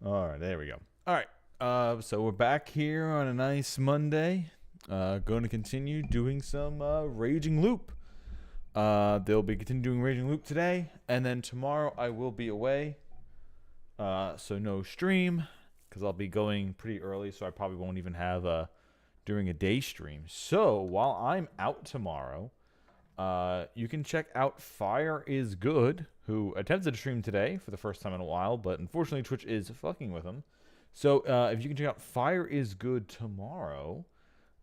All right, there we go. All right, so we're back here on a nice Monday. Going to continue doing some Raging Loop. They'll be continuing Raging Loop today, and then tomorrow I will be away. So no stream, because I'll be going pretty early, so I probably won't even have during a day stream. So while I'm out tomorrow, you can check out Fire is Good, who attempted to stream today for the first time in a while, but unfortunately Twitch is fucking with him. So if you can check out Fire is Good tomorrow,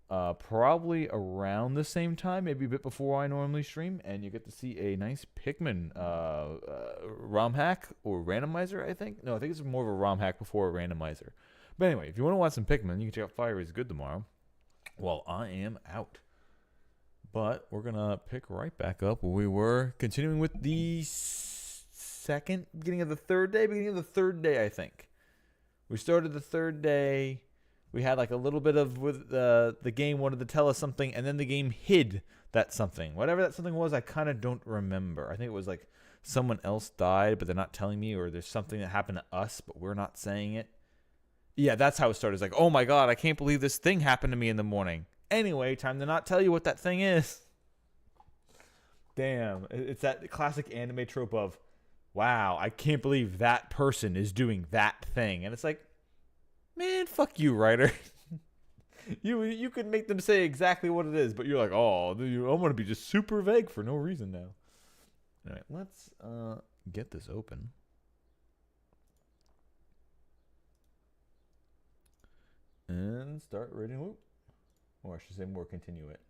probably around the same time, maybe a bit before I normally stream, and you get to see a nice Pikmin ROM hack or randomizer, I think. No, I think it's more of a ROM hack before a randomizer. But anyway, if you want to watch some Pikmin, you can check out Fire is Good tomorrow while I am out. But we're going to pick right back up where we were, continuing with the beginning of the third day, I think. We started the third day. We had like a little bit of with the game wanted to tell us something, and then the game hid that something. Whatever that something was, I kind of don't remember. I think it was like someone else died, but they're not telling me, or there's something that happened to us, but we're not saying it. Yeah, that's how it started. It's like, oh my god, I can't believe this thing happened to me in the morning. Anyway, time to not tell you what that thing is. Damn, it's that classic anime trope of, wow, I can't believe that person is doing that thing. And it's like, man, fuck you, writer. you could make them say exactly what it is, but you're like, oh, I'm going to be just super vague for no reason now. All right, let's get this open. And start Raging Loop. Or I should say more, continue it.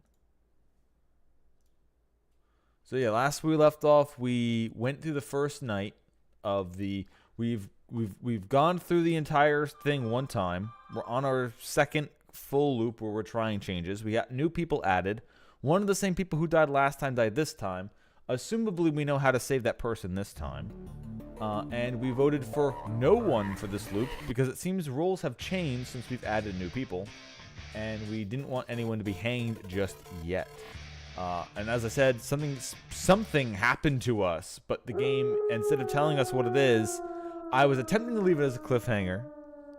So yeah, last we left off, we went through the first night of the we've gone through the entire thing one time. We're on our second full loop where we're trying changes. We got new people added. One of the same people who died last time died this time. Assumably, we know how to save that person this time. And we voted for no one for this loop because it seems roles have changed since we've added new people. And we didn't want anyone to be hanged just yet. And as I said, something happened to us, but the game, instead of telling us what it is, I was attempting to leave it as a cliffhanger.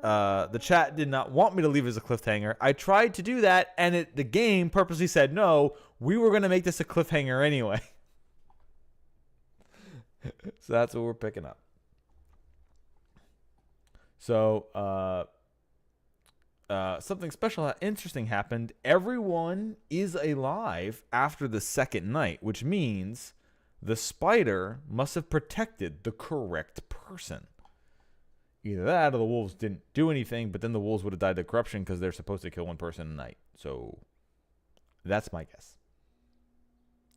The chat did not want me to leave it as a cliffhanger. I tried to do that, and the game purposely said, no, we were going to make this a cliffhanger anyway. So that's what we're picking up. So, something special, interesting happened. Everyone is alive after the second night, which means the spider must have protected the correct person. Either that or the wolves didn't do anything, but then the wolves would have died of corruption because they're supposed to kill one person a night. So that's my guess.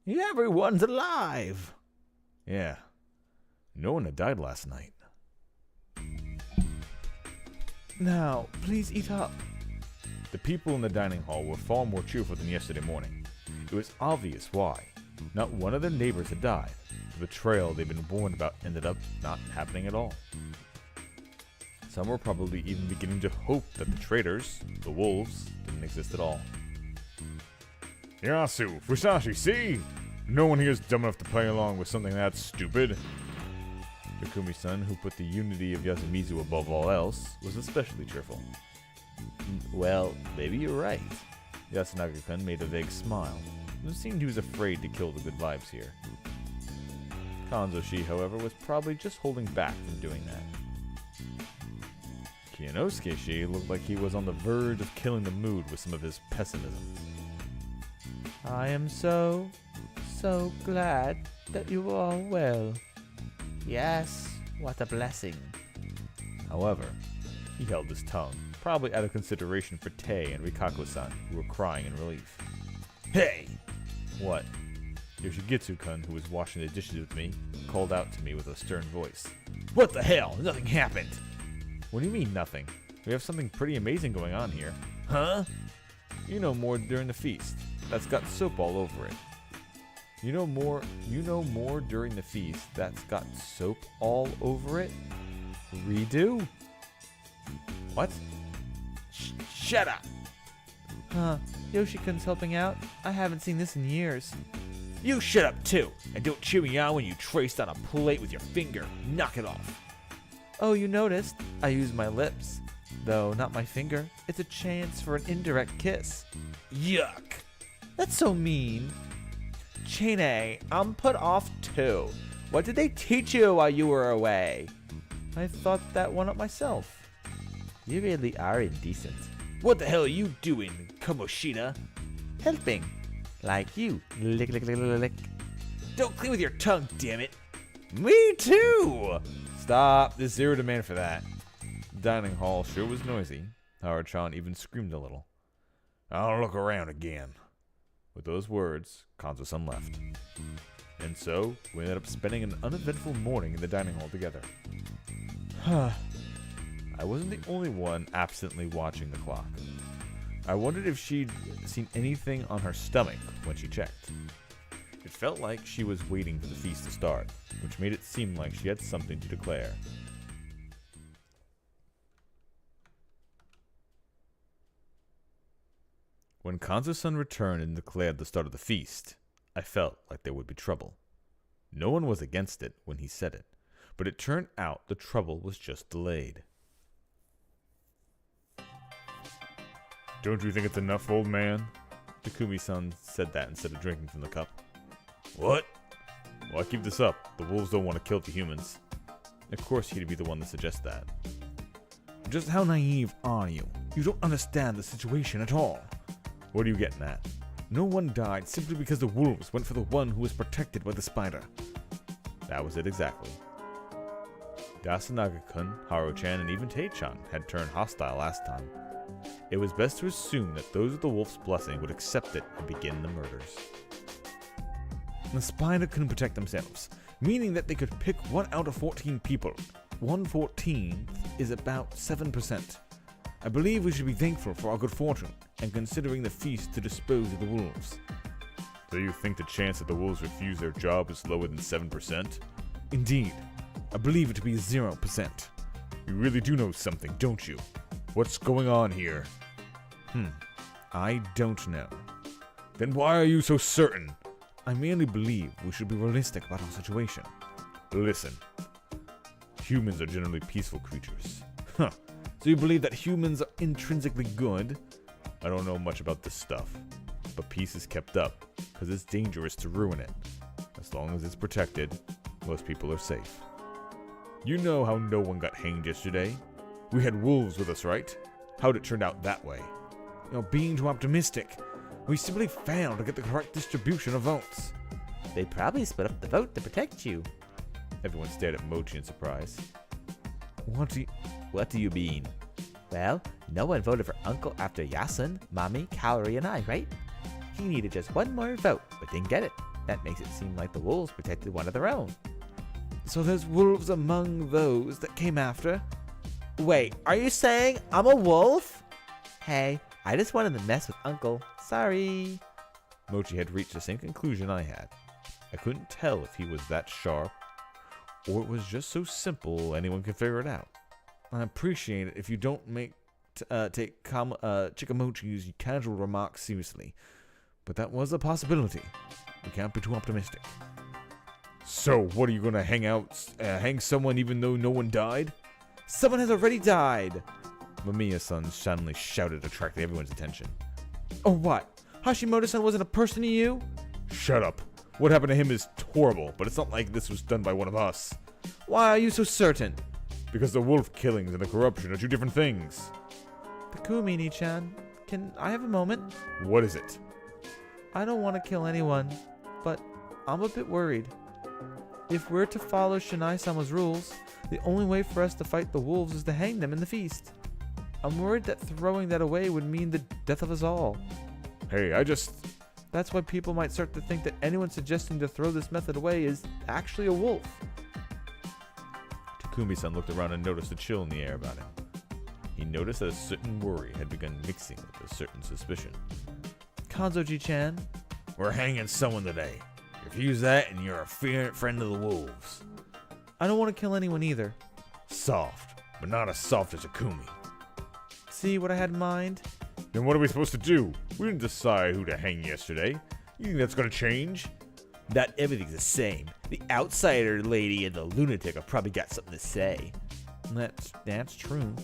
Everyone's alive. Yeah. No one had died last night. Now, please eat up. The people in the dining hall were far more cheerful than yesterday morning. It was obvious why. Not one of their neighbors had died. The betrayal they'd been warned about ended up not happening at all. Some were probably even beginning to hope that the traitors, the wolves, didn't exist at all. Yasu, Fusashi, see? No one here is dumb enough to play along with something that stupid. Takumi-san, who put the unity of Yasumizu above all else, was especially cheerful. Well, maybe you're right. Yasunaga-kun made a vague smile. It seemed he was afraid to kill the good vibes here. Kanzoshi, however, was probably just holding back from doing that. Kiyonosuke-shi looked like he was on the verge of killing the mood with some of his pessimism. I am so glad that you are all well. Yes, what a blessing. However, he held his tongue, probably out of consideration for Tei and Rikako-san, who were crying in relief. Hey! What? Yoshigitsu-kun, who was washing the dishes with me, called out to me with a stern voice. What the hell? Nothing happened! What do you mean, nothing? We have something pretty amazing going on here. Huh? You know more during the feast. That's got soap all over it. You know more during the feast that's got soap all over it? Redo? What? Shut up! Huh, Yoshi-kun's helping out? I haven't seen this in years. You shut up too, and don't cheer me on when you traced on a plate with your finger. Knock it off. Oh, you noticed? I used my lips. Though not my finger. It's a chance for an indirect kiss. Yuck. That's so mean. Chene, I'm put off too. What did they teach you while you were away? I thought that one up myself. You really are indecent. What the hell are you doing, Kamoshida? Helping. Like you. Lick, lick, lick, lick, lick. Don't clean with your tongue, damn it. Me too! Stop. There's zero demand for that. The dining hall sure was noisy. Hara-chan even screamed a little. I'll look around again. With those words, Kanzo-san left. And so, we ended up spending an uneventful morning in the dining hall together. I wasn't the only one absently watching the clock. I wondered if she'd seen anything on her stomach when she checked. It felt like she was waiting for the feast to start, which made it seem like she had something to declare. When Kanzo-san returned and declared the start of the feast, I felt like there would be trouble. No one was against it when he said it, but it turned out the trouble was just delayed. Don't you think it's enough, old man? Takumi-san said that instead of drinking from the cup. What? Why keep this up? The wolves don't want to kill the humans. Of course he'd be the one to suggest that. Just how naive are you? You don't understand the situation at all. What are you getting at? No one died simply because the wolves went for the one who was protected by the spider. That was it exactly. Yasunaga-kun, Haru-chan, and even Tei-chan had turned hostile last time. It was best to assume that those with the wolf's blessing would accept it and begin the murders. The spider couldn't protect themselves, meaning that they could pick 1 out of 14 people. 1/14 is about 7%. I believe we should be thankful for our good fortune, and considering the feast to dispose of the wolves. Do you think the chance that the wolves refuse their job is lower than 7%? Indeed. I believe it to be 0%. You really do know something, don't you? What's going on here? I don't know. Then why are you so certain? I merely believe we should be realistic about our situation. Listen. Humans are generally peaceful creatures. Huh. So you believe that humans are intrinsically good? I don't know much about this stuff, but peace is kept up, because it's dangerous to ruin it. As long as it's protected, most people are safe. You know how no one got hanged yesterday? We had wolves with us, right? How'd it turn out that way? You're being too optimistic. We simply failed to get the correct distribution of votes. They probably split up the vote to protect you. Everyone stared at Mochi in surprise. What do you mean? Well, no one voted for Uncle after Yasun, Mommy, Kaori, and I, right? He needed just one more vote, but didn't get it. That makes it seem like the wolves protected one of their own. So there's wolves among those that came after? Wait, are you saying I'm a wolf? Hey, I just wanted to mess with Uncle. Sorry. Mochi had reached the same conclusion I had. I couldn't tell if he was that sharp, or it was just so simple anyone could figure it out. I appreciate it if you don't take Chikamochi's casual remarks seriously, but that was a possibility. We can't be too optimistic. So, what are you gonna hang someone even though no one died? Someone has already died! Mamiya-san suddenly shouted, attracting everyone's attention. Oh, what? Hashimoto-san wasn't a person to you? Shut up. What happened to him is horrible, but it's not like this was done by one of us. Why are you so certain? Because the wolf killings and the corruption are two different things. Takumi-chan, can I have a moment? What is it? I don't want to kill anyone, but I'm a bit worried. If we're to follow Shinai-sama's rules, the only way for us to fight the wolves is to hang them in the feast. I'm worried that throwing that away would mean the death of us all. Hey, That's why people might start to think that anyone suggesting to throw this method away is actually a wolf. Takumi-san looked around and noticed a chill in the air about him. He noticed that a certain worry had begun mixing with a certain suspicion. Kanzo-ji-chan? We're hanging someone today. Refuse that and you're a friend of the wolves. I don't want to kill anyone either. Soft, but not as soft as Takumi. See what I had in mind? Then what are we supposed to do? We didn't decide who to hang yesterday. You think that's gonna change? Not everything's the same. The outsider lady and the lunatic have probably got something to say. That's true.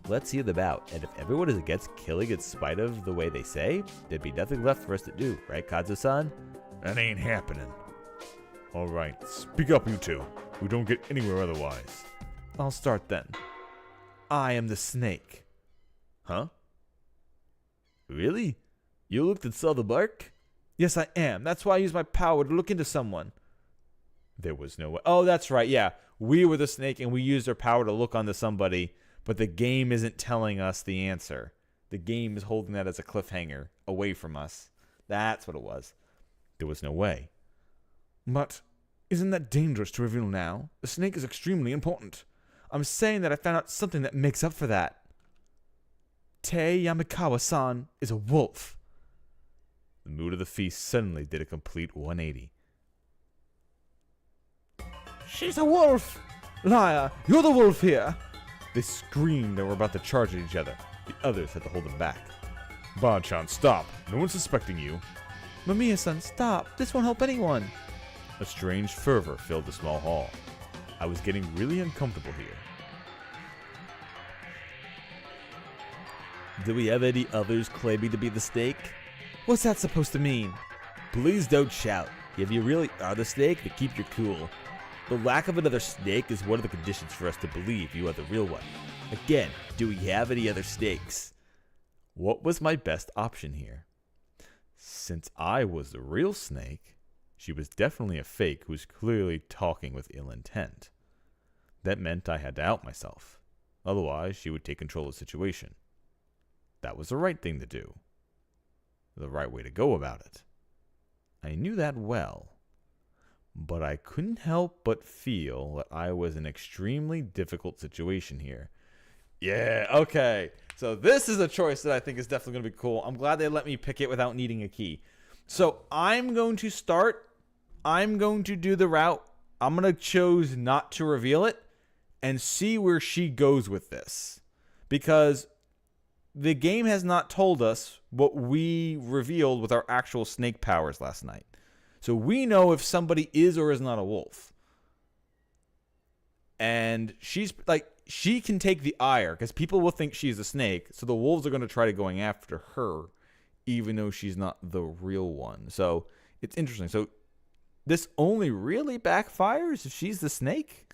Let's see the bout, and if everyone is against killing in spite of the way they say, there'd be nothing left for us to do, right, Kazu-san? That ain't happening. All right, speak up, you two. We don't get anywhere otherwise. I'll start then. I am the snake. Huh? Really? You looked and saw the mark? Yes, I am. That's why I used my power to look into someone. There was no way. Oh, that's right. Yeah. We were the snake and we used our power to look onto somebody, but the game isn't telling us the answer. The game is holding that as a cliffhanger away from us. That's what it was. There was no way. But isn't that dangerous to reveal now? The snake is extremely important. I'm saying that I found out something that makes up for that. Tei Yamikawa-san is a wolf. The mood of the feast suddenly did a complete 180. She's a wolf! Liar, you're the wolf here! They screamed and were about to charge at each other. The others had to hold them back. Bon-chan, stop! No one's suspecting you. Mamiya-san, stop! This won't help anyone! A strange fervor filled the small hall. I was getting really uncomfortable here. Do we have any others claiming to be the snake? What's that supposed to mean? Please don't shout. If you really are the snake, then keep your cool. The lack of another snake is one of the conditions for us to believe you are the real one. Again, do we have any other snakes? What was my best option here? Since I was the real snake, she was definitely a fake who was clearly talking with ill intent. That meant I had to out myself. Otherwise, she would take control of the situation. That was the right thing to do. The right way to go about it. I knew that well. But I couldn't help but feel that I was in an extremely difficult situation here. Yeah, okay. So this is a choice that I think is definitely going to be cool. I'm glad they let me pick it without needing a key. So I'm going to start. I'm going to do the route. I'm going to choose not to reveal it and see where she goes with this. Because the game has not told us what we revealed with our actual snake powers last night. So we know if somebody is or is not a wolf. And she's like, she can take the ire because people will think she's a snake. So the wolves are going to try to going after her, even though she's not the real one. So it's interesting. So this only really backfires if she's the snake.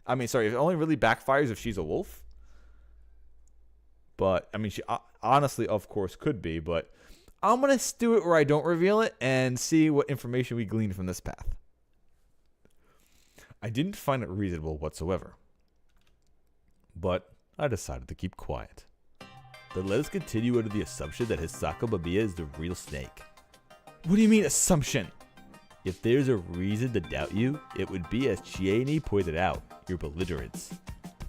I mean, sorry, it only really backfires if she's a wolf. But I mean, she honestly, of course, could be. But I'm going to do it where I don't reveal it and see what information we glean from this path. I didn't find it reasonable whatsoever. But I decided to keep quiet. Then let us continue under the assumption that Hisako Mamiya is the real snake. What do you mean, assumption? If there's a reason to doubt you, it would be, as Chiene pointed out, your belligerence.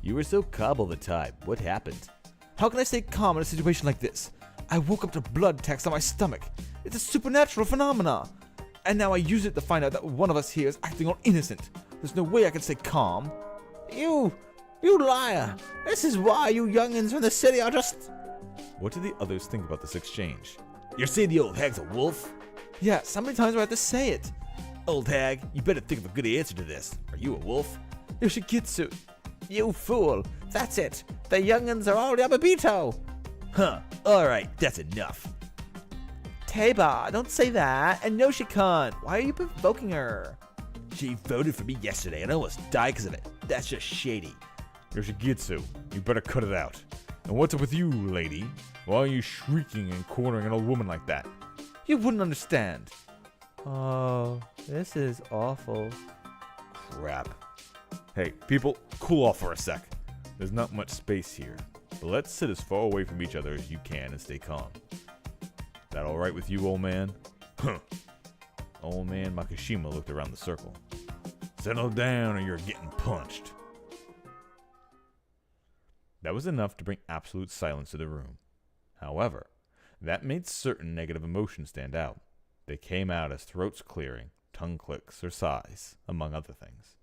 You were so calm all the time. What happened? How can I stay calm in a situation like this? I woke up to blood text on my stomach. It's a supernatural phenomena. And now I use it to find out that one of us here is acting all innocent. There's no way I can stay calm. You liar! This is why you youngins from the city are just... What do the others think about this exchange? You're saying the old hag's a wolf? Yeah, so many times do I have to say it? Old hag, you better think of a good answer to this. Are you a wolf? Yoshikitsu. You fool! That's it! The youngins are all Yamabito! Huh, alright, that's enough. Teiba, don't say that. And Yoshi-kun, why are you provoking her? She voted for me yesterday and I almost died because of it. That's just shady. Yoshikitsu, you better cut it out. And what's up with you, lady? Why are you shrieking and cornering an old woman like that? You wouldn't understand. Oh, this is awful. Crap. Hey, people, cool off for a sec. There's not much space here, but let's sit as far away from each other as you can and stay calm. That all right with you, old man? Huh. Old man Makishima looked around the circle. Settle down or you're getting punched. That was enough to bring absolute silence to the room. However, that made certain negative emotions stand out. They came out as throats clearing, tongue clicks, or sighs, among other things.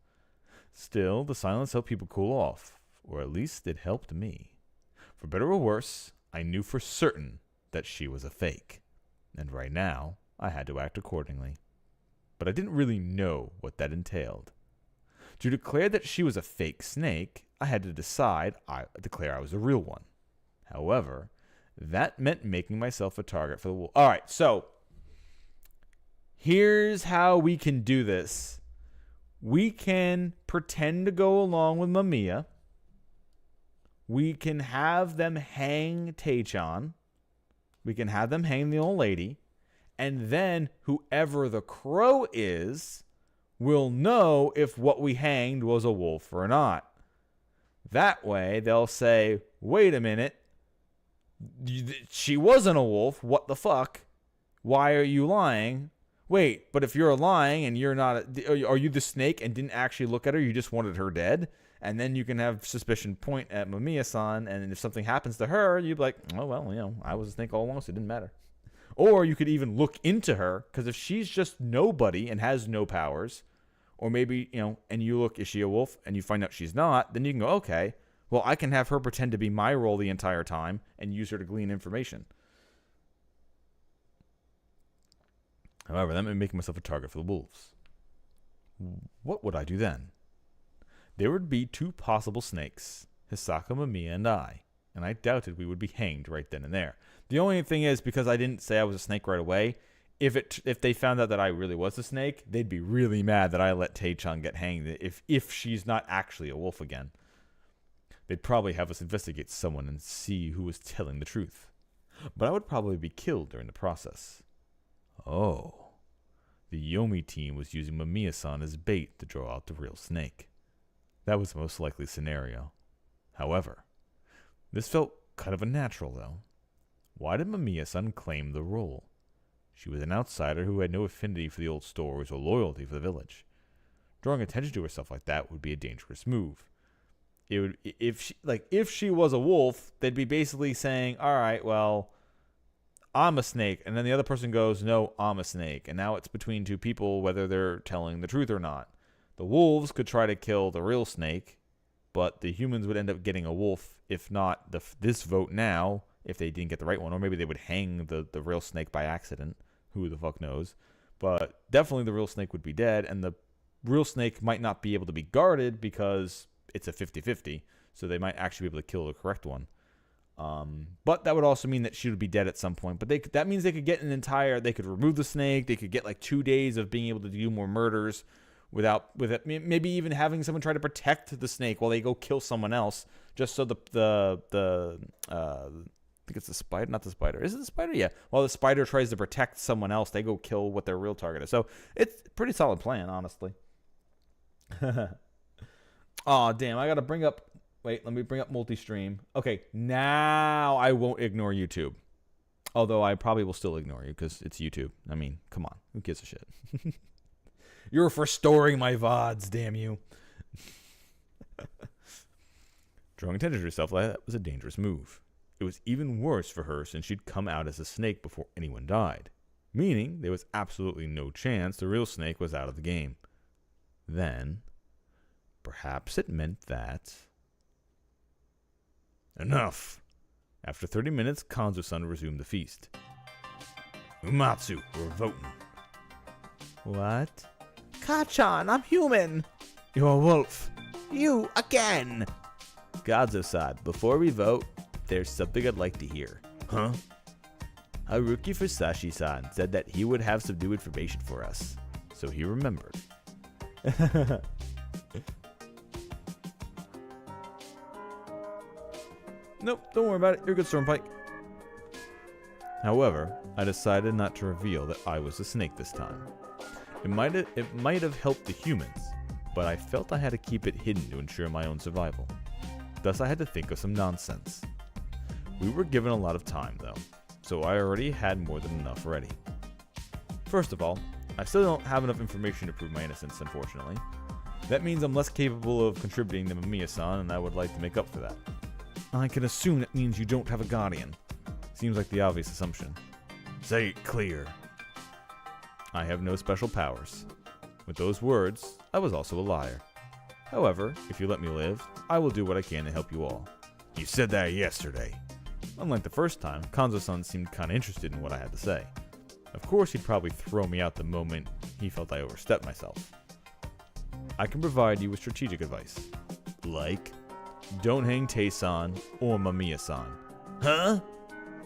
Still, the silence helped people cool off, or at least it helped me. For better or worse, I knew for certain that she was a fake, and right now, I had to act accordingly. But I didn't really know what that entailed. To declare that she was a fake snake, I had to declare I was the real one. However, that meant making myself a target for the wolf. All right, so here's how we can do this. We can pretend to go along with Mamiya. We can have them hang Taechan. We can have them hang the old lady. And then whoever the crow is will know if what we hanged was a wolf or not. That way, they'll say, wait a minute. She wasn't a wolf. What the fuck? Why are you lying? Wait, but if you're lying and you're not, are you the snake and didn't actually look at her? You just wanted her dead? And then you can have suspicion point at Mamiya-san, and if something happens to her, you'd be like, oh, well, I was a snake all along, so it didn't matter. Or you could even look into her, because if she's just nobody and has no powers, or maybe, and you look, is she a wolf? And you find out she's not, then you can go, okay, well, I can have her pretend to be my role the entire time and use her to glean information. However, that may make myself a target for the wolves. What would I do then? There would be two possible snakes, Hisaka, Mamiya, and I doubted we would be hanged right then and there. The only thing is, because I didn't say I was a snake right away, if they found out that I really was a snake, they'd be really mad that I let Taechan get hanged if she's not actually a wolf again. They'd probably have us investigate someone and see who was telling the truth. But I would probably be killed during the process. Oh. The Yomi team was using Mamiya-san as bait to draw out the real snake. That was the most likely scenario. However, this felt kind of unnatural, though. Why did Mamiya-san claim the role? She was an outsider who had no affinity for the old stores or loyalty for the village. Drawing attention to herself like that would be a dangerous move. It would, if she was a wolf, they'd be basically saying, all right, well, I'm a snake. And then the other person goes, no, I'm a snake. And now it's between two people whether they're telling the truth or not. The wolves could try to kill the real snake, but the humans would end up getting a wolf, if not this vote now, if they didn't get the right one. Or maybe they would hang the real snake by accident. Who the fuck knows? But definitely the real snake would be dead, and the real snake might not be able to be guarded because it's a 50-50, so they might actually be able to kill the correct one. But that would also mean that she would be dead at some point. But that means they could get they could remove the snake, they could get like 2 days of being able to do more murders without maybe even having someone try to protect the snake while they go kill someone else, just so I think it's the spider, not the spider. Is it the spider? Yeah. While the spider tries to protect someone else, they go kill what their real target is. So it's a pretty solid plan, honestly. Oh, damn. I got to bring up... Wait, let me bring up multi-stream. Okay, now I won't ignore YouTube. Although I probably will still ignore you because it's YouTube. I mean, come on. Who gives a shit? You're for storing my VODs, damn you. Drawing attention to herself like that was a dangerous move. It was even worse for her since she'd come out as a snake before anyone died, meaning there was absolutely no chance the real snake was out of the game. Then, perhaps it meant that... Enough! After 30 minutes, Kanzo-san resumed the feast. Umatsu, we're voting. What? Kacchan, I'm human. You're a wolf. You again. Kanzo-san, before we vote, there's something I'd like to hear. Huh? Haruki Fusashi-san said that he would have some new information for us, so he remembered. Nope, don't worry about it. You're good, Stormpike. However, I decided not to reveal that I was a snake this time. It might have helped the humans, but I felt I had to keep it hidden to ensure my own survival. Thus, I had to think of some nonsense. We were given a lot of time, though, so I already had more than enough ready. First of all, I still don't have enough information to prove my innocence, unfortunately. That means I'm less capable of contributing than Mamiya-san, and I would like to make up for that. I can assume that means you don't have a guardian. Seems like the obvious assumption. Say it clear. I have no special powers. With those words, I was also a liar. However, if you let me live, I will do what I can to help you all. You said that yesterday. Unlike the first time, Kanzo-san seemed kinda interested in what I had to say. Of course, he'd probably throw me out the moment he felt I overstepped myself. I can provide you with strategic advice. Like? don't hang Tae-san or Mamiya-san. Huh?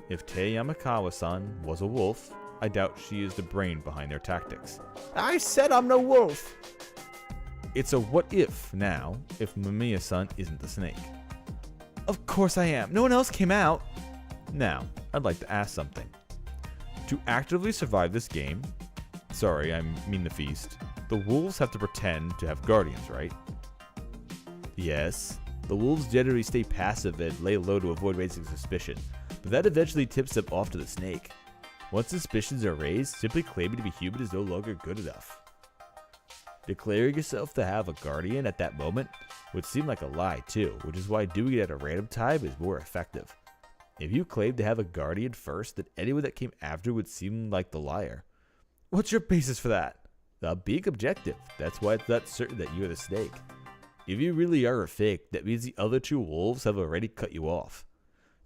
If Tei Yamakawa-san was a wolf, I doubt she is the brain behind their tactics. I said I'm no wolf. It's a what if now if Mamiya-san isn't the snake. Of course I am. No one else came out. Now, I'd like to ask something. To actively survive this game, sorry, I mean the feast, the wolves have to pretend to have guardians, right? Yes, the wolves generally stay passive and lay low to avoid raising suspicion, but that eventually tips them off to the snake. Once suspicions are raised, simply claiming to be human is no longer good enough. Declaring yourself to have a guardian at that moment would seem like a lie too, which is why doing it at a random time is more effective. If you claim to have a guardian first, then anyone that came after would seem like the liar. What's your basis for that? Being objective. That's why it's not certain that you're the snake. If you really are a fake, that means the other two wolves have already cut you off.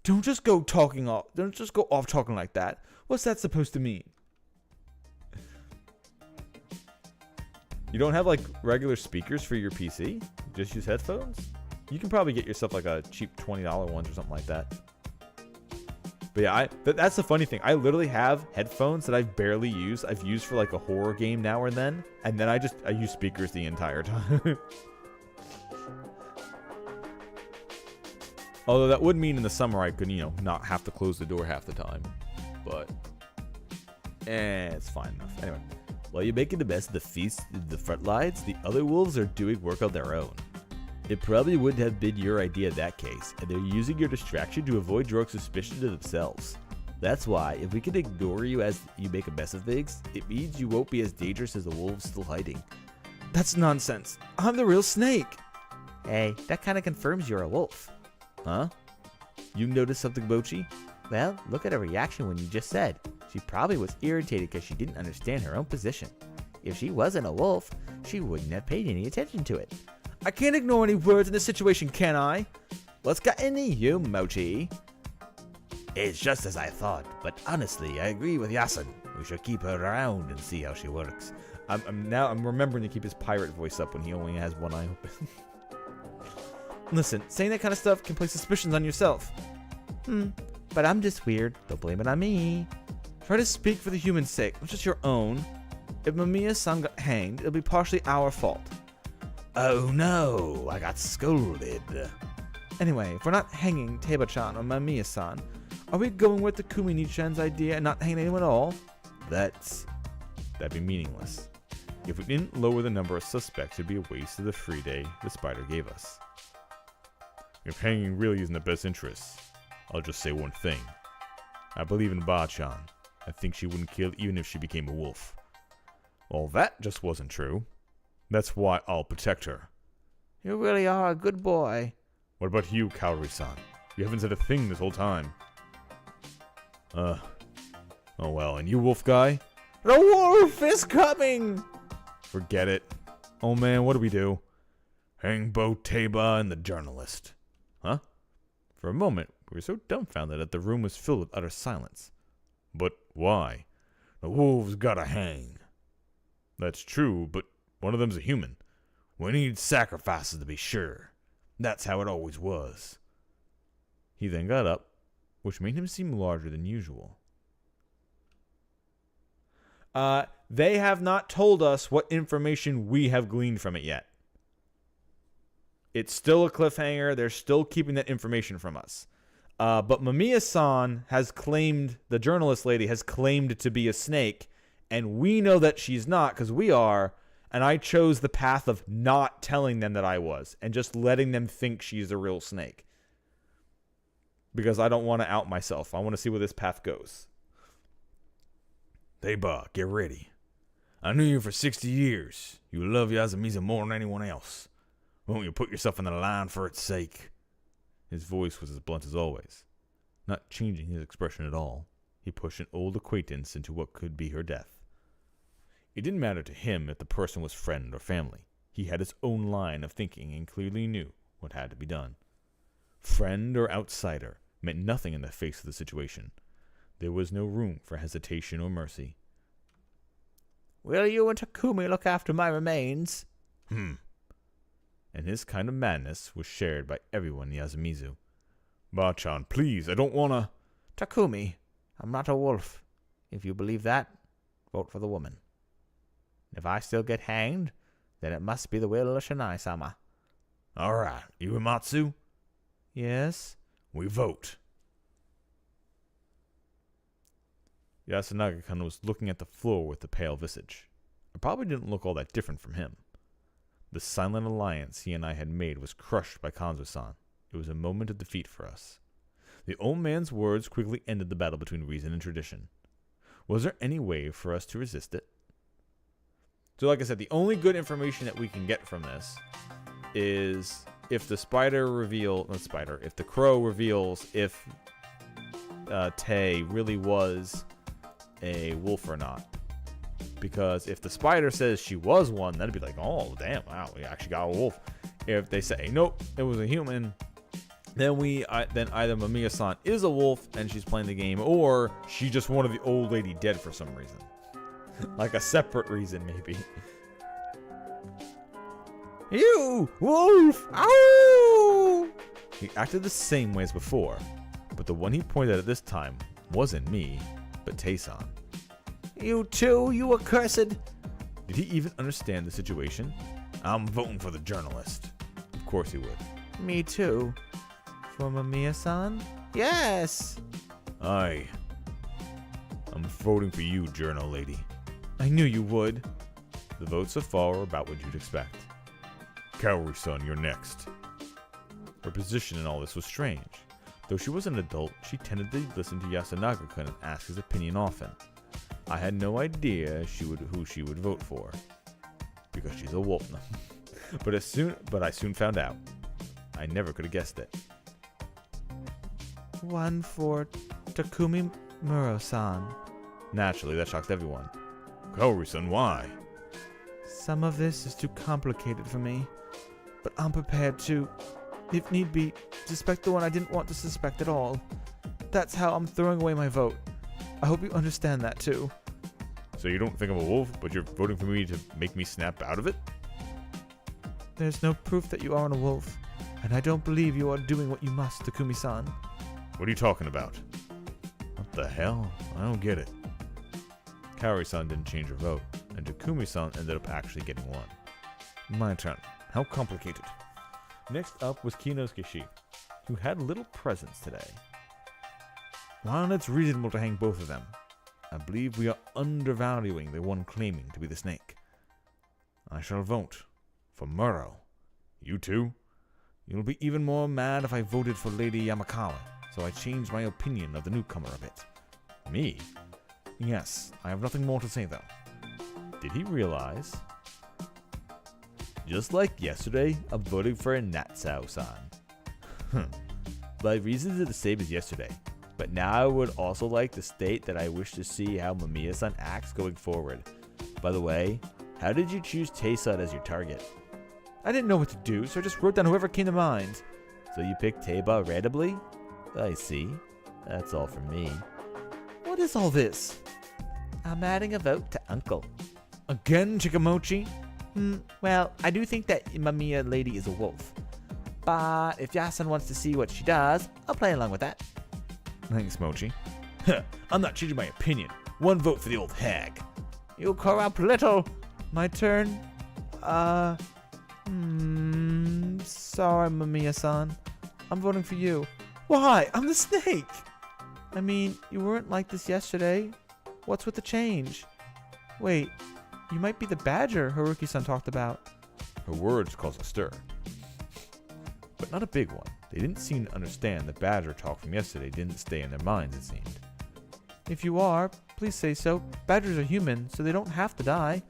Don't just go off talking like that. What's that supposed to mean? You don't have like regular speakers for your PC? Just use headphones? You can probably get yourself like a cheap $20 ones or something like that. But yeah, that's the funny thing. I literally have headphones that I've barely used. I've used for like a horror game now and then I use speakers the entire time. Although that would mean in the summer I could, not have to close the door half the time. But it's fine enough. Anyway, while you're making the best of the feast in the front lines, the other wolves are doing work on their own. It probably wouldn't have been your idea in that case, and they're using your distraction to avoid drawing suspicion to themselves. That's why, if we can ignore you as you make a mess of things, it means you won't be as dangerous as the wolves still hiding. That's nonsense. I'm the real snake. Hey, that kind of confirms you're a wolf. Huh? You noticed something, Mochi? Well, look at her reaction when you just said. She probably was irritated because she didn't understand her own position. If she wasn't a wolf, she wouldn't have paid any attention to it. I can't ignore any words in this situation, can I? What's got into you, Mochi? It's just as I thought, but honestly, I agree with Yasun. We should keep her around and see how she works. I'm remembering to keep his pirate voice up when he only has one eye open. Listen, saying that kind of stuff can place suspicions on yourself. But I'm just weird. Don't blame it on me. Try to speak for the human's sake, not just your own. If Mamiya-san got hanged, it'll be partially our fault. Oh no, I got scolded. Anyway, if we're not hanging Teiba-chan or Mamiya-san, are we going with the Kumini-chan's idea and not hanging anyone at all? That'd be meaningless. If we didn't lower the number of suspects, it'd be a waste of the free day the spider gave us. If hanging really isn't the best interest, I'll just say one thing. I believe in Ba-chan. I think she wouldn't kill even if she became a wolf. Well, that just wasn't true. That's why I'll protect her. You really are a good boy. What about you, Kaori-san? You haven't said a thing this whole time. Oh well, and you, wolf guy? The wolf is coming! Forget it. Oh man, what do we do? Hang Bo Teiba and the journalist. Huh? For a moment, we were so dumbfounded that the room was filled with utter silence. But why? The wolves gotta hang. That's true, but one of them's a human. We need sacrifices to be sure. That's how it always was. He then got up, which made him seem larger than usual. They have not told us what information we have gleaned from it yet. It's still a cliffhanger. They're still keeping that information from us. But Mamiya-san has claimed, the journalist lady has claimed to be a snake, and we know that she's not because we are, and I chose the path of not telling them that I was and just letting them think she's a real snake. Because I don't want to out myself. I want to see where this path goes. Teiba, get ready. I knew you for 60 years. You love Yasumisa more than anyone else. Won't you put yourself in the line for its sake? His voice was as blunt as always, not changing his expression at all. He pushed an old acquaintance into what could be her death. It didn't matter to him if the person was friend or family. He had his own line of thinking and clearly knew what had to be done. Friend or outsider meant nothing in the face of the situation. There was no room for hesitation or mercy. Will you and Takumi look after my remains? and his kind of madness was shared by everyone in Yasumizu. Bachan, please, I don't wanna... Takumi, I'm not a wolf. If you believe that, vote for the woman. If I still get hanged, then it must be the will of Shinai-sama. Alright, Uematsu, Yes? we vote. Yasunagi-kun was looking at the floor with a pale visage. It probably didn't look all that different from him. The silent alliance he and I had made was crushed by Kanzo-san. It was a moment of defeat for us. The old man's words quickly ended the battle between reason and tradition. Was there any way for us to resist it? So like I said, the only good information that we can get from this is if the if the crow reveals if Tay really was a wolf or not. Because if the spider says she was one, that'd be like, oh damn, wow, we actually got a wolf. If they say nope, it was a human, then then either Mamiya-san is a wolf and she's playing the game, or she just wanted the old lady dead for some reason. Like a separate reason, maybe. You wolf! Ow! He acted the same way as before, but the one he pointed at this time wasn't me, but Tay-san. You too, you accursed! Did he even understand the situation? I'm voting for the journalist. Of course he would. Me too. For Mamiya-san? Yes! I'm voting for you, journal lady. I knew you would. The votes so far are about what you'd expect. Kaori-san, you're next. Her position in all this was strange. Though she was an adult, she tended to listen to Yasunagi-kun and ask his opinion often. I had no idea who she would vote for. Because she's a wolf. But I soon found out. I never could have guessed it. One for Takumi Muro-san. Naturally, that shocked everyone. Kaori-san, why? Some of this is too complicated for me, but I'm prepared to, if need be, suspect the one I didn't want to suspect at all. That's how I'm throwing away my vote. I hope you understand that too. So you don't think I'm a wolf, but you're voting for me to make me snap out of it? There's no proof that you aren't a wolf, and I don't believe you are doing what you must, Takumi-san. What are you talking about? What the hell? I don't get it. Kaori-san didn't change her vote, and Takumi-san ended up actually getting one. My turn. How complicated. Next up was Kinosuke, who had little presence today. While it's reasonable to hang both of them, I believe we are undervaluing the one claiming to be the snake. I shall vote for Muro. You too? You'll be even more mad if I voted for Lady Yamakawa, so I changed my opinion of the newcomer a bit. Me? Yes, I have nothing more to say though. Did he realize? Just like yesterday, I'm voting for Natsao-san. My reasons are the same as yesterday, but now I would also like to state that I wish to see how Mamiya-san acts going forward. By the way, how did you choose Tay-san as your target? I didn't know what to do, so I just wrote down whoever came to mind. So you picked Teiba randomly? I see. That's all from me. What is all this? I'm adding a vote to Uncle. Again, Chikamochi? Well, I do think that Mamiya lady is a wolf. But if Yasun wants to see what she does, I'll play along with that. Thanks, Mochi. I'm not changing my opinion. One vote for the old hag. You corrupt little... My turn? Sorry, Mamiya-san. I'm voting for you. Why? I'm the snake! I mean, you weren't like this yesterday. What's with the change? Wait, you might be the badger Haruki-san talked about. Her words caused a stir. But not a big one. They didn't seem to understand the badger talk from yesterday didn't stay in their minds, it seemed. If you are, please say so. Badgers are human, so they don't have to die.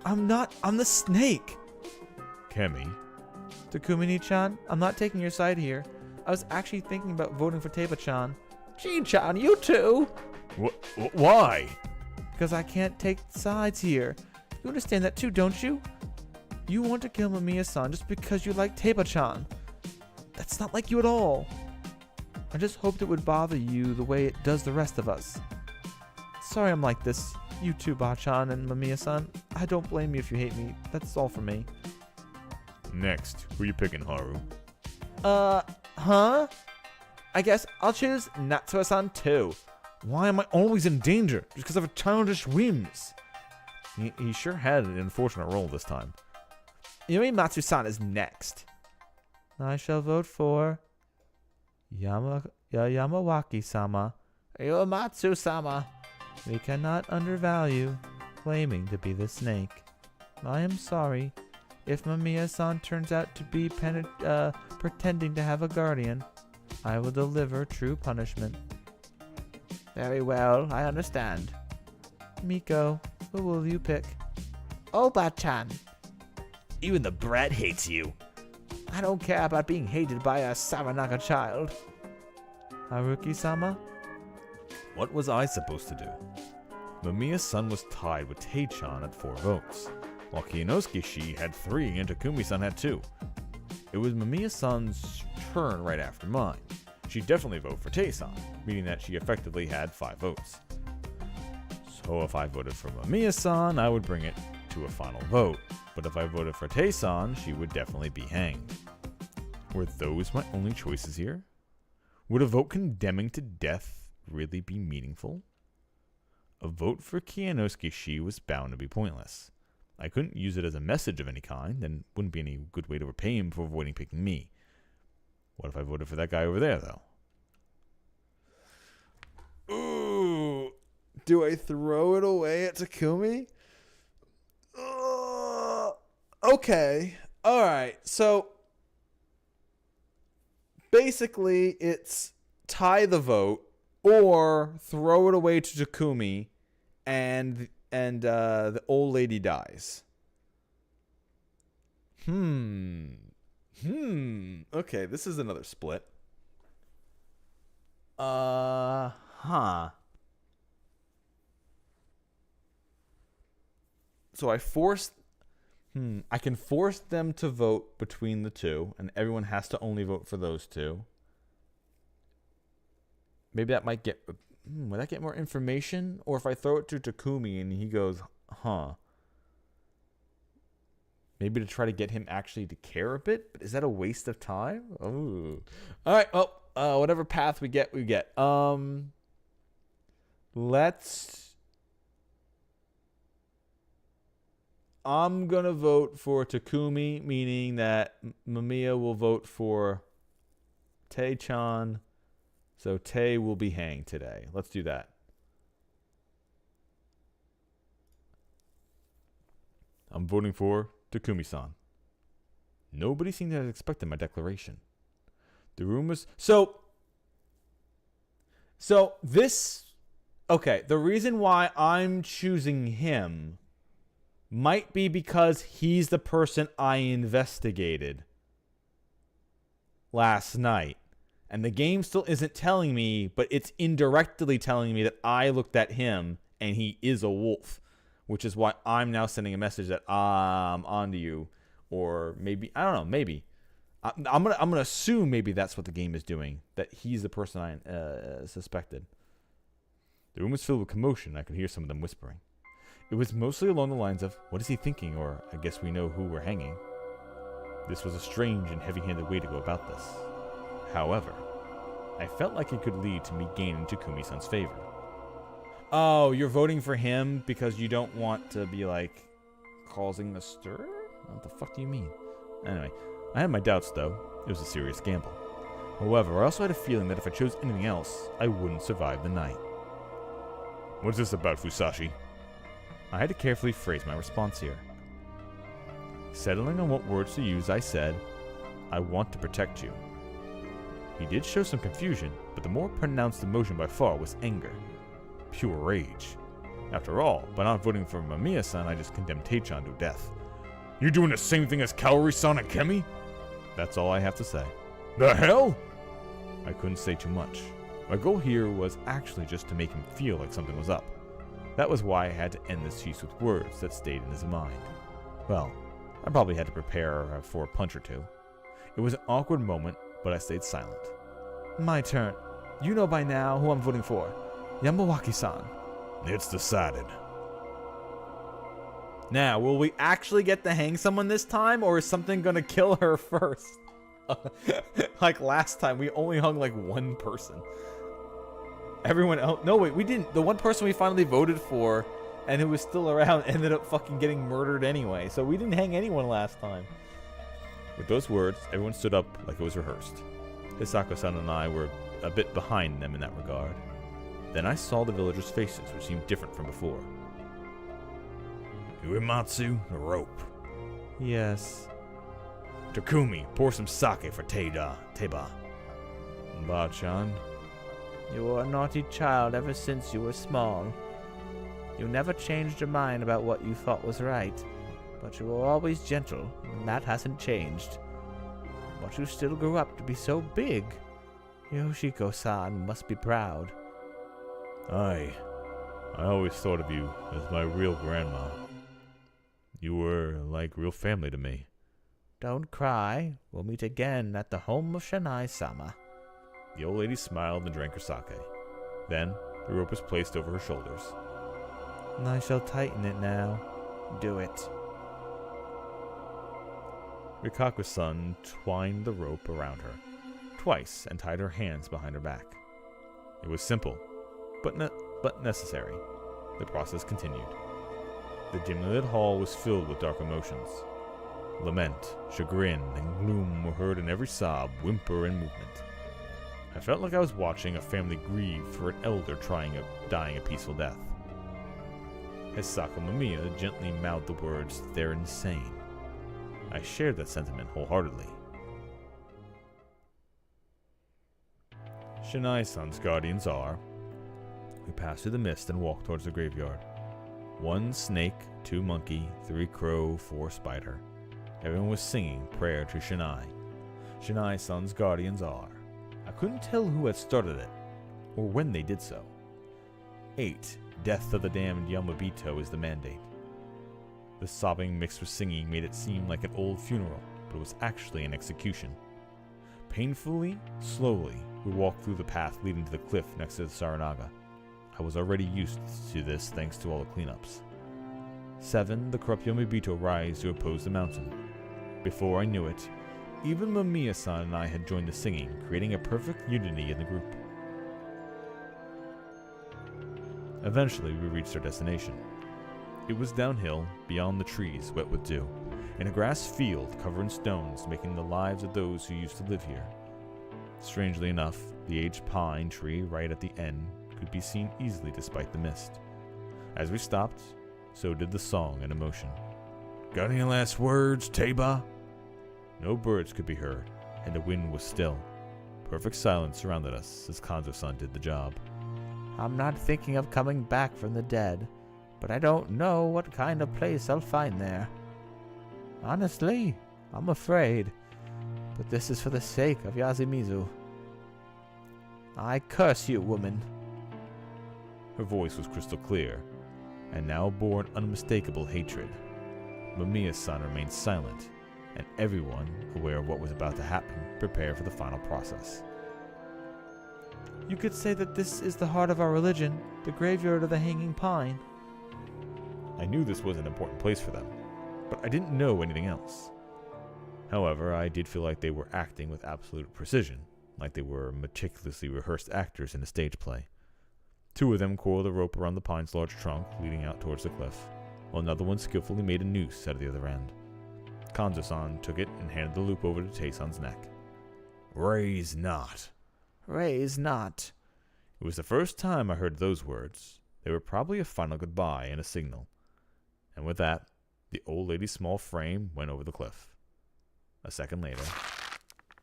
I'm the snake! Kemi. Takumi-chan, I'm not taking your side here. I was actually thinking about voting for Teiba-chan. Jin-chan, you too! Why? Because I can't take sides here. You understand that too, don't you? You want to kill Mamiya-san just because you like Teiba-chan. That's not like you at all. I just hoped it would bother you the way it does the rest of us. Sorry I'm like this. You too, Ba-chan and Mamiya-san. I don't blame you if you hate me. That's all for me. Next, who you picking, Haru? Huh? I guess I'll choose Natsuo-san too. Why am I always in danger? Just because of childish whims? He sure had an unfortunate role this time. Yumi Matsu-san is next. I shall vote for Yamawaki-sama. Yomatsu-sama. We cannot undervalue claiming to be the snake. I am sorry if Mamiya-san turns out to be pretending to have a guardian. I will deliver true punishment. Very well, I understand. Miko, who will you pick? Oba-chan. Even the brat hates you. I don't care about being hated by a Saranaka child. Haruki-sama? What was I supposed to do? Mamiya-san was tied with Tae-chan at 4 votes, while Kiyanosuke-shi had 3 and Takumi-san had 2. It was Mamiya-san's turn right after mine. She'd definitely vote for Tae-san, meaning that she effectively had 5 votes. So if I voted for Mamiya-san, I would bring it to a final vote. But if I voted for Tae-san, she would definitely be hanged. Were those my only choices here? Would a vote condemning to death really be meaningful? A vote for Kiyanosuke-shi was bound to be pointless. I couldn't use it as a message of any kind, and wouldn't be any good way to repay him for avoiding picking me. What if I voted for that guy over there, though? Ooh. Do I throw it away at Takumi? Okay. All right. So basically, it's tie the vote or throw it away to Takumi, and the old lady dies. Okay, this is another split. Huh. So I can force them to vote between the two, and everyone has to only vote for those two. Maybe that might get... would that get more information? Or if I throw it to Takumi and he goes, huh. Maybe to try to get him actually to care a bit? But is that a waste of time? Oh. Alright, well, whatever path we get, we get. I'm going to vote for Takumi, meaning that Mamiya will vote for Tae-chan. So Tae will be hanged today. Let's do that. I'm voting for Takumi-san. Nobody seemed to have expected my declaration. The rumors... So this... Okay, the reason why I'm choosing him might be because he's the person I investigated last night. And the game still isn't telling me, but it's indirectly telling me that I looked at him and he is a wolf, which is why I'm now sending a message that I'm onto you. Or maybe, I don't know, maybe. I'm gonna assume maybe that's what the game is doing, that he's the person I suspected. The room was filled with commotion. I could hear some of them whispering. It was mostly along the lines of, what is he thinking? Or, I guess we know who we're hanging. This was a strange and heavy-handed way to go about this. However, I felt like it could lead to me gaining Takumi-san's favor. Oh, you're voting for him because you don't want to be, like, causing a stir? What the fuck do you mean? Anyway, I had my doubts, though. It was a serious gamble. However, I also had a feeling that if I chose anything else, I wouldn't survive the night. What's this about, Fusashi? I had to carefully phrase my response here. Settling on what words to use, I said, I want to protect you. He did show some confusion, but the more pronounced emotion by far was anger. Pure rage. After all, by not voting for Mamiya-san, I just condemned Tae-chan to death. You doing the same thing as Kaori-san and Kemi? That's all I have to say. The hell? I couldn't say too much. My goal here was actually just to make him feel like something was up. That was why I had to end this piece with words that stayed in his mind. Well, I probably had to prepare for a punch or two. It was an awkward moment, but I stayed silent. My turn. You know by now who I'm voting for. Yamawaki-san. It's decided. Now, will we actually get to hang someone this time, or is something gonna kill her first? Like last time, we only hung like one person. Everyone else... No, wait, we didn't. The one person we finally voted for and who was still around ended up fucking getting murdered anyway. So we didn't hang anyone last time. With those words, everyone stood up like it was rehearsed. Hisako-san and I were a bit behind them in that regard. Then I saw the villagers' faces, which seemed different from before. Uematsu, the rope. Yes. Takumi, pour some sake for Teba. Ba-chan. You were a naughty child ever since you were small. You never changed your mind about what you thought was right, but you were always gentle, and that hasn't changed. But you still grew up to be so big. Yoshiko-san must be proud. I always thought of you as my real grandma. You were like real family to me. Don't cry. We'll meet again at the home of Shanai-sama. The old lady smiled and drank her sake. Then, the rope was placed over her shoulders. And I shall tighten it now. Do it. Rikaku-san twined the rope around her twice and tied her hands behind her back. It was simple, but necessary. The process continued. The dimly lit hall was filled with dark emotions. Lament, chagrin, and gloom were heard in every sob, whimper, and movement. I felt like I was watching a family grieve for an elder dying a peaceful death. Hisako Mamiya gently mouthed the words, "They're insane." I shared that sentiment wholeheartedly. Shinai-san's guardians are... We passed through the mist and walked towards the graveyard. 1 snake, 2 monkey, 3 crow, 4 spider. Everyone was singing prayer to Shinai. Shinai-san's guardians are... I couldn't tell who had started it, or when they did so. 8. Death of the damned Yamabito is the mandate. The sobbing mixed with singing made it seem like an old funeral, but it was actually an execution. Painfully, slowly, we walked through the path leading to the cliff next to the Saranaga. I was already used to this thanks to all the cleanups. 7. The corrupt Yamabito rise to oppose the mountain. Before I knew it, even Mamiya-san and I had joined the singing, creating a perfect unity in the group. Eventually, we reached our destination. It was downhill, beyond the trees, wet with dew, in a grass field covered in stones, making the lives of those who used to live here. Strangely enough, the aged pine tree right at the end could be seen easily despite the mist. As we stopped, so did the song and emotion. Got any last words, Teba? No birds could be heard, and the wind was still. Perfect silence surrounded us as Kanzo-san did the job. I'm not thinking of coming back from the dead, but I don't know what kind of place I'll find there. Honestly, I'm afraid, but this is for the sake of Yasumizu. I curse you, woman. Her voice was crystal clear, and now bore an unmistakable hatred. Mamiya-san remained silent, and everyone, aware of what was about to happen, prepared for the final process. You could say that this is the heart of our religion, the graveyard of the hanging pine. I knew this was an important place for them, but I didn't know anything else. However, I did feel like they were acting with absolute precision, like they were meticulously rehearsed actors in a stage play. 2 of them coiled a rope around the pine's large trunk, leading out towards the cliff, while another one skillfully made a noose out of the other end. Kanzo-san took it and handed the loop over to Tae-san's neck. Raise not. Raise not. It was the first time I heard those words. They were probably a final goodbye and a signal. And with that, the old lady's small frame went over the cliff. A second later,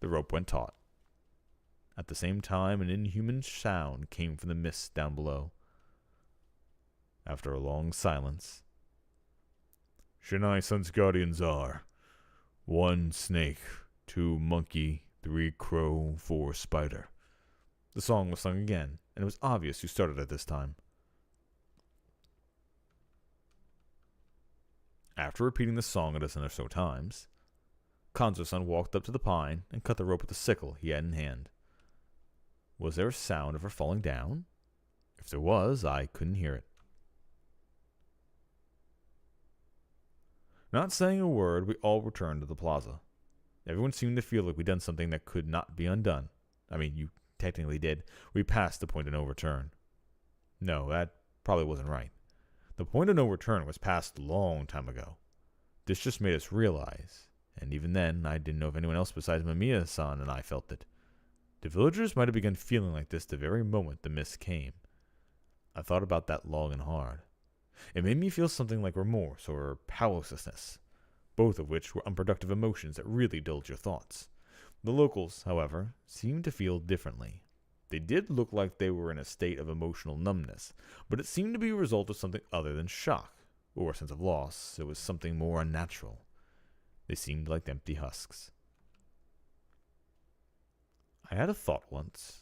the rope went taut. At the same time, an inhuman sound came from the mist down below. After a long silence, Shinai-san's guardians are 1 snake, 2 monkey, 3 crow, 4 spider. The song was sung again, and it was obvious who started it this time. After repeating the song a dozen or so times, Kanzo-san walked up to the pine and cut the rope with a sickle he had in hand. Was there a sound of her falling down? If there was, I couldn't hear it. Not saying a word, we all returned to the plaza. Everyone seemed to feel like we'd done something that could not be undone. I mean, you technically did. We passed the point of no return. No, that probably wasn't right. The point of no return was passed a long time ago. This just made us realize, and even then, I didn't know if anyone else besides Mamiya-san and I felt it. The villagers might have begun feeling like this the very moment the mist came. I thought about that long and hard. It made me feel something like remorse or powerlessness, both of which were unproductive emotions that really dulled your thoughts. The locals, however, seemed to feel differently. They did look like they were in a state of emotional numbness, but it seemed to be a result of something other than shock, or a sense of loss. It was something more unnatural. They seemed like empty husks. I had a thought once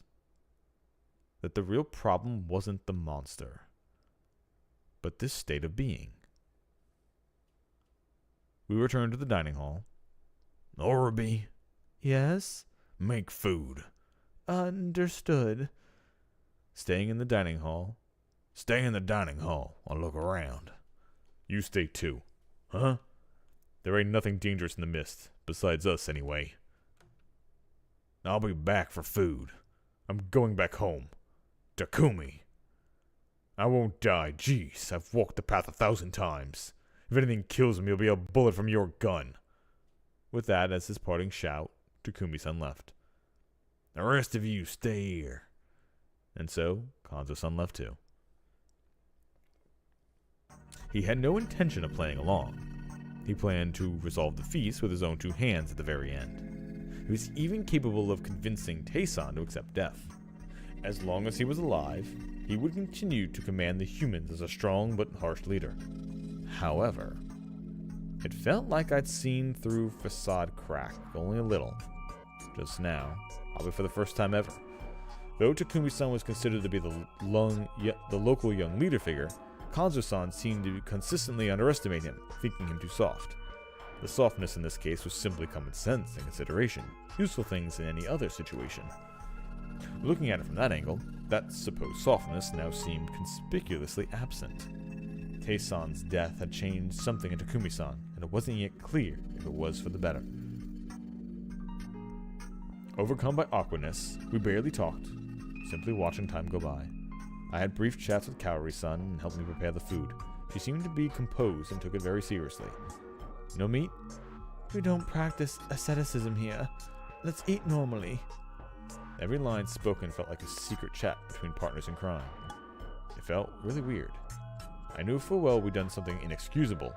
that the real problem wasn't the monster, but this state of being. We returned to the dining hall. Orabi, Yes? make food. Understood. Staying in the dining hall. Stay in the dining hall. I'll look around. You stay too. Huh? There ain't nothing dangerous in the mist, besides us anyway. I'll be back for food. I'm going back home. Takumi. I won't die. Jeez, I've walked the path 1,000 times. If anything kills me, it'll be a bullet from your gun. With that, as his parting shout, Takumi-san left. The rest of you stay here. And so, Kanzo-san left too. He had no intention of playing along. He planned to resolve the feast with his own 2 hands at the very end. He was even capable of convincing Tae-san to accept death. As long as he was alive, he would continue to command the humans as a strong but harsh leader. However, it felt like I'd seen through facade crack, only a little. Just now, probably for the first time ever. Though Takumi-san was considered to be the local young leader figure, Kanzo-san seemed to consistently underestimate him, thinking him too soft. The softness in this case was simply common sense and consideration, useful things in any other situation. Looking at it from that angle, that supposed softness now seemed conspicuously absent. Tae-san's death had changed something in Takumi-san, and it wasn't yet clear if it was for the better. Overcome by awkwardness, we barely talked, simply watching time go by. I had brief chats with Kaori-san and helped me prepare the food. She seemed to be composed and took it very seriously. No meat? We don't practice asceticism here. Let's eat normally. Every line spoken felt like a secret chat between partners in crime. It felt really weird. I knew full well we'd done something inexcusable.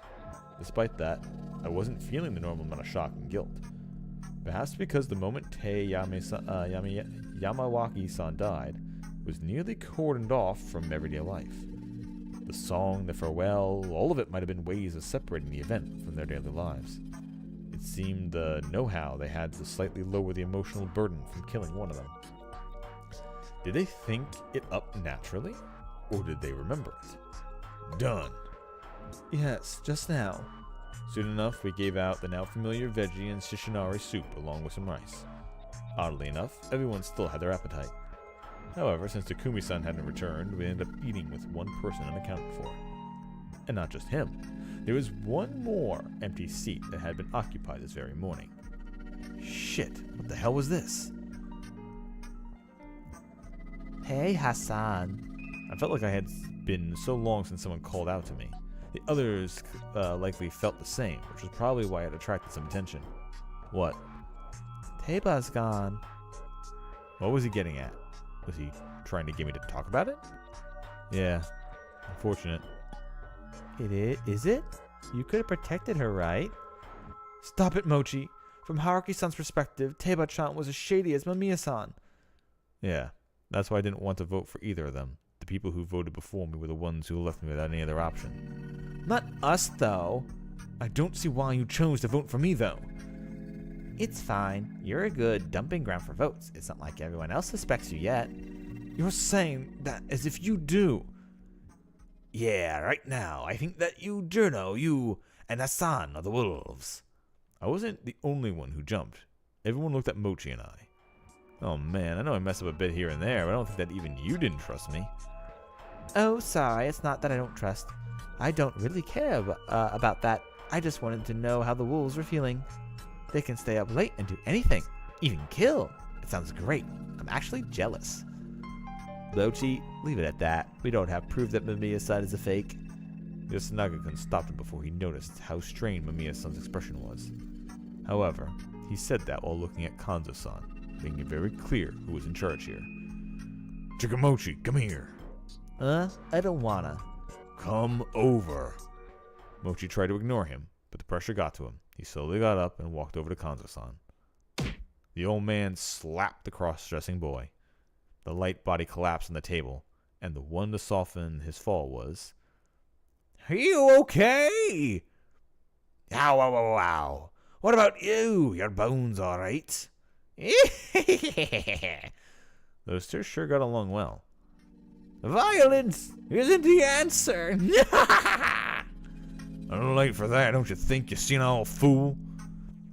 Despite that, I wasn't feeling the normal amount of shock and guilt. Perhaps because the moment Yamawaki-san died was nearly cordoned off from everyday life. The song, the farewell, all of it might have been ways of separating the event from their daily lives. It seemed the know-how they had to slightly lower the emotional burden from killing one of them. Did they think it up naturally, or did they remember it? Done. Yes, just now. Soon enough, we gave out the now familiar veggie and shishinari soup along with some rice. Oddly enough, everyone still had their appetite. However, since Takumi-san hadn't returned, we ended up eating with one person unaccounted for. And not just him. There was one more empty seat that had been occupied this very morning. Shit, what the hell was this? Hey, Hassan. I felt like I had been so long since someone called out to me. The others likely felt the same, which was probably why it attracted some attention. What? Teiba's gone. What was he getting at? Was he trying to get me to talk about it? Yeah, unfortunate. Is it? You could have protected her, right? Stop it, Mochi. From Haruki-san's perspective, Teiba-chan was as shady as Mamiya-san. Yeah, that's why I didn't want to vote for either of them. The people who voted before me were the ones who left me without any other option. Not us, though. I don't see why you chose to vote for me, though. It's fine. You're a good dumping ground for votes. It's not like everyone else suspects you yet. You're saying that as if you do. Yeah, right now, I think that you, Journo, you, and Hassan are the wolves. I wasn't the only one who jumped. Everyone looked at Mochi and I. Oh man, I know I messed up a bit here and there, but I don't think that even you didn't trust me. Oh, sorry, it's not that I don't trust. I don't really care about that. I just wanted to know how the wolves were feeling. They can stay up late and do anything, even kill. It sounds great. I'm actually jealous. Mochi, leave it at that. We don't have proof that Mamiya-san is a fake. Yasunaga couldn't stop him before he noticed how strained Mamiya-san's expression was. However, he said that while looking at Kanzo-san, making it very clear who was in charge here. Chikamochi, come here. I don't wanna. Come over. Mochi tried to ignore him, but the pressure got to him. He slowly got up and walked over to Kanzo-san. The old man slapped the cross-dressing boy. The light body collapsed on the table, and the one to soften his fall was... Are you okay? Ow, ow, ow, ow. What about you? Your bones all right? Those two sure got along well. Violence isn't the answer. A little late for that, don't you think, you senile fool?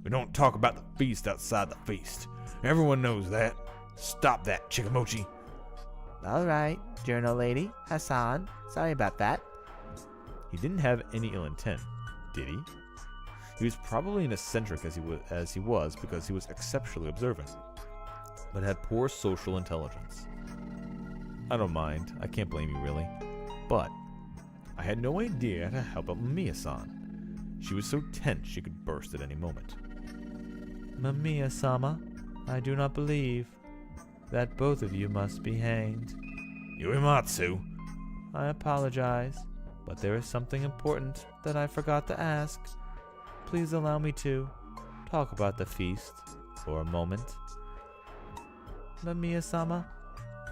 We don't talk about the feast outside the feast. Everyone knows that. Stop that, Chikamochi. All right, journal lady, Hassan. Sorry about that. He didn't have any ill intent, did he? He was probably an eccentric as he was because he was exceptionally observant, but had poor social intelligence. I don't mind. I can't blame you, really. But I had no idea how to help out Mamiya-san. She was so tense she could burst at any moment. Mamiya-sama, I do not believe that both of you must be hanged. Uematsu. I apologize, but there is something important that I forgot to ask. Please allow me to talk about the feast for a moment. Mamiya-sama,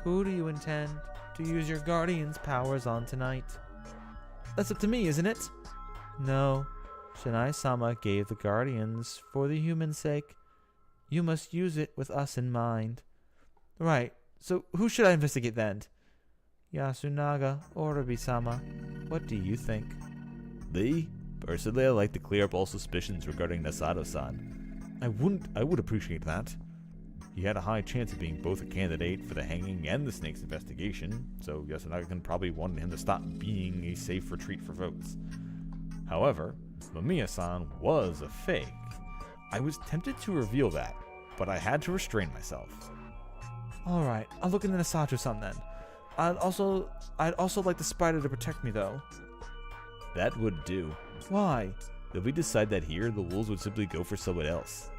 who do you intend to use your guardian's powers on tonight? That's up to me, isn't it? No. Shinai-sama gave the guardians for the human's sake. You must use it with us in mind. Right, so who should I investigate then? Yasunaga or Rabi-sama, what do you think? Me? Personally, I like to clear up all suspicions regarding Nasato-san. I would appreciate that. He had a high chance of being both a candidate for the hanging and the snake's investigation, so Yasunaga probably wanted him to stop being a safe retreat for votes. However, Mamiya-san was a fake. I was tempted to reveal that, but I had to restrain myself. Alright, I'll look into Nasato-san then. I'd also like the spider to protect me though. That would do. Why? If we decide that here, the wolves would simply go for someone else.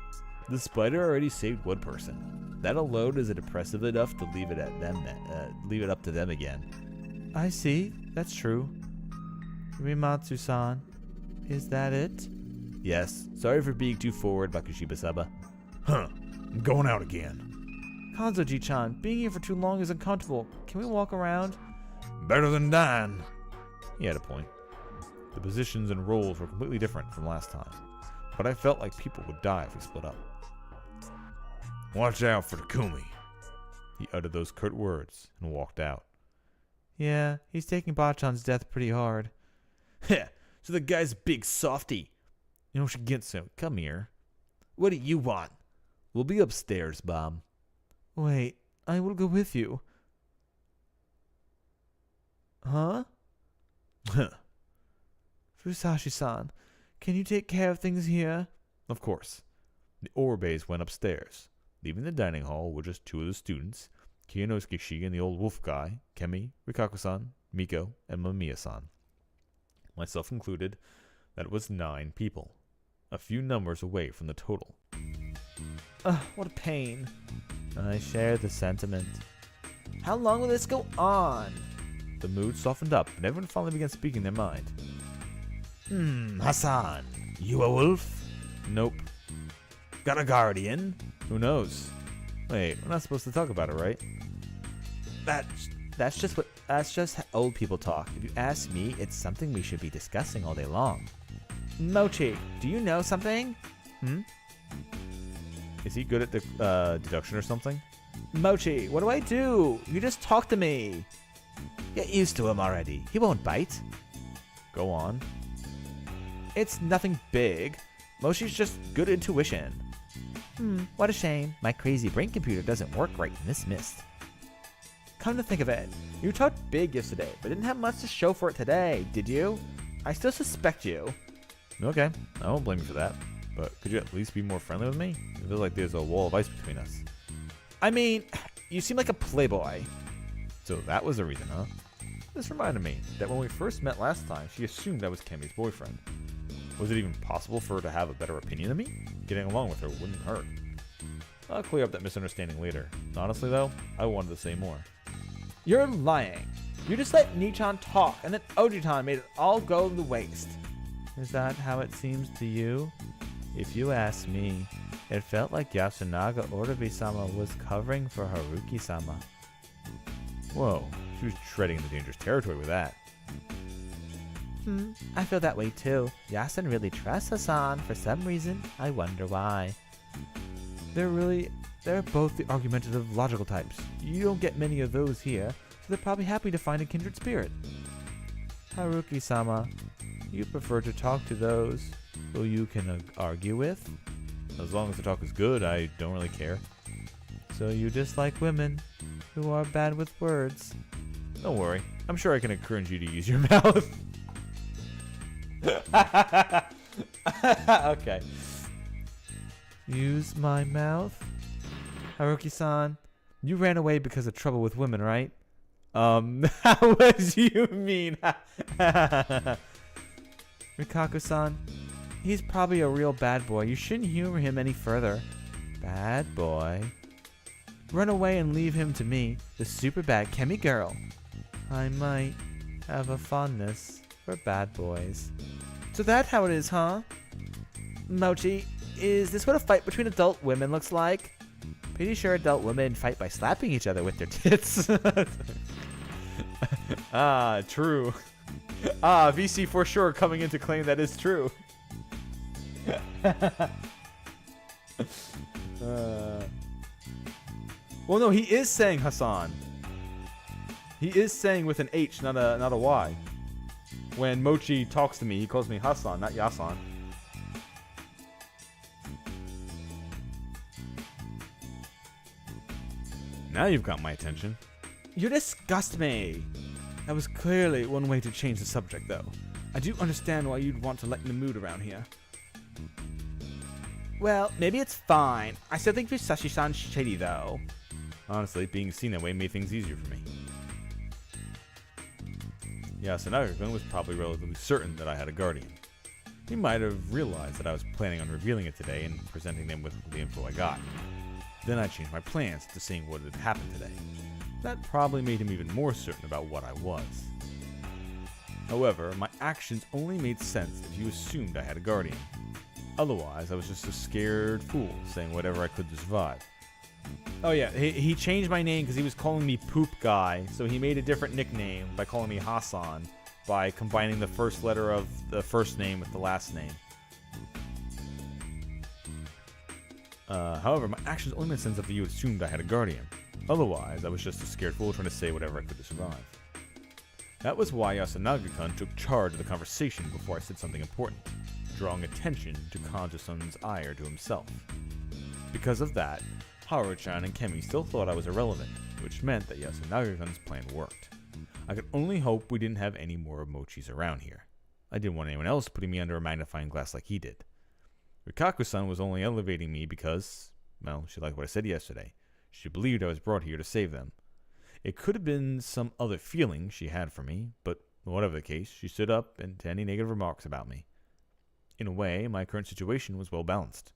The spider already saved one person. That alone is oppressive enough to leave it up to them again. I see, that's true. Rimatsu-san, is that it? Yes, sorry for being too forward, Bakushiba-sama. I'm going out again. Kanzo-ji-chan, being here for too long is uncomfortable. Can we walk around? Better than dying. He had a point. The positions and roles were completely different from last time, but I felt like people would die if we split up. Watch out for Takumi. He uttered those curt words and walked out. Yeah, he's taking Bachan's death pretty hard. Heh, so the guy's a big softy. You know, Shigetsu, come here. What do you want? We'll be upstairs, Mom. Wait, I will go with you. Huh? Fusashi-san, can you take care of things here? Of course. The Orbes went upstairs, leaving the dining hall with just two of the students, Kiyanosuke-shi and the old wolf guy, Kemi, Rikaku-san, Miko, and Mamiya-san. Myself included, that was 9 people, a few numbers away from the total. What a pain. I share the sentiment. How long will this go on? The mood softened up, and everyone finally began speaking their mind. Hassan, you a wolf? Nope. Got a guardian? Who knows? Wait, we're not supposed to talk about it, right? That's just old people talk. If you ask me, it's something we should be discussing all day long. Mochi, do you know something? Is he good at the deduction or something? Mochi, what do I do? You just talk to me. Get used to him already. He won't bite. Go on. It's nothing big. Mochi's just good intuition. What a shame. My crazy brain computer doesn't work right in this mist. Come to think of it, you talked big yesterday, but didn't have much to show for it today, did you? I still suspect you. Okay, I won't blame you for that. But could you at least be more friendly with me? It feels like there's a wall of ice between us. I mean, you seem like a playboy. So that was the reason, huh? This reminded me that when we first met last time, she assumed I was Kemi's boyfriend. Was it even possible for her to have a better opinion of me? Getting along with her wouldn't hurt. I'll clear up that misunderstanding later. Honestly, though, I wanted to say more. You're lying. You just let Nichan talk, and then Ojitan made it all go to waste. Is that how it seems to you? If you ask me, it felt like Yasunaga Orabi-sama was covering for Haruki-sama. Whoa, she was treading into dangerous territory with that. I feel that way too. Yasun really trusts Hassan for some reason. I wonder why. They're both the argumentative, logical types. You don't get many of those here, so they're probably happy to find a kindred spirit. Haruki-sama, you prefer to talk to those who you can argue with? As long as the talk is good, I don't really care. So you dislike women who are bad with words? Don't worry, I'm sure I can encourage you to use your mouth. Okay. Use my mouth? Haruki-san, you ran away because of trouble with women, right? What do you mean? Rikaku-san, he's probably a real bad boy. You shouldn't humor him any further. Bad boy? Run away and leave him to me, the super bad Kemi girl. I might have a fondness for bad boys. So that's how it is, huh? Mochi, is this what a fight between adult women looks like? Pretty sure adult women fight by slapping each other with their tits. Ah, true. Ah, VC for sure coming in to claim that is true. Well, no, he is saying Hassan. He is saying with an H, not a Y. When Mochi talks to me, he calls me Hassan, not Yasan. Now you've got my attention. You disgust me. That was clearly one way to change the subject, though. I do understand why you'd want to lighten the mood around here. Well, maybe it's fine. I still think Fusashi-san's shady, though. Honestly, being seen that way made things easier for me. Yasunaga-kun was probably relatively certain that I had a guardian. He might have realized that I was planning on revealing it today and presenting them with the info I got. Then I changed my plans to seeing what had happened today. That probably made him even more certain about what I was. However, my actions only made sense if you assumed I had a guardian. Otherwise, I was just a scared fool saying whatever I could to survive. Oh yeah, he changed my name because he was calling me Poop Guy, so he made a different nickname by calling me Hassan, by combining the first letter of the first name with the last name. However, my actions only made sense if you assumed I had a guardian. Otherwise, I was just a scared fool trying to say whatever I could to survive. That was why Yasunaga-kun took charge of the conversation before I said something important, drawing attention to Kanji-san's ire to himself. Because of that, Haru-chan and Kemi still thought I was irrelevant, which meant that Yasunaga-kun's plan worked. I could only hope we didn't have any more Mochis around here. I didn't want anyone else putting me under a magnifying glass like he did. Rikaku-san was only elevating me because, well, she liked what I said yesterday. She believed I was brought here to save them. It could have been some other feeling she had for me, but whatever the case, she stood up to any negative remarks about me. In a way, my current situation was well balanced.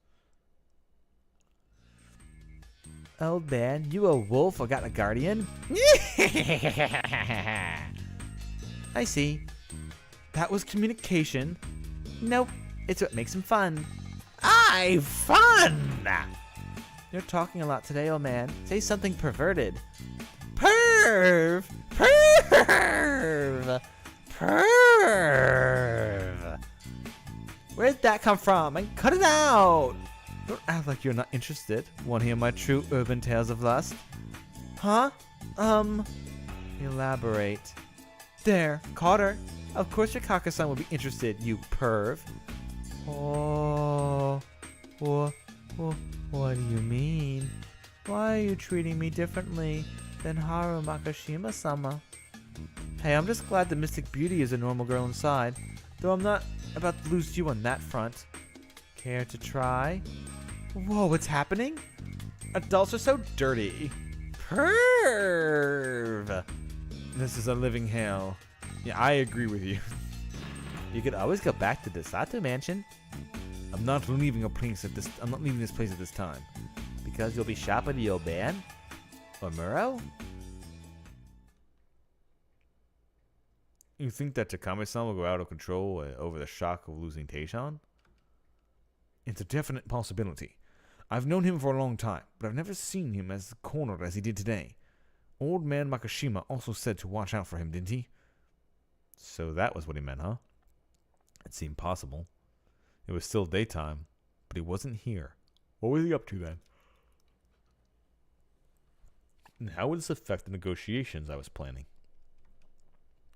Old man, you a wolf or got a guardian? I see. That was communication. Nope, it's what makes him fun. Fun! You're talking a lot today, old man. Say something perverted. Perv! Perv! Perv! Where'd that come from? And cut it out! Don't act like you're not interested. Want to hear my true urban tales of lust? Huh? Elaborate. There, caught her. Of course your Kaka-san will be interested, you perv. Oh, what do you mean? Why are you treating me differently than Haru Makashima-sama? Hey, I'm just glad the Mystic Beauty is a normal girl inside, though I'm not about to lose you on that front. Care to try? Whoa, what's happening? Adults are so dirty. Perv! This is a living hell. Yeah, I agree with you. You could always go back to the Sato mansion I'm not leaving this place at this time. because you'll be shot by the old man? Or Muro? You think that Takami-san will go out of control over the shock of losing Taishan? It's a definite possibility. I've known him for a long time, but I've never seen him as cornered as he did today. Old man Makishima also said to watch out for him, didn't he? So that was what he meant, huh? It seemed possible. It was still daytime, but he wasn't here. What was he up to then? And how would this affect the negotiations I was planning?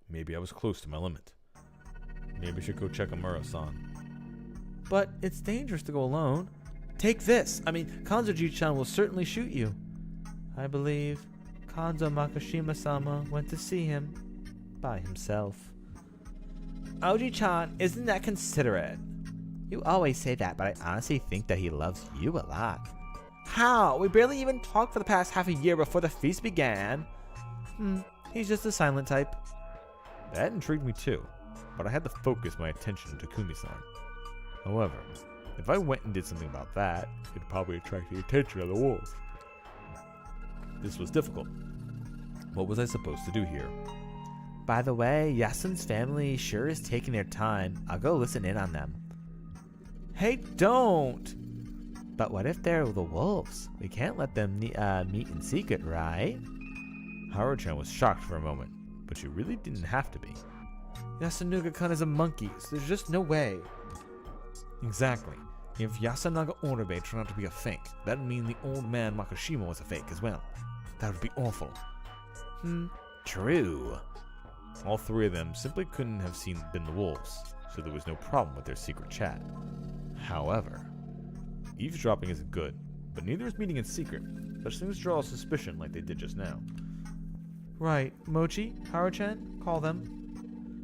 Maybe I was close to my limit. Maybe I should go check on Muro-san. But it's dangerous to go alone. Take this. Kanzo-ji-chan will certainly shoot you. I believe Kanzo Makishima-sama went to see him by himself. Oji-chan, isn't that considerate? You always say that, but I honestly think that he loves you a lot. How? We barely even talked for the past half a year before the feast began. He's just a silent type. That intrigued me too, but I had to focus my attention on Takumi-san. However, if I went and did something about that, it'd probably attract the attention of the wolves. This was difficult. What was I supposed to do here? By the way, Yasun's family sure is taking their time. I'll go listen in on them. Hey, don't! But what if they're the wolves? We can't let them meet in secret, right? Haru-chan was shocked for a moment, but she really didn't have to be. Yasunaga-kun is a monkey, so there's just no way. Exactly. If Yasunaga Oribe turned out to be a fake, that'd mean the old man Makishima was a fake as well. That would be awful. True. All three of them simply couldn't have been the wolves, so there was no problem with their secret chat. However, eavesdropping isn't good, but neither is meeting in secret. Such things draw suspicion like they did just now. Right, Mochi, Haru-chan, call them.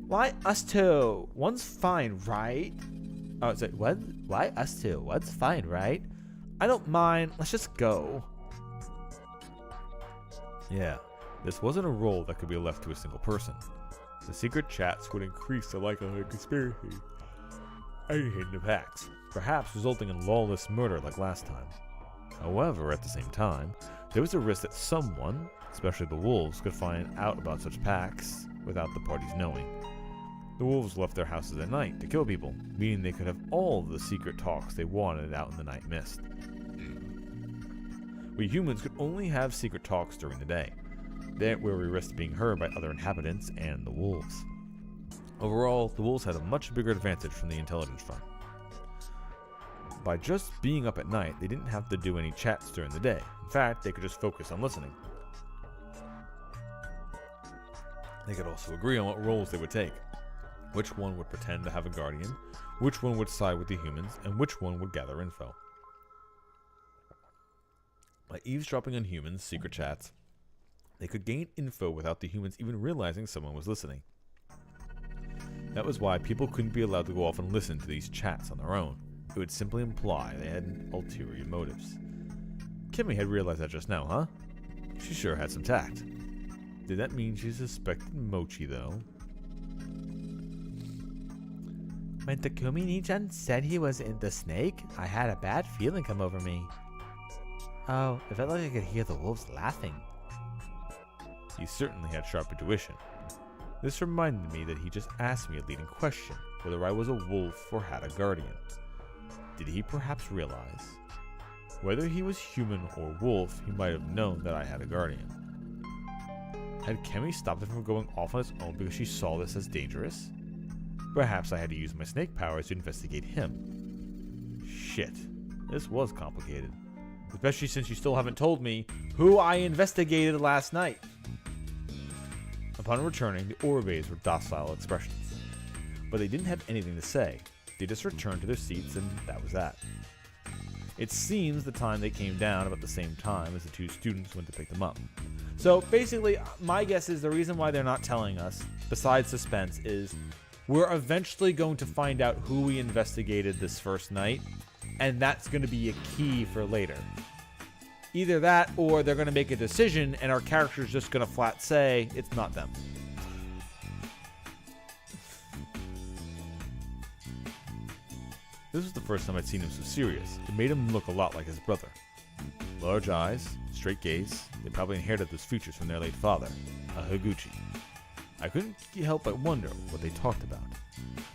Why us two? One's fine, right? Oh, so what? Why us two? What's fine, right? I don't mind. Let's just go. Yeah, this wasn't a role that could be left to a single person. The secret chats would increase the likelihood of conspiracy and hidden attacks, perhaps resulting in lawless murder like last time. However, at the same time, there was a risk that someone, especially the wolves, could find out about such pacts without the parties knowing. The wolves left their houses at night to kill people, meaning they could have all the secret talks they wanted out in the night mist. We humans could only have secret talks during the day, there where we risked being heard by other inhabitants and the wolves. Overall, the wolves had a much bigger advantage from the intelligence front. By just being up at night, they didn't have to do any chats during the day. In fact, they could just focus on listening. They could also agree on what roles they would take. Which one would pretend to have a guardian, which one would side with the humans, and which one would gather info. By eavesdropping on humans' secret chats, they could gain info without the humans even realizing someone was listening. That was why people couldn't be allowed to go off and listen to these chats on their own. It would simply imply they had ulterior motives. Kimmy had realized that just now, huh? She sure had some tact. Did that mean she suspected Mochi, though? When Takumi-ni-chan said he was in the snake, I had a bad feeling come over me. Oh, it felt like I could hear the wolves laughing. He certainly had sharp intuition. This reminded me that he just asked me a leading question, whether I was a wolf or had a guardian. Did he perhaps realize? Whether he was human or wolf, he might have known that I had a guardian. Had Kemi stopped him from going off on his own because she saw this as dangerous? Perhaps I had to use my snake powers to investigate him. Shit, this was complicated. Especially since you still haven't told me who I investigated last night. Upon returning, the Oribes were docile expressions. But they didn't have anything to say. They just returned to their seats and that was that. It seems the time they came down about the same time as the two students went to pick them up. So basically, my guess is the reason why they're not telling us, besides suspense, is we're eventually going to find out who we investigated this first night, and that's going to be a key for later. Either that, or they're going to make a decision, and our character's just going to flat say it's not them. This was the first time I'd seen him so serious. It made him look a lot like his brother. Large eyes, straight gaze. They probably inherited those features from their late father, a Higuchi. I couldn't help but wonder what they talked about.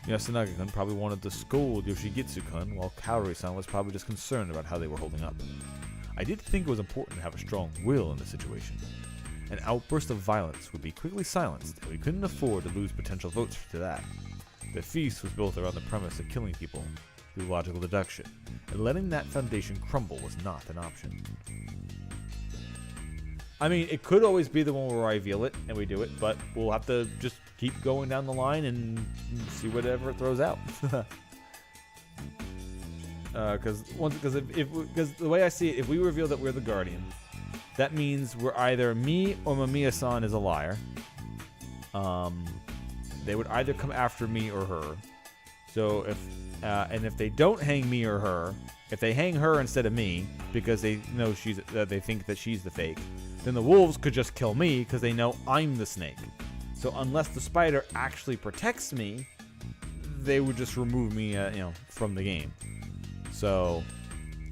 Yasunaga-kun probably wanted to scold Yoshigitsu-kun, while Kaori-san was probably just concerned about how they were holding up. I did think it was important to have a strong will in the situation. An outburst of violence would be quickly silenced, and we couldn't afford to lose potential votes to that. The feast was built around the premise of killing people through logical deduction, and letting that foundation crumble was not an option. I mean, it could always be the one where I reveal it and we do it, but we'll have to just keep going down the line and see whatever it throws out. Because the way I see it, if we reveal that we're the Guardian, that means we're either me or Mamiya-san is a liar. They would either come after me or her. So if they don't hang me or her, if they hang her instead of me because they know they think that she's the fake, then the wolves could just kill me because they know I'm the snake. So unless the spider actually protects me, they would just remove me, from the game. So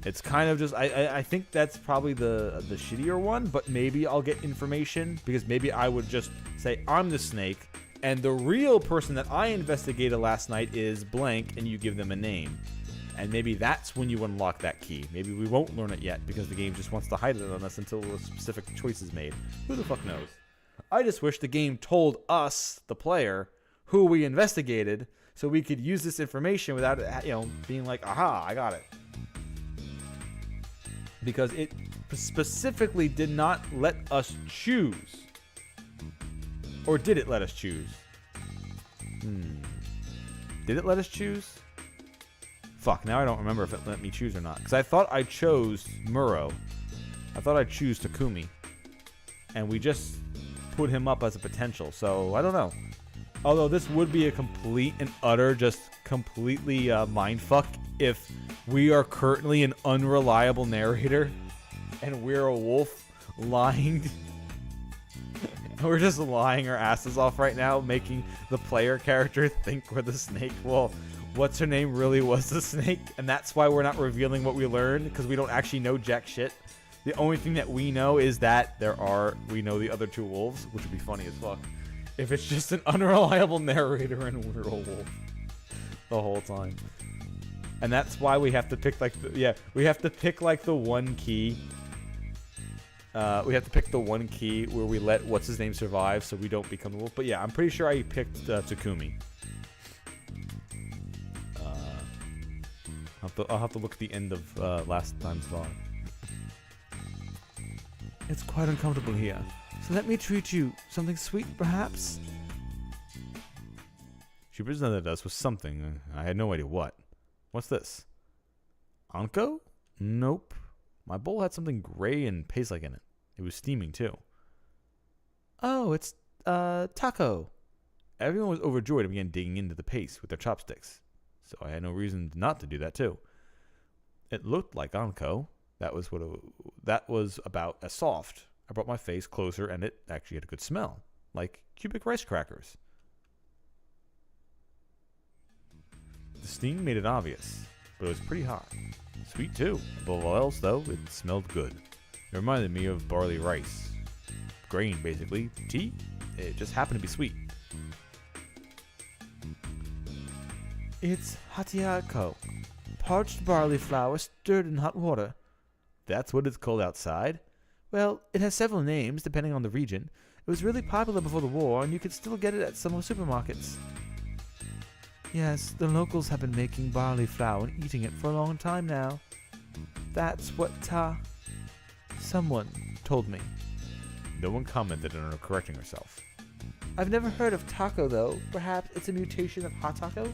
it's kind of just I think that's probably the shittier one, but maybe I'll get information because maybe I would just say I'm the snake and the real person that I investigated last night is blank, and you give them a name. And maybe that's when you unlock that key. Maybe we won't learn it yet because the game just wants to hide it on us until a specific choice is made. Who the fuck knows? I just wish the game told us, the player, who we investigated, so we could use this information without it, being like, aha, I got it. Because it specifically did not let us choose. Or did it let us choose? Did it let us choose? Fuck, now I don't remember if it let me choose or not. Because I thought I chose Muro. I thought I'd choose Takumi. And we just put him up as a potential. So, I don't know. Although this would be a complete and utter, just completely mindfuck if we are currently an unreliable narrator and we're a wolf lying. We're just lying our asses off right now, making the player character think we're the snake. Well, what's her name really was the snake, and that's why we're not revealing what we learned, because we don't actually know jack shit. The only thing that we know is that we know the other two wolves, which would be funny as fuck if it's just an unreliable narrator and we're a wolf the whole time. And that's why we have to pick we have to pick the one key. We have to pick the one key where we let what's his name survive so we don't become the wolf. But yeah, I'm pretty sure I picked Takumi. I'll have to look at the end of last time's VOD. It's quite uncomfortable here, so let me treat you something sweet, perhaps? She presented us with something. I had no idea what. What's this? Anko? Nope. My bowl had something gray and paste-like in it. It was steaming, too. Oh, it's, taco. Everyone was overjoyed and began digging into the paste with their chopsticks. So I had no reason not to do that, too. It looked like Anko. That was about as soft. I brought my face closer, and it actually had a good smell. Like cubic rice crackers. The steam made it obvious, but it was pretty hot. Sweet, too. Above all else, though, it smelled good. It reminded me of barley rice. Grain, basically. Tea? It just happened to be sweet. It's hatiako. Parched barley flour stirred in hot water. That's what it's called outside? Well, it has several names, depending on the region. It was really popular before the war, and you could still get it at some supermarkets. Yes, the locals have been making barley flour and eating it for a long time now. That's what someone told me. No one commented on her correcting herself. I've never heard of taco, though. Perhaps it's a mutation of hot taco?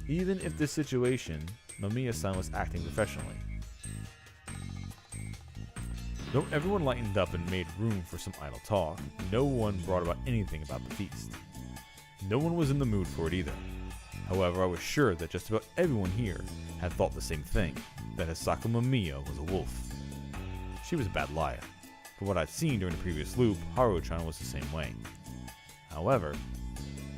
Even if this situation, Mamiya-san was acting professionally. Though everyone lightened up and made room for some idle talk, no one brought about anything about the feast. No one was in the mood for it either. However, I was sure that just about everyone here had thought the same thing, that Hisako Mamiya was a wolf. She was a bad liar. From what I'd seen during the previous loop, Haru-chan was the same way. However,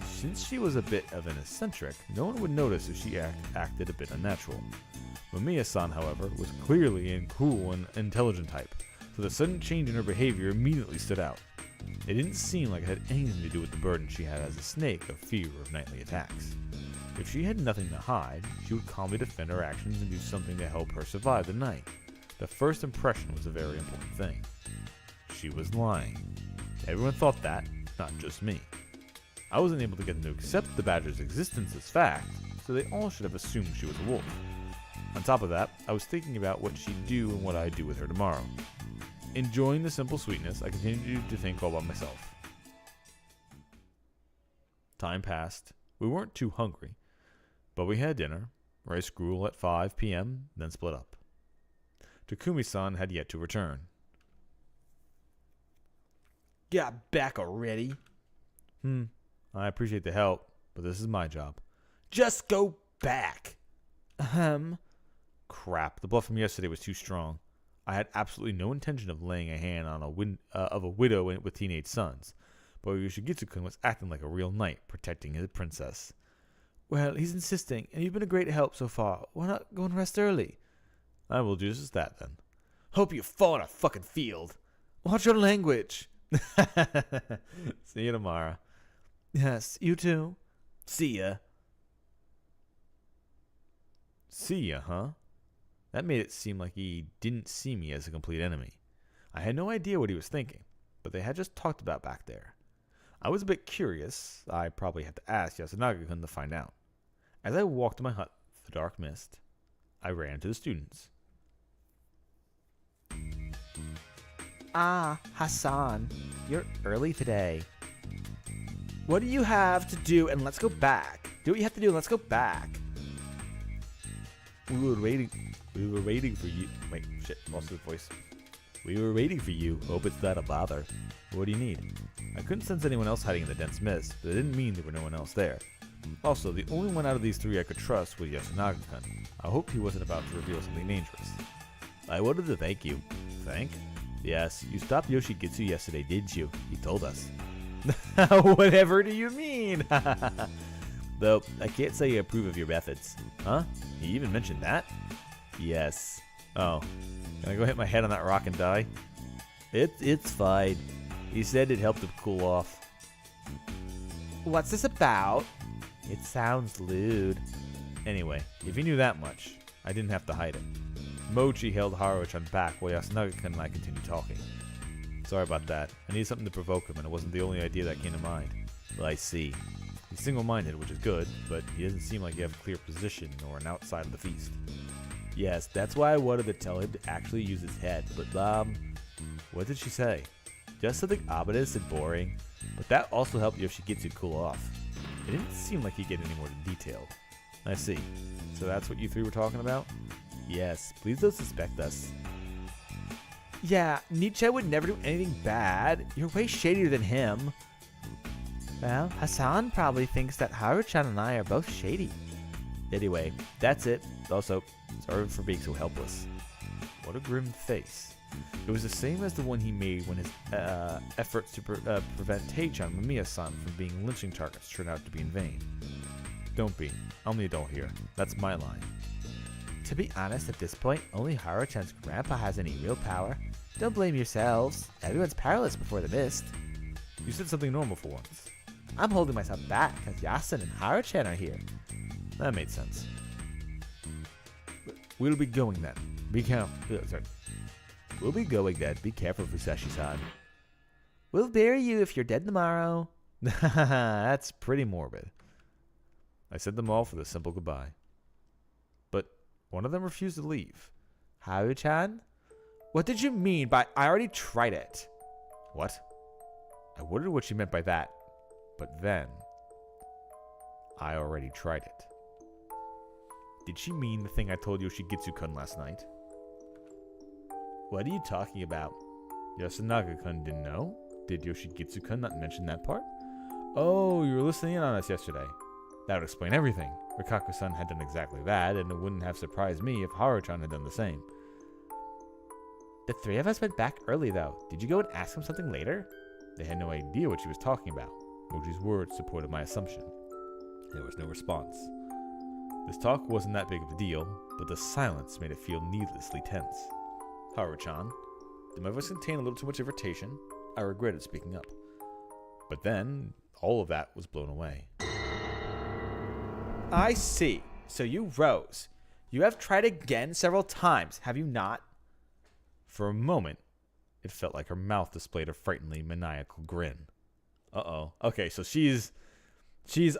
since she was a bit of an eccentric, no one would notice if she acted a bit unnatural. Mamiya-san, however, was clearly a cool and intelligent type, so the sudden change in her behavior immediately stood out. It didn't seem like it had anything to do with the burden she had as a snake of fear of nightly attacks. If she had nothing to hide, she would calmly defend her actions and do something to help her survive the night. The first impression was a very important thing. She was lying. Everyone thought that, not just me. I wasn't able to get them to accept the badger's existence as fact, so they all should have assumed she was a wolf. On top of that, I was thinking about what she'd do and what I'd do with her tomorrow. Enjoying the simple sweetness, I continued to think all by myself. Time passed. We weren't too hungry, but we had dinner, rice gruel at 5 p.m., then split up. Takumi-san had yet to return. Got back already? I appreciate the help, but this is my job. Just go back. Crap, the bluff from yesterday was too strong. I had absolutely no intention of laying a hand on a widow with teenage sons, but Yoshigitsu-kun was acting like a real knight, protecting his princess. Well, he's insisting, and you've been a great help so far. Why not go and rest early? I will do just that then. Hope you fall in a fucking field. Watch your language. See you tomorrow. Yes, you too. See ya. See ya, huh? That made it seem like he didn't see me as a complete enemy. I had no idea what he was thinking, but they had just talked about back there. I was a bit curious. I probably have to ask Yasunaga-kun to find out. As I walked to my hut through the dark mist, I ran to the students. Ah, Hassan, you're early today. What do you have to do, and let's go back. Do what you have to do, and let's go back. We were waiting for you. Wait, shit, lost his voice. We were waiting for you. Hope it's not a bother. What do you need? I couldn't sense anyone else hiding in the dense mist, but it didn't mean there were no one else there. Also, the only one out of these three I could trust was Yasunaga-kun. I hoped he wasn't about to reveal something dangerous. I wanted to thank you. Thank? Yes, you stopped Yoshigitsu yesterday, didn't you? He told us. Whatever do you mean? Though, I can't say I approve of your methods. Huh? He even mentioned that? Yes. Oh. Can I go hit my head on that rock and die? It's fine. He said it helped him cool off. What's this about? It sounds lewd. Anyway, if you knew that much, I didn't have to hide it. Mochi held Haru-chan back while Yasunaga-kun and I continued talking. Sorry about that. I needed something to provoke him, and it wasn't the only idea that came to mind. Well, I see. He's single-minded, which is good, but he doesn't seem like he has a clear position or an outside of the feast. Yes, that's why I wanted to tell him to actually use his head, but, what did she say? Just something ominous and boring, but that also helped Yoshigitsu cool off. It didn't seem like he'd get any more detailed. I see. So that's what you three were talking about? Yes, please don't suspect us. Yeah, Nietzsche would never do anything bad. You're way shadier than him. Well, Hassan probably thinks that Haru-chan and I are both shady. Anyway, that's it. Also, sorry for being so helpless. What a grim face. It was the same as the one he made when his efforts to prevent Tei-chan and Mamiya-san from being lynching targets turned out to be in vain. Don't be. I'm the adult here. That's my line. To be honest, at this point, only Haru-chan's grandpa has any real power. Don't blame yourselves. Everyone's powerless before the mist. You said something normal for once. I'm holding myself back because Yasen and Haru-chan are here. That made sense. We'll be going then. Be careful. We'll be going then. Be careful, Fusashi-san. We'll bury you if you're dead tomorrow. That's pretty morbid. I sent them all for the simple goodbye. But one of them refused to leave. Haru-chan? What did you mean by I already tried it? What? I wondered what she meant by that. But then, I already tried it. Did she mean the thing I told Yoshigitsu-kun last night? What are you talking about? Yasunaga-kun didn't know? Did Yoshigitsu-kun not mention that part? Oh, you were listening in on us yesterday. That would explain everything. Rikaku-san had done exactly that, and it wouldn't have surprised me if Haru-chan had done the same. The three of us went back early, though. Did you go and ask him something later? They had no idea what she was talking about. Moji's words supported my assumption. There was no response. This talk wasn't that big of a deal, but the silence made it feel needlessly tense. Haru-chan, did my voice contain a little too much irritation? I regretted speaking up. But then, all of that was blown away. I see. So you rose. You have tried again several times, have you not? For a moment, it felt like her mouth displayed a frighteningly maniacal grin. Uh-oh. Okay, so she's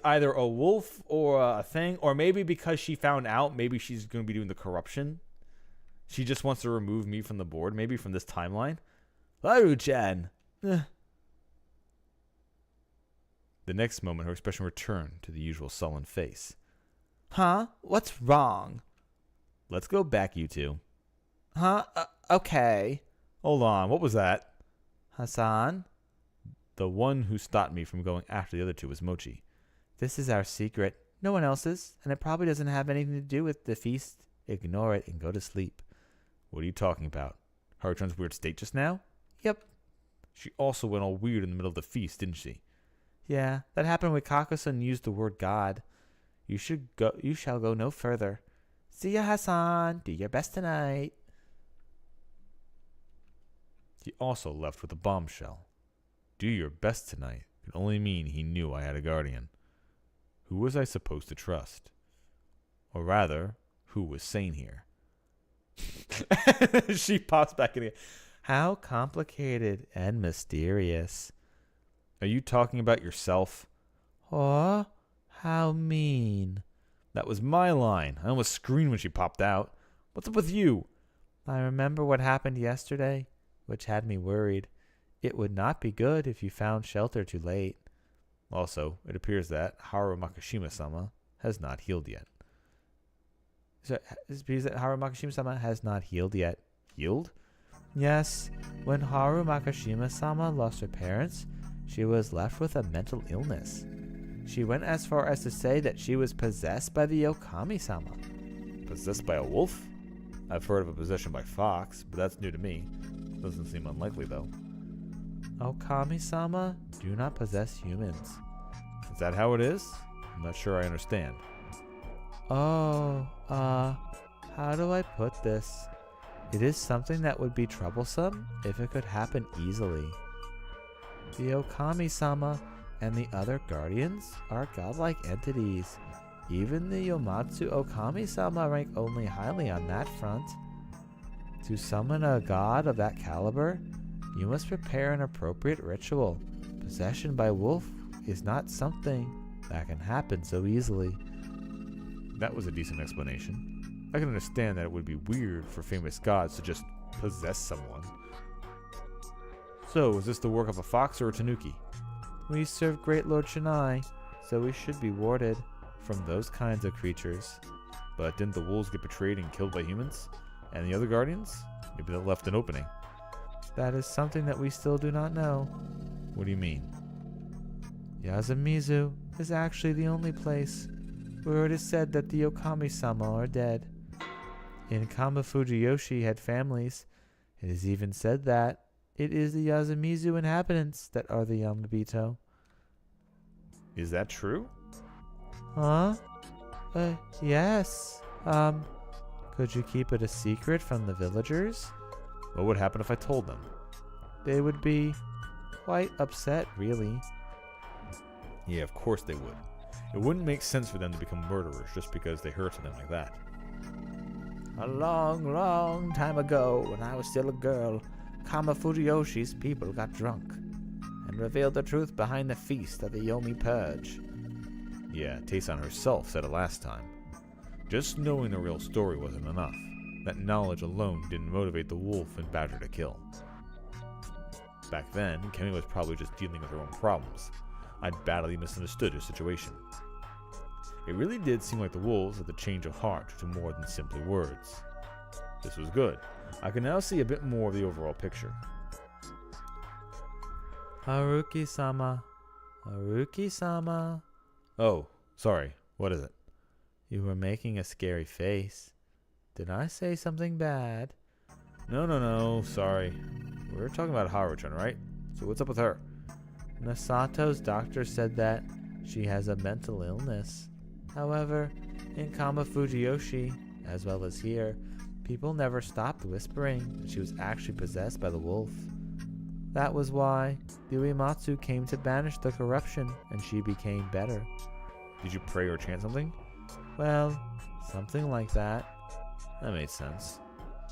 either a wolf or a thing, or maybe because she found out, maybe she's going to be doing the corruption. She just wants to remove me from the board, maybe from this timeline. Haru-chan! The next moment, her expression returned to the usual sullen face. Huh? What's wrong? Let's go back, you two. Huh? Okay. Hold on, what was that? Hassan? The one who stopped me from going after the other two was Mochi. This is our secret. No one else's, and it probably doesn't have anything to do with the feast. Ignore it and go to sleep. What are you talking about? Haru-chan's weird state just now? Yep. She also went all weird in the middle of the feast, didn't she? Yeah, that happened when Kaku-san used the word God. You shall go no further. See ya, Hassan. Do your best tonight. He also left with a bombshell. Do your best tonight could only mean he knew I had a guardian. Who was I supposed to trust? Or rather, who was sane here? She pops back in again. How complicated and mysterious. Are you talking about yourself? Oh, how mean. That was my line. I almost screamed when she popped out. What's up with you? I remember what happened yesterday, which had me worried. It would not be good if you found shelter too late. Also, it appears that Haru Makishima-sama has not healed yet. So, it appears that Haru Makishima-sama has not healed yet. Healed? Yes, when Haru Makishima-sama lost her parents, she was left with a mental illness. She went as far as to say that she was possessed by the Okami-sama. Possessed by a wolf? I've heard of a possession by fox, but that's new to me. Doesn't seem unlikely, though. Okami-sama do not possess humans. Is that how it is? I'm not sure I understand. Oh, how do I put this? It is something that would be troublesome if it could happen easily. The Okami-sama and the other guardians are godlike entities. Even the Yomatsu Okami-sama rank only highly on that front. To summon a god of that caliber, you must prepare an appropriate ritual. Possession by wolf is not something that can happen so easily. That was a decent explanation. I can understand that it would be weird for famous gods to just possess someone. So, is this the work of a fox or a tanuki? We serve Great Lord Shinai, so we should be warded from those kinds of creatures. But didn't the wolves get betrayed and killed by humans? And the other guardians? Maybe they left an opening. That is something that we still do not know. What do you mean? Yasumizu is actually the only place where it is said that the Okami-sama are dead. In Kamafujiyoshi had families. It is even said that it is the Yasumizu inhabitants that are the Yamabito. Is that true? Huh? Yes. Could you keep it a secret from the villagers? What would happen if I told them? They would be quite upset, really. Yeah, of course they would. It wouldn't make sense for them to become murderers just because they hurt them like that. A long, long time ago, when I was still a girl, Kamafujiyoshi's people got drunk and revealed the truth behind the feast of the Yomi Purge. Yeah, Taisan herself said it last time. Just knowing the real story wasn't enough. That knowledge alone didn't motivate the wolf and badger to kill. Back then, Kemi was probably just dealing with her own problems. I'd badly misunderstood her situation. It really did seem like the wolves had the change of heart to more than simply words. This was good. I can now see a bit more of the overall picture. Haruki-sama, Haruki-sama, Oh, sorry. What is it? you were making a scary face. Did I say something bad? No. Sorry. We're talking about Haru-chan, right? So what's up with her? Masato's doctor said that she has a mental illness. However, in Kama Fujiyoshi, as well as here, people never stopped whispering that she was actually possessed by the wolf. That was why the Uematsu came to banish the corruption, and she became better. Did you pray or chant something? Well, something like that. That made sense.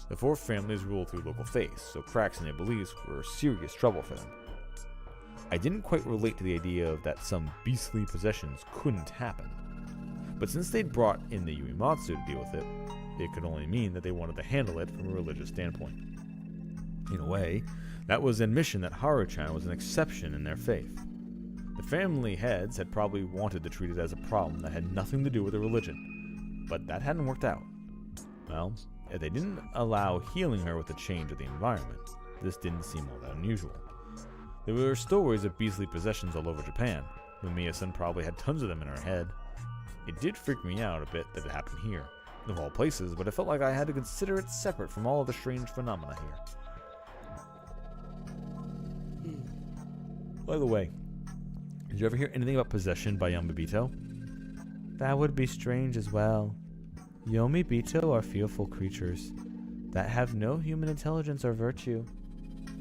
The four families ruled through local faiths, so cracks in their beliefs were serious trouble for them. I didn't quite relate to the idea of that some beastly possessions couldn't happen. But since they'd brought in the Uematsu to deal with it, it could only mean that they wanted to handle it from a religious standpoint. In a way, that was admission that Haru-chan was an exception in their faith. The family heads had probably wanted to treat it as a problem that had nothing to do with the religion, but that hadn't worked out. Well, if they didn't allow healing her with the change of the environment, this didn't seem all that unusual. There were stories of beastly possessions all over Japan. Mamiya-san probably had tons of them in her head. It did freak me out a bit that it happened here, of all places, but it felt like I had to consider it separate from all of the strange phenomena here. By the way, did you ever hear anything about possession by Yamabito? That would be strange as well. Yomibito are fearful creatures that have no human intelligence or virtue.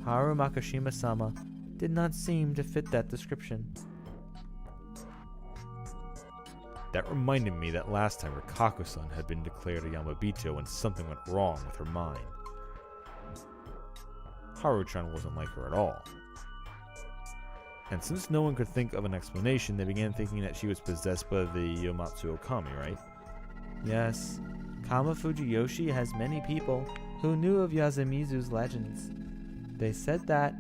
Haru Makashima-sama did not seem to fit that description. That reminded me that last time Rikaku-san had been declared a Yamabito when something went wrong with her mind. Haru-chan wasn't like her at all. And since no one could think of an explanation, they began thinking that she was possessed by the Yomatsu Okami, right? Yes, Kama Fujiyoshi has many people who knew of Yasumizu's legends. They said that,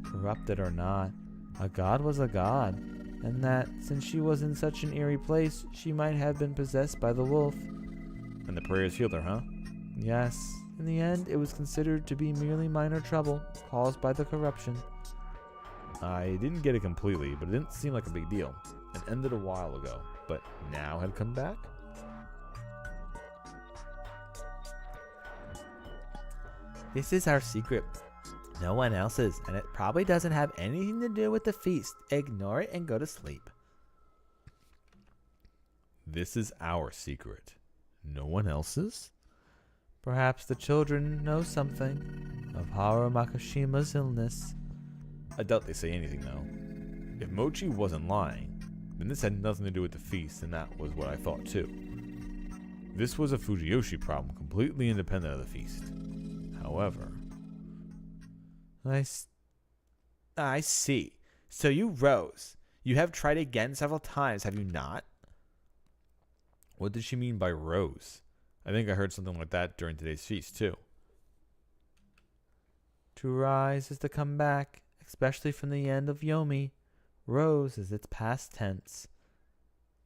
corrupted or not, a god was a god, and that since she was in such an eerie place, she might have been possessed by the wolf. And the prayers healed her, huh? Yes, in the end, it was considered to be merely minor trouble caused by the corruption. I didn't get it completely, but it didn't seem like a big deal. It ended a while ago, but now had come back? This is our secret. No one else's, and it probably doesn't have anything to do with the feast. Ignore it and go to sleep. This is our secret. No one else's? Perhaps the children know something of Haru Makashima's illness. I doubt they say anything, though. If Mochi wasn't lying, then this had nothing to do with the feast, and that was what I thought, too. This was a Fujiyoshi problem, completely independent of the feast. However... I see. So you rose. You have tried again several times, have you not? What did she mean by rose? I think I heard something like that during today's feast, too. To rise is to come back, especially from the end of Yomi. Rose is its past tense.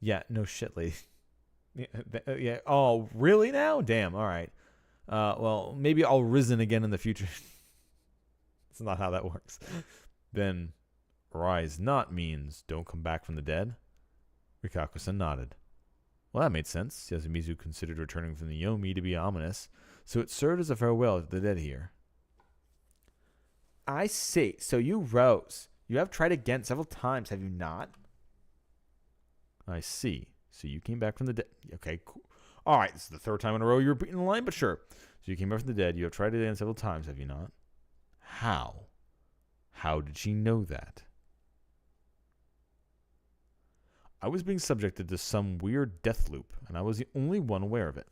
Yeah, no shit, lady. Yeah. Oh, really now? Damn, all right. Well, maybe I'll risen again in the future. That's not how that works. Then, rise not means don't come back from the dead? Rikaku-san nodded. Well, that made sense. Yasumizu considered returning from the Yomi to be ominous, so it served as a farewell to the dead here. I see. So you rose. You have tried again several times, have you not? I see. So you came back from the dead. Okay, cool. All right, this is the third time in a row you're repeating the line, but sure. So you came back from the dead. You have tried it again several times, have you not? How? How did she know that? I was being subjected to some weird death loop, and I was the only one aware of it.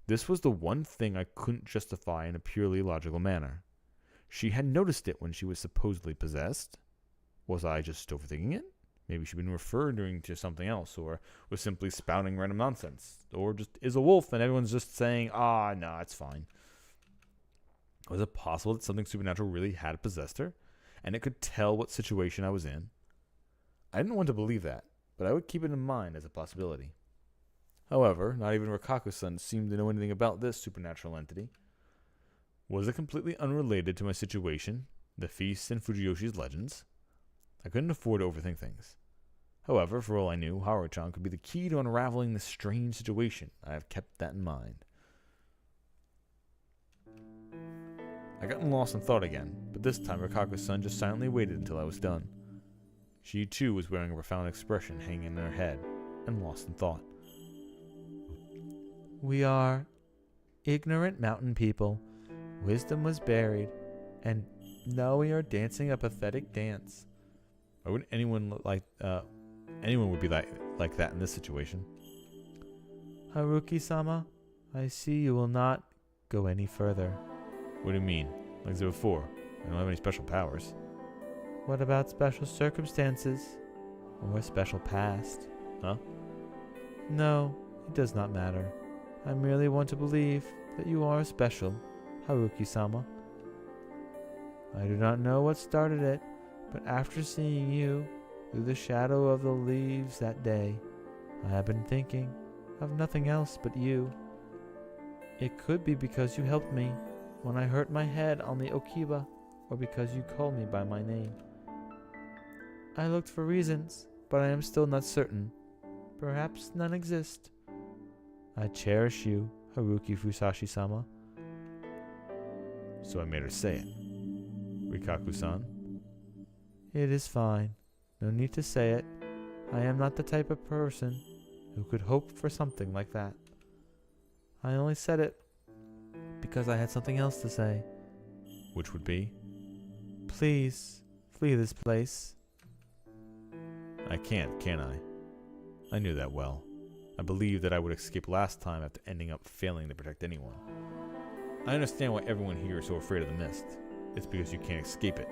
This was the one thing I couldn't justify in a purely logical manner. She had noticed it when she was supposedly possessed. Was I just overthinking it? Maybe she'd been referring to something else, or was simply spouting random nonsense, or just is a wolf and everyone's just saying, no, it's fine. Was it possible that something supernatural really had possessed her, and it could tell what situation I was in? I didn't want to believe that, but I would keep it in mind as a possibility. However, not even Rikaku-san seemed to know anything about this supernatural entity. Was it completely unrelated to my situation, the feast, and Fujiyoshi's legends? I couldn't afford to overthink things. However, for all I knew, Haru-chan could be the key to unraveling this strange situation. I have kept that in mind. I got lost in thought again, but this time Rikaku-san just silently waited until I was done. She too was wearing a profound expression hanging in her head, and lost in thought. We are ignorant mountain people. Wisdom was buried, and now we are dancing a pathetic dance. Why would anyone look like anyone would be like that in this situation? Haruki-sama, I see you will not go any further. What do you mean? Like I said before, I don't have any special powers. What about special circumstances? Or a special past? Huh? No, it does not matter. I merely want to believe that you are special, Haruki-sama. I do not know what started it, but after seeing you through the shadow of the leaves that day, I have been thinking of nothing else but you. It could be because you helped me when I hurt my head on the Okiba, or because you called me by my name. I looked for reasons, but I am still not certain. Perhaps none exist. I cherish you, Haruki Fusashi-sama. So I made her say it. Rikaku-san? It is fine. No need to say it. I am not the type of person who could hope for something like that. I only said it because I had something else to say. Which would be? Please, flee this place. I can't, can I? I knew that well. I believed that I would escape last time after ending up failing to protect anyone. I understand why everyone here is so afraid of the mist. It's because you can't escape it,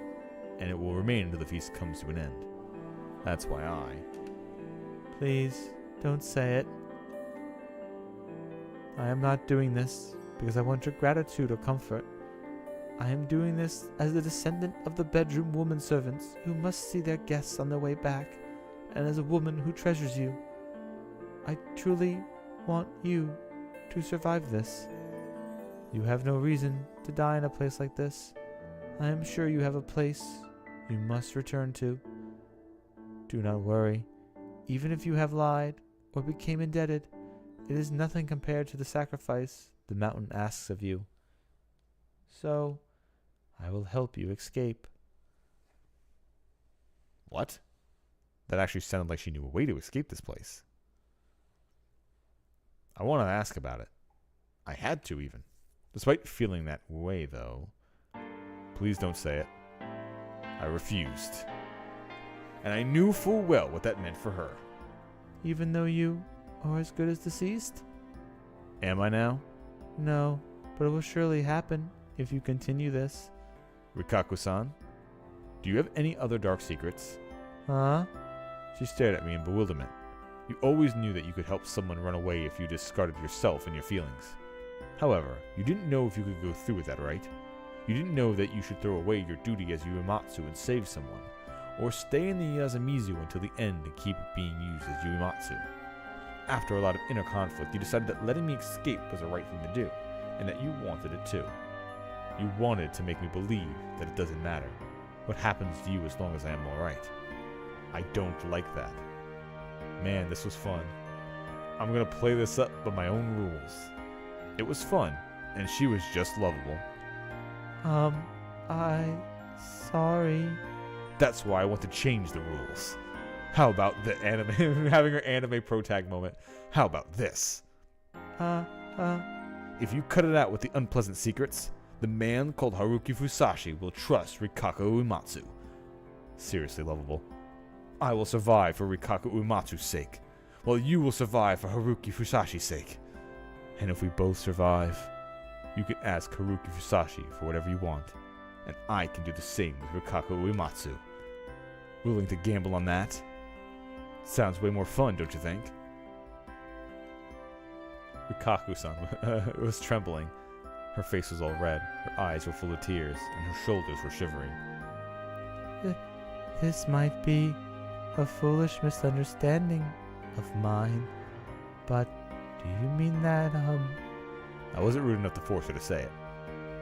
and it will remain until the feast comes to an end. That's why I... Please, don't say it. I am not doing this because I want your gratitude or comfort. I am doing this as the descendant of the bedroom woman servants who must see their guests on their way back, and as a woman who treasures you. I truly want you to survive this. You have no reason to die in a place like this. I am sure you have a place you must return to. Do not worry. Even if you have lied or became indebted, it is nothing compared to the sacrifice the mountain asks of you. So, I will help you escape. What? That actually sounded like she knew a way to escape this place. I wanted to ask about it. I had to, even. Despite feeling that way, though. Please don't say it. I refused. And I knew full well what that meant for her. Even though you are as good as deceased? Am I now? No, but it will surely happen if you continue this. Rikaku-san? Do you have any other dark secrets? Huh? She stared at me in bewilderment. You always knew that you could help someone run away if you discarded yourself and your feelings. However, you didn't know if you could go through with that, right? You didn't know that you should throw away your duty as Uematsu and save someone, or stay in the Yasamizu until the end and keep being used as Uematsu. After a lot of inner conflict, you decided that letting me escape was the right thing to do, and that you wanted it too. You wanted to make me believe that it doesn't matter what happens to you as long as I am alright. I don't like that. Man, this was fun. I'm gonna play this up by my own rules. It was fun, and she was just lovable. Sorry. That's why I want to change the rules. How about the anime, having her anime pro tag moment? How about this? If you cut it out with the unpleasant secrets, the man called Haruki Fusashi will trust Rikaku Uematsu. Seriously lovable. I will survive for Rikaku Uematsu's sake, while you will survive for Haruki Fusashi's sake. And if we both survive, you can ask Haruki Fusashi for whatever you want, and I can do the same with Rikaku Uematsu. Willing to gamble on that? Sounds way more fun, don't you think? Rikaku-san was trembling. Her face was all red, her eyes were full of tears, and her shoulders were shivering. This might be a foolish misunderstanding of mine, but do you mean that, I wasn't rude enough to force her to say it.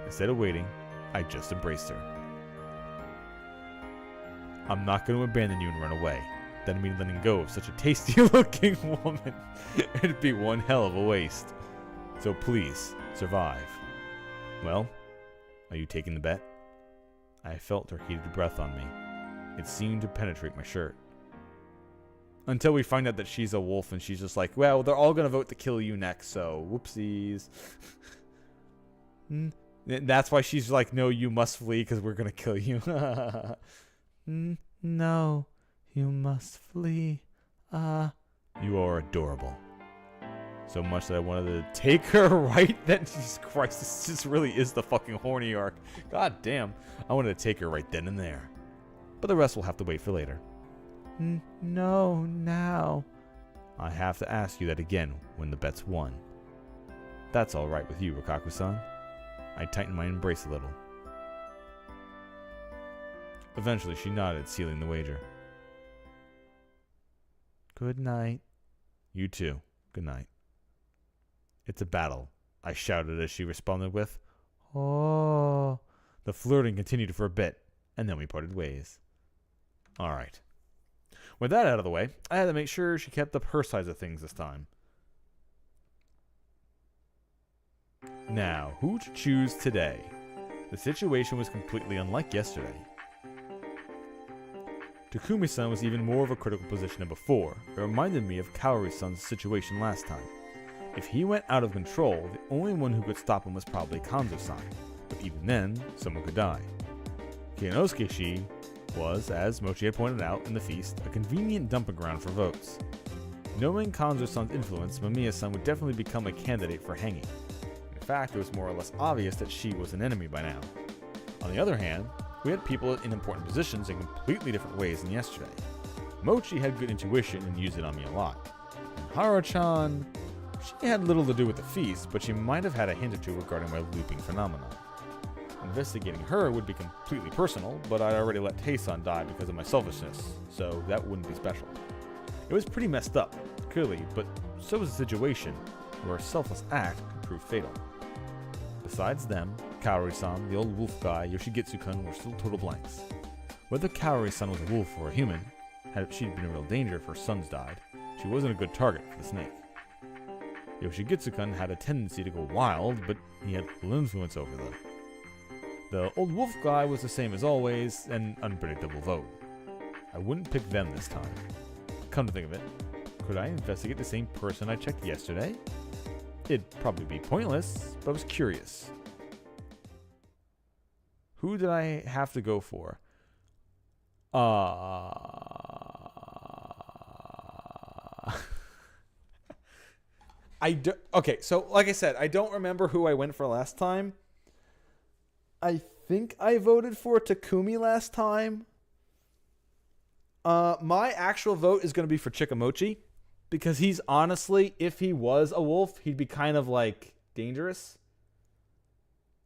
Instead of waiting, I just embraced her. I'm not going to abandon you and run away. that'd mean letting go of such a tasty-looking woman. It'd be one hell of a waste. So please, survive. Well, are you taking the bet? I felt her heated breath on me. It seemed to penetrate my shirt. Until we find out that she's a wolf and she's just like, well, they're all gonna vote to kill you next, so whoopsies. That's why she's like, no, you must flee because we're gonna kill you. No, you must flee. You are adorable. So much that I wanted to take her right then. Jesus Christ, this just really is the fucking horny arc. God damn. I wanted to take her right then and there. But the rest will have to wait for later. No, now. I have to ask you that again when the bet's won. That's alright with you, Rikaku-san. I tightened my embrace a little. Eventually she nodded, sealing the wager. Good night. You too. Good night. It's a battle, I shouted as she responded with, Oh. The flirting continued for a bit, and then we parted ways. Alright. With that out of the way, I had to make sure she kept up her side of things this time. Now, who to choose today? The situation was completely unlike yesterday. Takumi-san was even more of a critical position than before. It reminded me of Kaori-san's situation last time. If he went out of control, the only one who could stop him was probably Kanzo-san. But even then, someone could die. Kiyonosuke-shi was, as Mochi had pointed out in the feast, a convenient dumping ground for votes. Knowing Kanzo-san's influence, Mamiya-san would definitely become a candidate for hanging. In fact, it was more or less obvious that she was an enemy by now. On the other hand, we had people in important positions in completely different ways than yesterday. Mochi had good intuition and used it on me a lot. And Haro-chan, she had little to do with the feast, but she might have had a hint or two regarding my looping phenomenon. Investigating her would be completely personal, but I'd already let Tei-san die because of my selfishness, so that wouldn't be special. It was pretty messed up, clearly, but so was the situation, where a selfless act could prove fatal. Besides them, Kaori-san, the old wolf guy, Yoshigitsu-kun were still total blanks. Whether Kaori-san was a wolf or a human, had she been in real danger if her sons died, she wasn't a good target for the snake. Yoshigitsu-kun had a tendency to go wild, but he had little influence over them. The old wolf guy was the same as always, an unpredictable vote. I wouldn't pick them this time. Come to think of it, could I investigate the same person I checked yesterday? It'd probably be pointless, but I was curious. Who did I have to go for? Okay, so like I said, I don't remember who I went for last time. I think I voted for Takumi last time. My actual vote is going to be for Chikamochi, because he's honestly, if he was a wolf, he'd be kind of like dangerous.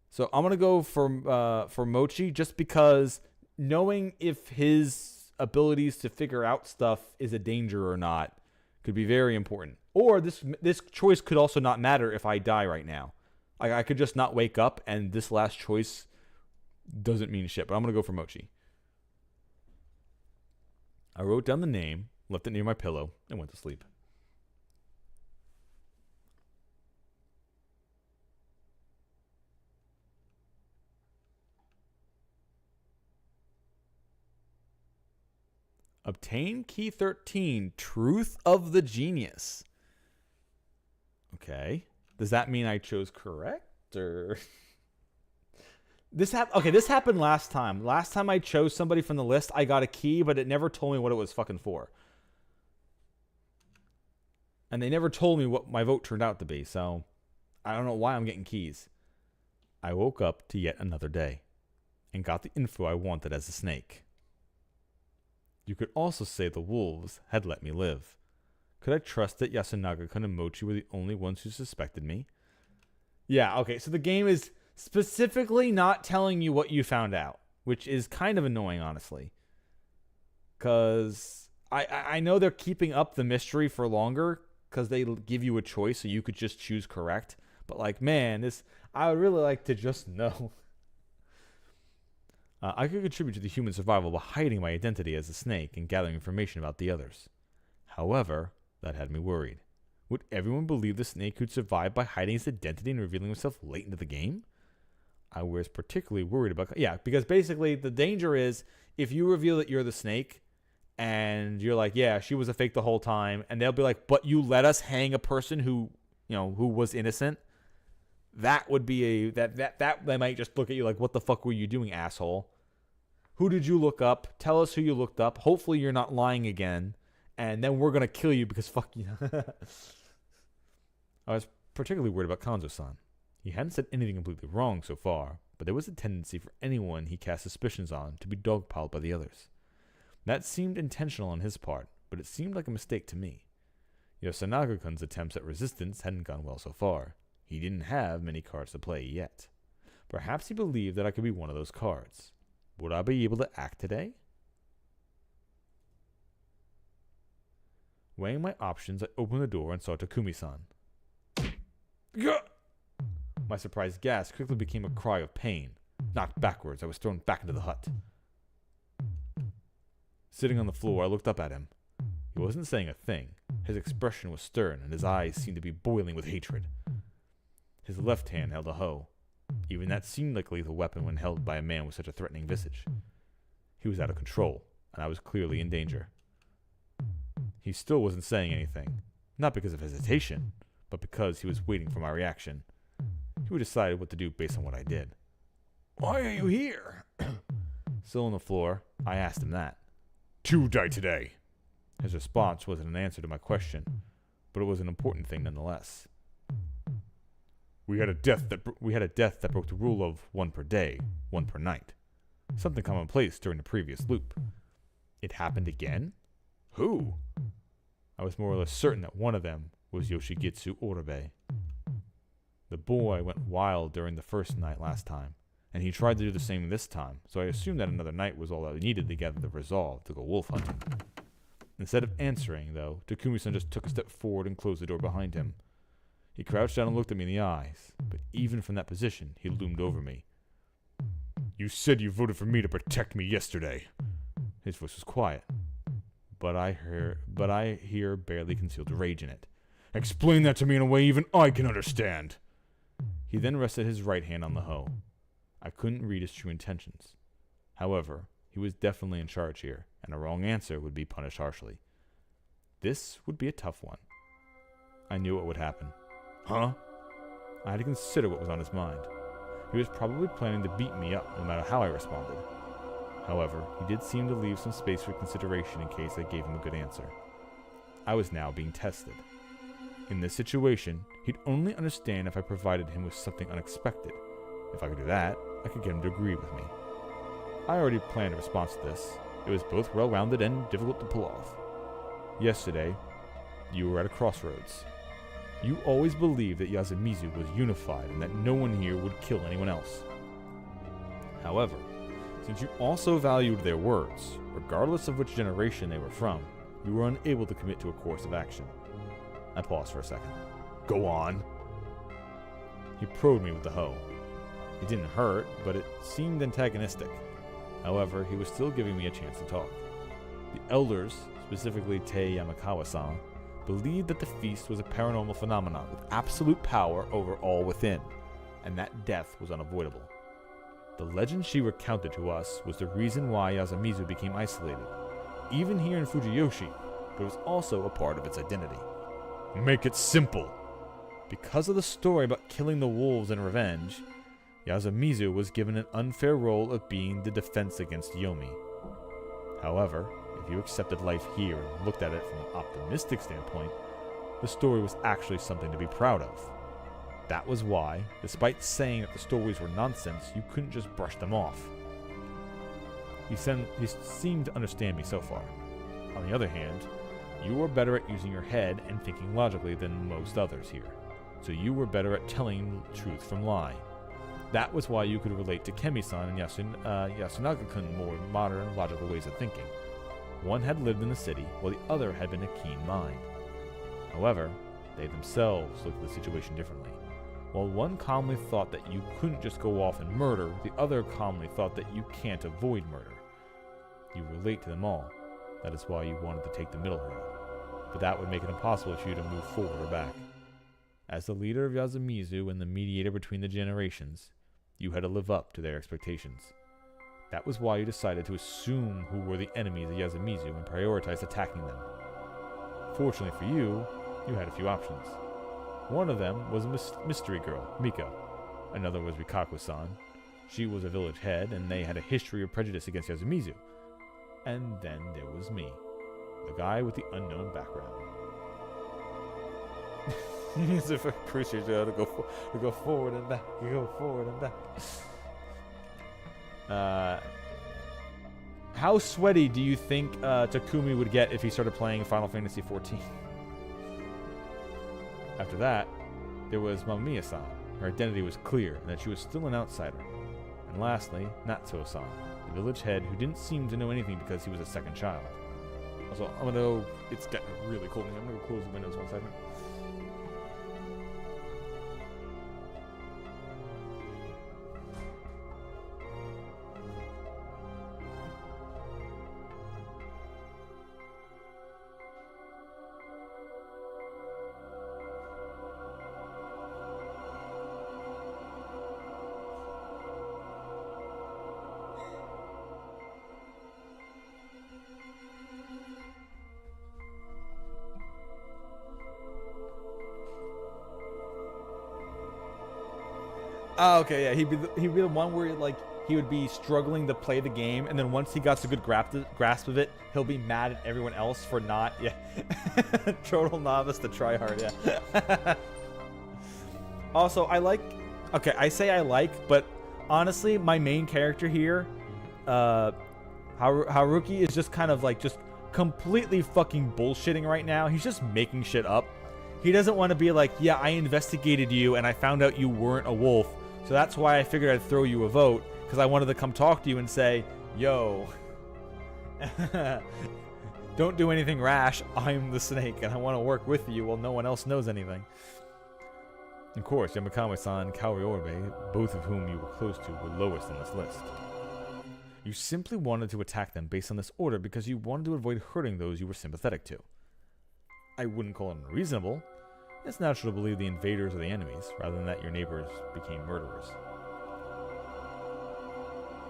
So I'm going to go for Mochi, just because knowing if his abilities to figure out stuff is a danger or not could be very important. Or this choice could also not matter if I die right now. I could just not wake up, and this last choice doesn't mean shit. But I'm going to go for Mochi. I wrote down the name, left it near my pillow, and went to sleep. Obtain key 13, Truth of the Genius. Okay. Does that mean I chose correct, or this happened last time. Last time I chose somebody from the list, I got a key, but it never told me what it was fucking for. And they never told me what my vote turned out to be, so I don't know why I'm getting keys. I woke up to yet another day and got the info I wanted as a snake. You could also say the wolves had let me live. Could I trust that Yasunaga-kun and Mochi were the only ones who suspected me? Yeah, okay, so the game is specifically not telling you what you found out, which is kind of annoying, honestly. Because I know they're keeping up the mystery for longer, because they give you a choice, so you could just choose correct. But like, man, I would really like to just know. I could contribute to the human survival by hiding my identity as a snake and gathering information about the others. However, that had me worried. Would everyone believe the snake could survive by hiding his identity and revealing himself late into the game? I was particularly worried about... Yeah, because basically the danger is if you reveal that you're the snake and you're like, yeah, she was a fake the whole time, and they'll be like, but you let us hang a person who was innocent, that would be that they might just look at you like, what the fuck were you doing, asshole? Who did you look up? Tell us who you looked up. Hopefully you're not lying again, and then we're going to kill you because fuck you. I was particularly worried about Kanzo-san. He hadn't said anything completely wrong so far, but there was a tendency for anyone he cast suspicions on to be dogpiled by the others. That seemed intentional on his part, but it seemed like a mistake to me. Yasunaga-kun's attempts at resistance hadn't gone well so far. He didn't have many cards to play yet. Perhaps he believed that I could be one of those cards. Would I be able to act today? Weighing my options, I opened the door and saw Takumi-san. My surprised gasp quickly became a cry of pain. Knocked backwards, I was thrown back into the hut. Sitting on the floor, I looked up at him. He wasn't saying a thing. His expression was stern, and his eyes seemed to be boiling with hatred. His left hand held a hoe. Even that seemed like a lethal weapon when held by a man with such a threatening visage. He was out of control, and I was clearly in danger. He still wasn't saying anything, not because of hesitation, but because he was waiting for my reaction. He would decide what to do based on what I did. Why are you here? Still on the floor, I asked him that. To die today. His response wasn't an answer to my question, but it was an important thing nonetheless. We had a death that broke the rule of 1 per day, 1 per night. Something commonplace during the previous loop. It happened again? Who? I was more or less certain that one of them was Yoshigitsu Oribe. The boy went wild during the first night last time, and he tried to do the same this time, so I assumed that another night was all I needed to gather the resolve to go wolf hunting. Instead of answering, though, Takumi-san just took a step forward and closed the door behind him. He crouched down and looked at me in the eyes, but even from that position, he loomed over me. You said you voted for me to protect me yesterday. His voice was quiet, but I hear barely concealed rage in it. Explain that to me in a way even I can understand. He then rested his right hand on the hoe. I couldn't read his true intentions. However, he was definitely in charge here, and a wrong answer would be punished harshly. This would be a tough one. I knew what would happen. Huh? I had to consider what was on his mind. He was probably planning to beat me up no matter how I responded. However, he did seem to leave some space for consideration in case I gave him a good answer. I was now being tested. In this situation, he'd only understand if I provided him with something unexpected. If I could do that, I could get him to agree with me. I already planned a response to this. It was both well-rounded and difficult to pull off. Yesterday, you were at a crossroads. You always believed that Yasumizu was unified and that no one here would kill anyone else. However, since you also valued their words, regardless of which generation they were from, you were unable to commit to a course of action. I paused for a second. Go on. He probed me with the hoe. It didn't hurt, but it seemed antagonistic. However, he was still giving me a chance to talk. The elders, specifically Tei Yamakawa-san, believed that the feast was a paranormal phenomenon with absolute power over all within, and that death was unavoidable. The legend she recounted to us was the reason why Yasumizu became isolated, even here in Fujiyoshi, but it was also a part of its identity. Make it simple. Because of the story about killing the wolves in revenge, Yasumizu was given an unfair role of being the defense against Yomi. However, if you accepted life here and looked at it from an optimistic standpoint, the story was actually something to be proud of. That was why, despite saying that the stories were nonsense, you couldn't just brush them off. He seemed to understand me so far. On the other hand, you were better at using your head and thinking logically than most others here, so you were better at telling truth from lie. That was why you could relate to Kemi-san and Yasunaga-kun more modern, logical ways of thinking. One had lived in the city, while the other had been a keen mind. However, they themselves looked at the situation differently. While one calmly thought that you couldn't just go off and murder, the other calmly thought that you can't avoid murder. You relate to them all. That is why you wanted to take the middle road. But that would make it impossible for you to move forward or back. As the leader of Yasumizu and the mediator between the generations, you had to live up to their expectations. That was why you decided to assume who were the enemies of Yasumizu and prioritized attacking them. Fortunately for you, you had a few options. One of them was a mystery girl, Miko. Another was Rikaku-san. She was a village head, and they had a history of prejudice against Yasumizu. And then there was me, the guy with the unknown background. It's a crucial to go forward and back, go forward and back. How sweaty do you think Takumi would get if he started playing Final Fantasy XIV? After that, there was Mamiya-san. Her identity was clear, and that she was still an outsider. And lastly, Natsuo-san, the village head who didn't seem to know anything because he was a second child. Also, I'm gonna go, it's getting really cold in here. I'm gonna go close the windows 1 second. Oh, okay, yeah, he'd be the one where like he would be struggling to play the game, and then once he got a good grasp of it, he'll be mad at everyone else for not. Yeah, total novice to try hard. Yeah. Also, I like. Okay, I say I like, but honestly, my main character here, Haruki, is just kind of like just completely fucking bullshitting right now. He's just making shit up. He doesn't want to be like, yeah, I investigated you and I found out you weren't a wolf. So that's why I figured I'd throw you a vote, because I wanted to come talk to you and say, yo, don't do anything rash. I'm the snake and I want to work with you while no one else knows anything. Of course, Yamakawa-san and Kaori, both of whom you were close to, were lowest on this list. You simply wanted to attack them based on this order because you wanted to avoid hurting those you were sympathetic to. I wouldn't call it unreasonable. It's natural to believe the invaders are the enemies, rather than that your neighbors became murderers.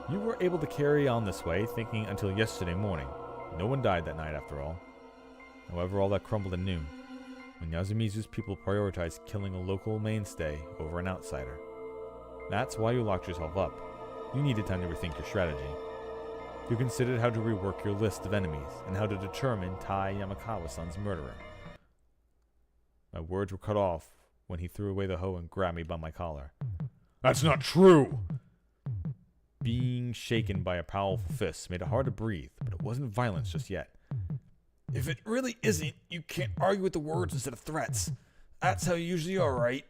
You were able to carry on this way, thinking until yesterday morning. No one died that night after all. However, all that crumbled at noon, when Yasumizu's people prioritized killing a local mainstay over an outsider. That's why you locked yourself up. You needed time to rethink your strategy. You considered how to rework your list of enemies, and how to determine Tai Yamakawa-san's murderer. My words were cut off when he threw away the hoe and grabbed me by my collar. That's not true! Being shaken by a powerful fist made it hard to breathe, but it wasn't violence just yet. If it really isn't, you can't argue with the words instead of threats. That's how you usually are, right?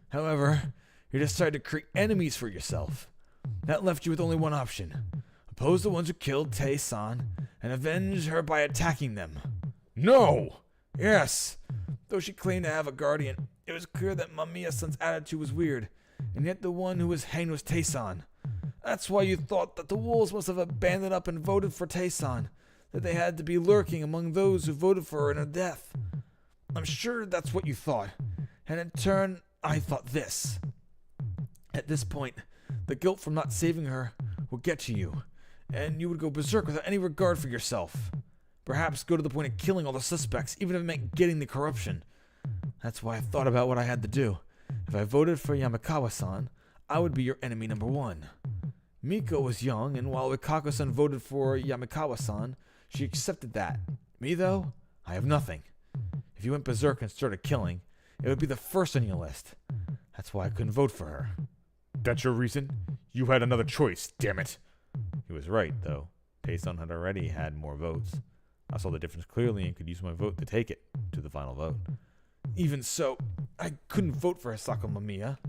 However, you decided to create enemies for yourself. That left you with only one option. Oppose the ones who killed Tae-san, and avenge her by attacking them. No! Yes! Though she claimed to have a guardian, it was clear that Mamiya-san's attitude was weird, and yet the one who was hanged was Tae-san. That's why you thought that the wolves must have abandoned up and voted for Tae-san, that they had to be lurking among those who voted for her in her death. I'm sure that's what you thought, and in turn, I thought this. At this point, the guilt from not saving her would get to you, and you would go berserk without any regard for yourself. Perhaps go to the point of killing all the suspects, even if it meant getting the corruption. That's why I thought about what I had to do. If I voted for Yamakawa-san, I would be your enemy number one. Miko was young, and while Rikaku-san voted for Yamakawa-san, she accepted that. Me, though, I have nothing. If you went berserk and started killing, it would be the first on your list. That's why I couldn't vote for her. That's your reason? You had another choice, damn it. He was right, though. Tae-san had already had more votes. I saw the difference clearly and could use my vote to take it to the final vote. Even so, I couldn't vote for Hisako Mamiya.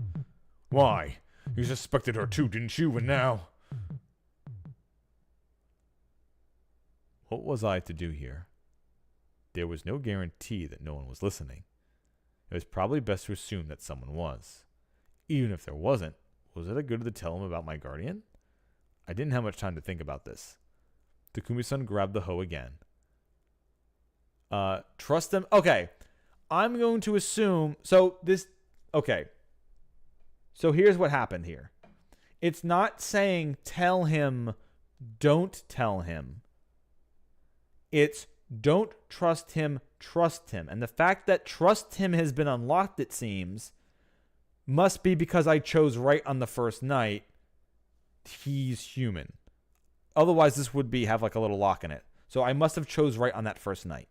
Why? You suspected her too, didn't you? And now... What was I to do here? There was no guarantee that no one was listening. It was probably best to assume that someone was. Even if there wasn't, was it a good to tell him about my guardian? I didn't have much time to think about this. Takumi-san grabbed the hoe again. Trust them? Okay. I'm going to assume... Okay. So here's what happened here. It's not saying tell him, don't tell him. It's don't trust him, trust him. And the fact that trust him has been unlocked, it seems, must be because I chose right on the first night. He's human. Otherwise, this would have like a little lock in it. So I must have chose right on that first night.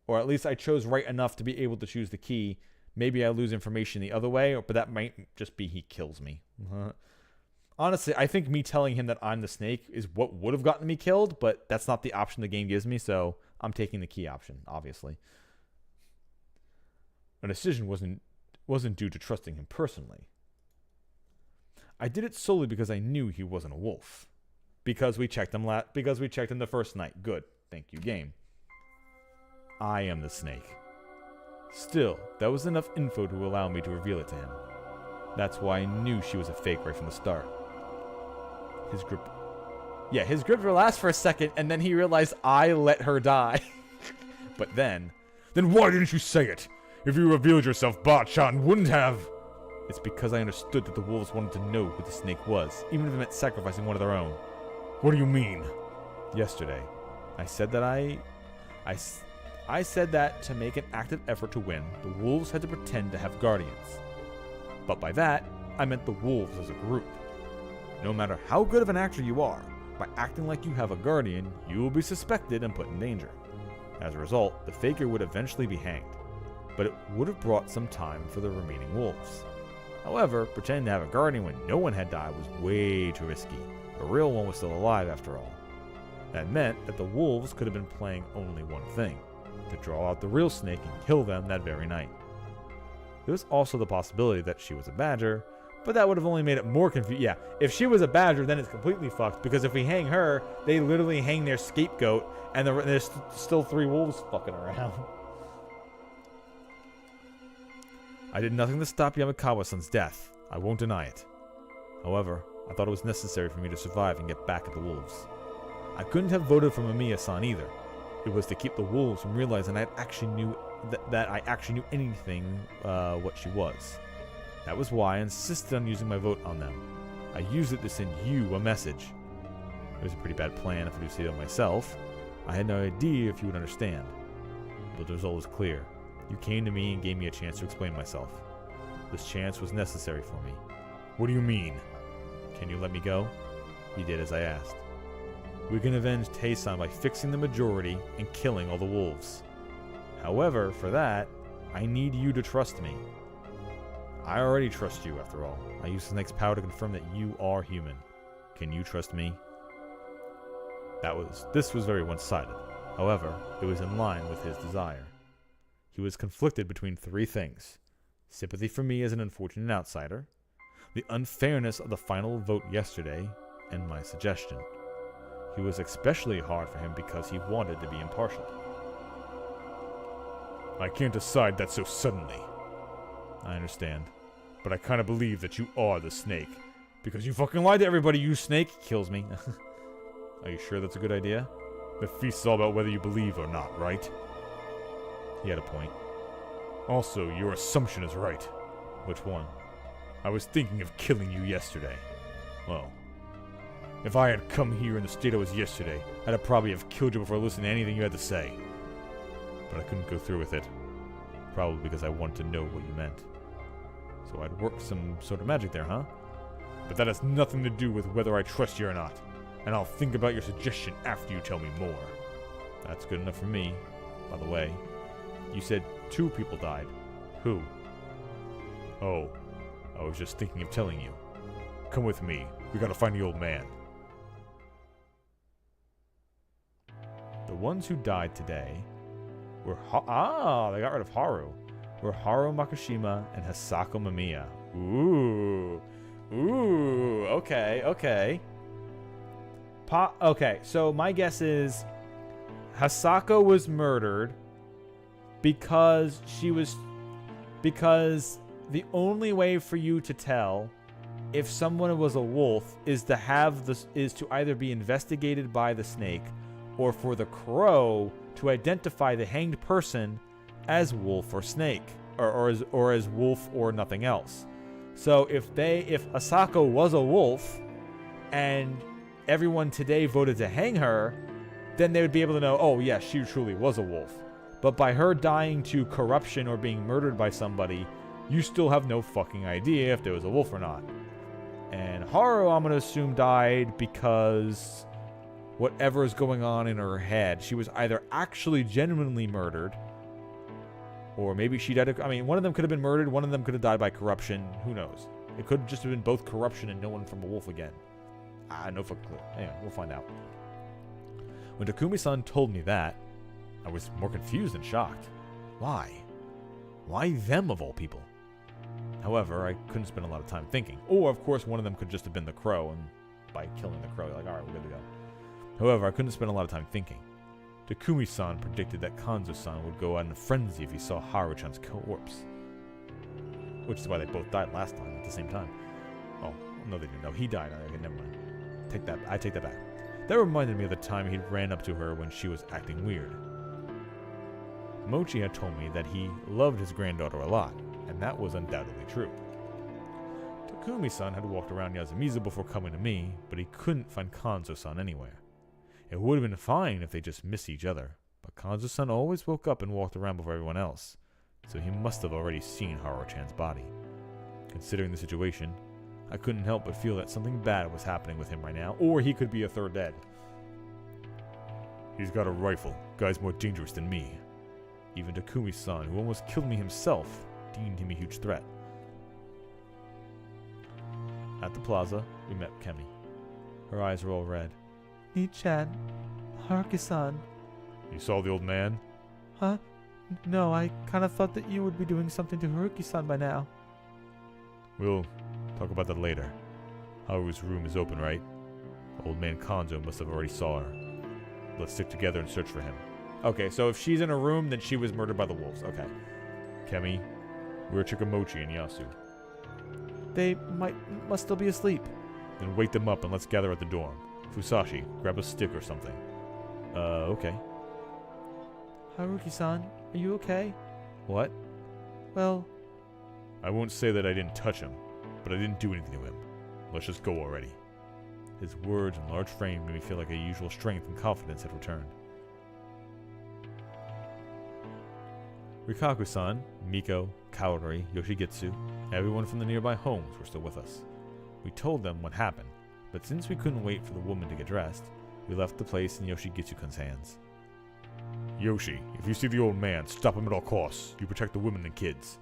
Or at least I chose right enough to be able to choose the key. Maybe I lose information the other way, but that might just be he kills me. Honestly, I think me telling him that I'm the snake is what would have gotten me killed, but that's not the option the game gives me, so I'm taking the key option, obviously. My decision wasn't due to trusting him personally. I did it solely because I knew he wasn't a wolf. Because we checked him the first night. Good. Thank you, game. I am the snake. Still, that was enough info to allow me to reveal it to him. That's why I knew she was a fake right from the start. His grip relaxed for a second, and then he realized I let her die. But then why didn't you say it? If you revealed yourself, Ba-chan wouldn't have... It's because I understood that the wolves wanted to know who the snake was, even if it meant sacrificing one of their own. What do you mean? Yesterday, I said that I said that to make an active effort to win, the wolves had to pretend to have guardians. But by that, I meant the wolves as a group. No matter how good of an actor you are, by acting like you have a guardian, you will be suspected and put in danger. As a result, the faker would eventually be hanged, but it would have brought some time for the remaining wolves. However, pretending to have a guardian when no one had died was way too risky. The real one was still alive after all. That meant that the wolves could have been playing only one thing: to draw out the real snake and kill them that very night. There was also the possibility that she was a badger, but that would have only made it more confusing. Yeah, if she was a badger, then it's completely fucked, because if we hang her, they literally hang their scapegoat, and there's still 3 wolves fucking around. I did nothing to stop Yamakawa-san's death. I won't deny it. However, I thought it was necessary for me to survive and get back at the wolves. I couldn't have voted for Mamiya-san either. It was to keep the wolves from realizing I actually knew anything what she was. That was why I insisted on using my vote on them. I used it to send you a message. It was a pretty bad plan if I do say so myself. I had no idea if you would understand. But the result was clear. You came to me and gave me a chance to explain myself. This chance was necessary for me. What do you mean? Can you let me go? He did as I asked. We can avenge Tae-san by fixing the majority and killing all the wolves. However, for that, I need you to trust me. I already trust you, after all. I used Snake's power to confirm that you are human. Can you trust me? This was very one-sided. However, it was in line with his desire. He was conflicted between 3 things: sympathy for me as an unfortunate outsider, the unfairness of the final vote yesterday, and my suggestion. He was especially hard for him because he wanted to be impartial. I can't decide that so suddenly. I understand, but I kind of believe that you are the snake. Because you fucking lied to everybody, you snake! Kills me. Are you sure that's a good idea? The feast is all about whether you believe or not, right? He had a point. Also, your assumption is right. Which one? I was thinking of killing you yesterday. Well, if I had come here in the state I was yesterday, I'd have probably have killed you before listening to anything you had to say. But I couldn't go through with it. Probably because I wanted to know what you meant. So I'd worked some sort of magic there, huh? But that has nothing to do with whether I trust you or not. And I'll think about your suggestion after you tell me more. That's good enough for me. By the way, you said 2 people died. Who? Oh, I was just thinking of telling you. Come with me. We gotta find the old man. The ones who died today were they got rid of Haru. Were Haru Makishima and Hisako Mamiya. Ooh, okay. Okay, so my guess is Hisako was murdered because she was because the only way for you to tell if someone was a wolf is to either be investigated by the snake or for the crow to identify the hanged person as wolf or snake or as wolf or nothing else. So if Asako was a wolf and everyone today voted to hang her, then they would be able to know, oh yeah, she truly was a wolf. But by her dying to corruption or being murdered by somebody, you still have no fucking idea if there was a wolf or not. And Haru, I'm going to assume, died because whatever is going on in her head. She was either actually genuinely murdered, or maybe she died. One of them could have been murdered. One of them could have died by corruption. Who knows? It could just have been both corruption and no one from a wolf again. No fucking clue. Anyway, we'll find out. When Takumi-san told me that, I was more confused than shocked. Why? Why them of all people? However, I couldn't spend a lot of time thinking. Or, of course, one of them could just have been the crow, and by killing the crow, you're like, alright, we're good to go. However, I couldn't spend a lot of time thinking. Takumi-san predicted that Kanzo-san would go out in a frenzy if he saw Haru-chan's corpse. Which is why they both died last time at the same time. Oh, no, they didn't. No, he died. Okay, never mind. I take that back. That reminded me of the time he ran up to her when she was acting weird. Mochi had told me that he loved his granddaughter a lot, and that was undoubtedly true. Takumi-san had walked around Yasumizu before coming to me, but he couldn't find Kanzo-san anywhere. It would have been fine if they just missed each other, but Kanzo-san always woke up and walked around before everyone else, so he must have already seen Haru-chan's body. Considering the situation, I couldn't help but feel that something bad was happening with him right now, or he could be a third dead. He's got a rifle. Guy's more dangerous than me. Even Takumi-san, who almost killed me himself, deemed him a huge threat. At the plaza, we met Kemi. Her eyes were all red. Ni-chan, Haruki-san. You saw the old man? Huh? No, I kind of thought that you would be doing something to Haruki-san by now. We'll talk about that later. Haru's room is open, right? Old man Kanzo must have already saw her. Let's stick together and search for him. Okay, so if she's in a room, then she was murdered by the wolves. Okay. Kemi, where are Chikamochi and Yasu? They must still be asleep. Then wake them up and let's gather at the dorm. Fusashi, grab a stick or something. Okay. Haruki-san, are you okay? What? Well, I won't say that I didn't touch him, but I didn't do anything to him. Let's just go already. His words and large frame made me feel like a usual strength and confidence had returned. Rikaku-san, Miko, Kaori, Yoshigitsu, everyone from the nearby homes were still with us. We told them what happened, but since we couldn't wait for the woman to get dressed, we left the place in Yoshigitsu-kun's hands. Yoshi, if you see the old man, stop him at all costs. You protect the women and kids.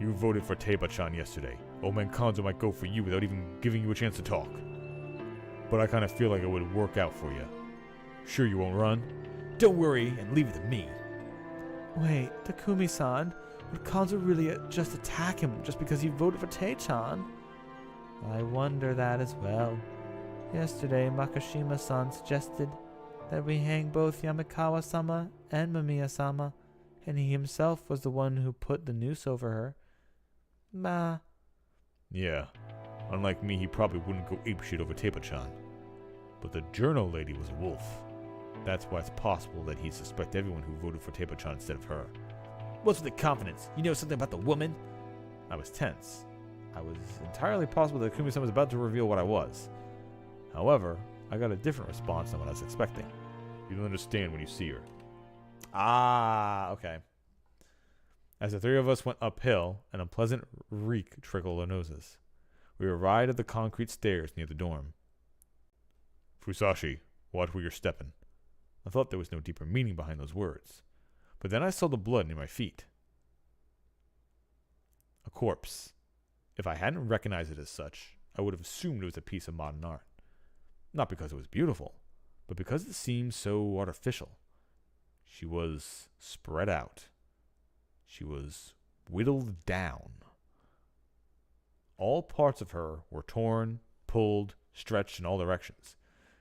You voted for Teiba-chan yesterday. Old man Kanzo might go for you without even giving you a chance to talk. But I kind of feel like it would work out for you. Sure you won't run? Don't worry and leave it to me. wait, Takumi-san, would Kanzo really just attack him just because he voted for Tei-chan? I wonder that as well. Yesterday, Makashima-san suggested that we hang both Yamakawa-sama and Mamiya-sama, and he himself was the one who put the noose over her. Yeah. Unlike me, he probably wouldn't go apeshit over Teiba-chan. But the journal lady was a wolf. That's why it's possible that he'd suspect everyone who voted for Teiba-chan instead of her. What's with the confidence? You know something about the woman? I was tense. I was entirely possible that Takumi-san was about to reveal what I was. However, I got a different response than what I was expecting. You'll understand when you see her. Ah, okay. As the three of us went uphill, an unpleasant reek trickled our noses. We arrived at the concrete stairs near the dorm. Fusashi, watch where you're stepping. I thought there was no deeper meaning behind those words. But then I saw the blood near my feet. A corpse. If I hadn't recognized it as such, I would have assumed it was a piece of modern art. Not because it was beautiful, but because it seemed so artificial. She was spread out. She was whittled down. All parts of her were torn, pulled, stretched in all directions.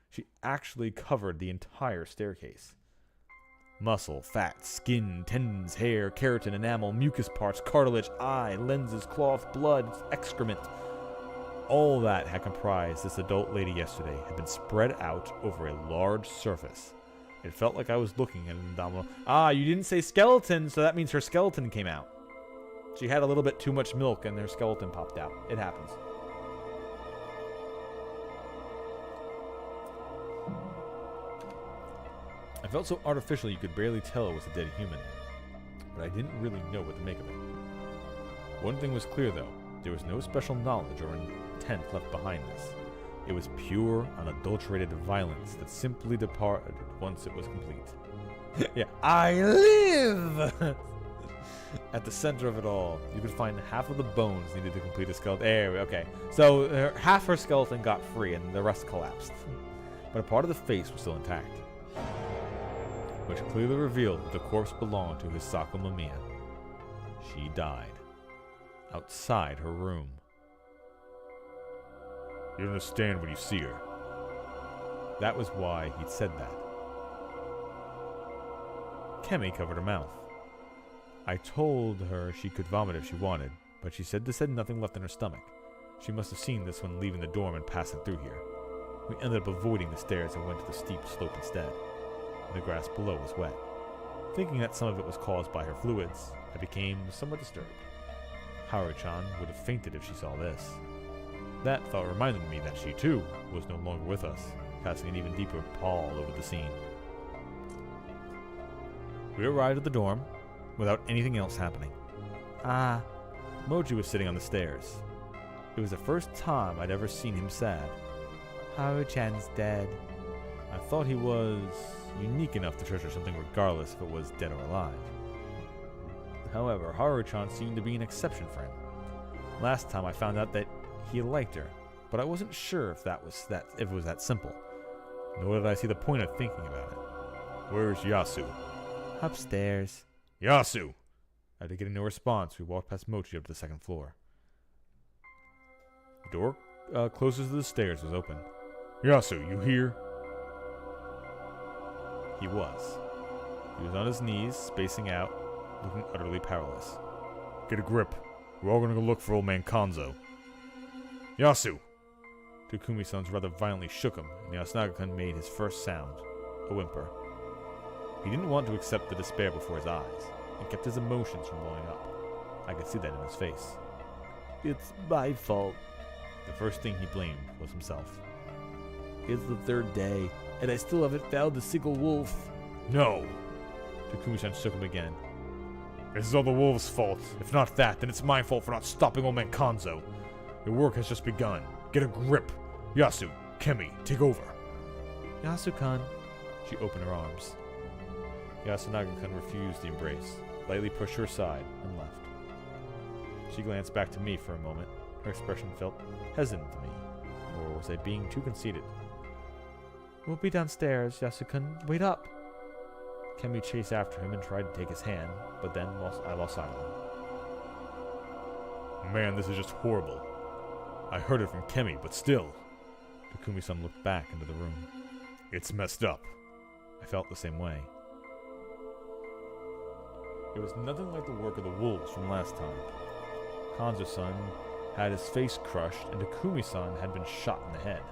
She actually covered the entire staircase. Muscle, fat, skin, tendons, hair, keratin, enamel, mucus parts, cartilage, eye, lenses, cloth, blood, excrement. All that had comprised this adult lady yesterday had been spread out over a large surface. It felt like I was looking at an abdominal. Ah, you didn't say skeleton, so that means her skeleton came out. She had a little bit too much milk and her skeleton popped out. It happens. I felt so artificial you could barely tell it was a dead human, but I didn't really know what to make of it. One thing was clear though, there was no special knowledge or intent left behind this. It was pure, unadulterated violence that simply departed once it was complete. Yeah, I live! At the center of it all, you could find half of the bones needed to complete a skeleton. There, okay. So half her skeleton got free and the rest collapsed. But a part of the face was still intact, which clearly revealed that the corpse belonged to Hisako Mamiya. She died outside her room. You understand when you see her. That was why he'd said that. Kemi covered her mouth. I told her she could vomit if she wanted, but she said this had nothing left in her stomach. She must have seen this when leaving the dorm and passing through here. We ended up avoiding the stairs and went to the steep slope instead. The grass below was wet. Thinking that some of it was caused by her fluids, I became somewhat disturbed. Haru-chan would have fainted if she saw this. That thought reminded me that she too was no longer with us, casting an even deeper pall over the scene. We arrived at the dorm without anything else happening. Ah, Moji was sitting on the stairs. It was the first time I'd ever seen him sad. Haru-chan's dead. I thought he was unique enough to treasure something regardless if it was dead or alive. However, Haru-chan seemed to be an exception for him. Last time I found out that he liked her, but I wasn't sure if it was that simple. Nor did I see the point of thinking about it. Where's Yasu? Upstairs. Yasu! After getting no response, we walked past Mochi up to the second floor. The door closest to the stairs was open. Yasu, you here? He was. He was on his knees, spacing out, looking utterly powerless. Get a grip. We're all gonna go look for old man Kanzo. Yasu! Takumi-san's rather violently shook him, and Yasunaga-kun made his first sound, a whimper. He didn't want to accept the despair before his eyes, and kept his emotions from blowing up. I could see that in his face. It's my fault. The first thing he blamed was himself. It's the third day, and I still haven't found the single wolf. No! Takumi-san shook him again. This is all the wolves' fault. If not that, then it's my fault for not stopping old man Kanzo. Your work has just begun. Get a grip. Yasu, Kemi, take over. Yasu-kun. She opened her arms. Yasunaga-kun refused the embrace, lightly pushed her aside, and left. She glanced back to me for a moment. Her expression felt hesitant to me. Or was I being too conceited? We'll be downstairs, Yasu-kun. Wait up. Kemi chased after him and tried to take his hand, but then I lost sight of him. Man, this is just horrible. I heard it from Kemi, but still. Takumi-san looked back into the room. It's messed up. I felt the same way. It was nothing like the work of the wolves from last time. Kanzo-san had his face crushed, and Takumi-san had been shot in the head.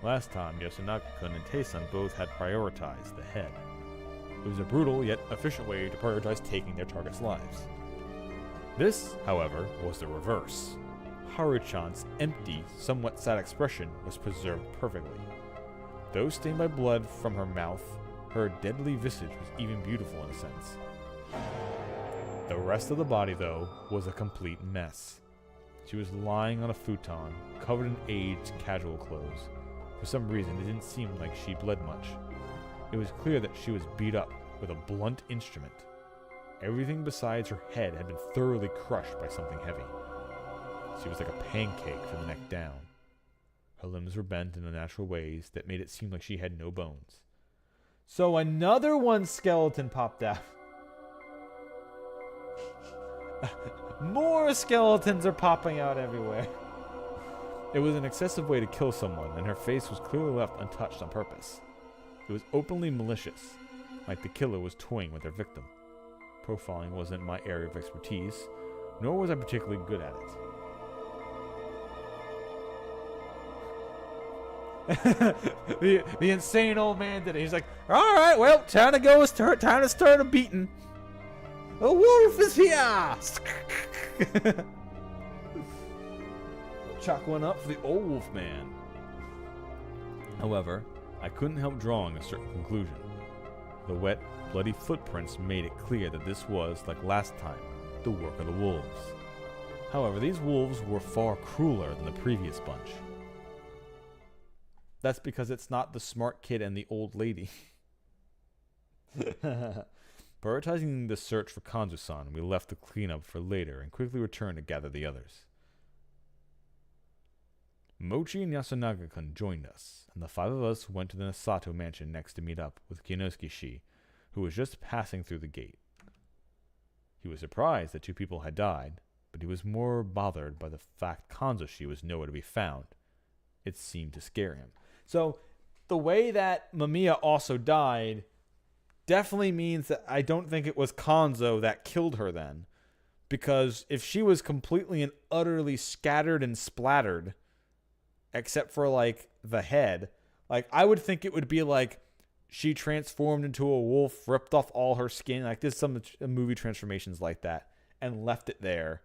Last time, Yasunaga-kun and Tei-san both had prioritized the head. It was a brutal yet efficient way to prioritize taking their targets' lives. This, however, was the reverse. Haru-chan's empty, somewhat sad expression was preserved perfectly. Though stained by blood from her mouth, her deadly visage was even beautiful in a sense. The rest of the body, though, was a complete mess. She was lying on a futon, covered in aged, casual clothes. For some reason, it didn't seem like she bled much. It was clear that she was beat up with a blunt instrument. Everything besides her head had been thoroughly crushed by something heavy. She was like a pancake from the neck down. Her limbs were bent in unnatural ways that made it seem like she had no bones. So another one skeleton popped out. More skeletons are popping out everywhere. It was an excessive way to kill someone, and her face was clearly left untouched on purpose. It was openly malicious. like the killer was toying with their victim. Profiling wasn't my area of expertise, nor was I particularly good at it. the insane old man did it. He's like, all right, well, time to go. Time to start a beating. A wolf is here. Chalk one up for the old wolf man. However, I couldn't help drawing a certain conclusion. The wet, bloody footprints made it clear that this was, like last time, the work of the wolves. However, these wolves were far crueler than the previous bunch. That's because it's not the smart kid and the old lady. Prioritizing the search for Kanzo-san, we left the cleanup for later and quickly returned to gather the others. Mochi and Yasunaga-kun joined us, and the 5 of us went to the Nasato mansion next to meet up with Kinosuke-shi, who was just passing through the gate. He was surprised that 2 people had died, but he was more bothered by the fact Kanzo-shi was nowhere to be found. It seemed to scare him. So, the way that Mamiya also died definitely means that I don't think it was Kanzo that killed her then. Because if she was completely and utterly scattered and splattered, except for, like, the head, like, I would think it would be like she transformed into a wolf, ripped off all her skin. Like, there's some movie transformations like that, and left it there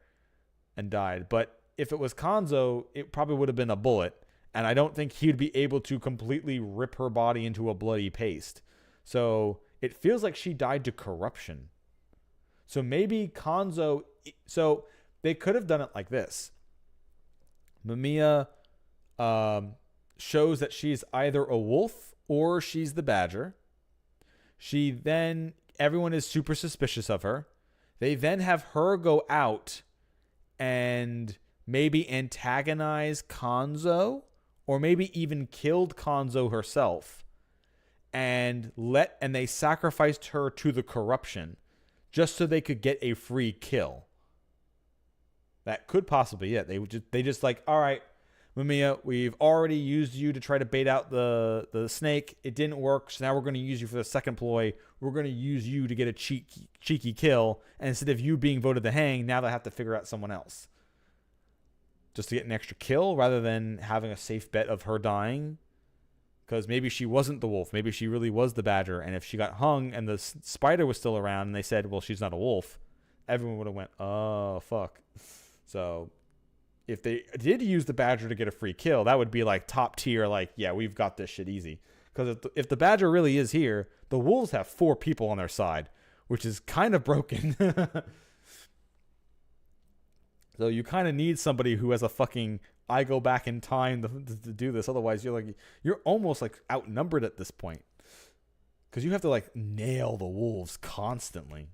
and died. But if it was Kanzo, it probably would have been a bullet. And I don't think he'd be able to completely rip her body into a bloody paste. So it feels like she died to corruption. So maybe Kanzo... So they could have done it like this. Mamiya shows that she's either a wolf or she's the badger. Everyone is super suspicious of her. They then have her go out and maybe antagonize Kanzo, or maybe even killed Kanzo herself, and they sacrificed her to the corruption just so they could get a free kill. That could possibly be it. They just like, all right, Mamiya, we've already used you to try to bait out the snake. It didn't work, so now we're going to use you for the second ploy. We're going to use you to get a cheeky kill, and instead of you being voted to hang, now they have to figure out someone else. Just to get an extra kill rather than having a safe bet of her dying. Because maybe she wasn't the wolf. Maybe she really was the badger. And if she got hung and the spider was still around and they said, well, she's not a wolf, everyone would have went, oh, fuck. So if they did use the badger to get a free kill, that would be like top tier. Like, yeah, we've got this shit easy. Because if the badger really is here, the wolves have 4 people on their side, which is kind of broken. So you kind of need somebody who has a fucking I go back in time to do this. Otherwise, you're almost like outnumbered at this point. Because you have to like nail the wolves constantly.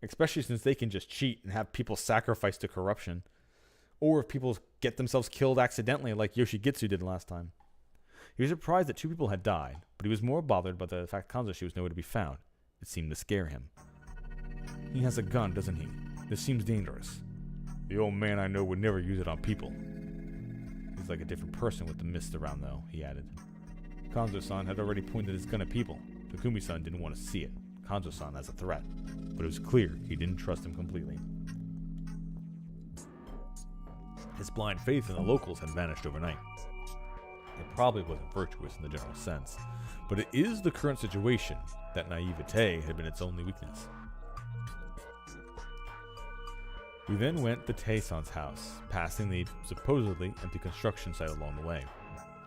Especially since they can just cheat and have people sacrificed to corruption. Or if people get themselves killed accidentally like Yoshigitsu did last time. He was surprised that 2 people had died, but he was more bothered by the fact Kanzo-shi was nowhere to be found. It seemed to scare him. He has a gun, doesn't he? This seems dangerous. The old man I know would never use it on people. He's like a different person with the mist around, though, he added. Kanzo-san had already pointed his gun at people. Takumi-san didn't want to see it. Kanzo-san as a threat. But it was clear he didn't trust him completely. His blind faith in the locals had vanished overnight. It probably wasn't virtuous in the general sense, but it is the current situation that naivete had been its only weakness. We then went to Tae-san's house, passing the supposedly empty construction site along the way.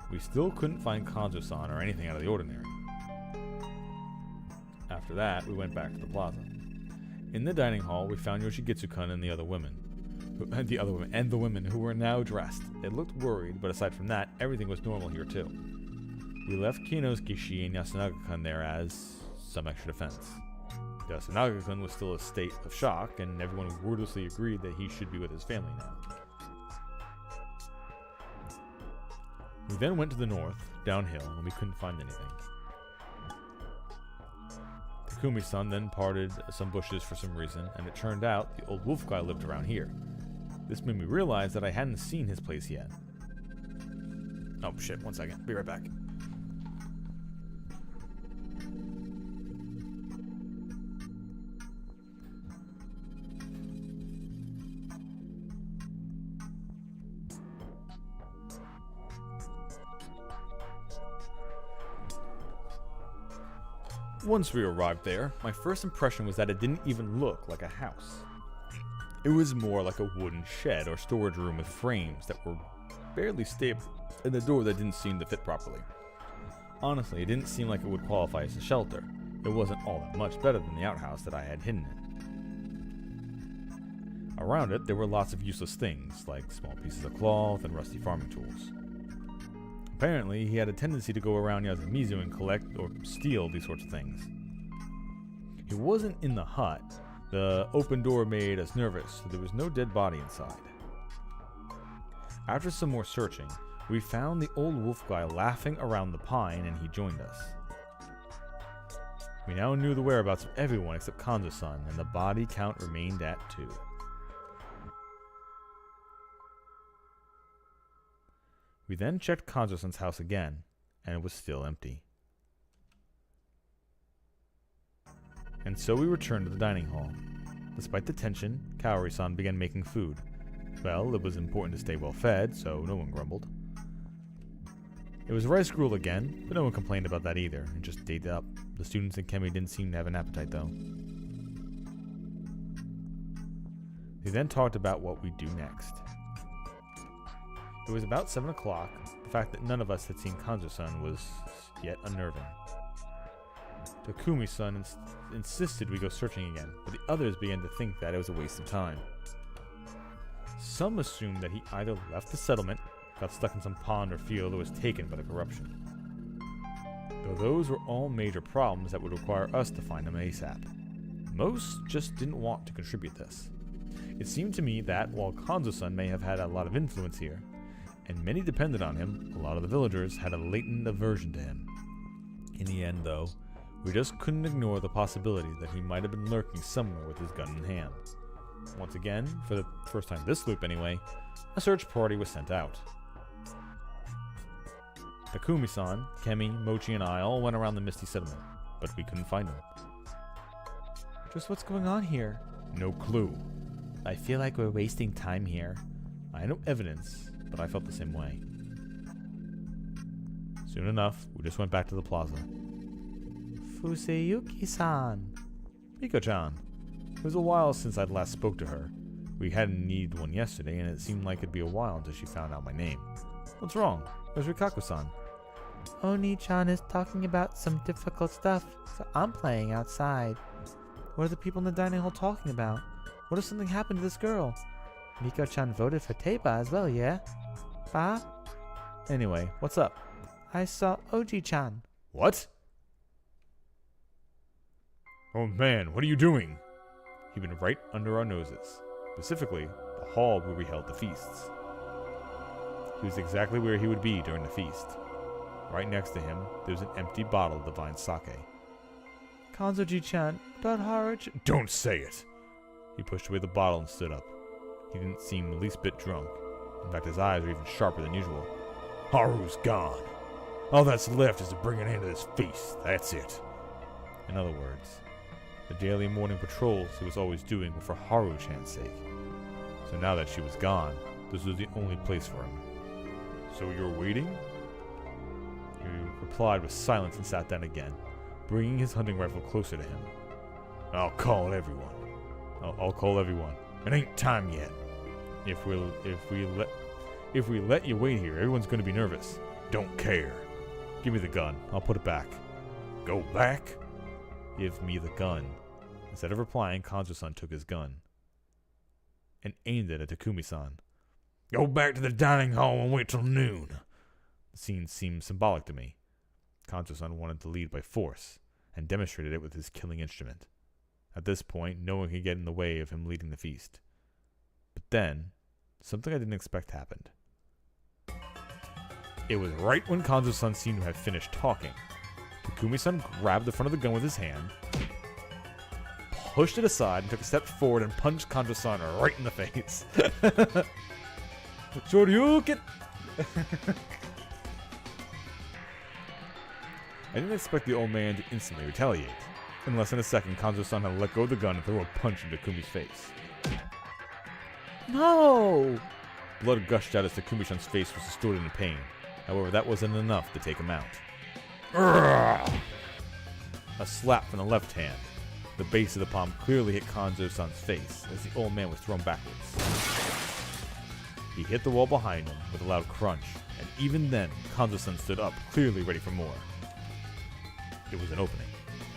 We still couldn't find Kanzo-san or anything out of the ordinary. After that, we went back to the plaza. In the dining hall, we found Yoshigitsu-kun and the women who were now dressed. They looked worried, but aside from that, everything was normal here too. We left Kinosuke-shi and Yasunaga-kun there as some extra defense. Yasunaga-kun was still in a state of shock, and everyone wordlessly agreed that he should be with his family now. We then went to the north, downhill, and we couldn't find anything. Takumi-san then parted some bushes for some reason, and it turned out the old wolf guy lived around here. This made me realize that I hadn't seen his place yet. Oh shit, one second. Be right back. Once we arrived there, my first impression was that it didn't even look like a house. It was more like a wooden shed or storage room with frames that were barely stable and a door that didn't seem to fit properly. Honestly, it didn't seem like it would qualify as a shelter. It wasn't all that much better than the outhouse that I had hidden in. Around it, there were lots of useless things, like small pieces of cloth and rusty farming tools. Apparently, he had a tendency to go around Yasumizu and collect or steal these sorts of things. He wasn't in the hut. The open door made us nervous, so there was no dead body inside. After some more searching, we found the old wolf guy laughing around the pine, and he joined us. We now knew the whereabouts of everyone except Kanzo-san, and the body count remained at 2. We then checked Kanzo-san's house again, and it was still empty. And so we returned to the dining hall. Despite the tension, Kaori-san began making food. Well, it was important to stay well fed, so no one grumbled. It was rice gruel again, but no one complained about that either, and just ate up. The students and Kemi didn't seem to have an appetite though. They then talked about what we'd do next. It was about 7 o'clock. The fact that none of us had seen Kanzo-san was yet unnerving. Takumi-san insisted we go searching again, but the others began to think that it was a waste of time. Some assumed that he either left the settlement, got stuck in some pond or field, or was taken by the corruption. Though those were all major problems that would require us to find him ASAP. Most just didn't want to contribute this. It seemed to me that while Kanzo-san may have had a lot of influence here, and many depended on him, a lot of the villagers had a latent aversion to him. In the end, though, we just couldn't ignore the possibility that he might have been lurking somewhere with his gun in hand. Once again, for the first time this loop anyway, a search party was sent out. Takumi-san, Kemi, Mochi, and I all went around the Misty Settlement, but we couldn't find him. Just what's going on here? No clue. I feel like we're wasting time here. I had no evidence, but I felt the same way. Soon enough, we just went back to the plaza. Fuseyuki-san. Miko-chan. It was a while since I'd last spoke to her. We hadn't needed one yesterday, and it seemed like it'd be a while until she found out my name. What's wrong? Where's Rikaku-san? Oni-chan is talking about some difficult stuff, so I'm playing outside. What are the people in the dining hall talking about? What if something happened to this girl? Miko-chan voted for Teiba as well, yeah? Ba? Anyway, what's up? I saw Oji-chan. What? Oh man, what are you doing? He'd been right under our noses. Specifically, the hall where we held the feasts. He was exactly where he would be during the feast. Right next to him, there was an empty bottle of divine sake. Kanzo-ji-chan, Haruji. Don't say it! He pushed away the bottle and stood up. He didn't seem the least bit drunk. In fact, his eyes were even sharper than usual. Haru's gone. All that's left is to bring an end to this feast. That's it. In other words, the daily morning patrols he was always doing were for Haru-chan's sake. So now that she was gone, this was the only place for him. So you're waiting? He replied with silence and sat down again, bringing his hunting rifle closer to him. I'll call everyone. I'll call everyone. It ain't time yet. If we let you wait here, everyone's going to be nervous. Don't care. Give me the gun. I'll put it back. Go back? Give me the gun. Instead of replying, Kanzo-san took his gun and aimed it at Takumi-san. Go back to the dining hall and wait till noon. The scene seemed symbolic to me. Kanzo-san wanted to lead by force and demonstrated it with his killing instrument. At this point, no one could get in the way of him leading the feast. But then, something I didn't expect happened. It was right when Kanzo-san seemed to have finished talking. Takumi-san grabbed the front of the gun with his hand, pushed it aside, and took a step forward and punched Kanzo-san right in the face. Shoryuken! I didn't expect the old man to instantly retaliate. In less than a second, Kanzo-san had let go of the gun and threw a punch into Takumi's face. No! Blood gushed out as Takumi-san's face was distorted in pain. However, that wasn't enough to take him out. Urgh! A slap from the left hand. The base of the palm clearly hit Kanzo-san's face as the old man was thrown backwards. He hit the wall behind him with a loud crunch, and even then, Kanzo-san stood up, clearly ready for more. It was an opening.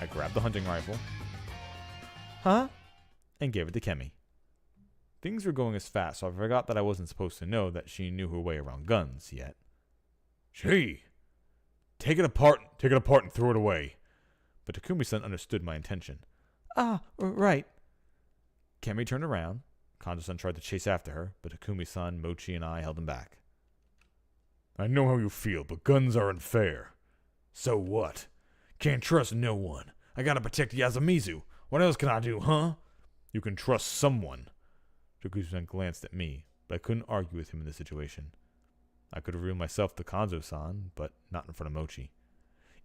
I grabbed the hunting rifle, and gave it to Kemi. Things were going as fast, so I forgot that I wasn't supposed to know that she knew her way around guns yet. She! Take it apart and throw it away. But Takumi-san understood my intention. Right. Kemi turned around. Kanzo-san tried to chase after her, but Takumi-san, Mochi, and I held him back. I know how you feel, but guns are unfair. So what? Can't trust no one. I gotta protect Yasumizu. What else can I do, huh? You can trust someone. Takumi-san glanced at me, but I couldn't argue with him in this situation. I could reveal myself to Kanzo-san, but not in front of Mochi.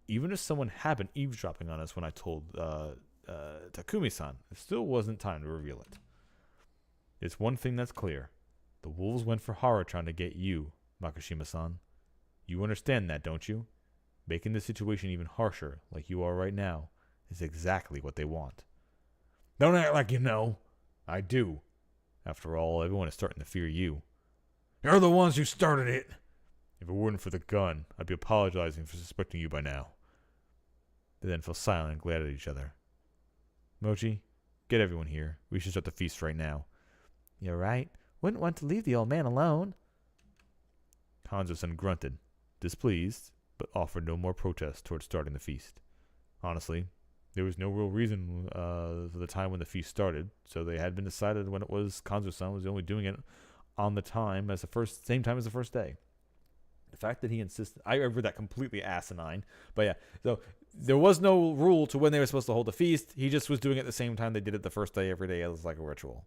Even if someone had been eavesdropping on us when I told Takumi-san, it still wasn't time to reveal it. It's one thing that's clear. The wolves went for Haru-chan to get you, Makishima-san. You understand that, don't you? Making the situation even harsher, like you are right now, is exactly what they want. Don't act like you know. I do. After all, everyone is starting to fear you. You're the ones who started it. If it weren't for the gun, I'd be apologizing for suspecting you by now. They then fell silent and glared at each other. Mochi, get everyone here. We should start the feast right now. You're right. Wouldn't want to leave the old man alone. Kanzo-san grunted, displeased, but offered no more protest towards starting the feast. Honestly, there was no real reason for the time when the feast started, so they had been decided when it was Kanzo-san was only doing it on the time as same time as the first day. The fact that he insisted, I read that completely asinine, but yeah, so there was no rule to when they were supposed to hold the feast. He just was doing it the same time they did it the first day every day as like a ritual,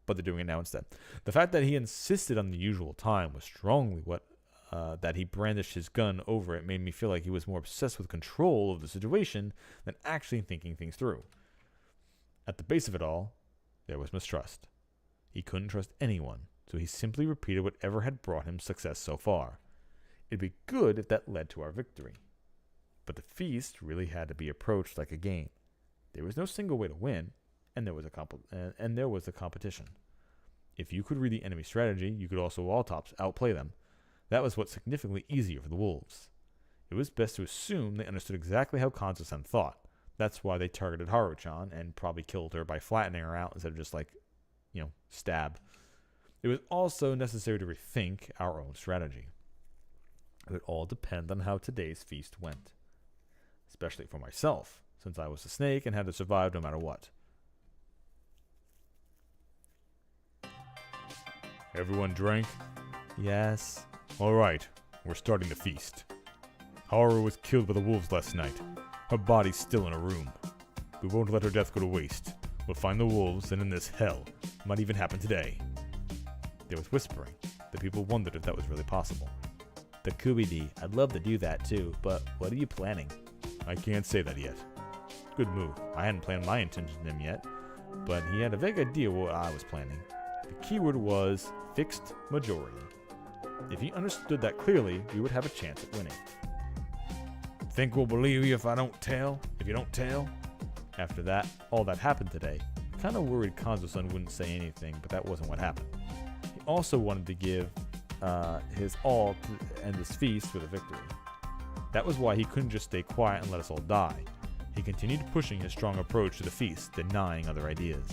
but they're doing it now instead. The fact that he insisted on the usual time was strongly what that he brandished his gun over it made me feel like he was more obsessed with control of the situation than actually thinking things through. At the base of it all, there was mistrust. He couldn't trust anyone, so he simply repeated whatever had brought him success so far. It'd be good if that led to our victory. But the feast really had to be approached like a game. There was no single way to win, and there was a competition. If you could read the enemy strategy, you could also outplay them. That was what's significantly easier for the wolves. It was best to assume they understood exactly how Kanzo-san thought. That's why they targeted Haru-chan and probably killed her by flattening her out instead of just stab. It was also necessary to rethink our own strategy. It would all depend on how today's feast went. Especially for myself, since I was a snake and had to survive no matter what. Everyone drank? Yes. Alright, we're starting the feast. Haru was killed by the wolves last night. Her body's still in a room. We won't let her death go to waste. We'll find the wolves, and in this hell, it might even happen today. There was whispering. The people wondered if that was really possible. The Kubidi, I'd love to do that too, but what are you planning? I can't say that yet. Good move. I hadn't planned my intentions in him yet, but he had a vague idea what I was planning. The keyword was fixed majority. If he understood that clearly, we would have a chance at winning. Think we'll believe you if you don't tell? After that, all that happened today, I kind of worried Kanzo-san wouldn't say anything, but that wasn't what happened. He also wanted to give his all to end this feast with a victory. That was why he couldn't just stay quiet and let us all die. He continued pushing his strong approach to the feast, denying other ideas.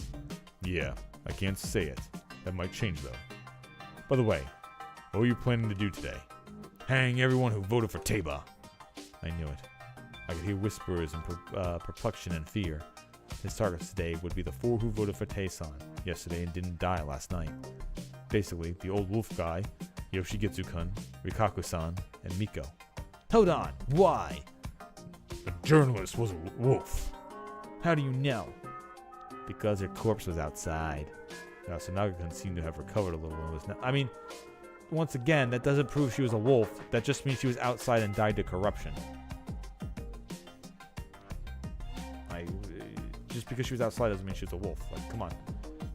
Yeah, I can't say it. That might change though. By the way, what were you planning to do today? Hang everyone who voted for Teba. I knew it. I could hear whispers and perplexion and fear. His targets today would be the 4 who voted for Tae-san yesterday and didn't die last night. Basically, the old wolf guy, Yoshigitsu-kun, Rikaku-san, and Miko. Hold on, why? The journalist was a wolf. How do you know? Because her corpse was outside. Yasunaga-kun seemed to have recovered a little and was not. I mean, once again, that doesn't prove she was a wolf. That just means she was outside and died to corruption. Just because she was outside doesn't mean she was a wolf. Like, come on.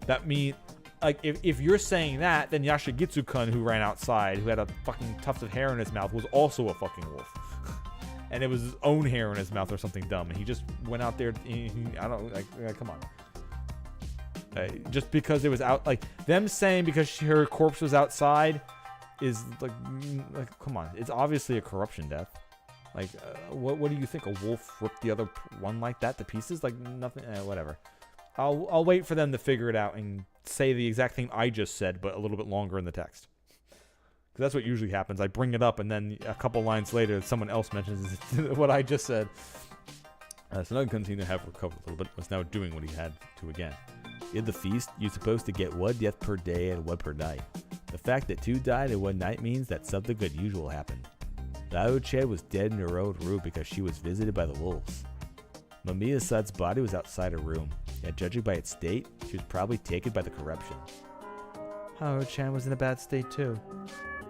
That means, like, if you're saying that, then Yoshigitsu-kun, who ran outside, who had a fucking tuft of hair in his mouth, was also a fucking wolf. and it was his own hair in his mouth or something dumb, and he just went out there. I don't come on. Just because it was out, like them saying because her corpse was outside, is like come on. It's obviously a corruption death. Like, what do you think? A wolf ripped the other one like that to pieces? Like nothing. Whatever. I'll wait for them to figure it out and say the exact thing I just said, but a little bit longer in the text. Because that's what usually happens. I bring it up, and then a couple lines later, someone else mentions what I just said. So now continue to have recovered a little bit. Was now doing what he had to again. In the feast, you're supposed to get 1 death per day and 1 per night. The fact that 2 died in 1 night means that something unusual happened. Lao Chen was dead in her own room because she was visited by the wolves. Mamiya Sun's body was outside her room, and judging by its state, she was probably taken by the corruption. Hao Chan was in a bad state too.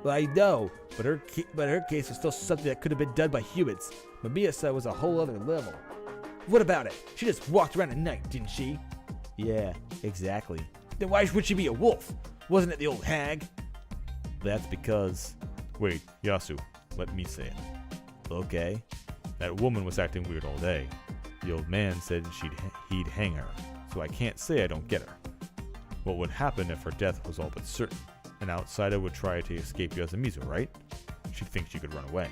Well, I know, but her case was still something that could have been done by humans. Mamiya Sun was a whole other level. What about it? She just walked around at night, didn't she? Yeah, exactly. Then why would she be a wolf? Wasn't it the old hag? That's because... Wait, Yasu, let me say it. Okay. That woman was acting weird all day. The old man said he'd hang her, so I can't say I don't get her. What would happen if her death was all but certain? An outsider would try to escape Yasumizu, right? She'd think she could run away.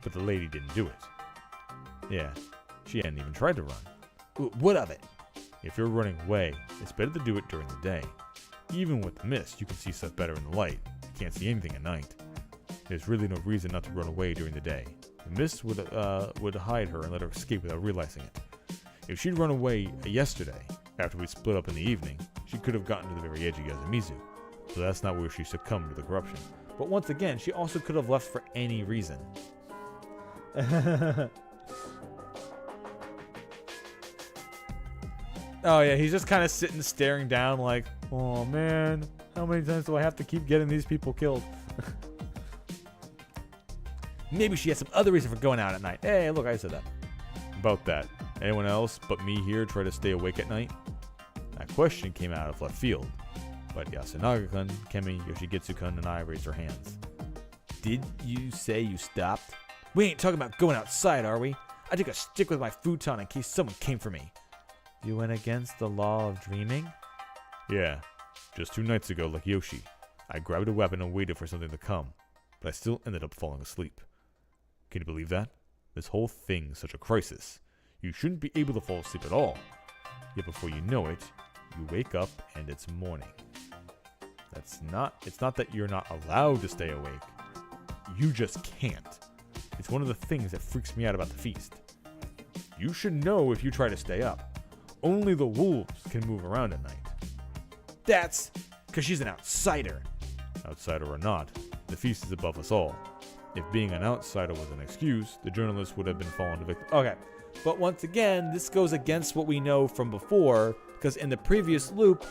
But the lady didn't do it. Yeah, she hadn't even tried to run. What of it? If you're running away, it's better to do it during the day. Even with the mist, you can see stuff better in the light. You can't see anything at night. There's really no reason not to run away during the day. The mist would hide her and let her escape without realizing it. If she'd run away yesterday, after we split up in the evening, she could have gotten to the very edge of Yasumizu. So that's not where she succumbed to the corruption. But once again, she also could have left for any reason. Oh yeah, he's just kind of sitting staring down like, oh man, how many times do I have to keep getting these people killed? Maybe she had some other reason for going out at night. Hey, look, I said that. About that, anyone else but me here try to stay awake at night? That question came out of left field, but Yasunaga-kun, Kemi, Yoshigitsu-kun, and I raised our hands. Did you say you stopped? We ain't talking about going outside, are we? I took a stick with my futon in case someone came for me. You went against the law of dreaming? Yeah, just 2 nights ago, like Yoshi, I grabbed a weapon and waited for something to come, but I still ended up falling asleep. Can you believe that? This whole thing's such a crisis. You shouldn't be able to fall asleep at all. Yet before you know it, you wake up and it's morning. It's not that you're not allowed to stay awake. You just can't. It's one of the things that freaks me out about the feast. You should know if you try to stay up. Only the wolves can move around at night. That's because she's an outsider. Outsider or not, the feast is above us all. If being an outsider was an excuse, the journalist would have been fallen victim. Okay, but once again, this goes against what we know from before, because in the previous loop,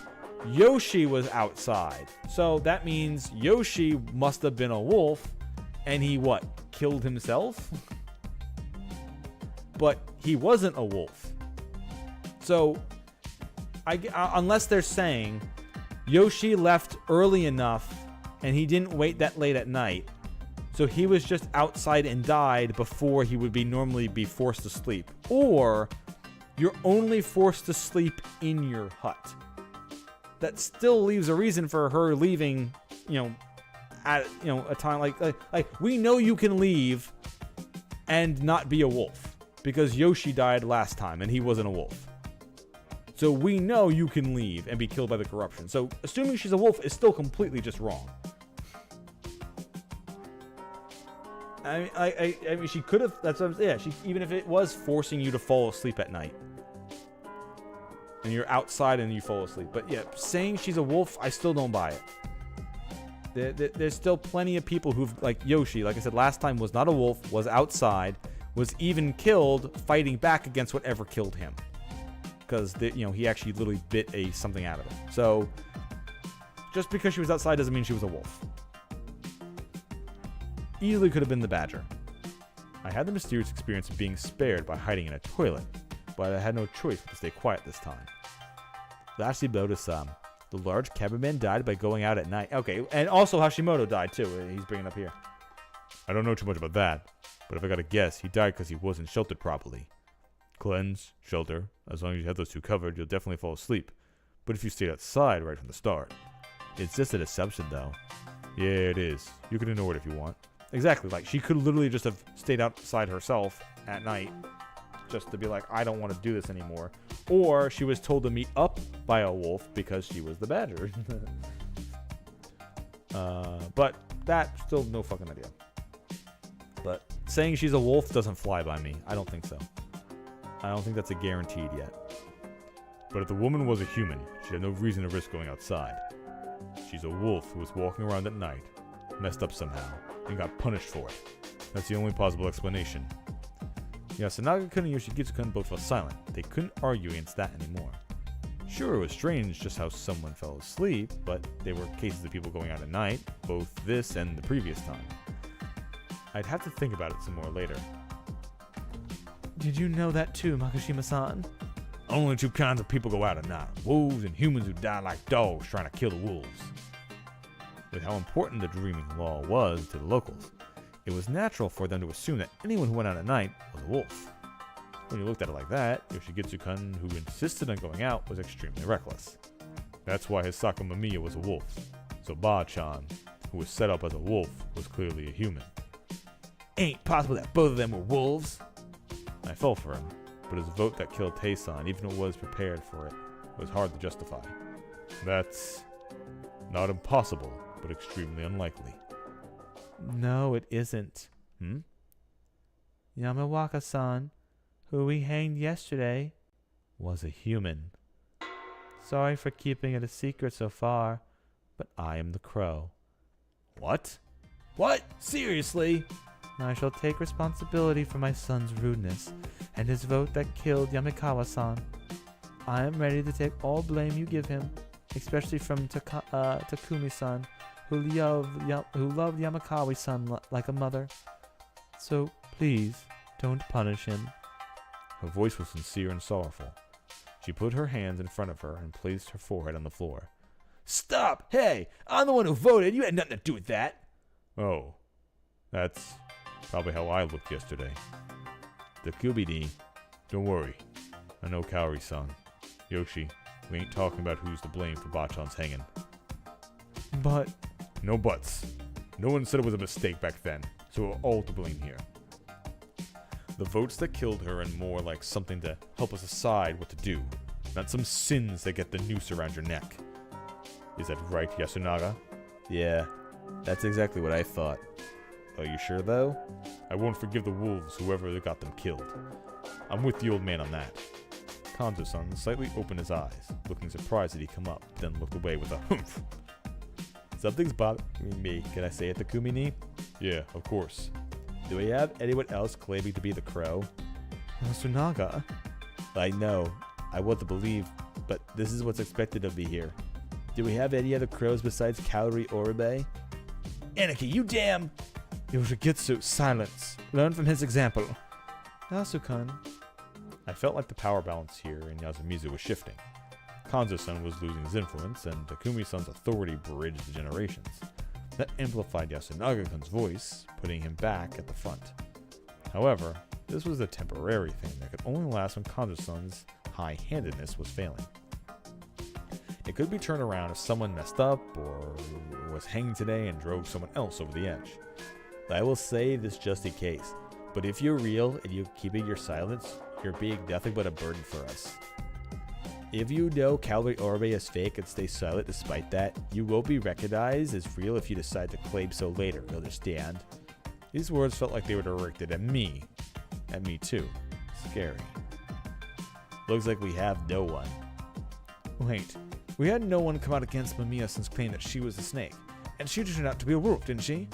Yoshi was outside. So that means Yoshi must have been a wolf, and he what? Killed himself? But he wasn't a wolf. So, unless they're saying Yoshi left early enough and he didn't wait that late at night, so he was just outside and died before he would normally be forced to sleep. Or you're only forced to sleep in your hut. That still leaves a reason for her leaving, at a time like we know you can leave and not be a wolf because Yoshi died last time and he wasn't a wolf. So we know you can leave and be killed by the corruption. So assuming she's a wolf is still completely just wrong. I mean, she could have. That's what I'm saying. Yeah, even if it was forcing you to fall asleep at night, and you're outside and you fall asleep. But yeah, saying she's a wolf, I still don't buy it. There's still plenty of people who've, like Yoshi, like I said last time, was not a wolf, was outside, was even killed fighting back against whatever killed him, because he actually literally bit something out of it. So just because she was outside doesn't mean she was a wolf. Easily could have been the badger. I had the mysterious experience of being spared by hiding in a toilet, but I had no choice but to stay quiet this time. Hashimoto-san, the large cameraman died by going out at night. Okay, and also Hashimoto died too. He's bringing up here. I don't know too much about that, But if I gotta guess, he died because he wasn't sheltered properly. Cleanse, shelter, as long as you have those two covered, you'll definitely fall asleep. But if you stayed outside right from the start. It's just an assumption, though. Yeah, it is. You can ignore it if you want. Exactly, like she could literally just have stayed outside herself at night just to be like, I don't want to do this anymore. Or she was told to meet up by a wolf because she was the badger. But that's still no fucking idea. But saying she's a wolf doesn't fly by me. I don't think so. I don't think that's a guaranteed yet. But if the woman was a human, she had no reason to risk going outside. She's a wolf who was walking around at night, messed up somehow, and got punished for it. That's the only plausible explanation. Yasunaga-kun and Yoshigitsu-kun both fell silent. They couldn't argue against that anymore. Sure, it was strange just how someone fell asleep, but there were cases of people going out at night, both this and the previous time. I'd have to think about it some more later. Did you know that too, Makishima-san? Only two kinds of people go out at night. Wolves and humans who die like dogs trying to kill the wolves. With how important the dreaming law was to the locals, it was natural for them to assume that anyone who went out at night was a wolf. When you looked at it like that, Yoshigitsu-kun, who insisted on going out, was extremely reckless. That's why Hisako Mamiya was a wolf. So Ba-chan, who was set up as a wolf, was clearly a human. Ain't possible that both of them were wolves. I fell for him, but his vote that killed Tae-san, even if it was prepared for it, was hard to justify. That's not impossible, but extremely unlikely. No, it isn't. Hmm? Yamawaka-san, who we hanged yesterday, Was a human. sorry for keeping it a secret so far, but I am the crow. What? What? Seriously? I shall take responsibility for my son's rudeness and his vote that killed Yamikawa-san. I am ready to take all blame you give him, especially from Takumi-san, who loved Yamakawa-san like a mother. So please, don't punish him. Her voice was sincere and sorrowful. She put her hands in front of her and placed her forehead on the floor. Stop! Hey, I'm the one who voted. You had nothing to do with that. Oh, that's probably how I looked yesterday. Takumi-ni. Don't worry. I know Kaori-san. Yoshi, we ain't talking about who's to blame for Bachan's hanging. But No buts. No one said it was a mistake back then, so we're all to blame here. The votes that killed her and more like something to help us decide what to do, not some sins that get the noose around your neck. Is that right, Yasunaga? Yeah, that's exactly what I thought. Are you sure, though? I won't forgive the wolves, whoever got them killed. I'm with the old man on that. Kanzo-san slightly opened his eyes, looking surprised that he'd come up, then looked away with a humph. Something's bothering me. Can I say it, Takumi-ni? Yeah, of course. Do we have anyone else claiming to be the crow? Yasunaga? I know. I want to believe, but this is what's expected of me here. Do we have any other crows besides Kaori Oribe? Anarchy, you damn! Yoshigitsu, silence. Learn from his example. Yasukan. I felt like the power balance here in Yasumizu was shifting. Kanzo-san was losing his influence, and Takumi-san's authority bridged the generations. That amplified Yasunaga-kun's voice, putting him back at the front. However, this was a temporary thing that could only last when Kanzo-san's high-handedness was failing. It could be turned around if someone messed up or was hanged today and drove someone else over the edge. I will say this just in case, but if you're real and you're keeping your silence, you're being nothing but a burden for us. If you know Kaori Oribe is fake and stay silent despite that, you won't be recognized as real if you decide to claim so later, understand? These words felt like they were directed at me. At me too. Scary. Looks like we have no one. Wait, we had no one come out against Mamiya since claiming that she was a snake. And she turned out to be a wolf, didn't she?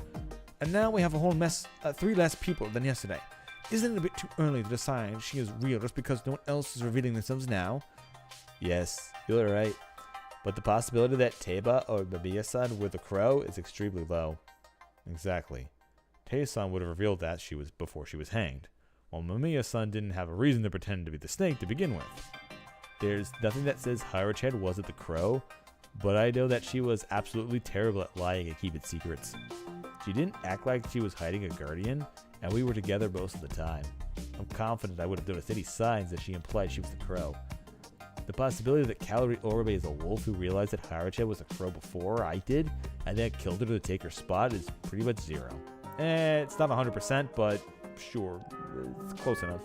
And now we have a whole mess, 3 less people than yesterday. Isn't it a bit too early to decide she is real just because no one else is revealing themselves now? Yes, you're right. But the possibility that Teiba or Mamiya-san were the crow is extremely low. Exactly. Tae-san would have revealed that before she was hanged, while Mamiya-san didn't have a reason to pretend to be the snake to begin with. There's nothing that says Haruchan wasn't the crow, but I know that she was absolutely terrible at lying and keeping secrets. She didn't act like she was hiding a guardian, and we were together most of the time. I'm confident I would have noticed any signs that she implied she was the crow. The possibility that Kaori Oribe is a wolf who realized that Haracha was a crow before I did, and then killed her to take her spot is pretty much zero. It's not 100%, but sure, it's close enough.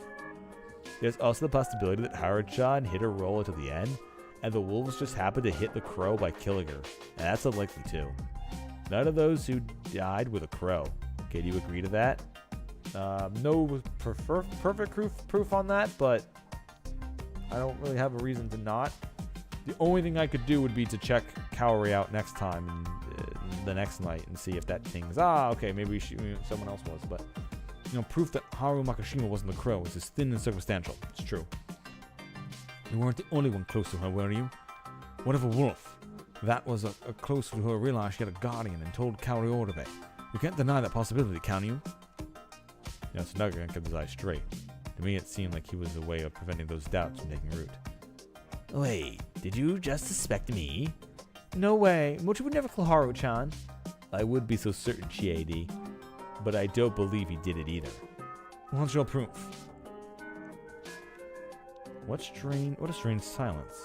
There's also the possibility that Haracha hit her roll until the end, and the wolves just happened to hit the crow by killing her, and that's unlikely too. None of those who died were the crow. Can you agree to that? No perfect proof on that, but I don't really have a reason to not. The only thing I could do would be to check Kaori out next time, the next night, and see if that thing's okay, maybe someone else was. But proof that Haru Makishima wasn't the crow is as thin and circumstantial. It's true. You weren't the only one close to her, were you? What of a wolf? That was a close to her realized she had a guardian and told Kaori Oribe. You can't deny that possibility, can you? Tsunaga kept his eyes straight. To me, it seemed like he was a way of preventing those doubts from taking root. Wait, did you just suspect me? No way. Mochi would never kill Haru-chan. I would be so certain, Chiedi, but I don't believe he did it either. What's your proof? What a strange silence.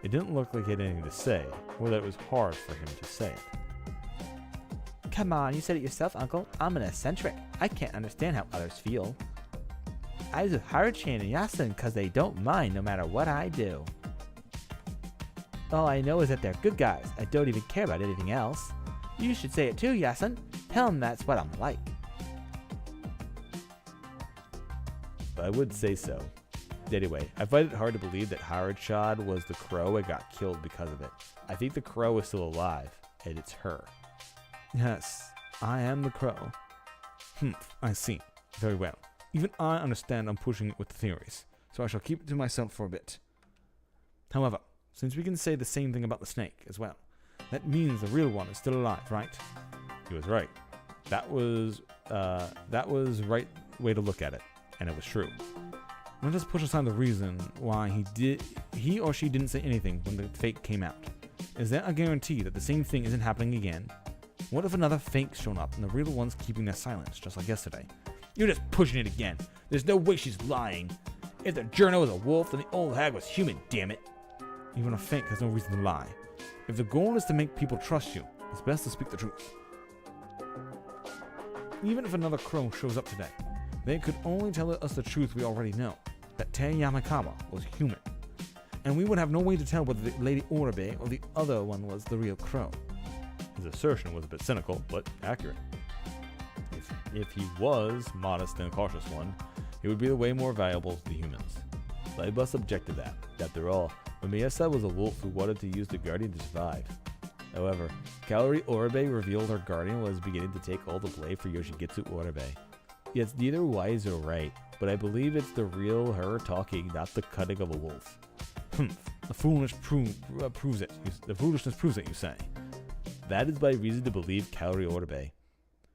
It didn't look like he had anything to say, or that it was hard for him to say it. Come on, you said it yourself, Uncle. I'm an eccentric. I can't understand how others feel. I was with Haruchan and Yasen because they don't mind no matter what I do. All I know is that they're good guys. I don't even care about anything else. You should say it too, Yasen. Tell them that's what I'm like. I would say so. Anyway, I find it hard to believe that Haruchad was the crow and got killed because of it. I think the crow is still alive, and it's her. Yes, I am the crow. I see. Very well. Even I understand I'm pushing it with the theories, so I shall keep it to myself for a bit. However, since we can say the same thing about the snake as well, that means the real one is still alive, right? He was right. That was right way to look at it, and it was true. Let us push aside the reason why he or she didn't say anything when the fake came out. Is there a guarantee that the same thing isn't happening again? What if another fake's shown up and the real one's keeping their silence, just like yesterday? You're just pushing it again. There's no way she's lying. If the journo was a wolf, then the old hag was human, damn it. Even a fake has no reason to lie. If the goal is to make people trust you, it's best to speak the truth. Even if another crow shows up today, they could only tell us the truth we already know, that Tei Yamakawa was human. And we would have no way to tell whether the Lady Oribe or the other one was the real crow. His assertion was a bit cynical, but accurate. If he was modest and a cautious one, he would be the way more valuable to the humans. But I must object to that. After all, Miyasa was a wolf who wanted to use the guardian to survive. However, Kaori Oribe revealed her guardian was beginning to take all the blame for Yoshigitsu Oribe. It's neither wise or right, but I believe it's the real her talking, not the cunning of a wolf. The foolishness proves it. The foolishness proves it, you say. That is my reason to believe Kaori Oribe.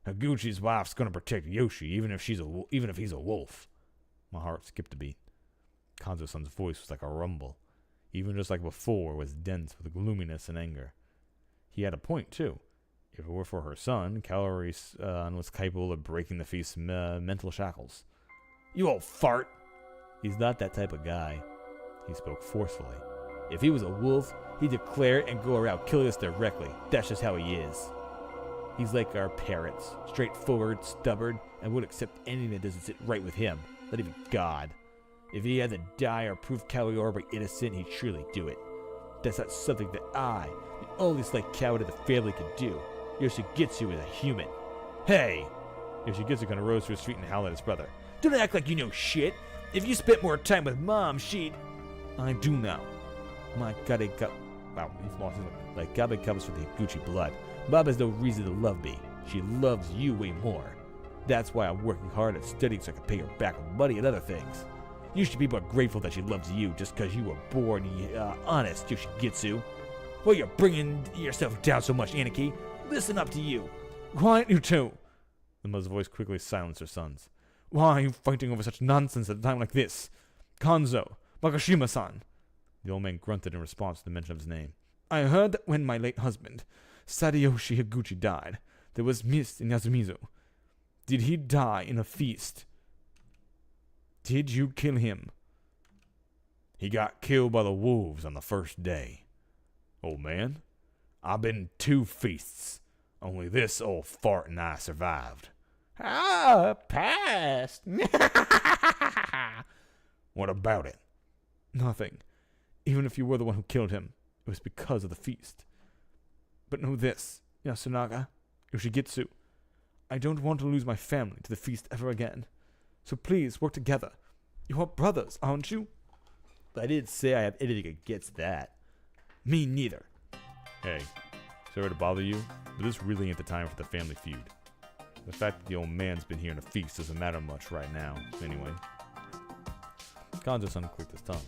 Higuchi's wife's gonna protect Yoshi, even if he's a wolf. My heart skipped a beat. Kanzo-san's voice was like a rumble. Even just like before, it was dense with gloominess and anger. He had a point, too. If it were for her son, Kaori-san was capable of breaking the feast's mental shackles. You old fart. He's not that type of guy. He spoke forcefully. If he was a wolf, he'd declare it and go around killing us directly. That's just how he is. He's like our parents, straightforward, stubborn, and would accept anything that doesn't sit right with him, not even God. If he had to die or prove Kaori Oribe innocent, he'd surely do it. That's not something that I, the only slight coward of the family, could do. Yoshigitsu is a human. Hey! Yoshigitsu kind of rose to his feet and howled at his brother. Don't act like you know shit. If you spent more time with Mom, she'd... I do now. My God, wow, he's lost his mind. My God, comes from the Higuchi blood. Mom has no reason to love me. She loves you way more. That's why I'm working hard at studying so I can pay her back with money and other things. You should be more grateful that she loves you just because you were born honest, Yoshigitsu. Well, you're bringing yourself down so much, Aniki. Listen up to you. Quiet, you two. The mother's voice quickly silenced her son's. Why are you fighting over such nonsense at a time like this? Kanzo, Makishima-san. The old man grunted in response to the mention of his name. I heard that when my late husband, Sadayoshi Higuchi, died, There was mist in Yasumizo. Did he die in a feast? Did you kill him? He got killed by the wolves on the first day. Old man, I've been 2 feasts. Only this old fart and I survived. Ah, past. What about it? Nothing. Even if you were the one who killed him, it was because of the feast. But know this, Yasunaga, Yoshigitsu. I don't want to lose my family to the feast ever again. So please work together. You are brothers, aren't you? But I didn't say I have anything against that. Me neither. Hey, sorry to bother you, but this really ain't the time for the family feud. The fact that the old man's been here in a feast doesn't matter much right now, anyway. Kanzo-san clicked his tongue.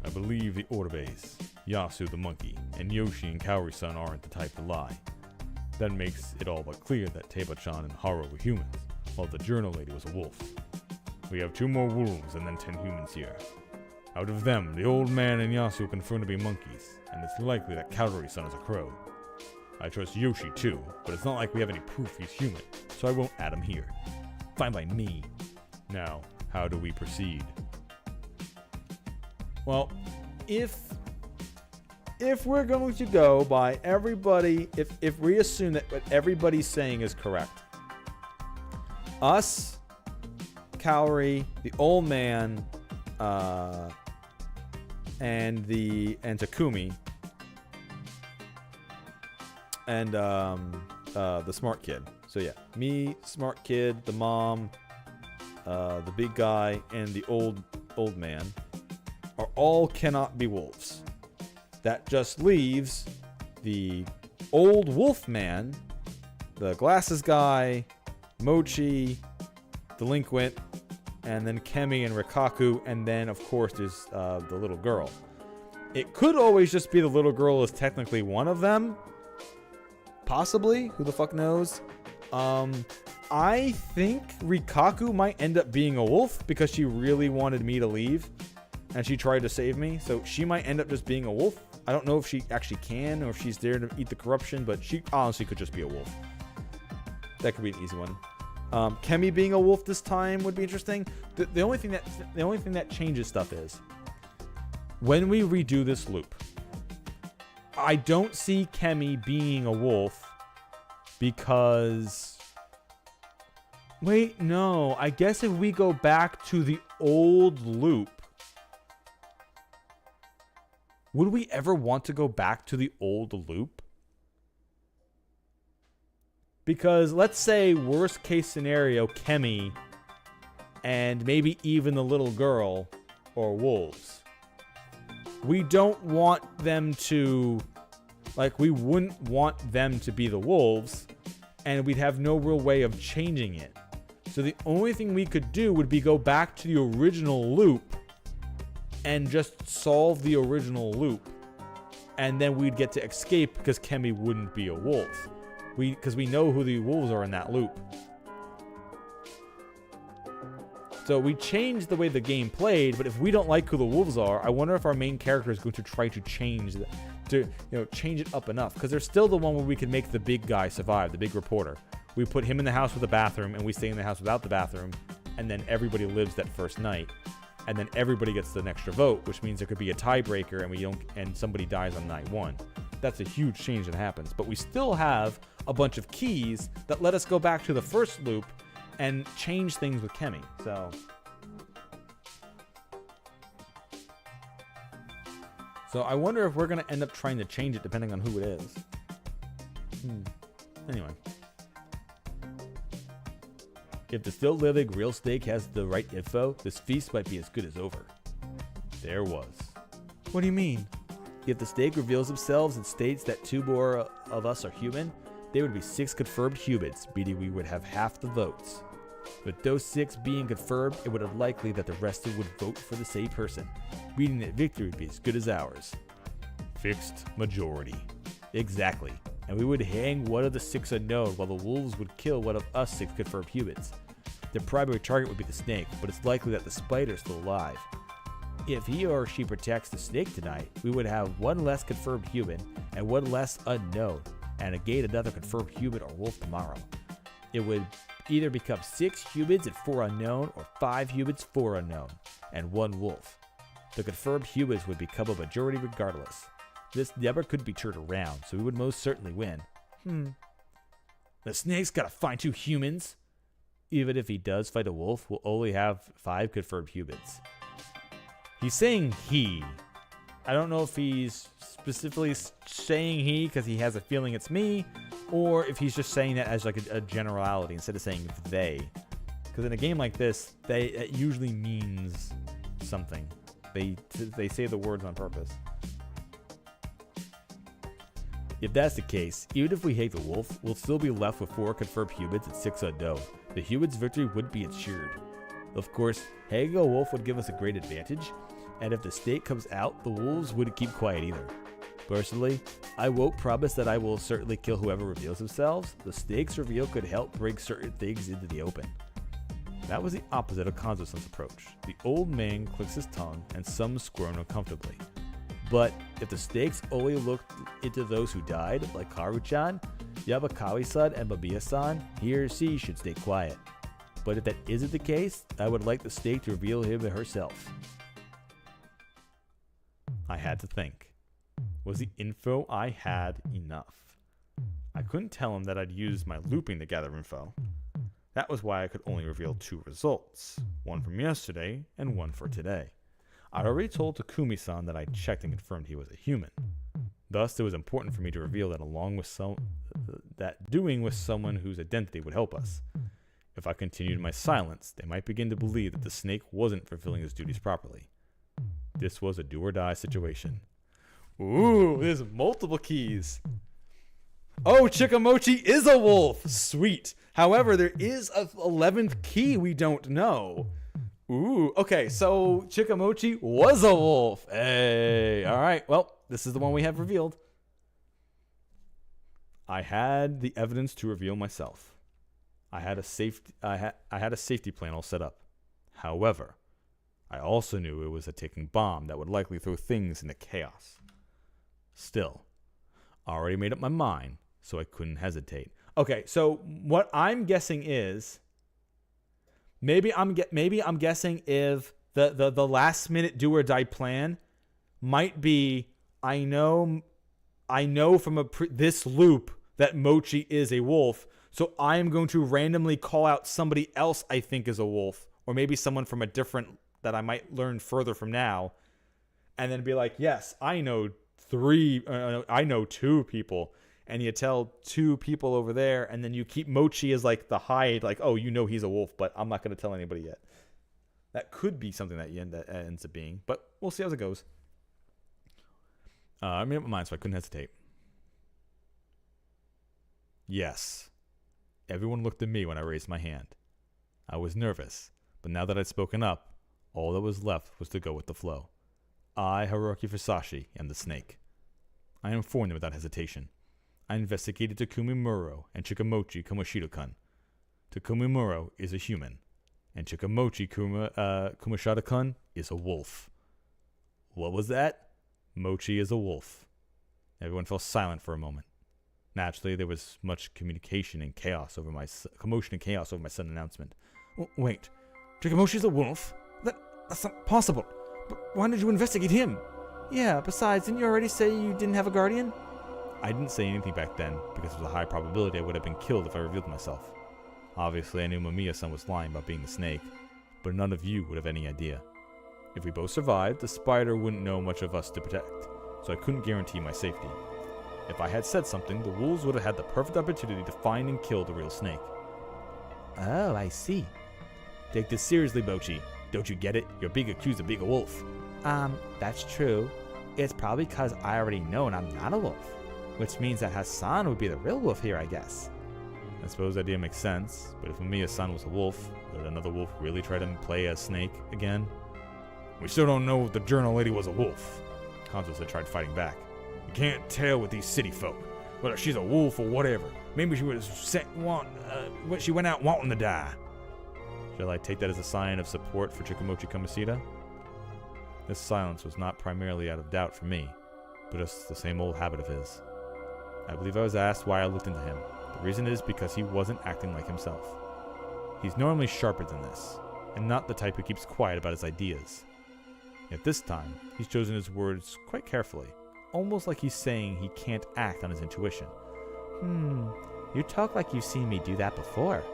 I believe the Orbes, Yasu the monkey, and Yoshi and Kaori-san aren't the type to lie. That makes it all but clear that Teiba-chan and Haru were humans, while the journal lady was a wolf. We have 2 more wolves and then 10 humans here. Out of them, the old man and Yasu confirm to be monkeys, and it's likely that Kaori-san is a crow. I trust Yoshi too, but it's not like we have any proof he's human, so I won't add him here. Fine by me. Now, how do we proceed? Well, if we're going to go by everybody, if we assume that what everybody's saying is correct, us, Kaori, the old man, and Takumi, and the smart kid. So yeah, me, smart kid, the mom, the big guy, and the old man are all cannot be wolves. That just leaves the old wolf man, the glasses guy, Mochi, delinquent, and then Kemi and Rikaku, and then of course there's the little girl. It could always just be the little girl is technically one of them. Possibly, who the fuck knows? I think Rikaku might end up being a wolf because she really wanted me to leave and she tried to save me, so she might end up just being a wolf. I don't know if she actually can or if she's there to eat the corruption, but she honestly could just be a wolf. That could be an easy one. Kemi being a wolf this time would be interesting. The only thing that changes stuff is when we redo this loop, I don't see Kemi being a wolf because wait, no, I guess if we go back to the old loop, would we ever want to go back to the old loop? Because let's say worst case scenario, Kemi and maybe even the little girl or wolves. We don't want them to, like, we wouldn't want them to be the wolves, and we'd have no real way of changing it. So the only thing we could do would be go back to the original loop and just solve the original loop. And then we'd get to escape because Kemi wouldn't be a wolf. Because we know who the wolves are in that loop. So we changed the way the game played, but if we don't like who the wolves are, I wonder if our main character is going to try to change change it up enough. Because there's still the one where we can make the big guy survive, the big reporter. We put him in the house with a bathroom, and we stay in the house without the bathroom, and then everybody lives that first night, and then everybody gets an extra vote, which means there could be a tiebreaker, and somebody dies on night 1. That's a huge change that happens, but we still have a bunch of keys that let us go back to the first loop and change things with Kemi. So I wonder if we're going to end up trying to change it depending on who it is. Anyway. If the still living real steak has the right info, this feast might be as good as over. There was. What do you mean? If the steak reveals themselves and states that 2 more of us are human, there would be 6 confirmed humans, meaning we would have half the votes. With those 6 being confirmed, it would have likely that the rest would vote for the same person, meaning that victory would be as good as ours. Fixed majority. Exactly. And we would hang one of the 6 unknown while the wolves would kill one of us 6 confirmed humans. The primary target would be the snake, but it's likely that the spider is still alive. If he or she protects the snake tonight, we would have 1 less confirmed human and 1 less unknown, and negate another confirmed human or wolf tomorrow. It would either become 6 humans and 4 unknown, or 5 humans, 4 unknown, and 1 wolf. The confirmed humans would become a majority regardless. This never could be turned around, so we would most certainly win. The snake's gotta find 2 humans. Even if he does fight a wolf, we'll only have 5 confirmed humans. He's saying he. I don't know if he's specifically saying he because he has a feeling it's me, or if he's just saying that as like a generality instead of saying they. Because in a game like this, it usually means something. They say the words on purpose. If that's the case, even if we hate the wolf, we'll still be left with 4 confirmed humans and 6 unknown. The humans' victory would be ensured. Of course, hating a wolf would give us a great advantage, and if the snake comes out, the wolves wouldn't keep quiet either. Personally, I won't promise that I will certainly kill whoever reveals themselves. The snake's reveal could help bring certain things into the open. That was the opposite of Kanzo-san's approach. The old man clicks his tongue, and some squirm uncomfortably. But if the snakes only looked into those who died, like Karu-chan, Yamakawa-san, and Mamiya-san, he or she should stay quiet. But if that isn't the case, I would like the snake to reveal him herself. I had to think. Was the info I had enough? I couldn't tell him that I'd used my looping to gather info. That was why I could only reveal 2 results, one from yesterday and one for today. I'd already told Takumi-san that I checked and confirmed he was a human. Thus, it was important for me to reveal that doing with someone whose identity would help us. If I continued my silence, they might begin to believe that the snake wasn't fulfilling his duties properly. This was a do-or-die situation. Ooh, there's multiple keys. Oh, Chikamochi is a wolf! Sweet. However, there is a 11th key we don't know. Ooh, okay, so Chikamochi was a wolf. Hey, all right, well, this is the one we have revealed. I had the evidence to reveal myself. I had a safety plan all set up. However, I also knew it was a ticking bomb that would likely throw things into chaos. Still, I already made up my mind, so I couldn't hesitate. Okay, so what I'm guessing is maybe I'm guessing if the last minute do or die plan might be I know from this loop that Mochi is a wolf, so I am going to randomly call out somebody else I think is a wolf, or maybe someone from a different that I might learn further from now, and then be like, yes, I know 2 people. And you tell 2 people over there, and then you keep Mochi as like the hide, like, oh, you know he's a wolf, but I'm not going to tell anybody yet. That could be something that ends up being, but we'll see how it goes. I made up my mind, so I couldn't hesitate. Yes. Everyone looked at me when I raised my hand. I was nervous, but now that I'd spoken up, all that was left was to go with the flow. I, Haruki Fusashi, am the snake. I informed them without hesitation. I investigated Takumi Muro and Chikamochi Kumashita-kun. Takumi Muro is a human, and Chikamochi Kumashita-kun is a wolf. What was that? Mochi is a wolf. Everyone fell silent for a moment. Naturally, there was much commotion and chaos over my sudden announcement. Wait, Chikamochi's a wolf? That's not possible. But why did you investigate him? Yeah, besides, didn't you already say you didn't have a guardian? I didn't say anything back then, because there was a high probability I would have been killed if I revealed myself. Obviously, I knew Mamiya-san was lying about being the snake, but none of you would have any idea. If we both survived, the spider wouldn't know much of us to protect, so I couldn't guarantee my safety. If I had said something, the wolves would have had the perfect opportunity to find and kill the real snake. Oh, I see. Take this seriously, Mochi. Don't you get it? You're being accused of being a wolf. That's true. It's probably because I already know and I'm not a wolf. Which means that Hassan would be the real wolf here, I guess. I suppose that idea makes sense, but if Mamiya-san was a wolf, would another wolf really try to play a snake again? We still don't know if the journal lady was a wolf. Kanzo tried fighting back. You can't tell with these city folk, whether she's a wolf or whatever. Maybe she she went out wanting to die. Shall I take that as a sign of support for Chikamochi Kumashita? This silence was not primarily out of doubt for me, but just the same old habit of his. I believe I was asked why I looked into him. The reason is because he wasn't acting like himself. He's normally sharper than this, and not the type who keeps quiet about his ideas. Yet this time, he's chosen his words quite carefully, almost like he's saying he can't act on his intuition. You talk like you've seen me do that before.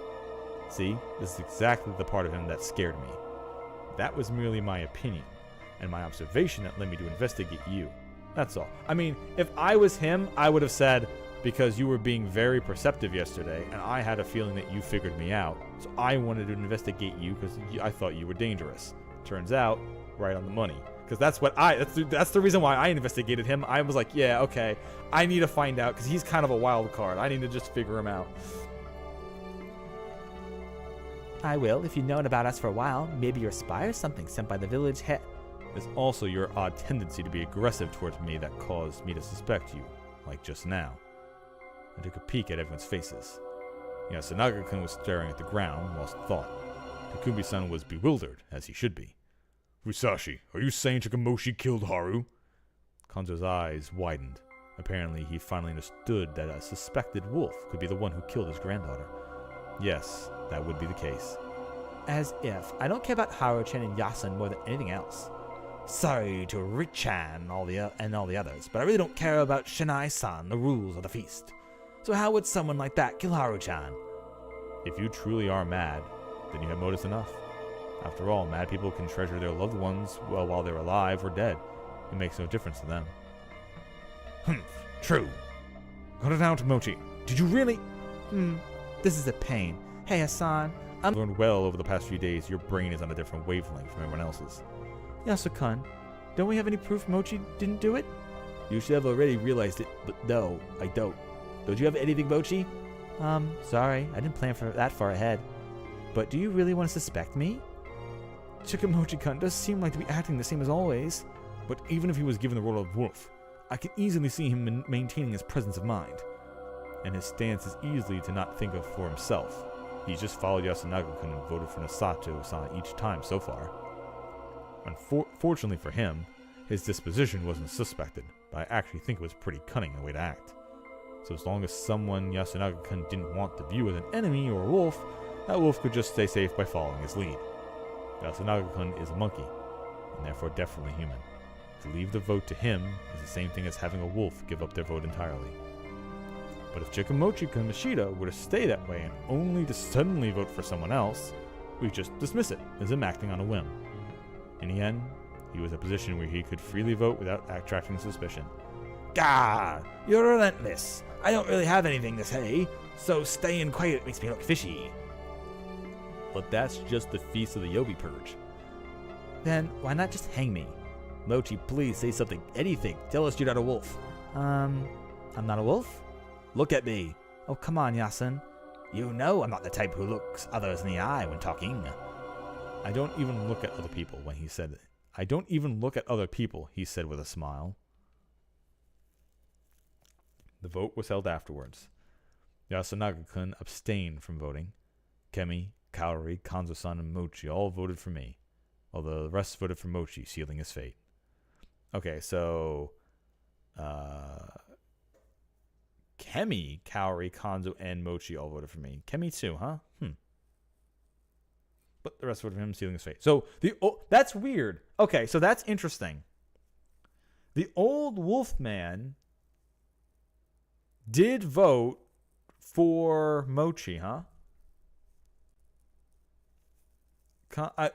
See, this is exactly the part of him that scared me. That was merely my opinion, and my observation that led me to investigate you. That's all. I mean, if I was him, I would have said, because you were being very perceptive yesterday, and I had a feeling that you figured me out, so I wanted to investigate you because I thought you were dangerous. Turns out, right on the money. Because that's the reason why I investigated him. I was like, yeah, okay, I need to find out, because he's kind of a wild card. I need to just figure him out. I will, if you've known about us for a while. Maybe you're a spy or something sent by the village head. There's also your odd tendency to be aggressive towards me that caused me to suspect you, like just now. I took a peek at everyone's faces. Yasunaga-kun was staring at the ground, lost in thought. Takumi-san was bewildered, as he should be. Fusashi, are you saying Chikamoshi killed Haru? Kanzo's eyes widened. Apparently, he finally understood that a suspected wolf could be the one who killed his granddaughter. Yes, that would be the case. As if. I don't care about Haru-chan and Yasun more than anything else. Sorry to Richan and all the others, but I really don't care about Shinai-san, the rules of the feast. So how would someone like that kill Haru-chan? If you truly are mad, then you have motives enough. After all, mad people can treasure their loved ones while they're alive or dead. It makes no difference to them. True. Cut it out, Mochi. Did you really? This is a pain. Hey, Hassan, I've learned well over the past few days your brain is on a different wavelength from everyone else's. Yasukan, don't we have any proof Mochi didn't do it? You should have already realized it, but no, I don't. Don't you have anything, Mochi? Sorry, I didn't plan for that far ahead. But do you really want to suspect me? Chikamochi-kun does seem like to be acting the same as always. But even if he was given the role of wolf, I can easily see him maintaining his presence of mind. And his stance is easily to not think of for himself. He's just followed Yasunaga-kun and voted for Nasato-san each time so far. Unfortunately for him, his disposition wasn't suspected, but I actually think it was pretty cunning the way to act. So as long as someone Yasunaga-kun didn't want to view as an enemy or a wolf, that wolf could just stay safe by following his lead. Yasunaga-kun is a monkey, and therefore definitely human. To leave the vote to him is the same thing as having a wolf give up their vote entirely. But if Chikamochi-kun Mishida were to stay that way and only to suddenly vote for someone else, we'd just dismiss it as him acting on a whim. In the end, he was in a position where he could freely vote without attracting suspicion. Gah! You're relentless. I don't really have anything to say, so staying quiet makes me look fishy. But that's just the feast of the Yobi Purge. Then why not just hang me? Mochi, please say something. Anything. Tell us you're not a wolf. I'm not a wolf? Look at me. Oh, come on, Yasun. You know I'm not the type who looks others in the eye when talking. I don't even look at other people when he said it. I don't even look at other people, he said with a smile. The vote was held afterwards. Yasunaga-kun abstained from voting. Kemi, Kaori, Kanzo-san, and Mochi all voted for me, although the rest voted for Mochi, sealing his fate. Okay, so Kemi, Kaori, Kanzo, and Mochi all voted for me. Kemi too, huh? But the rest voted for him, sealing his fate. So that's weird. Okay, so that's interesting. The old Wolfman did vote for Mochi, huh?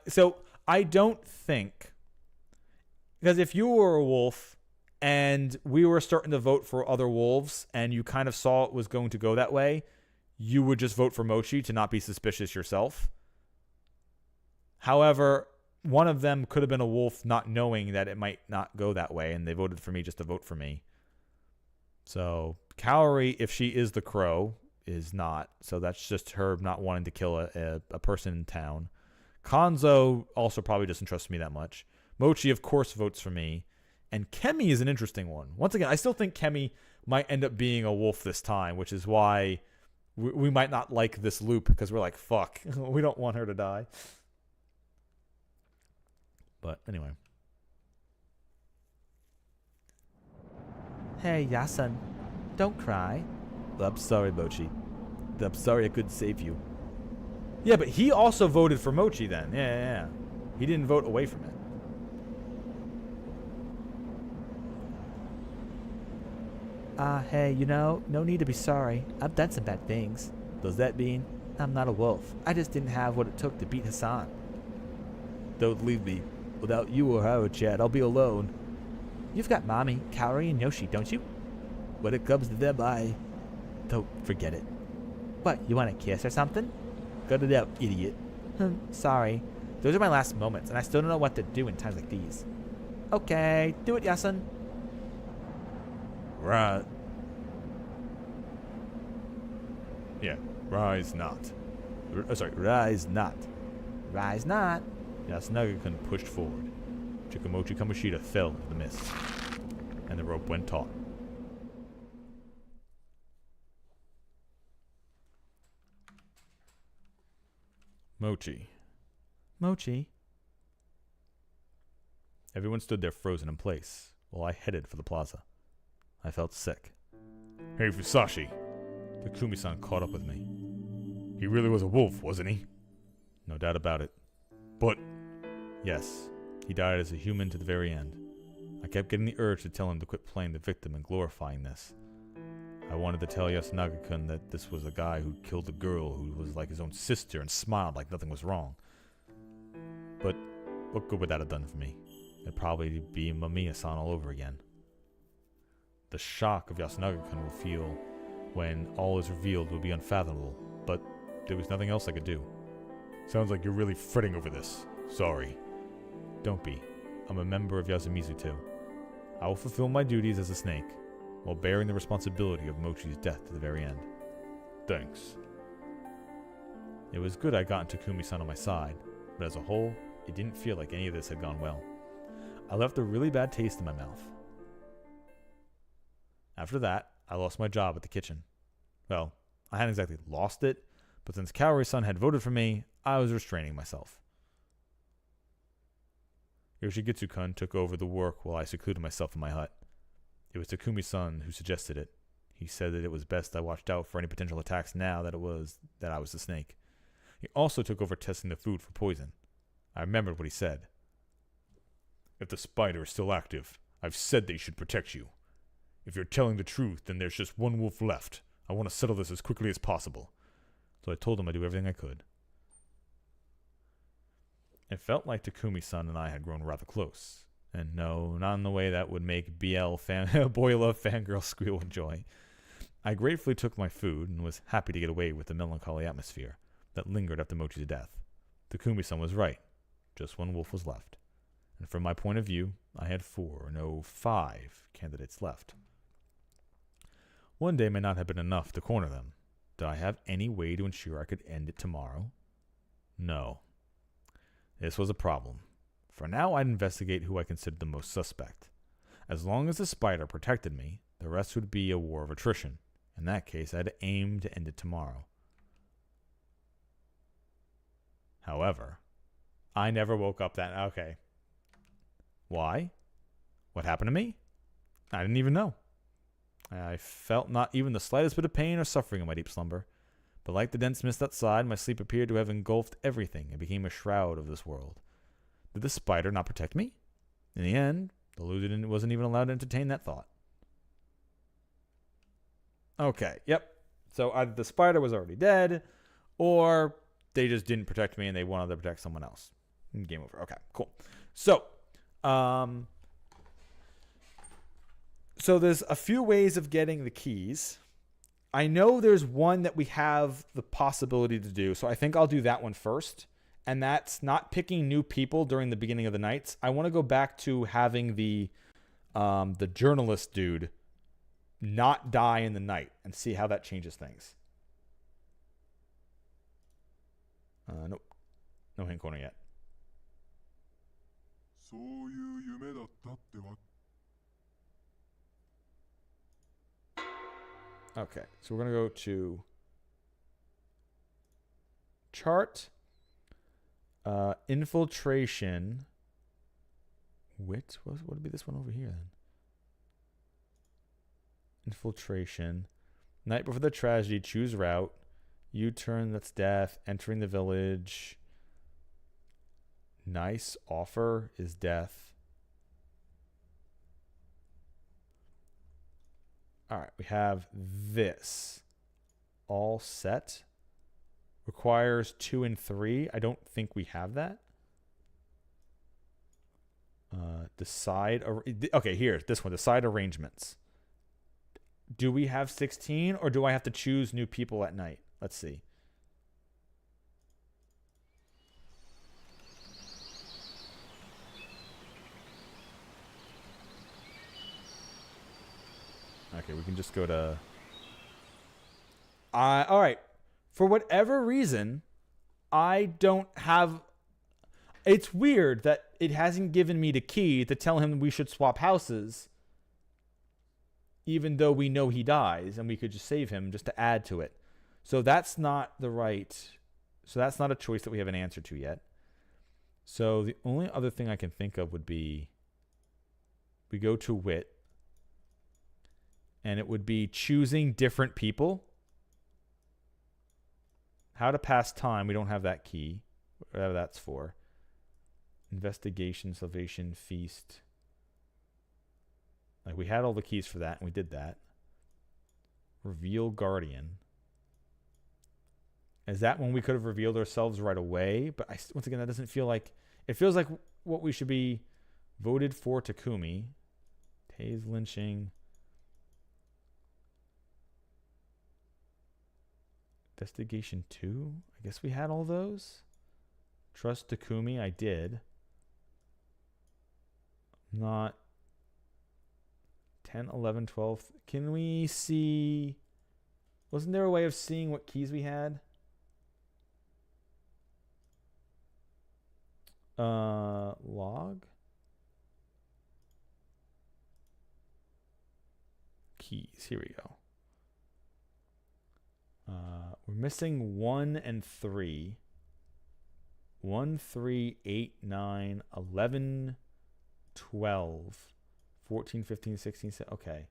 So I don't think, because if you were a wolf and we were starting to vote for other wolves and you kind of saw it was going to go that way, you would just vote for Mochi to not be suspicious yourself. However, one of them could have been a wolf not knowing that it might not go that way, and they voted for me just to vote for me. So Kaori, if she is the crow, is not. So that's just her not wanting to kill a person in town. Kanzo also probably doesn't trust me that much. Mochi, of course, votes for me. And Kemi is an interesting one. Once again, I still think Kemi might end up being a wolf this time, which is why we might not like this loop, because we're like, fuck, we don't want her to die. But anyway. Hey, Yasun. Don't cry. I'm sorry, Mochi. I'm sorry I couldn't save you. Yeah, but he also voted for Mochi then. Yeah. He didn't vote away from it. Hey, no need to be sorry. I've done some bad things. Does that mean? I'm not a wolf. I just didn't have what it took to beat Hassan. Don't leave me. Without you or Howard, Chad, I'll be alone. You've got Mommy, Kaori, and Yoshi, don't you? When it comes to them, I don't forget it. What, you want a kiss or something? Cut it out, idiot. Sorry. Those are my last moments, and I still don't know what to do in times like these. Okay, do it, Yasun. Right. Yeah, rise not. Rise not. Rise not. Yasunaga-kun pushed forward. Chikamochi Kamoshida fell into the mist, and the rope went taut. Mochi. Mochi. Everyone stood there frozen in place, while I headed for the plaza. I felt sick. Hey, Fusashi. Takumi-san caught up with me. He really was a wolf, wasn't he? No doubt about it. But, yes, he died as a human to the very end. I kept getting the urge to tell him to quit playing the victim and glorifying this. I wanted to tell Yasunaga-kun that this was a guy who killed a girl who was like his own sister and smiled like nothing was wrong. But what good would that have done for me? It'd probably be Mamiya-san all over again. The shock of Yasunaga-kun will feel when all is revealed will be unfathomable, but there was nothing else I could do. Sounds like you're really fretting over this. Sorry. Don't be. I'm a member of Yasumizu too. I will fulfill my duties as a snake, while bearing the responsibility of Mochi's death to the very end. Thanks. It was good I got Takumi-san on my side, but as a whole, it didn't feel like any of this had gone well. I left a really bad taste in my mouth. After that, I lost my job at the kitchen. Well, I hadn't exactly lost it, but since Kaori-san had voted for me, I was restraining myself. Yoshigitsu-kun took over the work while I secluded myself in my hut. It was Takumi-san who suggested it. He said that it was best I watched out for any potential attacks now that I was the snake. He also took over testing the food for poison. I remembered what he said. If the spider is still active, I've said they should protect you. If you're telling the truth, then there's just one wolf left. I want to settle this as quickly as possible. So I told him I'd do everything I could. It felt like Takumi-san and I had grown rather close. And no, not in the way that would make boy love fangirl squeal with joy. I gratefully took my food and was happy to get away with the melancholy atmosphere that lingered after Mochi's death. Takumi-san was right. Just one wolf was left. And from my point of view, I had 5 candidates left. One day may not have been enough to corner them. Did I have any way to ensure I could end it tomorrow? No. This was a problem. For now, I'd investigate who I considered the most suspect. As long as the spider protected me, the rest would be a war of attrition. In that case, I had to aim to end it tomorrow. However, I never woke up that... Okay. Why? What happened to me? I didn't even know. I felt not even the slightest bit of pain or suffering in my deep slumber. But like the dense mist outside, my sleep appeared to have engulfed everything and became a shroud of this world. Did the spider not protect me? In the end, the loser wasn't even allowed to entertain that thought. Okay, yep. So either the spider was already dead, or they just didn't protect me and they wanted to protect someone else. Game over. Okay, cool. So there's a few ways of getting the keys. I know there's one that we have the possibility to do, so I think I'll do that one first. And that's not picking new people during the beginning of the nights. I want to go back to having the journalist dude not die in the night and see how that changes things. Nope. No hand corner yet. Okay, so we're going to go to chart, infiltration, wit. What would be this one over here then? Infiltration. Night before the tragedy, choose route. U-turn, that's death. Entering the village. Nice offer is death. All right, we have this all set. Requires 2 and 3. I don't think we have that. Decide. Okay, here, this one. Decide arrangements. Do we have 16 or do I have to choose new people at night? Let's see. Okay, we can just go to... all right. For whatever reason, I don't have... It's weird that it hasn't given me the key to tell him we should swap houses, even though we know he dies, and we could just save him just to add to it. So that's not the right... So that's not a choice that we have an answer to yet. So the only other thing I can think of would be... We go to wit. And it would be choosing different people. How to pass time. We don't have that key. Whatever that's for. Investigation, salvation, feast. Like we had all the keys for that and we did that. Reveal guardian. Is that when we could have revealed ourselves right away? But once again, that doesn't feel like... It feels like what we should be voted for Takumi. Tase lynching. Investigation 2? I guess we had all those. Trust Takumi, I did. Not 10, 11, 12. Can we see... Wasn't there a way of seeing what keys we had? Log? Keys, here we go. We're missing 1 and 3. 1, 3, 8, 9, 11, 12, 14, 15, 16, 17. Okay.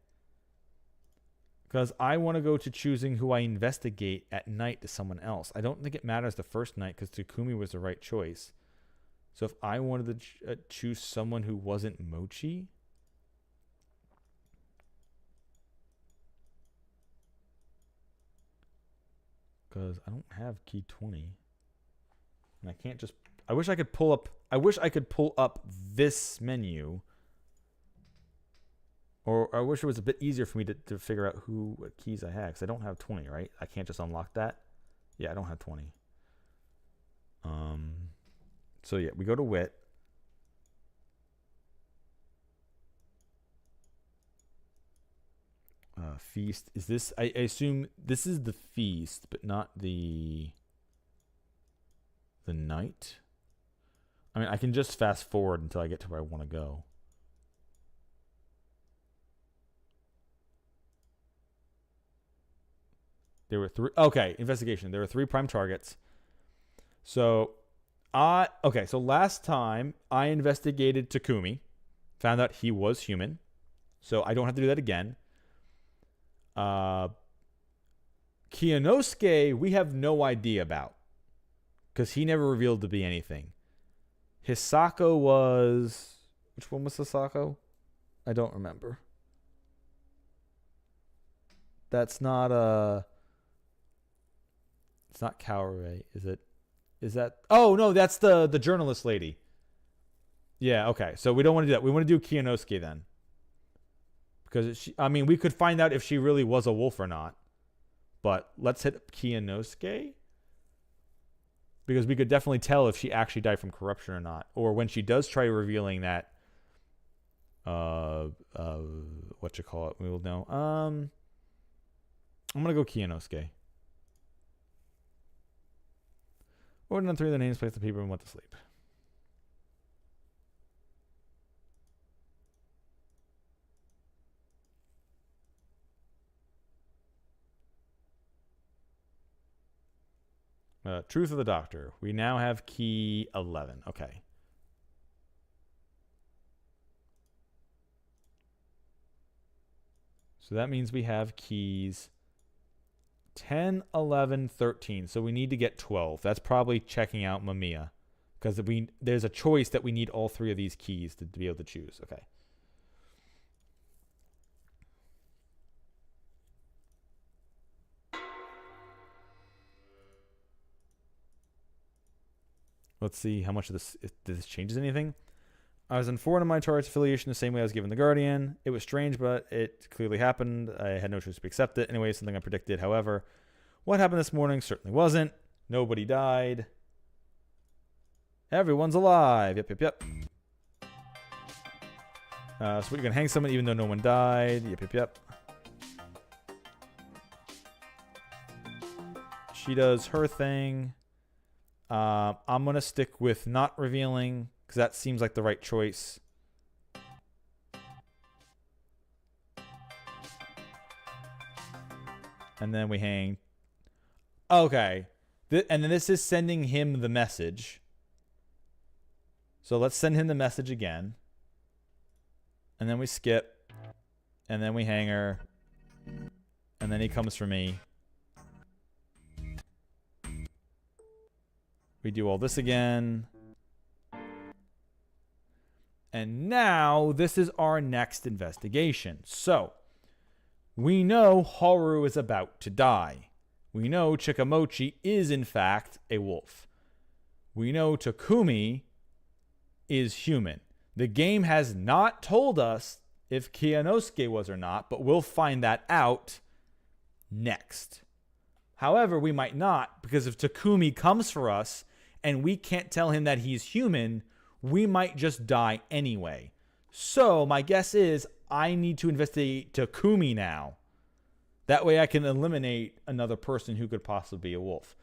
Because I want to go to choosing who I investigate at night to someone else. I don't think it matters the first night because Takumi was the right choice. So if I wanted to choose someone who wasn't Mochi... Because I don't have key 20. And I can't just... I wish I could pull up this menu. Or I wish it was a bit easier for me to figure out what keys I had. Because I don't have 20, right? I can't just unlock that. Yeah, I don't have 20. So yeah, we go to wit. Feast. Is this... I assume this is the feast, but not the night. I mean, I can just fast forward until I get to where I want to go. There were 3... Okay, investigation. There were 3 prime targets. So, okay, so last time I investigated Takumi. Found out he was human. So I don't have to do that again. Kiyonosuke, we have no idea about. Because he never revealed to be anything. Hisako was... Which one was Hisako? I don't remember. That's not It's not Kaore, is it? Is that... Oh, no, that's the journalist lady. Yeah, okay. So we don't want to do that. We want to do Kiyonosuke then. Because, we could find out if she really was a wolf or not. But let's hit Kiyonosuke. Because we could definitely tell if she actually died from corruption or not. Or when she does try revealing that... we will know. I'm going to go Kiyonosuke. Order on 3 of the names, place the people, and went to sleep. Truth of the Doctor. We now have key 11. Okay. So that means we have keys 10, 11, 13. So we need to get 12. That's probably checking out Mamiya. Because there's a choice that we need all 3 of these keys to be able to choose. Okay. Let's see how much of this, if this changes anything. I was informed of my Taurus affiliation the same way I was given the Guardian. It was strange, but it clearly happened. I had no choice to accept it. Anyway, something I predicted. However, what happened this morning certainly wasn't. Nobody died. Everyone's alive. Yep. So we're going to hang someone even though no one died. Yep. She does her thing. I'm going to stick with not revealing because that seems like the right choice. And then we hang. Okay. And then this is sending him the message. So let's send him the message again. And then we skip. And then we hang her. And then he comes for me. We do all this again. And now this is our next investigation. So we know Haru is about to die. We know Chikamochi is in fact a wolf. We know Takumi is human. The game has not told us if Kiyonosuke was or not, but we'll find that out next. However, we might not, because if Takumi comes for us and we can't tell him that he's human, we might just die anyway. So my guess is I need to investigate Takumi now. That way I can eliminate another person who could possibly be a wolf.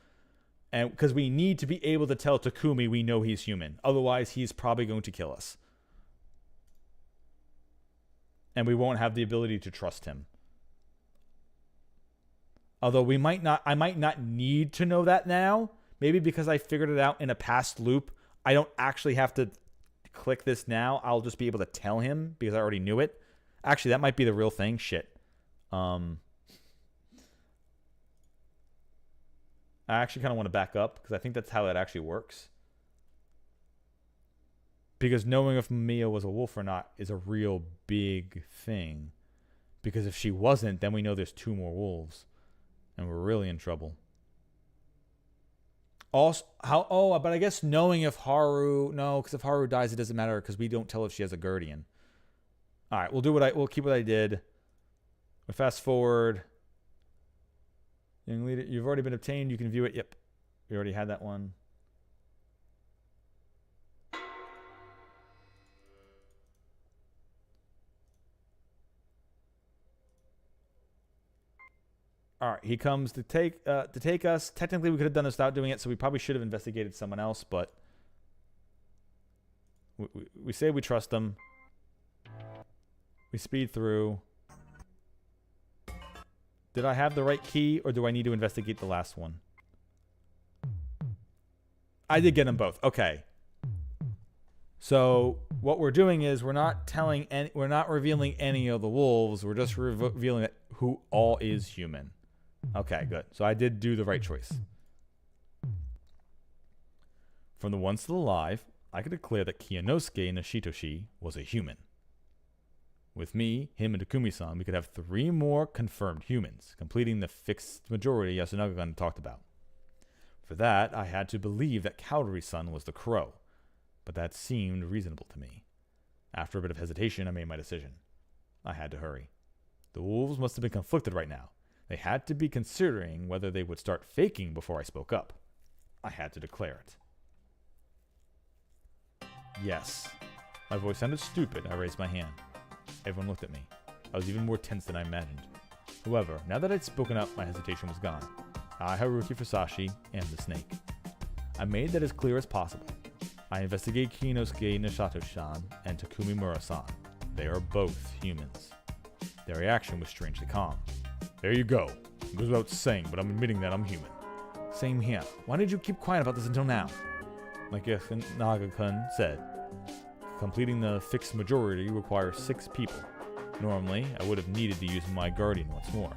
And because we need to be able to tell Takumi we know he's human. Otherwise, he's probably going to kill us. And we won't have the ability to trust him. Although I might not need to know that now. Maybe because I figured it out in a past loop, I don't actually have to click this now. I'll just be able to tell him because I already knew it. Actually, that might be the real thing. Shit. I actually kind of want to back up because I think that's how it actually works. Because knowing if Mamiya was a wolf or not is a real big thing. Because if she wasn't, then we know there's 2 more wolves. And we're really in trouble. Also, but I guess knowing if Haru, no, because if Haru dies, it doesn't matter because we don't tell if she has a guardian. All right, we'll keep what I did. We fast forward. Young leader, you've already been obtained. You can view it. Yep, we already had that one. All right, he comes to take us. Technically, we could have done this without doing it, so we probably should have investigated someone else, but we say we trust them. We speed through. Did I have the right key, or do I need to investigate the last one? I did get them both. Okay. So what we're doing is we're not revealing any of the wolves. We're just revealing who all is human. Okay, good. So I did do the right choice. From the one still alive, I could declare that Kiyonosuke Nishitoshi was a human. With me, him, and Takumi-san, we could have 3 more confirmed humans, completing the fixed majority Yasunaga-gun talked about. For that, I had to believe that Kaori-san was the crow, but that seemed reasonable to me. After a bit of hesitation, I made my decision. I had to hurry. The wolves must have been conflicted right now. They had to be considering whether they would start faking before I spoke up. I had to declare it. Yes. My voice sounded stupid. I raised my hand. Everyone looked at me. I was even more tense than I imagined. However, now that I'd spoken up, my hesitation was gone. I, Haruki Fusashi, am the snake. I made that as clear as possible. I investigated Kiyonosuke Nishitoshi-san and Takumi Mura-san. They are both humans. Their reaction was strangely calm. There you go. It goes without saying, but I'm admitting that I'm human. Same here. Why did you keep quiet about this until now? Like Yasunaga-kun said, completing the fixed majority requires 6 people. Normally, I would have needed to use my guardian once more.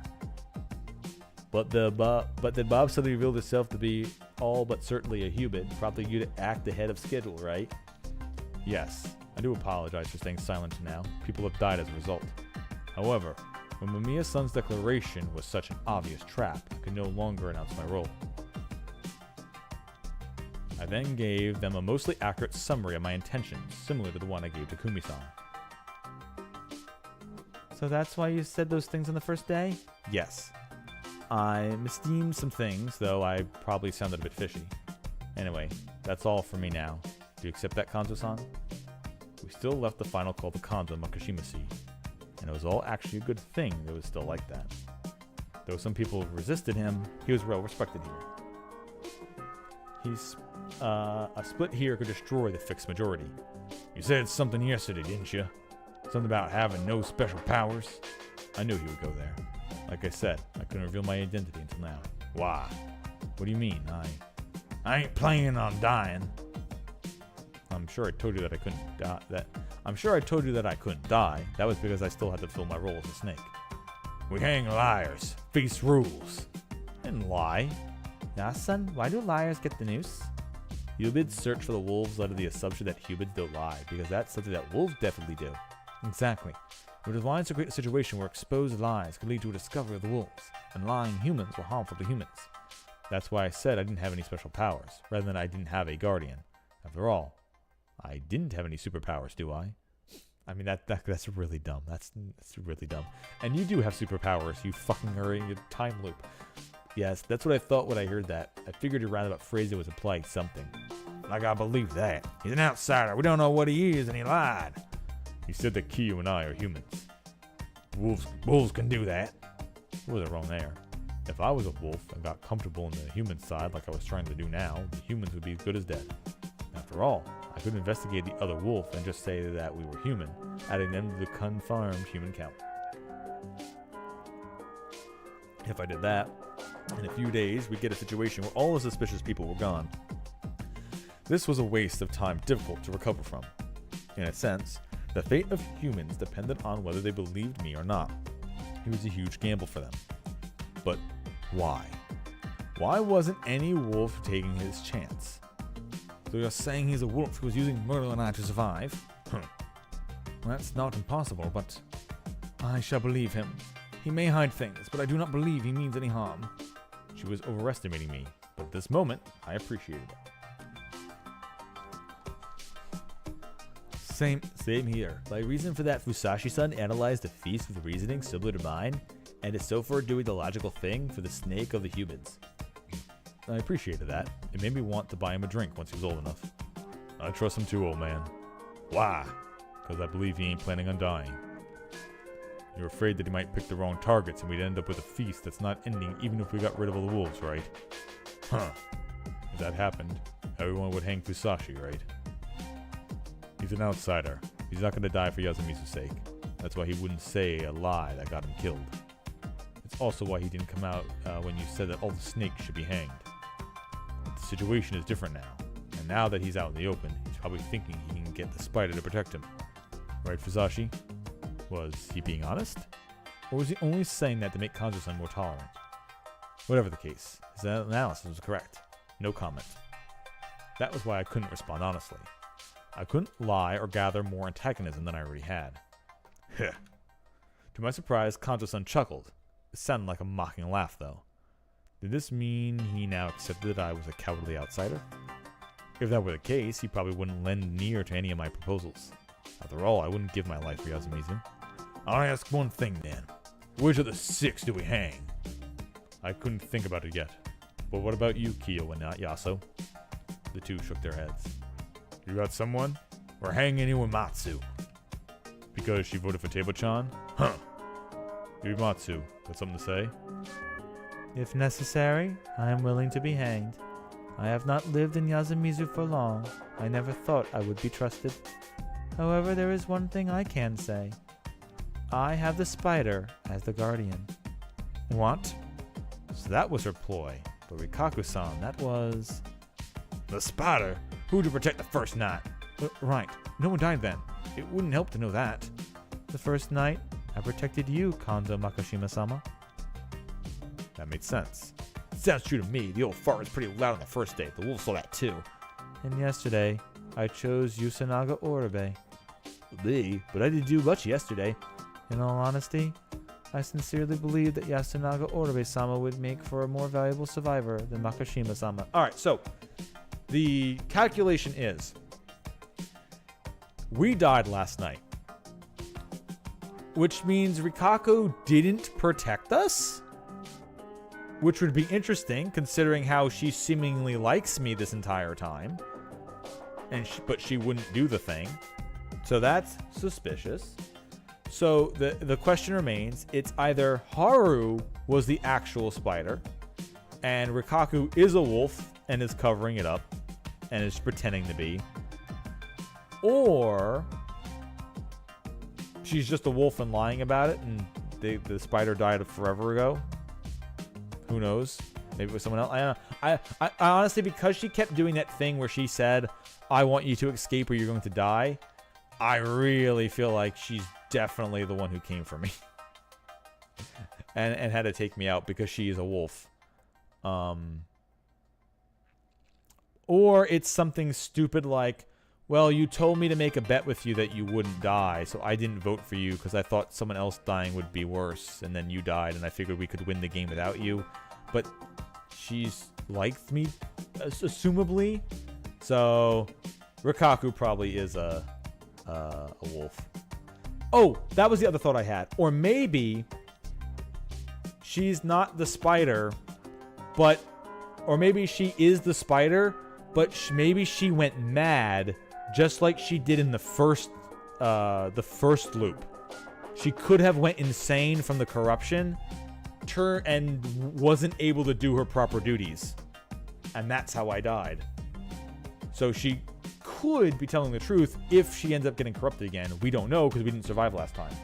But did Bob suddenly reveal himself to be all but certainly a human, prompting you to act ahead of schedule, right? Yes, I do apologize for staying silent now. People have died as a result. However, when Mamiya-san's declaration was such an obvious trap, I could no longer announce my role. I then gave them a mostly accurate summary of my intentions, similar to the one I gave to Kumi-san. So that's why you said those things on the first day? Yes. I misdeemed some things, though I probably sounded a bit fishy. Anyway, that's all for me now. Do you accept that, Kanzo-san? We still left the final call to Kanzo Makishima Sea, and it was all actually a good thing that it was still like that. Though some people resisted him, he was well respected here. A split here could destroy the fixed majority. You said something yesterday, didn't you? Something about having no special powers? I knew he would go there. Like I said, I couldn't reveal my identity until now. Why? What do you mean? I ain't planning on dying. I'm sure I told you that I couldn't die. I couldn't die. That was because I still had to fill my role as a snake. We hang liars. Feast rules. I didn't lie. Yasun, why do liars get the noose? Humans search for the wolves under the assumption that humans don't lie, because that's something that wolves definitely do. Exactly. Which is why it's a great situation where exposed lies could lead to a discovery of the wolves, and lying humans were harmful to humans. That's why I said I didn't have any special powers, rather than I didn't have a guardian. After all, I didn't have any superpowers, do I? I mean, that's really dumb. That's really dumb. And you do have superpowers, you fucking are in a time loop. Yes, that's what I thought when I heard that. I figured your roundabout phrase was implying something. Like, I believe that. He's an outsider. We don't know what he is, and he lied. He said that Kiyo and I are humans. Wolves can do that. What was wrong there? If I was a wolf and got comfortable on the human side like I was trying to do now, the humans would be as good as dead. After all, I could investigate the other wolf and just say that we were human, adding them to the confirmed human count. If I did that, in a few days we'd get a situation where all the suspicious people were gone. This was a waste of time difficult to recover from. In a sense, the fate of humans depended on whether they believed me or not. It was a huge gamble for them. But why? Why wasn't any wolf taking his chance? So you're saying he's a wolf who was using Myrtle and I to survive? That's not impossible, but I shall believe him. He may hide things, but I do not believe he means any harm. She was overestimating me, but at this moment, I appreciated it. Same here. My reason for that Fusashi-san analyzed the feast with reasoning similar to mine, and is so far doing the logical thing for the snake of the humans. I appreciated that. It made me want to buy him a drink once he was old enough. I trust him too, old man. Why? Because I believe he ain't planning on dying. You're afraid that he might pick the wrong targets and we'd end up with a feast that's not ending even if we got rid of all the wolves, right? Huh. If that happened, everyone would hang Fusashi, right? He's an outsider. He's not going to die for Yasumizu's sake. That's why he wouldn't say a lie that got him killed. It's also why he didn't come out when you said that all the snakes should be hanged. The situation is different now, and now that he's out in the open, he's probably thinking he can get the spider to protect him. Right, Fusashi? Was he being honest? Or was he only saying that to make Kanzo-san more tolerant? Whatever the case, his analysis was correct. No comment. That was why I couldn't respond honestly. I couldn't lie or gather more antagonism than I already had. Heh. To my surprise, Kanzo-san chuckled. It sounded like a mocking laugh, though. Did this mean he now accepted that I was a cowardly outsider? If that were the case, he probably wouldn't lend an ear to any of my proposals. After all, I wouldn't give my life for Yasumizu. I'll ask one thing then. Which of the 6 do we hang? I couldn't think about it yet. But what about you, Kiyo and not Yaso? The two shook their heads. You got someone? We're hanging Iwamatsu. Because she voted for Table-chan? Huh. Iwamatsu, got something to say? If necessary, I am willing to be hanged. I have not lived in Yasumizu for long. I never thought I would be trusted. However, there is one thing I can say. I have the spider as the guardian. What? So that was her ploy. But Rikaku-san, that was... The spider? Who to protect the first night? Right. No one died then. It wouldn't help to know that. The first night, I protected you, Kondo Makashima-sama. That made sense. Sounds true to me. The old fart was pretty loud on the first day. The wolf saw that too. And yesterday, I chose Yusanaga Oribe. Me? But I didn't do much yesterday. In all honesty, I sincerely believe that Yasunaga Oribe-sama would make for a more valuable survivor than Makashima-sama. All right, so the calculation is we died last night, which means Rikako didn't protect us, which would be interesting considering how she seemingly likes me this entire time, but she wouldn't do the thing. So that's suspicious. So the question remains, it's either Haru was the actual spider and Rikaku is a wolf and is covering it up and is pretending to be, or she's just a wolf and lying about it and the spider died forever ago. Who knows? Maybe it was someone else. I don't know. I honestly, because she kept doing that thing where she said, I want you to escape or you're going to die, I really feel like she's definitely the one who came for me and had to take me out because she is a wolf. Or it's something stupid like, well, you told me to make a bet with you that you wouldn't die, so I didn't vote for you because I thought someone else dying would be worse, and then you died, and I figured we could win the game without you. But she's liked me, assumably, so Rikaku probably is a wolf. Oh, that was the other thought I had. Or maybe she's not the spider, or maybe she is the spider, but maybe she went mad just like she did in the first loop. She could have went insane from the corruption, and wasn't able to do her proper duties. And that's how I died. So she could be telling the truth if she ends up getting corrupted again. We don't know because we didn't survive last time.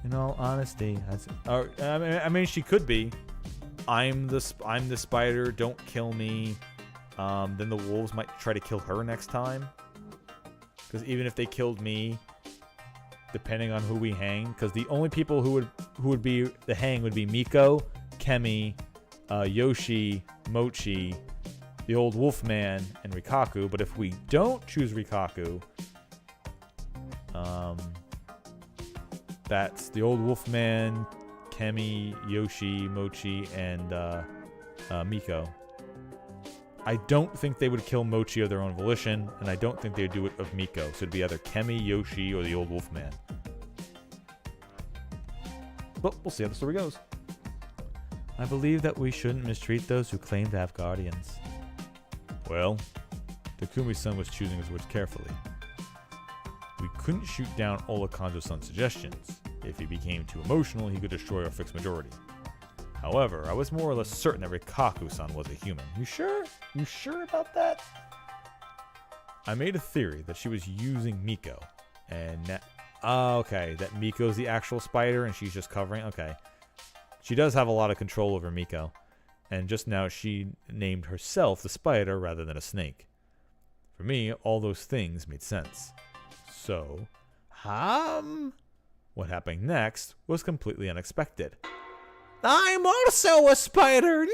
In all honesty, I mean, she could be. I'm the spider. Don't kill me. Then the wolves might try to kill her next time. Because even if they killed me, depending on who we hang, because the only people who would be the hang would be Miko, Kemi, Yoshi, Mochi, the old Wolfman, and Rikaku. But if we don't choose Rikaku, that's the old Wolfman, Kemi, Yoshi, Mochi, and Miko. I don't think they would kill Mochi of their own volition, and I don't think they would do it of Miko. So it'd be either Kemi, Yoshi, or the old Wolfman. But we'll see how the story goes. I believe that we shouldn't mistreat those who claim to have guardians. Well, Takumi-san was choosing his words carefully. We couldn't shoot down all of Kanjo-san's suggestions. If he became too emotional, he could destroy our fixed majority. However, I was more or less certain that Rikaku-san was a human. You sure? You sure about that? I made a theory that she was using Miko. And okay, that Miko's the actual spider and she's just covering. Okay. She does have a lot of control over Miko. And just now she named herself the spider rather than a snake. For me, all those things made sense. So, what happened next was completely unexpected. I'm also a spider!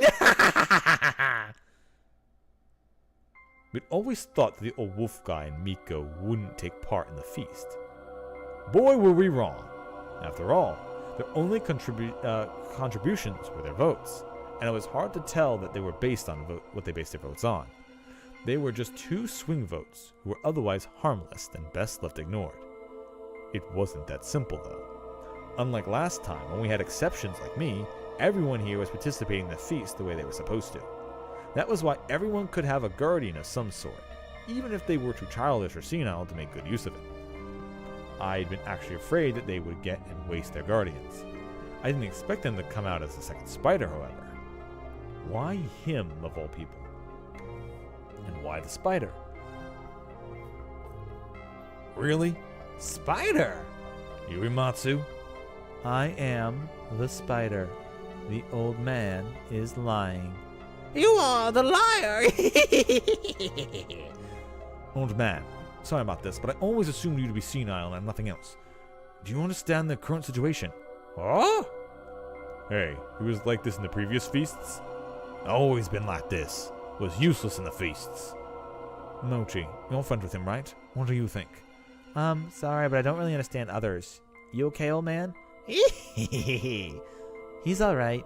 We'd always thought that the old wolf guy and Miko wouldn't take part in the feast. Boy, were we wrong. After all, their only contributions were their votes, and it was hard to tell that they were based on what they based their votes on. They were just two swing votes who were otherwise harmless and best left ignored. It wasn't that simple, though. Unlike last time, when we had exceptions like me, everyone here was participating in the feast the way they were supposed to. That was why everyone could have a guardian of some sort, even if they were too childish or senile to make good use of it. I'd been actually afraid that they would get and waste their guardians. I didn't expect them to come out as a second spider, however. Why him, of all people? And why the spider? Really? Spider? Yurimatsu? I am the spider. The old man is lying. You are the liar! Old man, sorry about this, but I always assumed you to be senile and nothing else. Do you understand the current situation? Oh? Hey, he was like this in the previous feasts? Always been like this. Was useless in the feasts. Mochi, you're friends with him, right? What do you think? Sorry, but I don't really understand others. You okay, old man? He's alright.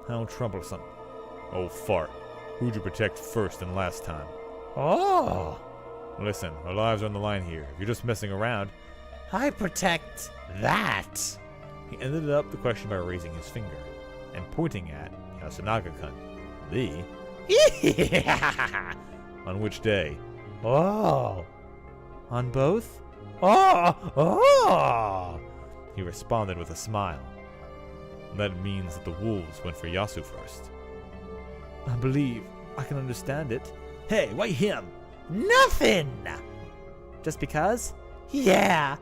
How troublesome. Oh, fart. Who'd you protect first and last time? Oh! Listen, our lives are on the line here. If you're just messing around... I protect that! He ended up the question by raising his finger and pointing at Yasunaga-kun. On which day? Oh! On both? Oh! He responded with a smile. That means that the wolves went for Yasu first. I believe I can understand it. Hey, why him? Nothing! Just because? Yeah!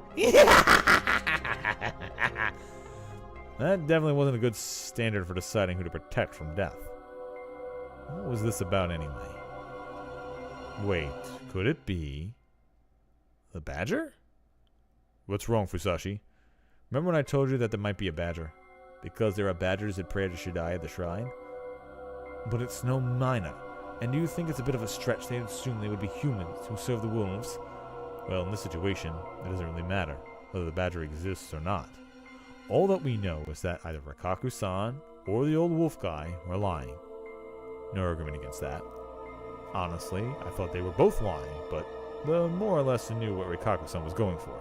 That definitely wasn't a good standard for deciding who to protect from death. What was this about anyway? Wait, could it be... the badger? What's wrong, Fusashi? Remember when I told you that there might be a badger? Because there are badgers that pray to Shidai at the shrine? But it's no minor. And do you think it's a bit of a stretch they'd assume they would be humans who serve the wolves? Well, in this situation, it doesn't really matter whether the badger exists or not. All that we know is that either Rikaku-san or the old wolf guy were lying. No argument against that. Honestly, I thought they were both lying, but more or less knew what Rikaku-san was going for.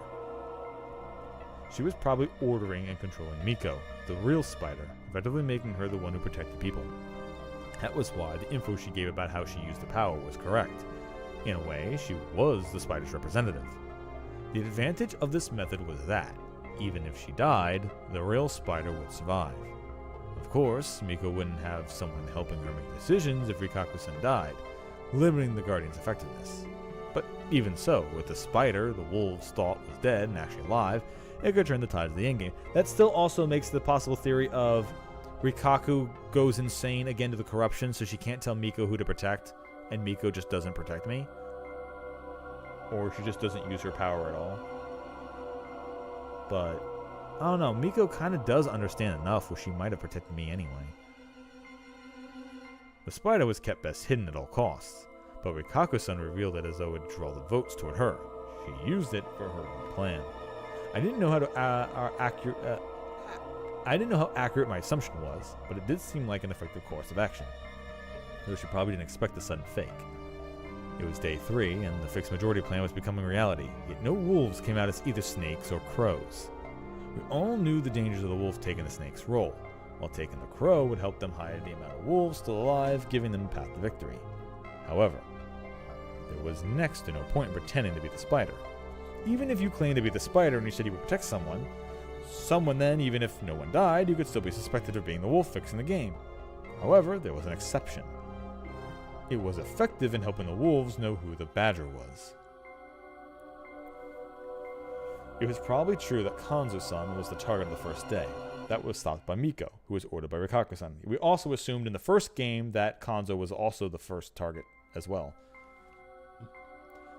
She was probably ordering and controlling Miko, the real spider, effectively making her the one who protected people. That was why the info she gave about how she used the power was correct. In a way, she was the spider's representative. The advantage of this method was that, even if she died, the real spider would survive. Of course, Miko wouldn't have someone helping her make decisions if Rikaku-san died, limiting the Guardian's effectiveness. But even so, with the spider the wolves thought was dead and actually alive, it could turn the tides of the endgame. That still also makes the possible theory of Rikaku goes insane again to the corruption, so she can't tell Miko who to protect, and Miko just doesn't protect me. Or she just doesn't use her power at all. But, I don't know, Miko kind of does understand enough where she might have protected me anyway. The spider was kept best hidden at all costs, but Rikaku-san revealed it as though it would draw the votes toward her. She used it for her own plan. I didn't know how accurate my assumption was, but it did seem like an effective course of action. Though she probably didn't expect the sudden fake. It was day 3, and the fixed majority plan was becoming reality, yet no wolves came out as either snakes or crows. We all knew the dangers of the wolf taking the snake's role, while taking the crow would help them hide the amount of wolves still alive, giving them a path to victory. However, there was next to no point in pretending to be the spider. Even if you claimed to be the spider and you said you would protect someone then, even if no one died, you could still be suspected of being the wolf fixing the game. However, there was an exception. It was effective in helping the wolves know who the badger was. It was probably true that Kanzo-san was the target of the first day. That was stopped by Miko, who was ordered by Rikaku-san. We also assumed in the first game that Kanzo was also the first target as well.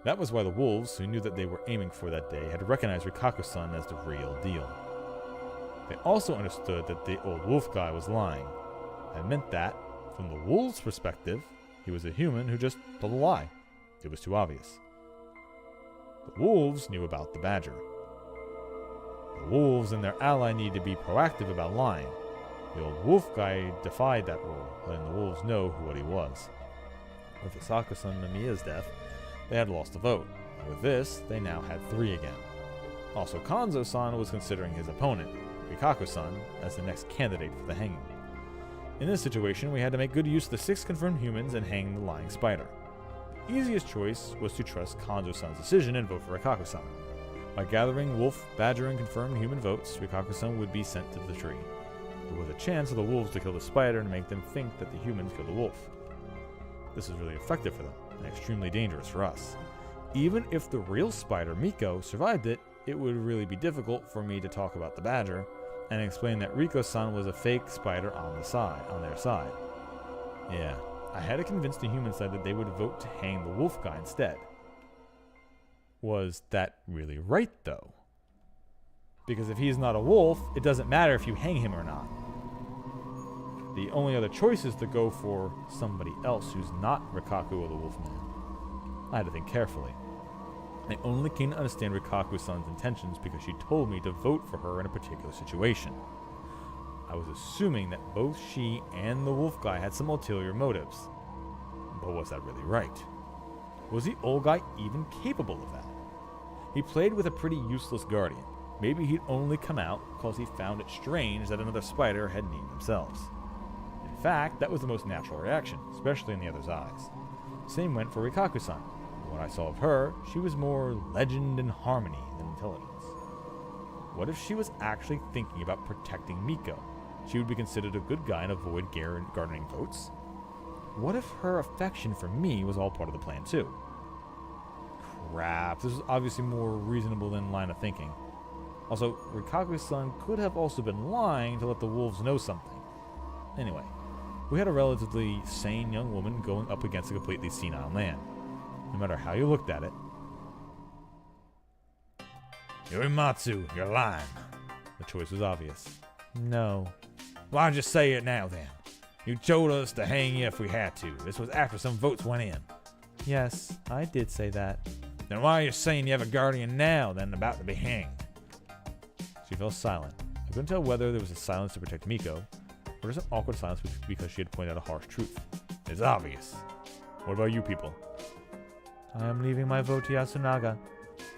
That was why the wolves, who knew that they were aiming for that day, had recognized Rikaku-san as the real deal. They also understood that the old wolf guy was lying. That meant that, from the wolves' perspective, he was a human who just told a lie. It was too obvious. The wolves knew about the badger. The wolves and their ally needed to be proactive about lying. The old wolf guy defied that rule, letting the wolves know what he was. With Asako-san Namiya's death, they had lost a vote. And with this, they now had 3 again. Also, Kanzo-san was considering his opponent, Rikaku-san, as the next candidate for the hanging. In this situation, we had to make good use of the 6 confirmed humans and hang the lying spider. The easiest choice was to trust Kanzo-san's decision and vote for Rikaku-san. By gathering wolf, badger, and confirmed human votes, Rikaku-san would be sent to the tree. There was a chance of the wolves to kill the spider and make them think that the humans killed the wolf. This was really effective for them, and extremely dangerous for us. Even if the real spider, Miko, survived it, it would really be difficult for me to talk about the badger and explain that Riko-san was a fake spider on their side. Yeah, I had to convince the human side that they would vote to hang the wolf guy instead. Was that really right, though? Because if he's not a wolf, it doesn't matter if you hang him or not. The only other choice is to go for somebody else who's not Rikaku or the Wolfman. I had to think carefully. I only came to understand Rikaku-san's intentions because she told me to vote for her in a particular situation. I was assuming that both she and the wolf guy had some ulterior motives. But was that really right? Was the old guy even capable of that? He played with a pretty useless guardian. Maybe he'd only come out because he found it strange that another spider had named themselves. In fact, that was the most natural reaction, especially in the other's eyes. Same went for Rikaku-san. When I saw of her, she was more legend and harmony than intelligence. What if she was actually thinking about protecting Miko? She would be considered a good guy and avoid garnering votes? What if her affection for me was all part of the plan too? Crap, this is obviously more reasonable than line of thinking. Also, Rikaku-san could have also been lying to let the wolves know something. Anyway, we had a relatively sane young woman going up against a completely senile man. No matter how you looked at it. Yorimatsu, you're lying. The choice was obvious. No. Why'd you say it now then? You told us to hang you if we had to. This was after some votes went in. Yes, I did say that. Then why are you saying you have a guardian now then about to be hanged? She fell silent. I couldn't tell whether there was a silence to protect Miko, or just an awkward silence because she had pointed out a harsh truth. It's obvious. What about you people? I am leaving my vote to Yasunaga.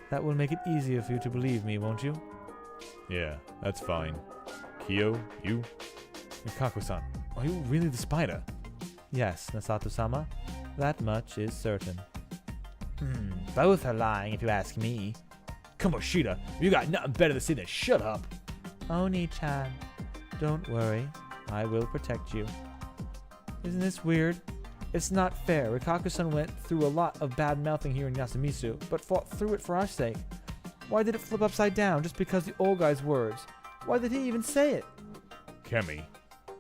That will make it easier for you to believe me, won't you? Yeah, that's fine. Kyo, you? Rikaku-san, are you really the spider? Yes, Nasato-sama. That much is certain. Both are lying if you ask me. Kamoshida, you got nothing better to say than shut up. Oni-chan, don't worry. I will protect you. Isn't this weird? It's not fair. Rikaku-san went through a lot of bad-mouthing here in Yasumisu, but fought through it for our sake. Why did it flip upside down just because the old guy's words? Why did he even say it? Kemi.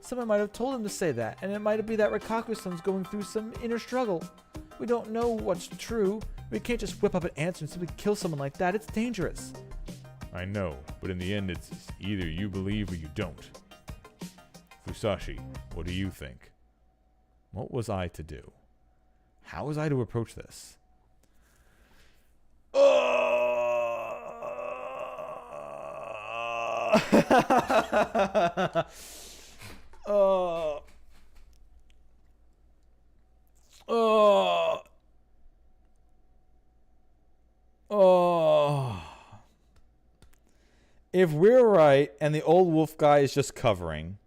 Someone might have told him to say that, and it might be that Rikaku-san's going through some inner struggle. We don't know what's true. We can't just whip up an answer and simply kill someone like that. It's dangerous. I know, but in the end it's either you believe or you don't. Fusashi, what do you think? What was I to do? How was I to approach this? If we're right and the old wolf guy is just covering,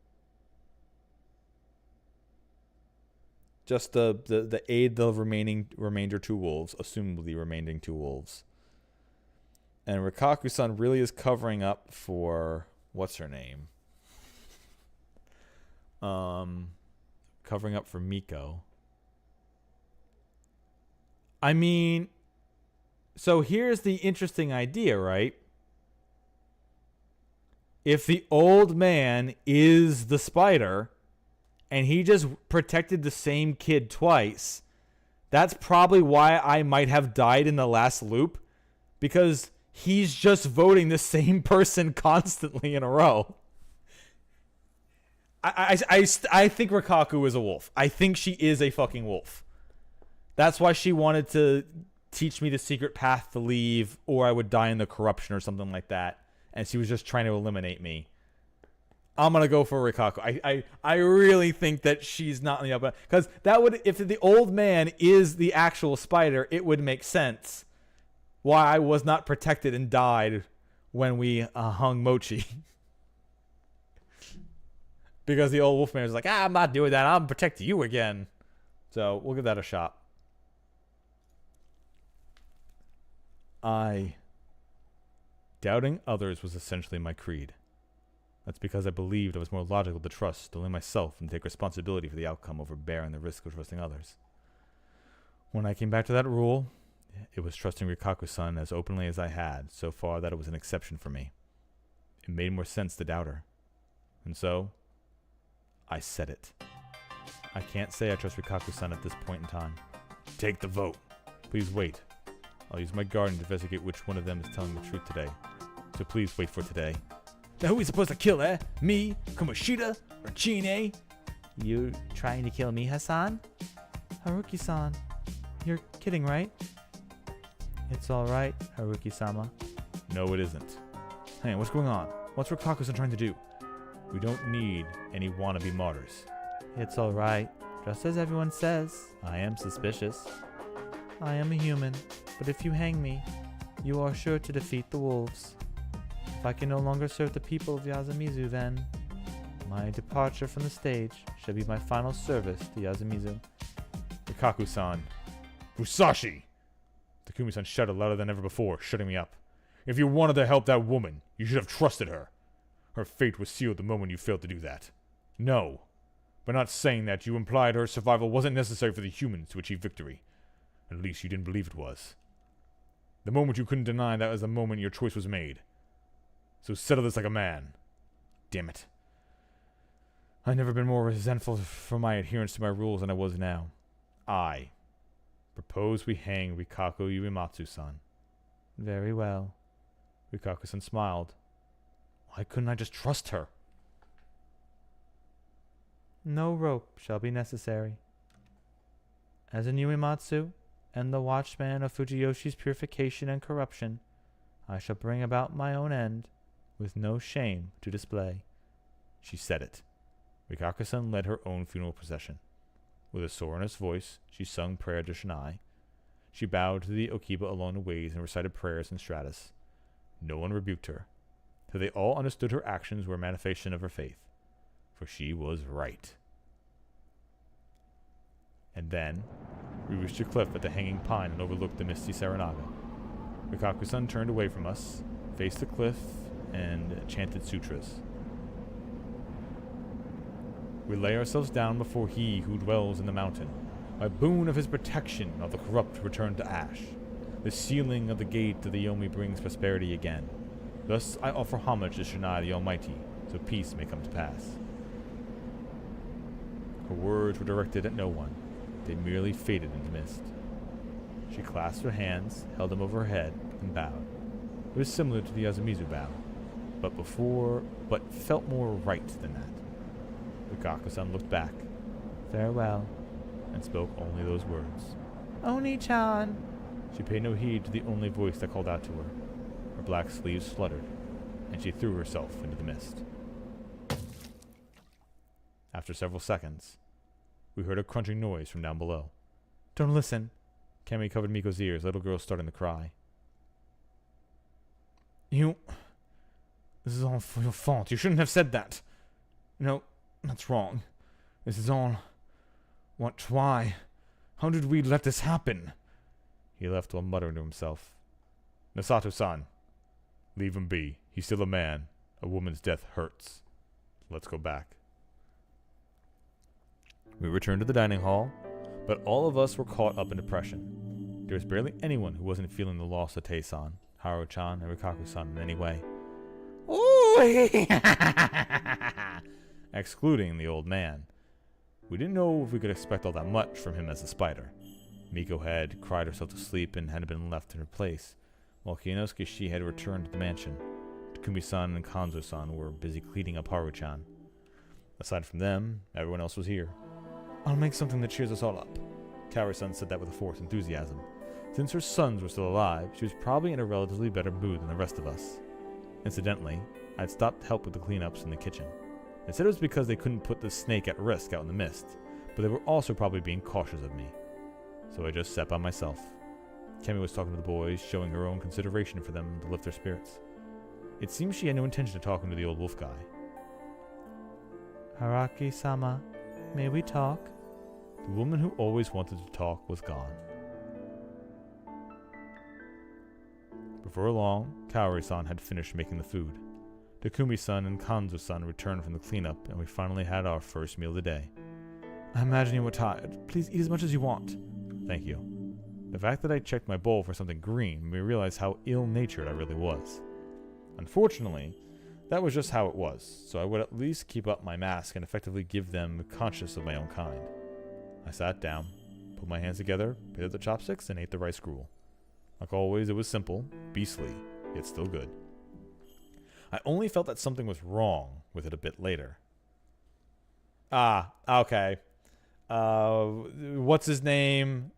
just the aid the remainder two wolves, assumably remaining two wolves, and Rikaku-san really is covering up for what's her name? Covering up for Miko. I mean, so here's the interesting idea, right? If the old man is the spider and he just protected the same kid twice, that's probably why I might have died in the last loop, because he's just voting the same person constantly in a row. I think Rikaku is a wolf. I think she is a fucking wolf. That's why she wanted to teach me the secret path to leave, or I would die in the corruption or something like that. And she was just trying to eliminate me. I'm gonna go for Rikaku. I really think that she's not in the upper, because that would, if the old man is the actual spider, it would make sense why I was not protected and died when we hung Mochi. Because the old wolfman was like, I'm not doing that. I'm protecting you again. So we'll give that a shot. Doubting others was essentially my creed. That's because I believed it was more logical to trust only myself and take responsibility for the outcome over bearing the risk of trusting others. When I came back to that rule, it was trusting Rikaku-san as openly as I had, so far that it was an exception for me. It made more sense to doubt her. And so, I said it. I can't say I trust Rikaku-san at this point in time. Take the vote. Please wait. I'll use my guardian to investigate which one of them is telling the truth today. So please wait for today. Now who are we supposed to kill, eh? Me, Kamoshida, or Chine? You trying to kill me, Hassan? Haruki-san, you're kidding, right? It's alright, Haruki-sama. No, it isn't. Hey, what's going on? What's Rikaku-san trying to do? We don't need any wannabe martyrs. It's alright. Just as everyone says, I am suspicious. I am a human, but if you hang me, you are sure to defeat the wolves. If I can no longer serve the people of Yasumizu, then my departure from the stage shall be my final service to Yasumizu. Rikaku-san. Musashi! Takumi-san shouted louder than ever before, shutting me up. If you wanted to help that woman, you should have trusted her. Her fate was sealed the moment you failed to do that. No. By not saying that, you implied her survival wasn't necessary for the humans to achieve victory. At least you didn't believe it was. The moment you couldn't deny that was the moment your choice was made. So settle this like a man. Damn it. I've never been more resentful for my adherence to my rules than I was now. I propose we hang Rikaku Yurimatsu-san. Very well. Rikaku-san smiled. Why couldn't I just trust her? No rope shall be necessary. As a Uematsu and the watchman of Fujiyoshi's purification and corruption, I shall bring about my own end with no shame to display. She said it. Rikaku-san led her own funeral procession. With a soreness voice, she sung prayer to Shinai. She bowed to the Okiba along the ways and recited prayers in Stratus. No one rebuked her, for they all understood her actions were a manifestation of her faith, for she was right. And then, we reached a cliff at the hanging pine and overlooked the misty Saranaga. Rikaku-san turned away from us, faced the cliff, and chanted sutras. We lay ourselves down before he who dwells in the mountain. By boon of his protection, all the corrupt return to ash. The sealing of the gate to the Yomi brings prosperity again. Thus I offer homage to Shinai the Almighty, so peace may come to pass. Her words were directed at no one. They merely faded into mist. She clasped her hands, held them over her head, and bowed. It was similar to the Yasumizu bow, but felt more right than that. Rikaku-san looked back, Farewell. and spoke only those words. Oni-chan! She paid no heed to the only voice that called out to her. Her black sleeves fluttered, and she threw herself into the mist. After several seconds, we heard a crunching noise from down below. Don't listen. Cammy covered Miko's ears, little girl starting to cry. This is all for your fault. You shouldn't have said that. No, that's wrong. This is all... Why? How did we let this happen? He left while muttering to himself. Nasato-san, leave him be. He's still a man. A woman's death hurts. Let's go back. We returned to the dining hall, but all of us were caught up in depression. There was barely anyone who wasn't feeling the loss of Tei-san, Haru-chan, and Rikaku-san in any way. Ooh! Excluding the old man. We didn't know if we could expect all that much from him as a spider. Miko had cried herself to sleep and had been left in her place, while Kiyonosuke Shi had returned to the mansion. Takumi-san and Kanzo-san were busy cleaning up Haru-chan. Aside from them, everyone else was here. I'll make something that cheers us all up. Kaori-san said that with a forced enthusiasm. Since her sons were still alive, she was probably in a relatively better mood than the rest of us. Incidentally, I'd stopped to help with the cleanups in the kitchen. They said it was because they couldn't put the snake at risk out in the mist, but they were also probably being cautious of me. So I just sat by myself. Kemi was talking to the boys, showing her own consideration for them to lift their spirits. It seems she had no intention of talking to the old wolf guy. Haraki-sama, may we talk? The woman who always wanted to talk was gone. Before long, Kaori-san had finished making the food. Takumi-san and Kanzo-san returned from the cleanup, and we finally had our first meal of the day. I imagine you were tired. Please eat as much as you want. Thank you. The fact that I checked my bowl for something green made me realize how ill-natured I really was. Unfortunately, that was just how it was, so I would at least keep up my mask and effectively give them conscious of my own kind. I sat down, put my hands together, picked up the chopsticks, and ate the rice gruel. Like always, it was simple, beastly, yet still good. I only felt that something was wrong with it a bit later. Ah, okay. What's his name?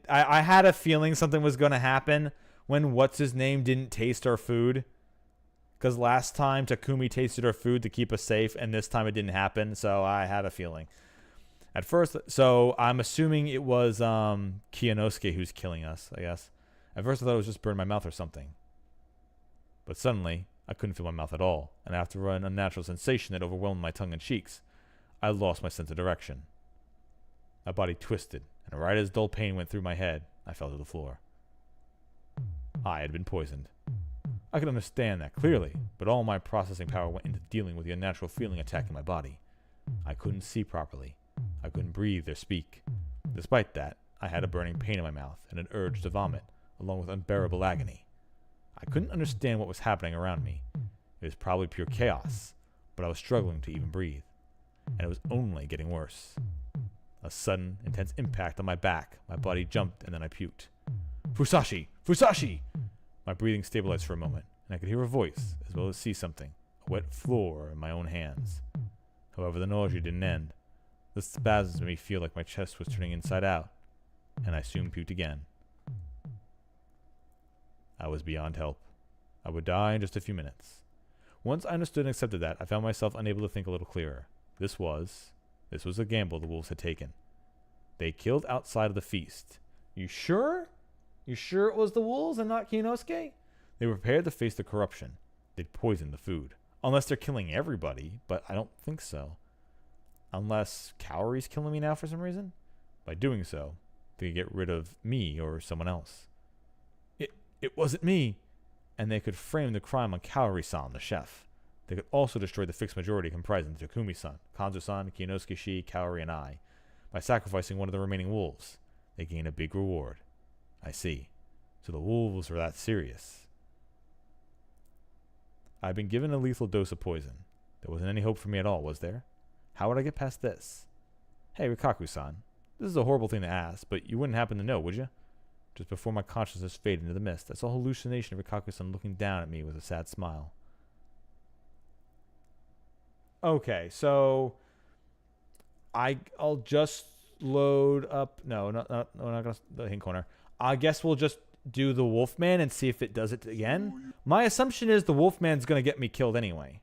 I had a feeling something was going to happen when what's his name didn't taste our food. Because last time Takumi tasted our food to keep us safe, and this time it didn't happen, so I had a feeling. At first, so I'm assuming it was Kiyonosuke who's killing us, I guess. At first I thought it was just burning my mouth or something. But suddenly, I couldn't feel my mouth at all, and after an unnatural sensation that overwhelmed my tongue and cheeks, I lost my sense of direction. My body twisted, and right as dull pain went through my head, I fell to the floor. I had been poisoned. I could understand that clearly, but all my processing power went into dealing with the unnatural feeling attacking my body. I couldn't see properly. I couldn't breathe or speak. Despite that, I had a burning pain in my mouth and an urge to vomit, along with unbearable agony. I couldn't understand what was happening around me. It was probably pure chaos, but I was struggling to even breathe, and it was only getting worse. A sudden, intense impact on my back. My body jumped, and then I puked. Fusashi! Fusashi! My breathing stabilized for a moment, and I could hear a voice, as well as see something, a wet floor in my own hands. However, the nausea didn't end. The spasms made me feel like my chest was turning inside out, and I soon puked again. I was beyond help. I would die in just a few minutes. Once I understood and accepted that, I found myself unable to think a little clearer. This was a gamble the wolves had taken. They killed outside of the feast. You sure? You sure it was the wolves and not Kiyonosuke? They were prepared to face the corruption. They'd poisoned the food. Unless they're killing everybody, but I don't think so. Unless Kaori's killing me now for some reason? By doing so, they could get rid of me or someone else. It wasn't me. And they could frame the crime on Kaori-san, the chef. They could also destroy the fixed majority comprising Takumi-san, Kanzo-san, Kiyonosuke-shi, Kaori, and I. By sacrificing one of the remaining wolves, they gain a big reward. I see. So the wolves were that serious. I'd been given a lethal dose of poison. There wasn't any hope for me at all, was there? How would I get past this? Hey, Rikaku-san, this is a horrible thing to ask, but you wouldn't happen to know, would you? Just before my consciousness faded into the mist, I saw a hallucination of Rikaku-san looking down at me with a sad smile. Okay, so I'll just load up. No, not gonna the hint corner. I guess we'll just do the Wolfman and see if it does it again. My assumption is the Wolfman's gonna get me killed anyway.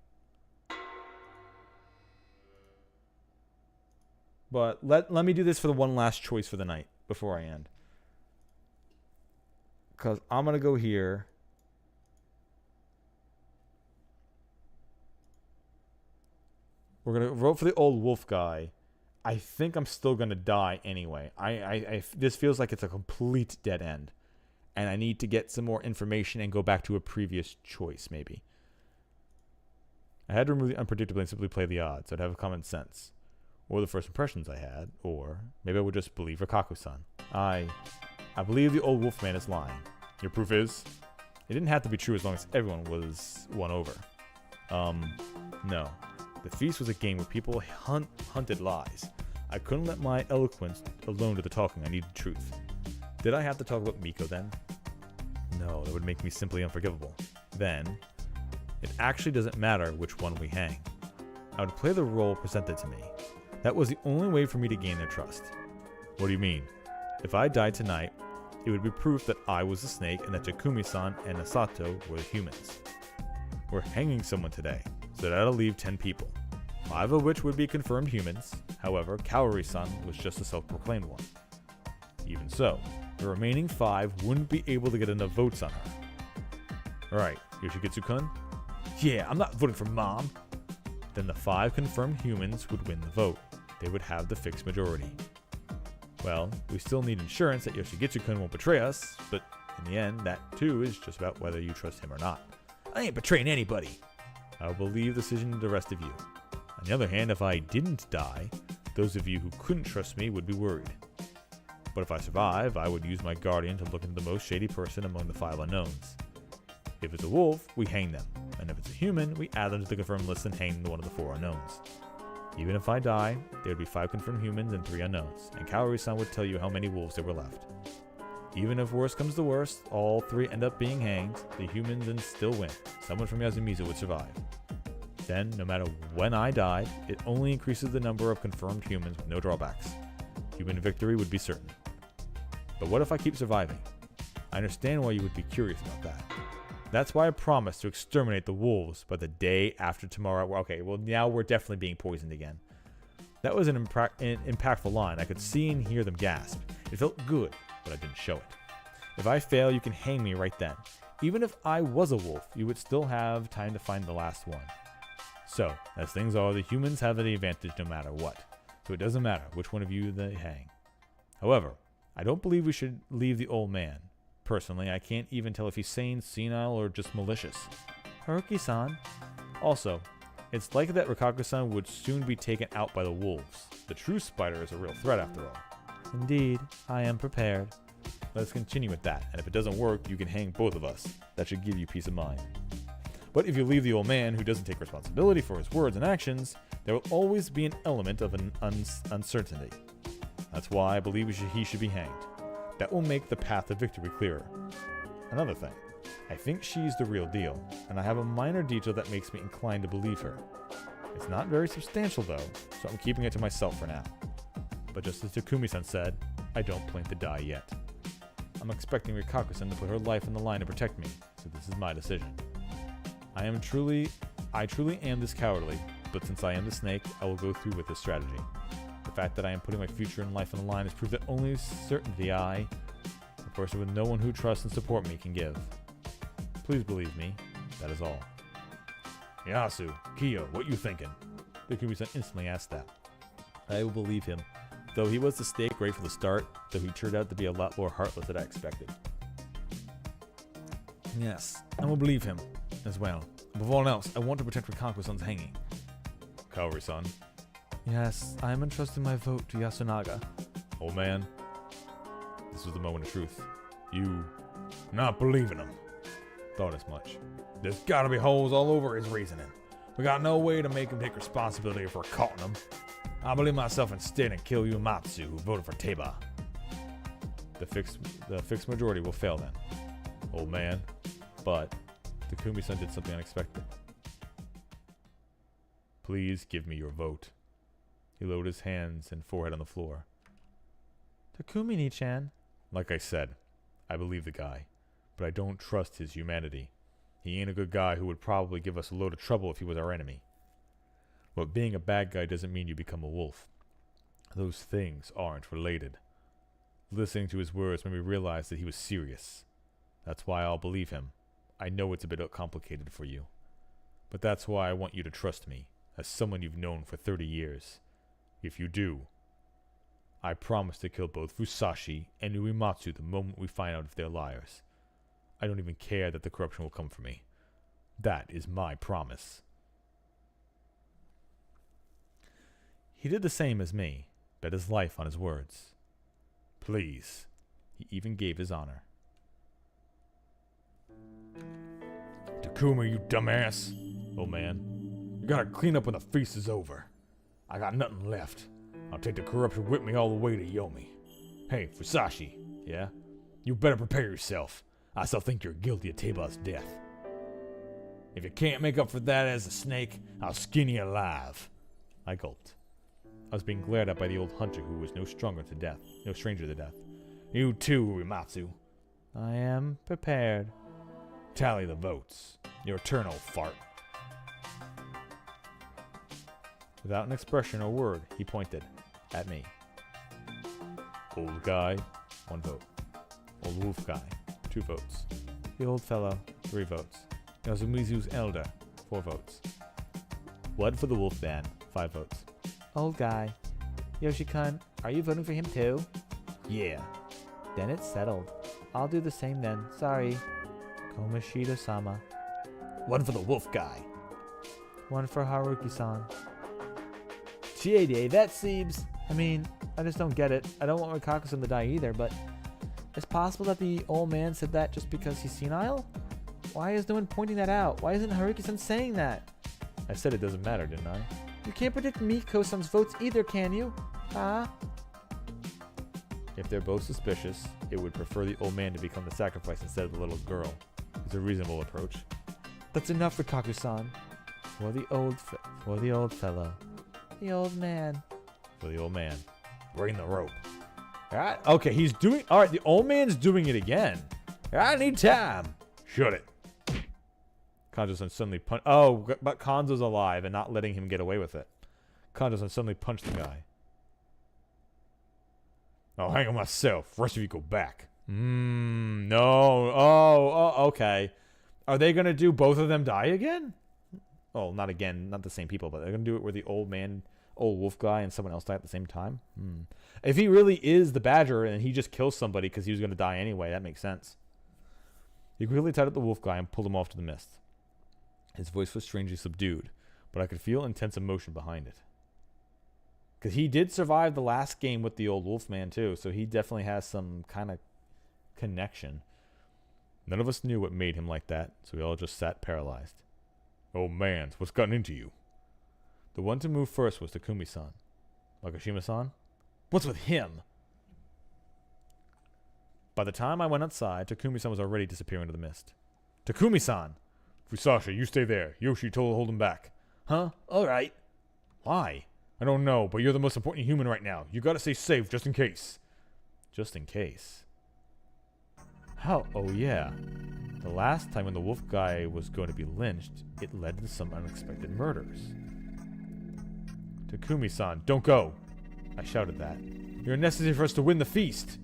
But let me do this for the one last choice for the night before I end. Because I'm going to go here. We're going to vote for the old wolf guy. I think I'm still going to die anyway. This feels like it's a complete dead end. And I need to get some more information and go back to a previous choice, maybe. I had to remove the unpredictable and simply play the odds. I'd have common sense. Or the first impressions I had. Or maybe I would just believe Rikaku-san. I believe the old wolfman is lying. Your proof is? It didn't have to be true as long as everyone was won over. No. The feast was a game where people hunted lies. I couldn't let my eloquence alone do the talking. I needed truth. Did I have to talk about Miko then? No, that would make me simply unforgivable. Then, it actually doesn't matter which one we hang. I would play the role presented to me. That was the only way for me to gain their trust. What do you mean? If I died tonight, it would be proof that I was the snake and that Takumi-san and Asato were the humans. We're hanging someone today, so that'll leave 10 people, 5 of which would be confirmed humans. However, Kaori-san was just a self-proclaimed one. Even so, the remaining 5 wouldn't be able to get enough votes on her. Alright, Yoshikitsu-kun? Yeah, I'm not voting for Mom! Then the 5 confirmed humans would win the vote. They would have the fixed majority. Well, we still need insurance that Yoshigitsu-kun won't betray us, but in the end, that too is just about whether you trust him or not. I ain't betraying anybody. I will leave the decision to the rest of you. On the other hand, if I didn't die, those of you who couldn't trust me would be worried. But if I survive, I would use my guardian to look into the most shady person among the 5 unknowns. If it's a wolf, we hang them, and if it's a human, we add them to the confirmed list and hang one of the 4 unknowns. Even if I die, there would be 5 confirmed humans and 3 unknowns, and Kaori-san would tell you how many wolves there were left. Even if worst comes to worst, all three end up being hanged, the humans and still win. Someone from Yasumizu would survive. Then, no matter when I died, it only increases the number of confirmed humans with no drawbacks. Human victory would be certain. But what if I keep surviving? I understand why you would be curious about that. That's why I promised to exterminate the wolves by the day after tomorrow. Okay, well now we're definitely being poisoned again. That was an impactful line. I could see and hear them gasp. It felt good, but I didn't show it. If I fail, you can hang me right then. Even if I was a wolf, you would still have time to find the last one. So, as things are, the humans have the advantage no matter what. So it doesn't matter which one of you they hang. However, I don't believe we should leave the old man. Personally, I can't even tell if he's sane, senile, or just malicious. Haruki-san. Also, it's likely that Rikaku-san would soon be taken out by the wolves. The true spider is a real threat after all. Indeed, I am prepared. Let's continue with that, and if it doesn't work, you can hang both of us. That should give you peace of mind. But if you leave the old man who doesn't take responsibility for his words and actions, there will always be an element of an uncertainty. That's why I believe he should be hanged. That will make the path to victory clearer. Another thing, I think she's the real deal, and I have a minor detail that makes me inclined to believe her. It's not very substantial though, so I'm keeping it to myself for now. But just as Takumi-san said, I don't plan to die yet. I'm expecting Rikaku-san to put her life on the line to protect me, so this is my decision. I truly am this cowardly, but since I am the snake, I will go through with this strategy. The fact that I am putting my future and life on the line is proof that only certainty I, a person with no one who trusts and support me, can give. Please believe me, that is all. Yasu, Kiyo, what you thinking? Takumi-san instantly asked that. I will believe him, though he was the snake right from the start, though he turned out to be a lot more heartless than I expected. Yes, I will believe him as well. Above all else, I want to protect Rikaku-san's hanging. Kaori-san. Yes, I am entrusting my vote to Yasunaga. Old man, this was the moment of truth. You not believing him. Thought as much. There's gotta be holes all over his reasoning. We got no way to make him take responsibility if we're caught him. I believe myself instead and kill Uematsu, who voted for Teba. The fixed majority will fail then. Old man, but Takumi-san did something unexpected. Please give me your vote. He lowered his hands and forehead on the floor. Takumi-ni-chan. Like I said, I believe the guy, but I don't trust his humanity. He ain't a good guy who would probably give us a load of trouble if he was our enemy. But being a bad guy doesn't mean you become a wolf. Those things aren't related. Listening to his words made me realize that he was serious. That's why I'll believe him. I know it's a bit complicated for you. But that's why I want you to trust me, as someone you've known for 30 years. If you do, I promise to kill both Fusashi and Uematsu the moment we find out if they're liars. I don't even care that the corruption will come for me. That is my promise. He did the same as me, bet his life on his words. Please. He even gave his honor. Takumi, you dumbass. Oh man, you gotta clean up when the feast is over. I got nothing left. I'll take the corruption with me all the way to Yomi. Hey, Fusashi, yeah? You better prepare yourself. I still think you're guilty of Teba's death. If you can't make up for that as a snake, I'll skin you alive. I gulped. I was being glared at by the old hunter who was no stranger to death. You too, Uematsu. I am prepared. Tally the votes. Your turn, old fart. Without an expression or word, he pointed at me. Old guy, 1 vote. Old wolf guy, 2 votes. The old fellow. 3 votes. Yasumizu's elder, 4 votes. Blood for the wolf man, 5 votes. Old guy. Yoshi-kun, are you voting for him too? Yeah. Then it's settled. I'll do the same then. Sorry. Komashida-sama. 1 for the wolf guy. 1 for Haruki-san. Chiede, that seems... I just don't get it. I don't want Rikaku-san to die either, but it's possible that the old man said that just because he's senile? Why is no one pointing that out? Why isn't Haruki-san saying that? I said it doesn't matter, didn't I? You can't predict Miko-san's votes either, can you? Huh? If they're both suspicious, it would prefer the old man to become the sacrifice instead of the little girl. It's a reasonable approach. That's enough for Kaku-san. For the old fellow. The old man. For the old man. Bring the rope. Alright, okay, he's doing... Alright, the old man's doing it again. I need time. Shut it. Kanzo-san suddenly punched... Oh, but Kanzo's alive and not letting him get away with it. Kanzo-san suddenly punched the guy. I'll hang on myself. Rest of you go back. No. Oh, okay. Are they going to do both of them die again? Oh, not again. Not the same people, but they're going to do it where the old wolf guy and someone else die at the same time? If he really is the badger and he just kills somebody because he was going to die anyway, that makes sense. He quickly tied up the wolf guy and pulled him off to the mist. His voice was strangely subdued, but I could feel intense emotion behind it. Because he did survive the last game with the old wolf man too, so he definitely has some kind of connection. None of us knew what made him like that, so we all just sat paralyzed. Oh man, what's gotten into you? The one to move first was Takumi-san. Makishima-san? What's with him? By the time I went outside, Takumi-san was already disappearing into the mist. Takumi-san! Fusasha, you stay there. Yoshi told to hold him back. Huh? Alright. Why? I don't know, but you're the most important human right now. You gotta stay safe just in case. Just in case. How? Oh yeah. The last time when the wolf guy was going to be lynched, it led to some unexpected murders. Takumi-san, don't go! I shouted that. You're necessary for us to win the feast!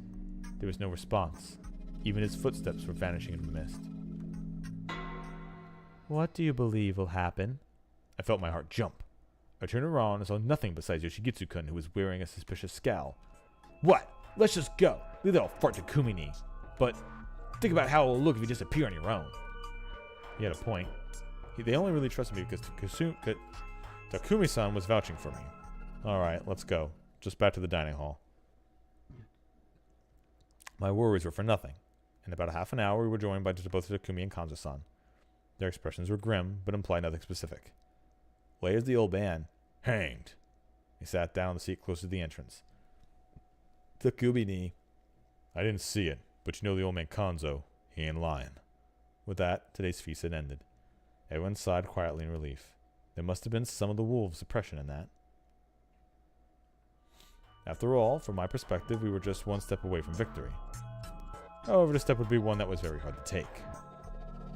There was no response. Even his footsteps were vanishing into the mist. What do you believe will happen? I felt my heart jump. I turned around and saw nothing besides Yoshigitsu-kun, who was wearing a suspicious scowl. What? Let's just go! Leave that old fart Takumi-ni. But think about how it will look if you disappear on your own. He had a point. They only really trusted me because Takumi-san was vouching for me. Alright, let's go. Just back to the dining hall. My worries were for nothing. In about a half an hour, we were joined by both Takumi and Kanzo-san. Their expressions were grim, but implied nothing specific. Where's the old man? Hanged. He sat down on the seat close to the entrance. Takumi-ni. I didn't see it, but you know the old man Kanzo. He ain't lying. With that, today's feast had ended. Everyone sighed quietly in relief. There must have been some of the wolves' oppression in that. After all, from my perspective, we were just one step away from victory. However, the step would be one that was very hard to take.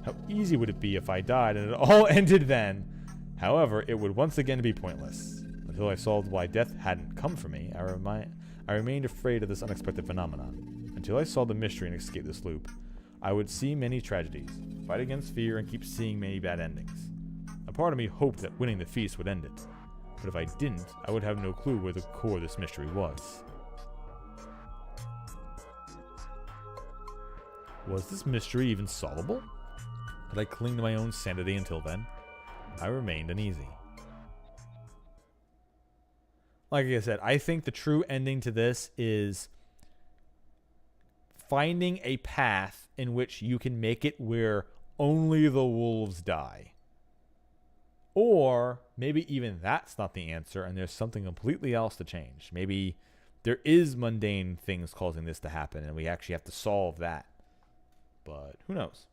How easy would it be if I died and it all ended then? However, it would once again be pointless. Until I solved why death hadn't come for me, I remained afraid of this unexpected phenomenon. Until I solved the mystery and escaped this loop, I would see many tragedies, fight against fear, and keep seeing many bad endings. A part of me hoped that winning the feast would end it. But if I didn't, I would have no clue where the core of this mystery was. Was this mystery even solvable? Did I cling to my own sanity until then? I remained uneasy. Like I said, I think the true ending to this is finding a path in which you can make it where only the wolves die. Or maybe even that's not the answer and there's something completely else to change. Maybe there is mundane things causing this to happen and we actually have to solve that. But who knows?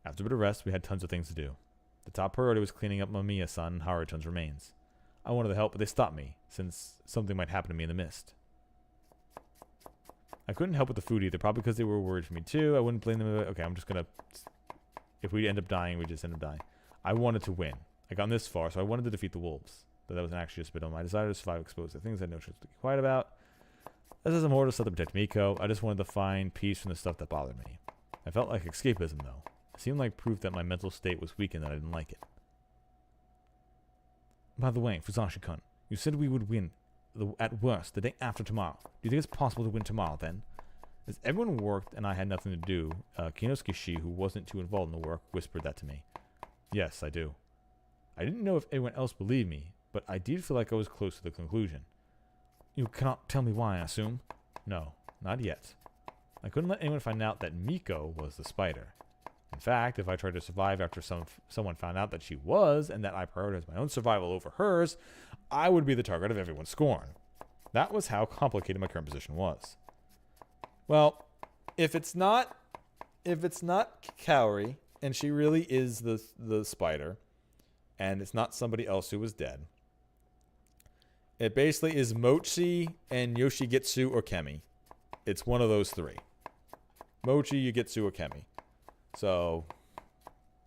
After a bit of rest, we had tons of things to do. The top priority was cleaning up Mamiya-san and Haruton's remains. I wanted to help, but they stopped me, since something might happen to me in the mist. I couldn't help with the food either, probably because they were worried for me too. I wouldn't blame them. Okay, I'm just gonna... If we end up dying, we just end up dying. I wanted to win. I got this far, so I wanted to defeat the wolves. But that was actually just a bit on my desire to survive exposed to things I had no choice to be quiet about. This is more to stuff to protect Miko. I just wanted to find peace from the stuff that bothered me. I felt like escapism, though. It seemed like proof that my mental state was weak and that I didn't like it. By the way, Fusashi-kun, you said we would win, at worst, the day after tomorrow. Do you think it's possible to win tomorrow, then? As everyone worked and I had nothing to do, Kinosuke-shi, who wasn't too involved in the work, whispered that to me. Yes, I do. I didn't know if anyone else believed me, but I did feel like I was close to the conclusion. You cannot tell me why, I assume? No, not yet. I couldn't let anyone find out that Miko was the spider. In fact, if I tried to survive after someone found out that she was, and that I prioritized my own survival over hers, I would be the target of everyone's scorn. That was how complicated my current position was. Well, if it's not Kaori, and she really is the spider, and it's not somebody else who was dead, it basically is Mochi and Yoshigitsu or Kemi. It's one of those three. Mochi, Yugitsu, or Kemi. So,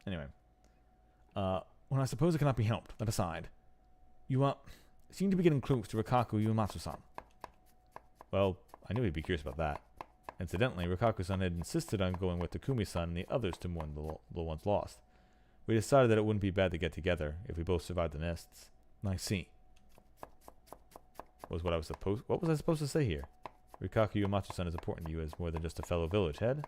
anyway. Well, I suppose it cannot be helped. That aside, you seem to be getting close to Rikaku Uematsu-san. Well, I knew he'd be curious about that. Incidentally, Rikaku-san had insisted on going with Takumi-san and the others to mourn the ones lost. We decided that it wouldn't be bad to get together if we both survived the mists. I see. What was I supposed to say here? Rikaku Uematsu-san is important to you as more than just a fellow village head?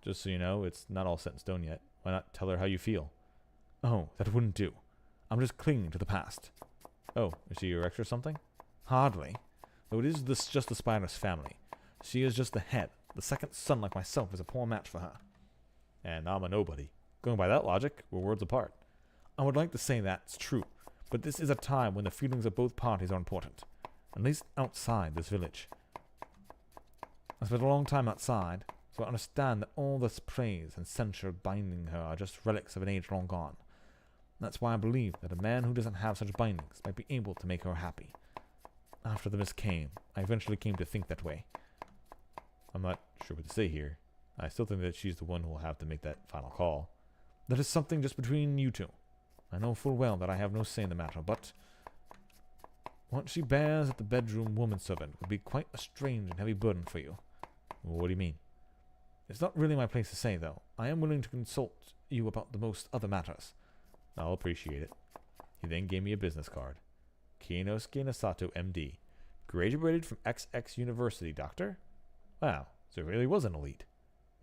Just so you know, it's not all set in stone yet. Why not tell her how you feel? Oh, that wouldn't do. I'm just clinging to the past. Oh, is she your ex or something? Hardly. Though it is just the spider's family. She is just the head. The second son like myself is a poor match for her. And I'm a nobody. Going by that logic, we're worlds apart. I would like to say that's true, but this is a time when the feelings of both parties are important. At least outside this village. I spent a long time outside, so I understand that all this praise and censure binding her are just relics of an age long gone. That's why I believe that a man who doesn't have such bindings might be able to make her happy. After the mist came, I eventually came to think that way. I'm not sure what to say here. I still think that she's the one who will have to make that final call. That is something just between you two. I know full well that I have no say in the matter, but what she bears at the bedroom woman servant would be quite a strange and heavy burden for you. What do you mean? It's not really my place to say, though. I am willing to consult you about the most other matters. I'll appreciate it. He then gave me a business card. Kienosuke Nasato, M.D. Graduated from XX University, doctor? Wow, so he really was an elite.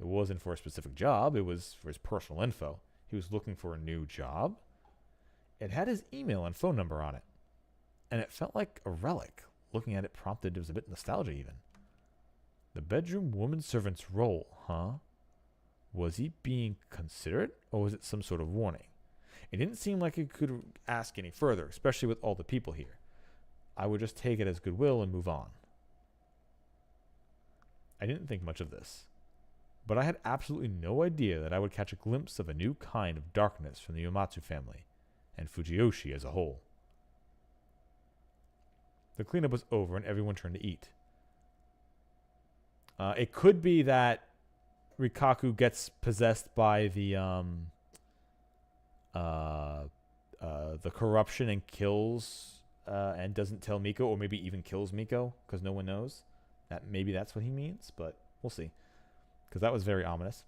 It wasn't for a specific job, it was for his personal info. He was looking for a new job? It had his email and phone number on it. And it felt like a relic. Looking at it prompted, it was a bit nostalgia even. The bedroom woman servant's role, huh? Was he being considerate, or was it some sort of warning? It didn't seem like he could ask any further, especially with all the people here. I would just take it as goodwill and move on. I didn't think much of this, but I had absolutely no idea that I would catch a glimpse of a new kind of darkness from the Uematsu family, and Fujiyoshi as a whole. The cleanup was over and everyone turned to eat. It could be that Rikaku gets possessed by the corruption and kills and doesn't tell Miko, or maybe even kills Miko because no one knows. Maybe that's what he means, but we'll see. Because that was very ominous.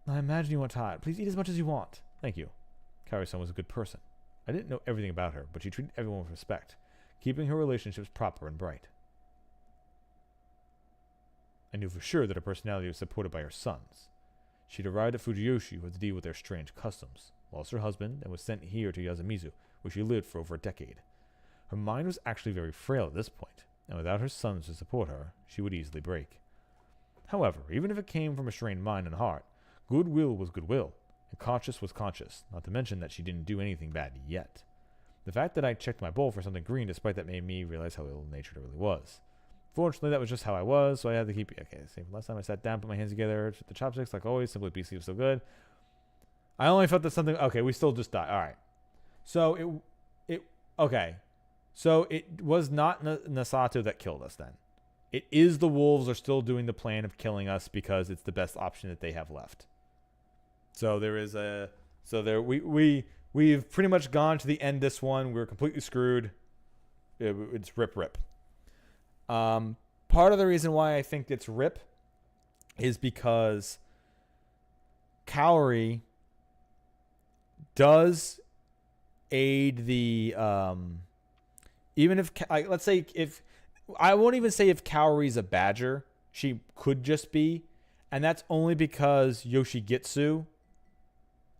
I imagine you are tired. Please eat as much as you want. Thank you. Kaori-san was a good person. I didn't know everything about her, but she treated everyone with respect, keeping her relationships proper and bright. I knew for sure that her personality was supported by her sons. She'd arrived at Fujiyoshi with to deal with their strange customs, lost her husband, and was sent here to Yasumizu, where she lived for over a decade. Her mind was actually very frail at this point, and without her sons to support her, she would easily break. However, even if it came from a strained mind and heart, goodwill was goodwill, and conscience was conscious, not to mention that she didn't do anything bad yet. The fact that I checked my bowl for something green despite that made me realize how ill-natured it really was. Fortunately, that was just how I was, so I had to keep... Okay, same last time I sat down, put my hands together, the chopsticks, like always, Simply BC was so good. I only felt that something... Okay, we still just died. All right. So, okay. So, it was not Nasato that killed us then. It is the wolves are still doing the plan of killing us because it's the best option that they have left. So, there is a... So, there... We've pretty much gone to the end this one. We're completely screwed. It's rip. Part of the reason why I think it's rip is because Kaori does aid the even if let's say if I won't even say if Kaori's a badger, she could just be, and that's only because Yoshigitsu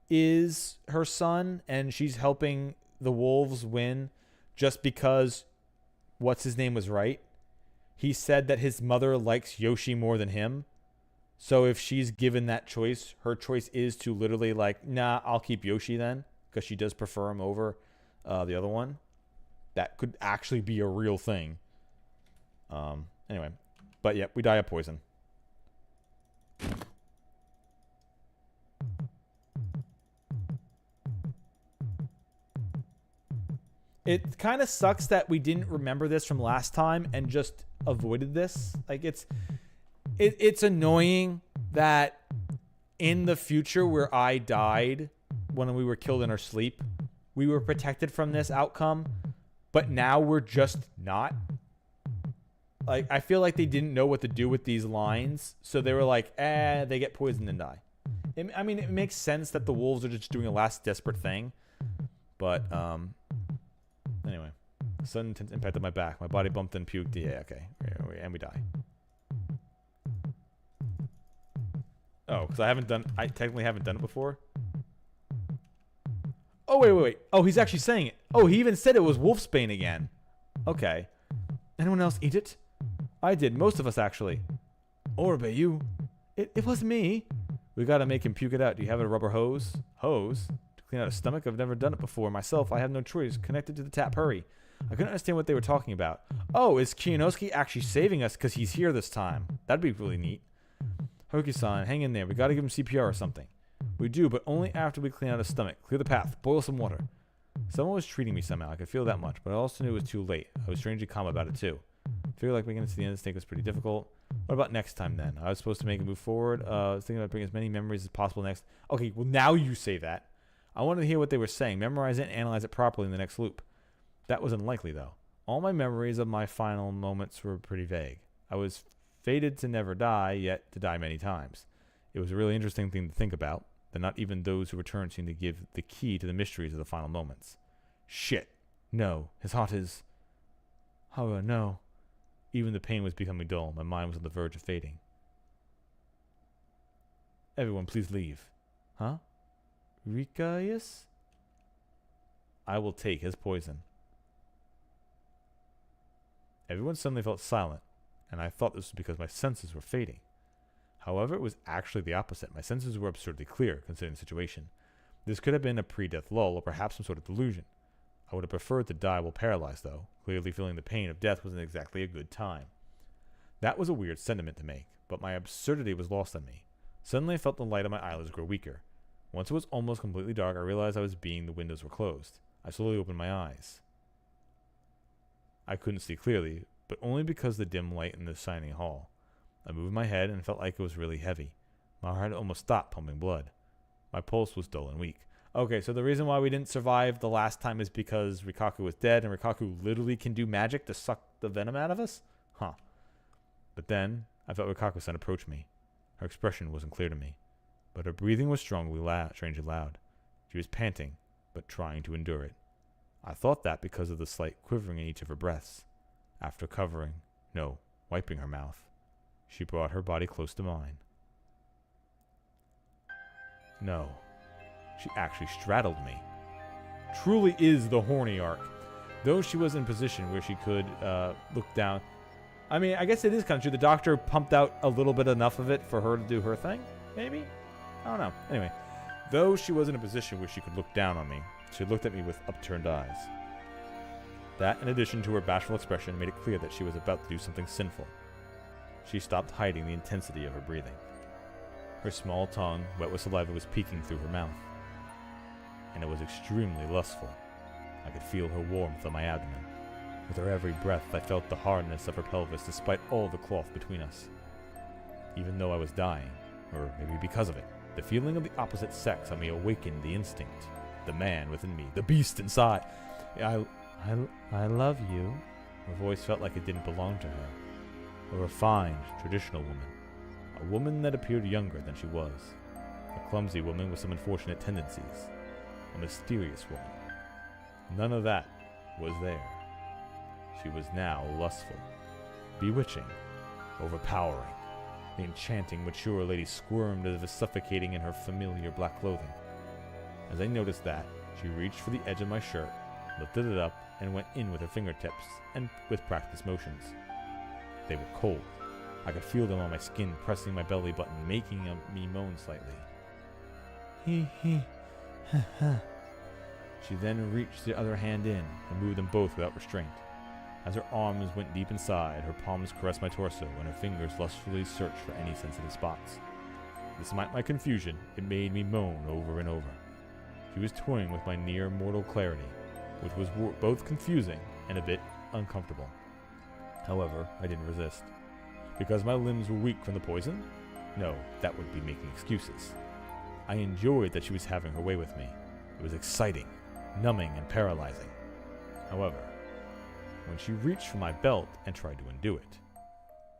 is her son and she's helping the wolves win just because what's his name was right. He said that his mother likes Yoshi more than him. So if she's given that choice, her choice is to literally like, nah, I'll keep Yoshi then, because she does prefer him over the other one. that could actually be a real thing. Anyway, but yeah, we die of poison. It kind of sucks that we didn't remember this from last time and just avoided this. Like it's annoying that in the future where I died when we were killed in our sleep, we were protected from this outcome, but now we're just not. Like, I feel like they didn't know what to do with these lines, so they were like, they get poisoned and die. I mean, it makes sense that the wolves are just doing a last desperate thing, but, anyway. Sudden intense impact on my back. My body bumped and puked. Yeah, okay. And we die. Oh, because I technically haven't done it before. Oh, wait. Oh, he's actually saying it. Oh, he even said it was wolfsbane again. Okay. Anyone else eat it? I did. Most of us, actually. Orbe, you. It wasn't me. We gotta make him puke it out. Do you have a rubber hose? Hose? To clean out his stomach? I've never done it before. Myself, I have no choice. Connected to the tap. Hurry. I couldn't understand what they were talking about. Oh, is Kiyonosuke actually saving us because he's here this time? That'd be really neat. Hoki-san, hang in there. We gotta give him CPR or something. We do, but only after we clean out his stomach. Clear the path. Boil some water. Someone was treating me somehow. I could feel that much, but I also knew it was too late. I was strangely calm about it, too. I figured like making it to the end of the snake was pretty difficult. What about next time, then? I was supposed to make a move forward. I was thinking about bringing as many memories as possible next. Okay, well, now you say that. I wanted to hear what they were saying. Memorize it and analyze it properly in the next loop. That was unlikely, though. All my memories of my final moments were pretty vague. I was fated to never die, yet to die many times. It was a really interesting thing to think about, that not even those who return seem to give the key to the mysteries of the final moments. Shit. No. His heart is... Oh, no. Even the pain was becoming dull. My mind was on the verge of fading. Everyone, please leave. Huh? Rikaius? I will take his poison. Everyone suddenly felt silent, and I thought this was because my senses were fading. However, it was actually the opposite. My senses were absurdly clear, considering the situation. This could have been a pre-death lull, or perhaps some sort of delusion. I would have preferred to die while paralyzed, though. Clearly feeling the pain of death wasn't exactly a good time. That was a weird sentiment to make, but my absurdity was lost on me. Suddenly I felt the light on my eyelids grow weaker. Once it was almost completely dark, I realized the windows were closed. I slowly opened my eyes. I couldn't see clearly, but only because of the dim light in the shining hall. I moved my head and felt like it was really heavy. My heart almost stopped pumping blood. My pulse was dull and weak. Okay, so the reason why we didn't survive the last time is because Rikaku was dead, and Rikaku literally can do magic to suck the venom out of us? Huh. But then, I felt Rikaku-san approach me. Her expression wasn't clear to me, but her breathing was strangely loud. She was panting, but trying to endure it. I thought that because of the slight quivering in each of her breaths. After wiping her mouth, she brought her body close to mine. No, she actually straddled me. Truly is the horny arc. Though she was in a position where she could look down. I mean, I guess it is kind of true. The doctor pumped out a little bit enough of it for her to do her thing, maybe? I don't know. Anyway, though she was in a position where she could look down on me, she looked at me with upturned eyes. That, in addition to her bashful expression, made it clear that she was about to do something sinful. She stopped hiding the intensity of her breathing. Her small tongue, wet with saliva, was peeking through her mouth, and it was extremely lustful. I could feel her warmth on my abdomen. With her every breath, I felt the hardness of her pelvis despite all the cloth between us. Even though I was dying, or maybe because of it, the feeling of the opposite sex on me awakened the instinct. The man within me, the beast inside. I love you. Her voice felt like it didn't belong to her. A refined, traditional woman. A woman that appeared younger than she was. A clumsy woman with some unfortunate tendencies. A mysterious woman. None of that was there. She was now lustful, bewitching, overpowering. The enchanting, mature lady squirmed as if suffocating in her familiar black clothing. As I noticed that, she reached for the edge of my shirt, lifted it up, and went in with her fingertips, and with practiced motions. They were cold. I could feel them on my skin, pressing my belly button, making me moan slightly. She then reached the other hand in and moved them both without restraint. As her arms went deep inside, her palms caressed my torso and her fingers lustfully searched for any sensitive spots. Despite my confusion, it made me moan over and over. She was toying with my near mortal clarity, which was both confusing and a bit uncomfortable. However, I didn't resist. Because my limbs were weak from the poison? No, that would be making excuses. I enjoyed that she was having her way with me. It was exciting, numbing, and paralyzing. However, when she reached for my belt and tried to undo it,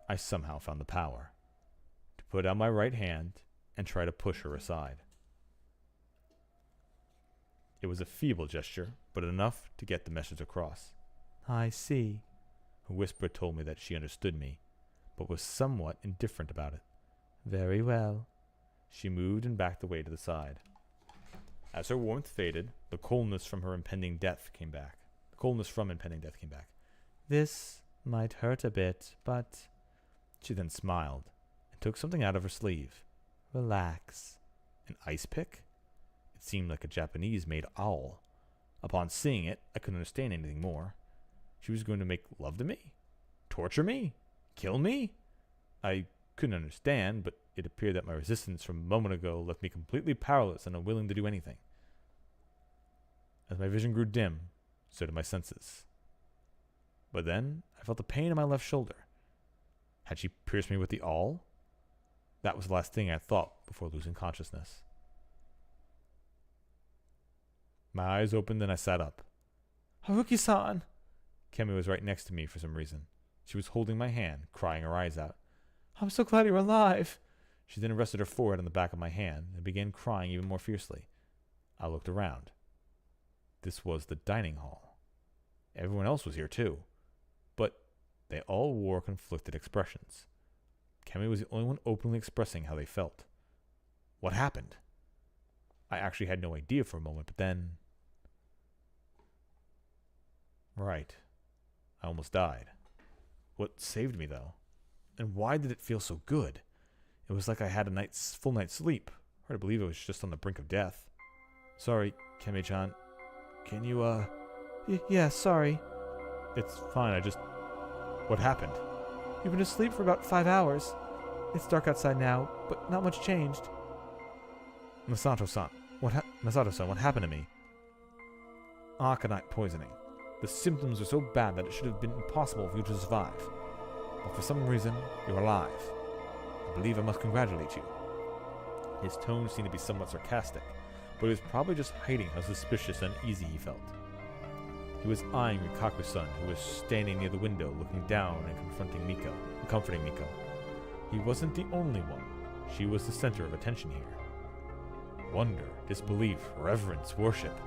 I somehow found the power to put out my right hand and try to push her aside. It was a feeble gesture, but enough to get the message across. I see. Her whisper told me that she understood me, but was somewhat indifferent about it. Very well. She moved and backed away to the side. As her warmth faded, the coldness from impending death came back. This might hurt a bit, but She then smiled and took something out of her sleeve. relax. An ice pick? It seemed like a Japanese-made owl. Upon seeing it, I couldn't understand anything more. She was going to make love to me? Torture me? Kill me? I couldn't understand, but it appeared that my resistance from a moment ago left me completely powerless and unwilling to do anything. As my vision grew dim, so did my senses. But then, I felt a pain in my left shoulder. Had she pierced me with the awl? That was the last thing I thought before losing consciousness. My eyes opened and I sat up. Haruki-san! Kemi was right next to me for some reason. She was holding my hand, crying her eyes out. I'm so glad you're alive. She then rested her forehead on the back of my hand and began crying even more fiercely. I looked around. This was the dining hall. Everyone else was here too, but they all wore conflicted expressions. Kemi was the only one openly expressing how they felt. What happened? I actually had no idea for a moment, but then... Right. I almost died. What saved me, though? And why did it feel so good? It was like I had a full night's sleep. Hard to believe I was just on the brink of death. Sorry, Kemi-chan. Can you, Yeah, sorry. It's fine, What happened? You've been asleep for about 5 hours. It's dark outside now, but not much changed. Masato-san, what happened to me? Arcanite poisoning. The symptoms were so bad that it should have been impossible for you to survive. But for some reason, you're alive. I believe I must congratulate you. His tone seemed to be somewhat sarcastic, but he was probably just hiding how suspicious and uneasy he felt. He was eyeing Rikaku-san, who was standing near the window looking down and comforting Miko. He wasn't the only one. She was the center of attention here. Wonder, disbelief, reverence, worship.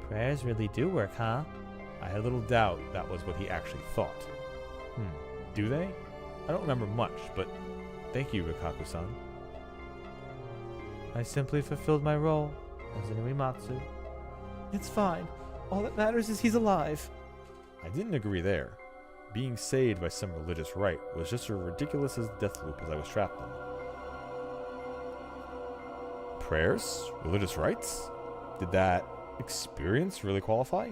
Prayers really do work, huh? I had little doubt that was what he actually thought. Do they? I don't remember much, but thank you, Rikaku-san. I simply fulfilled my role as an Uematsu. It's fine. All that matters is he's alive. I didn't agree there. Being saved by some religious rite was just as ridiculous as the death loop as I was trapped in. Prayers? Religious rites? Did that experience really qualify?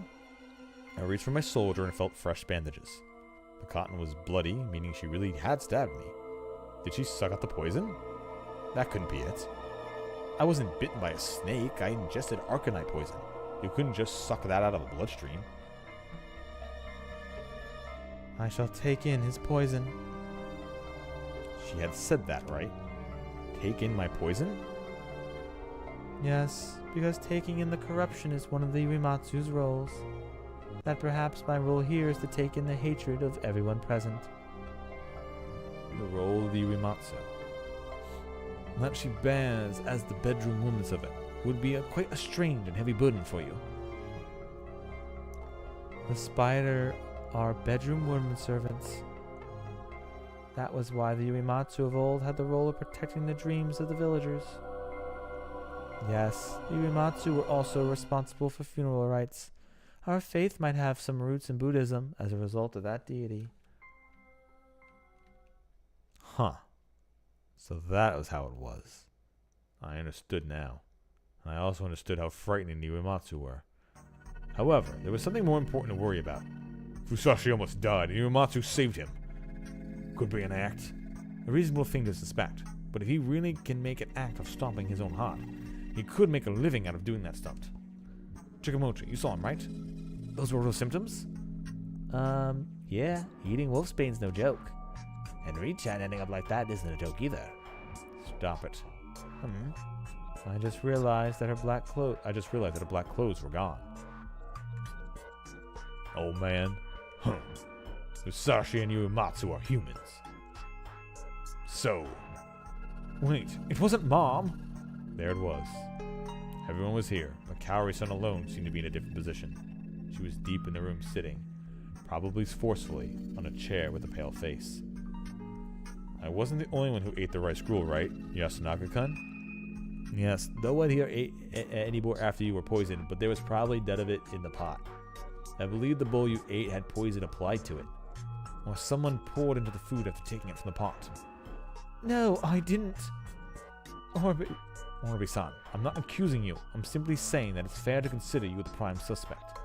I reached for my soldier and felt fresh bandages. The cotton was bloody, meaning she really had stabbed me. Did she suck out the poison? That couldn't be it. I wasn't bitten by a snake. I ingested arcanite poison. You couldn't just suck that out of the bloodstream. I shall take in his poison. She had said that, right? Take in my poison? Yes, because taking in the corruption is one of the Uematsu's roles. That perhaps my role here is to take in the hatred of everyone present. The role of the Uematsu. That she bears as the bedroom woman servant would be quite a strange and heavy burden for you. The spider are bedroom women servants. That was why the Uematsu of old had the role of protecting the dreams of the villagers. Yes, the Uematsu were also responsible for funeral rites. Our faith might have some roots in Buddhism as a result of that deity. Huh. So that was how it was. I understood now. And I also understood how frightening the Uematsu were. However, there was something more important to worry about. Fusashi almost died, and Uematsu saved him. Could be an act. A reasonable thing to suspect, but if he really can make an act of stopping his own heart, he could make a living out of doing that stunt. Chikamochi, you saw him, right? Those were real symptoms? Yeah, eating wolfsbane's no joke. And Reed-chan ending up like that isn't a joke either. Stop it. I just realized that her black clothes were gone. Oh man. Musashi and Uematsu are humans. So. Wait, it wasn't Mom! There it was. Everyone was here, but Kaori-san alone seemed to be in a different position. She was deep in the room sitting, probably forcefully, on a chair with a pale face. I wasn't the only one who ate the rice gruel, right, Yasunaka-kun? Yes, no one here ate any more after you were poisoned, but there was probably none of it in the pot. I believe the bowl you ate had poison applied to it. Or someone poured into the food after taking it from the pot. No, I didn't. Orbi-san, I'm not accusing you. I'm simply saying that it's fair to consider you the prime suspect.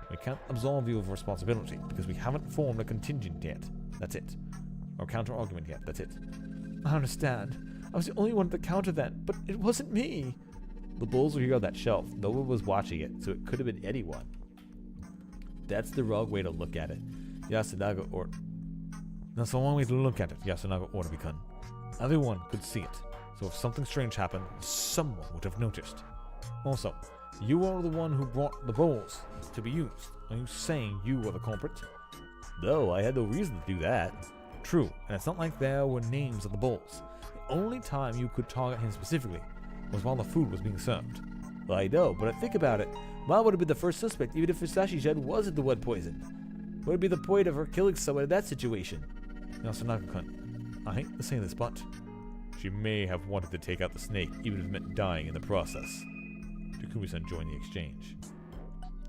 We can't absolve you of responsibility because we haven't formed a contingent yet. That's it. Or counter-argument yet. That's it. I understand. I was the only one at the counter then, but it wasn't me. The bowls were here on that shelf. No one was watching it, so it could have been anyone. That's the wrong way to look at it. That's the wrong way to look at it, Yasunaga Orbi-kun. Everyone could see it, so if something strange happened, someone would have noticed. Also, you are the one who brought the bowls to be used. Are you saying you were the culprit? No, I had no reason to do that. True, and it's not like there were names on the bowls. The only time you could target him specifically was while the food was being served. Well, I know, but think about it. Mom would have been the first suspect, even if Fusashi-chan wasn't the one poisoned. What would be the point of her killing someone in that situation? Yasunaka-kun, I hate to say this, but she may have wanted to take out the snake, even if it meant dying in the process. Takumi-san joined the exchange.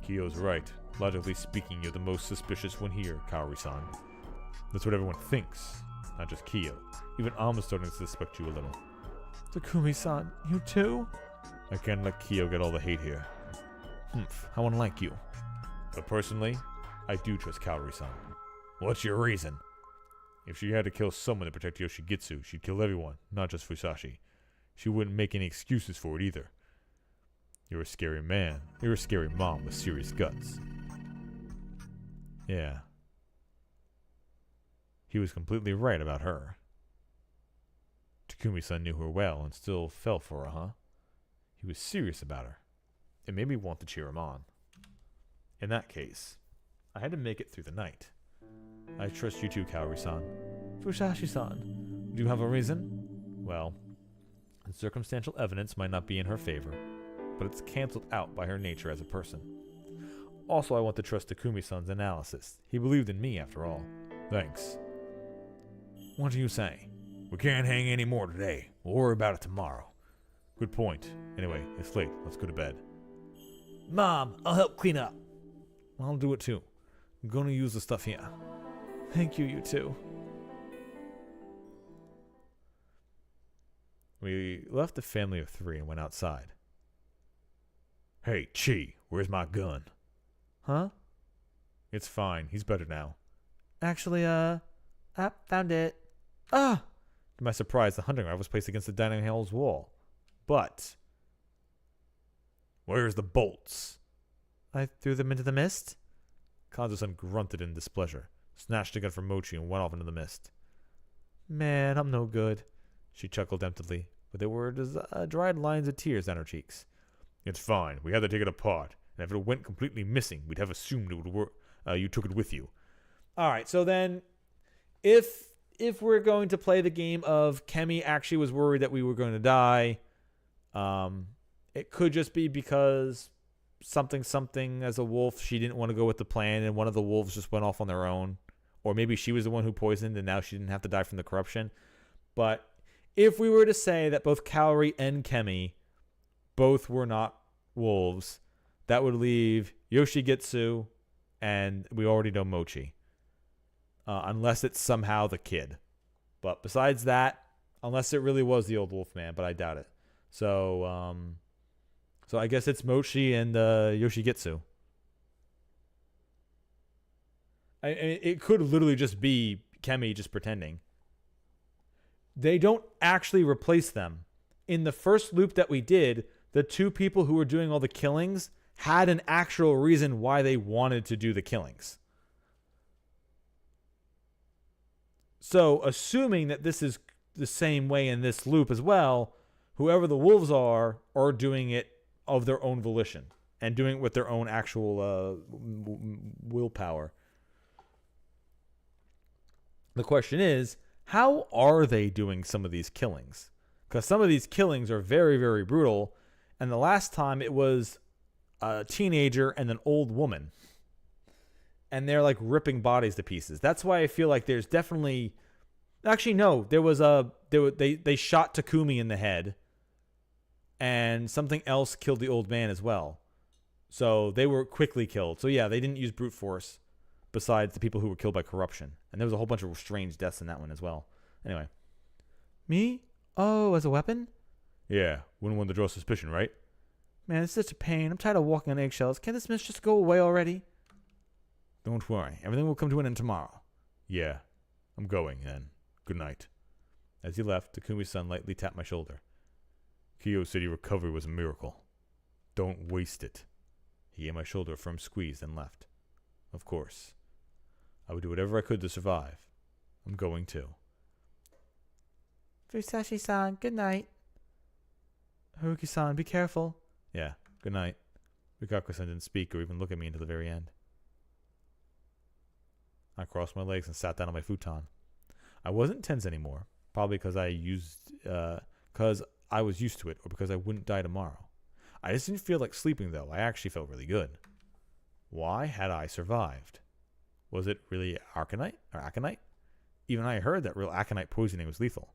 Kyo's right. Logically speaking, you're the most suspicious one here, Kaori-san. That's what everyone thinks, not just Kyo. Even Alma's starting to suspect you a little. Takumi-san, you too? I can't let Kyo get all the hate here. How unlike you. But personally, I do trust Kaori-san. What's your reason? If she had to kill someone to protect Yoshigitsu, she'd kill everyone, not just Fusashi. She wouldn't make any excuses for it either. You're a scary man. You're a scary mom with serious guts. Yeah. He was completely right about her. Takumi-san knew her well and still fell for her, huh? He was serious about her. It made me want to cheer him on. In that case, I had to make it through the night. I trust you too, Kaori-san. Fusashi-san, do you have a reason? Well, the circumstantial evidence might not be in her favor, but it's cancelled out by her nature as a person. Also, I want to trust Takumi-san's analysis. He believed in me, after all. Thanks. What do you say? We can't hang any more today. We'll worry about it tomorrow. Good point. Anyway, it's late. Let's go to bed. Mom, I'll help clean up. I'll do it too. I'm going to use the stuff here. Thank you, you too. We left the family of 3 and went outside. Hey, Chi, where's my gun? Huh? It's fine. He's better now. Actually, found it. Ah! To my surprise, the hunting rifle was placed against the dining hall's wall. But where's the bolts? I threw them into the mist? Kanzo-san grunted in displeasure, snatched a gun from Mochi, and went off into the mist. Man, I'm no good. She chuckled emptily, but there were dried lines of tears on her cheeks. It's fine. We had to take it apart, and if it went completely missing, we'd have assumed it would work. You took it with you. All right, so then, if we're going to play the game of Kemi actually was worried that we were going to die, it could just be because something as a wolf, she didn't want to go with the plan, and one of the wolves just went off on their own. Or maybe she was the one who poisoned, and now she didn't have to die from the corruption. But if we were to say that both Kaori and Kemi both were not wolves, that would leave Yoshigitsu, and we already know Mochi. Unless it's somehow the kid. But besides that, unless it really was the old wolf man, but I doubt it. So I guess it's Mochi and Yoshigitsu. It could literally just be Kemi just pretending. They don't actually replace them. In the first loop that we did, the two people who were doing all the killings had an actual reason why they wanted to do the killings. So, assuming that this is the same way in this loop as well, whoever the wolves are doing it of their own volition and doing it with their own actual willpower. The question is, how are they doing some of these killings? Because some of these killings are very, very brutal. And the last time it was a teenager and an old woman. And they're like ripping bodies to pieces. That's why I feel like there's definitely... Actually, no. They shot Takumi in the head. And something else killed the old man as well. So they were quickly killed. So yeah, they didn't use brute force. Besides the people who were killed by corruption. And there was a whole bunch of strange deaths in that one as well. Anyway. Me? Oh, as a weapon? Yeah, wouldn't want to draw suspicion, right? Man, it's such a pain. I'm tired of walking on eggshells. Can't this mist just go away already? Don't worry. Everything will come to an end tomorrow. Yeah, I'm going then. Good night. As he left, Takumi's son lightly tapped my shoulder. Kyo said your recovery was a miracle. Don't waste it. He gave my shoulder a firm squeeze, then left. Of course. I would do whatever I could to survive. I'm going too. Fusashi-san, good night. Haruki-san, be careful. Yeah, good night. Rikaku-san didn't speak or even look at me until the very end. I crossed my legs and sat down on my futon. I wasn't tense anymore, probably because I was used to it or because I wouldn't die tomorrow. I just didn't feel like sleeping, though. I actually felt really good. Why had I survived? Was it really aconite? Even I heard that real aconite poisoning was lethal.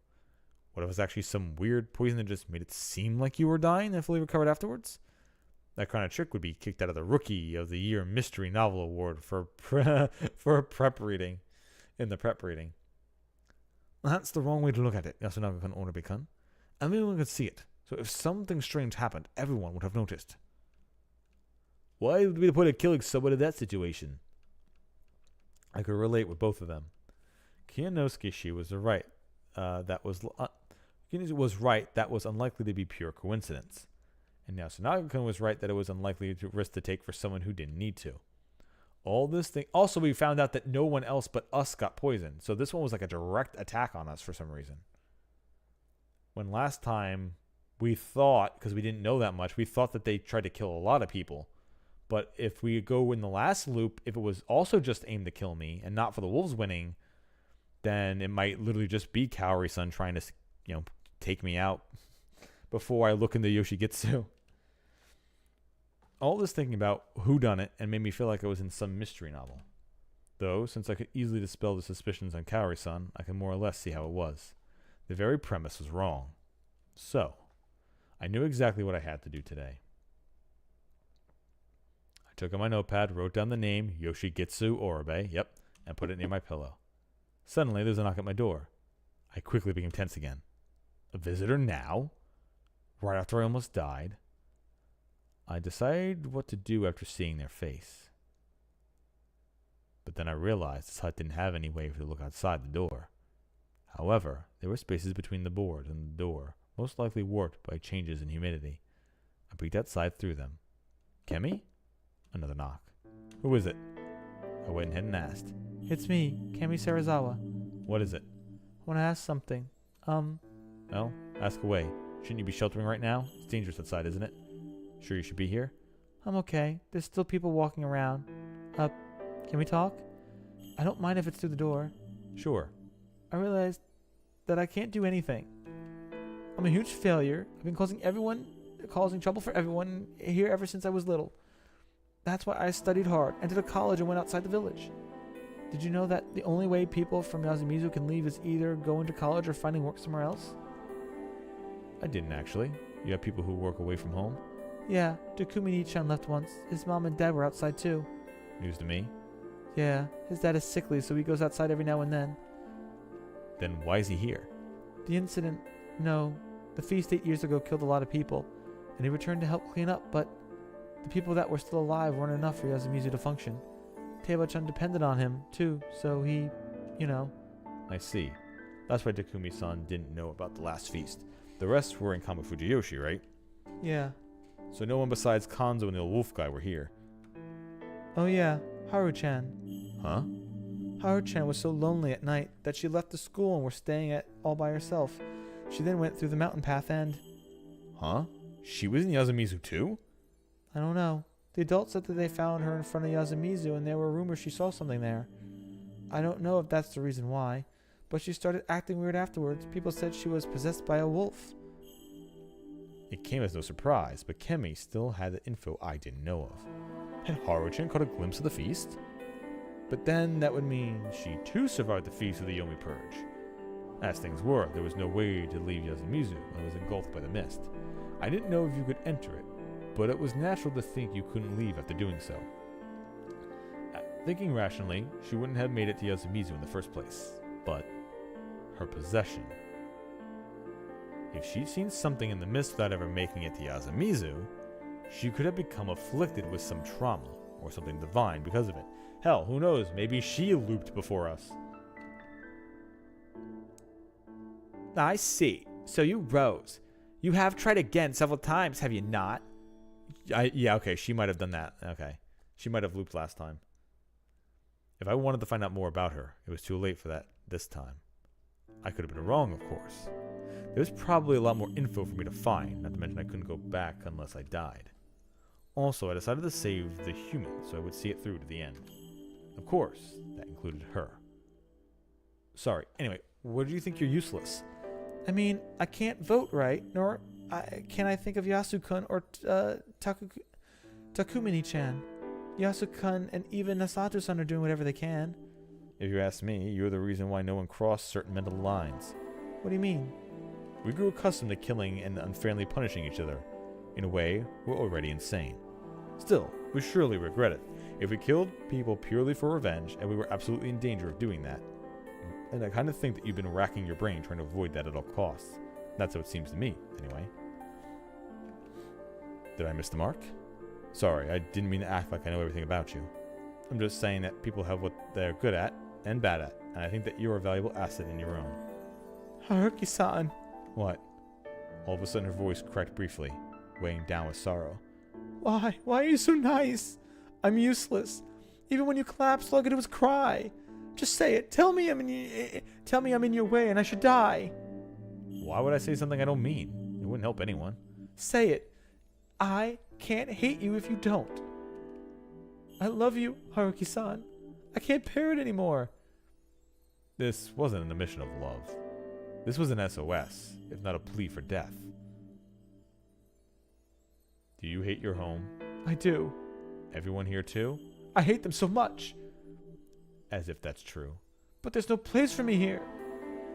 What if it was actually some weird poison that just made it seem like you were dying and fully recovered afterwards? That kind of trick would be kicked out of the Rookie of the Year Mystery Novel Award for prep reading, in the prep reading. That's the wrong way to look at it, Yasunaga-kun Orabe-kun. Everyone could see it, so if something strange happened, everyone would have noticed. Why would be the point of killing someone in that situation? I could relate with both of them. Kiyonosuke was right. That was unlikely to be pure coincidence. And now Yasunaga-kun was right that it was unlikely to risk to take for someone who didn't need to. All this thing. Also, we found out that no one else but us got poisoned. So this one was like a direct attack on us for some reason. When last time we thought, because we didn't know that much, we thought that they tried to kill a lot of people. But if we go in the last loop, if it was also just aimed to kill me and not for the wolves winning, then it might literally just be Kaori-san trying to, take me out before I look into Yoshigitsu. All this thinking about whodunit and made me feel like I was in some mystery novel. Though, since I could easily dispel the suspicions on Kaori-san, I can more or less see how it was. The very premise was wrong. So, I knew exactly what I had to do today. I took out my notepad, wrote down the name, Yoshigitsu Orabe, and put it near my pillow. Suddenly, there's a knock at my door. I quickly became tense again. A visitor now? Right after I almost died? I decided what to do after seeing their face. But then I realized this hut didn't have any way to look outside the door. However, there were spaces between the board and the door, most likely warped by changes in humidity. I peeked outside through them. Kemi? Another knock. Who is it? I went ahead and asked. It's me, Kemi Serizawa. What is it? I want to ask something. Well, ask away. Shouldn't you be sheltering right now? It's dangerous outside, isn't it? Sure you should be here? I'm okay. There's still people walking around. Can we talk? I don't mind if it's through the door. Sure. I realized that I can't do anything. I'm a huge failure. I've been causing trouble for everyone here ever since I was little. That's why I studied hard, entered a college, and went outside the village. Did you know that the only way people from Yasumizu can leave is either going to college or finding work somewhere else? I didn't actually. You have people who work away from home? Yeah, Takumi Nichan left once. His mom and dad were outside too. News to me? Yeah, his dad is sickly, so he goes outside every now and then. Then why is he here? The incident, the feast 8 years ago killed a lot of people, and he returned to help clean up, but the people that were still alive weren't enough for Yasumizu to function. Teiba-chan depended on him, too, so he, you know. I see. That's why Takumi-san didn't know about the last feast. The rest were in Kamafujiyoshi, right? Yeah. So no one besides Kanzo and the old wolf guy were here. Oh yeah, Haru-chan. Huh? Haru-chan was so lonely at night that she left the school and was staying at all by herself. She then went through the mountain path and... Huh? She was in Yasumizu too? I don't know. The adults said that they found her in front of Yasumizu and there were rumors she saw something there. I don't know if that's the reason why, but she started acting weird afterwards. People said she was possessed by a wolf. It came as no surprise, but Kemi still had the info I didn't know of. Had Haru-chan caught a glimpse of the feast? But then that would mean she too survived the feast of the Yomi Purge. As things were, there was no way to leave Yasumizu and was engulfed by the mist. I didn't know if you could enter it, but it was natural to think you couldn't leave after doing so. Thinking rationally, she wouldn't have made it to Yasumizu in the first place. But her possession. If she'd seen something in the mist without ever making it to Yasumizu, she could have become afflicted with some trauma or something divine because of it. Hell, who knows? Maybe she looped before us. I see. So you rose. You have tried again several times, have you not? Yeah, okay, she might have done that. Okay. She might have looped last time. If I wanted to find out more about her, it was too late for that this time. I could have been wrong, of course. There was probably a lot more info for me to find, not to mention I couldn't go back unless I died. Also, I decided to save the human so I would see it through to the end. Of course, that included her. Sorry, anyway, what do you think you're useless? I mean, I can't vote right, nor can I think of Yasukun or Takumini-chan. Yasukun and even Nasato-san are doing whatever they can. If you ask me, you're the reason why no one crossed certain mental lines. What do you mean? We grew accustomed to killing and unfairly punishing each other. In a way, we're already insane. Still, we surely regret it. If we killed people purely for revenge, and we were absolutely in danger of doing that, and I kind of think that you've been racking your brain trying to avoid that at all costs. That's how it seems to me, anyway. Did I miss the mark? Sorry, I didn't mean to act like I know everything about you. I'm just saying that people have what they're good at and bad at, and I think that you're a valuable asset in your own. Haruki-san. What? All of a sudden her voice cracked briefly, weighing down with sorrow. Why? Why are you so nice? I'm useless. Even when you collapsed, all I could do was cry. Just say it. Tell me I'm in your way and I should die. Why would I say something I don't mean? It wouldn't help anyone. Say it. I can't hate you if you don't. I love you, Haruki-san. I can't bear it anymore. This wasn't an admission of love. This was an SOS, if not a plea for death. Do you hate your home? I do. Everyone here too? I hate them so much. As if that's true. But there's no place for me here.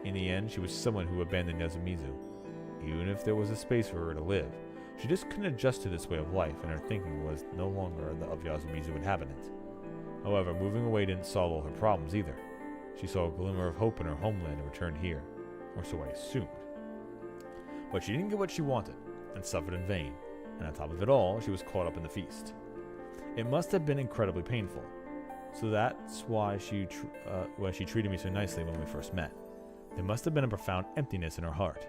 In the end, she was someone who abandoned Yasumizu. Even if there was a space for her to live, she just couldn't adjust to this way of life, and her thinking was no longer the of Yasumizu inhabitant. However, moving away didn't solve all her problems either. She saw a glimmer of hope in her homeland and returned here, or so I assumed. But she didn't get what she wanted, and suffered in vain, and on top of it all, she was caught up in the feast. It must have been incredibly painful, so that's why she treated me so nicely when we first met. There must have been a profound emptiness in her heart,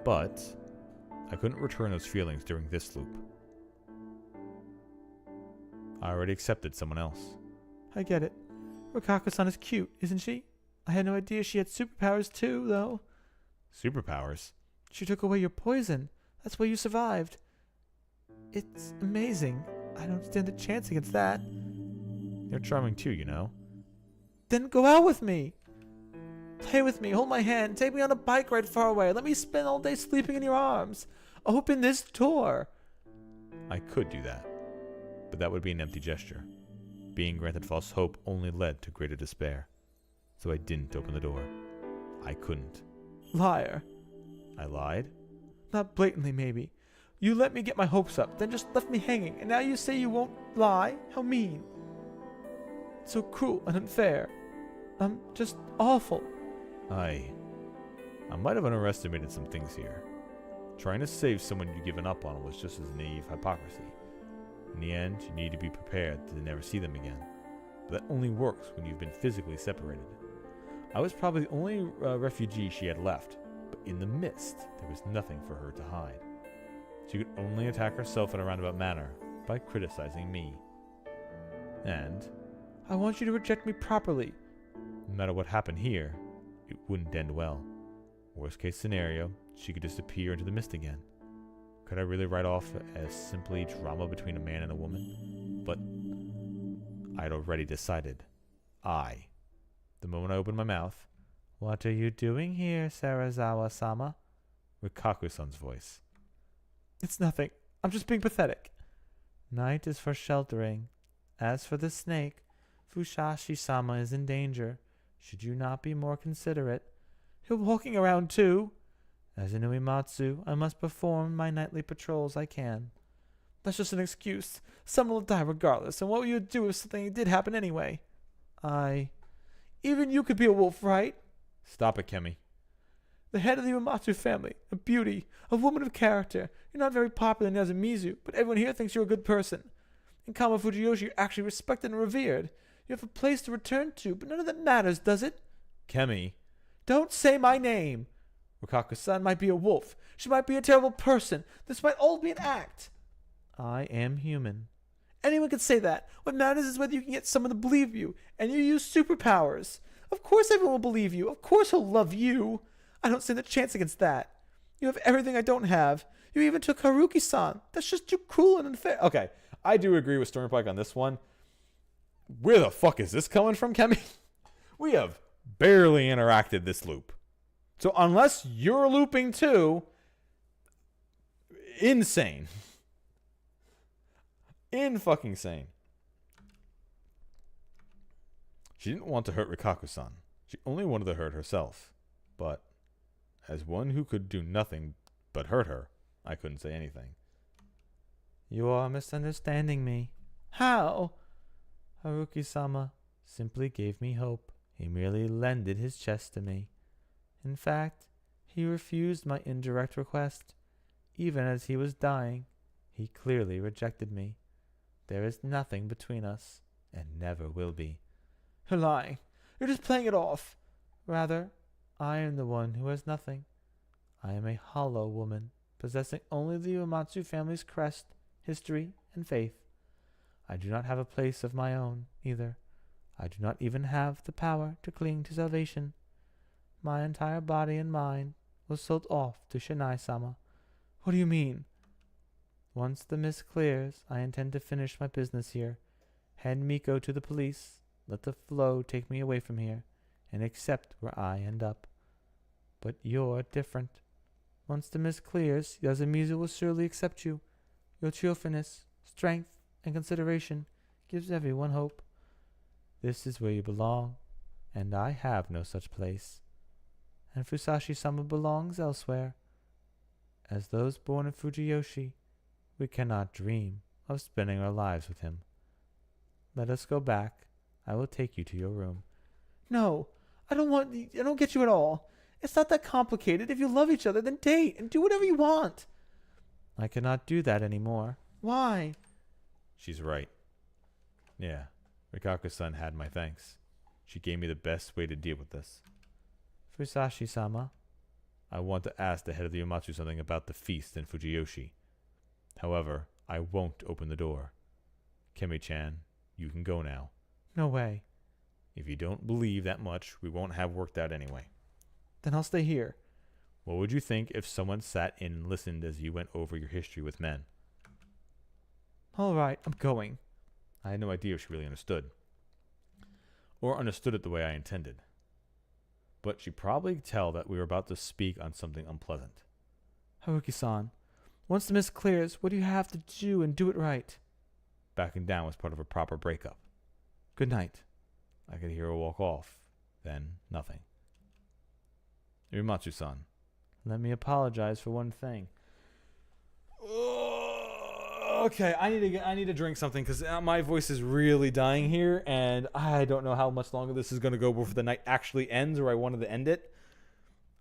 but I couldn't return those feelings during this loop. I already accepted someone else. I get it. Rokako-san is cute, isn't she? I had no idea she had superpowers too, though. Superpowers? She took away your poison. That's why you survived. It's amazing. I don't stand a chance against that. You're charming too, you know. Then go out with me. Play with me, hold my hand, take me on a bike ride far away. Let me spend all day sleeping in your arms. Open this door. I could do that, but that would be an empty gesture. Being granted false hope only led to greater despair. So I didn't open the door. I couldn't. Liar. I lied? Not blatantly, maybe. You let me get my hopes up, then just left me hanging, and now you say you won't lie? How mean. So cruel and unfair. I'm just awful. I might have underestimated some things here. Trying to save someone you'd given up on was just as naive hypocrisy. In the end, you need to be prepared to never see them again. but that only works when you've been physically separated. I was probably the only refugee she had left, but in the midst, there was nothing for her to hide. She could only attack herself in a roundabout manner by criticizing me. And I want you to reject me properly. no matter what happened here, it wouldn't end well. Worst case scenario, she could disappear into the mist again. Could I really write off as simply drama between a man and a woman? But I had already decided. The moment I opened my mouth, What are you doing here, Sarazawa-sama? Rikaku-san's voice. It's nothing. I'm just being pathetic. Night is for sheltering. As for the snake, Fusashi-sama is in danger. Should you not be more considerate? You're walking around too. As an Uematsu, I must perform my nightly patrols I can. That's just an excuse. Someone will die regardless, and what will you do if something did happen anyway? Even you could be a wolf, right? Stop it, Kemi. The head of the Uematsu family, a beauty, a woman of character. You're not very popular in Yasumizu, but everyone here thinks you're a good person. In Kama Fujiyoshi, you're actually respected and revered. You have a place to return to, but none of that matters, does it? Kemi. Don't say my name. Rikaku-san might be a wolf. She might be a terrible person. This might all be an act. I am human. Anyone can say that. What matters is whether you can get someone to believe you, and you use superpowers. Of course everyone will believe you. Of course he'll love you. I don't stand a chance against that. You have everything I don't have. You even took Haruki-san. That's just too cruel and unfair. Okay, I do agree with Stormpike on this one. Where the fuck is this coming from, Kemi? We have barely interacted this loop. So unless you're looping too, insane. Fucking sane. She didn't want to hurt Rikaku-san. She only wanted to hurt herself. But as one who could do nothing but hurt her, I couldn't say anything. You are misunderstanding me. How? Haruki-sama simply gave me hope. He merely lended his chest to me. In fact, he refused my indirect request. Even as he was dying, he clearly rejected me. There is nothing between us, and never will be. You're lying. You're just playing it off. Rather, I am the one who has nothing. I am a hollow woman, possessing only the Uematsu family's crest, history, and faith. I do not have a place of my own, either. I do not even have the power to cling to salvation. My entire body and mind was sold off to Shinai-sama. What do you mean? Once the mist clears, I intend to finish my business here. Hand Miko to the police. Let the flow take me away from here, and accept where I end up. But you're different. Once the mist clears, Yasumizu will surely accept you. Your cheerfulness, strength, and consideration gives everyone hope. This is where you belong, and I have no such place. And Fusashi-sama belongs elsewhere. As those born in Fujiyoshi, we cannot dream of spending our lives with him. Let us go back. I will take you to your room. No, I don't get you at all. It's not that complicated. If you love each other, then date and do whatever you want. I cannot do that anymore. Why? She's right. Yeah, Rikaku-san had my thanks. She gave me the best way to deal with this. Fusashi-sama. I want to ask the head of the Uematsu something about the feast in Fujiyoshi. However, I won't open the door. Kemi-chan, you can go now. No way. If you don't believe that much, we won't have worked out anyway. Then I'll stay here. What would you think if someone sat in and listened as you went over your history with men? All right, I'm going. I had no idea if she really understood. Or understood it the way I intended. But she probably could tell that we were about to speak on something unpleasant. Haruki-san, once the mist clears, what do you have to do and do it right? Backing down was part of a proper breakup. Good night. I could hear her walk off. Then nothing. Uematsu-san. Let me apologize for one thing. Okay, I need to drink something because my voice is really dying here, and I don't know how much longer this is going to go before the night actually ends, or I wanted to end it.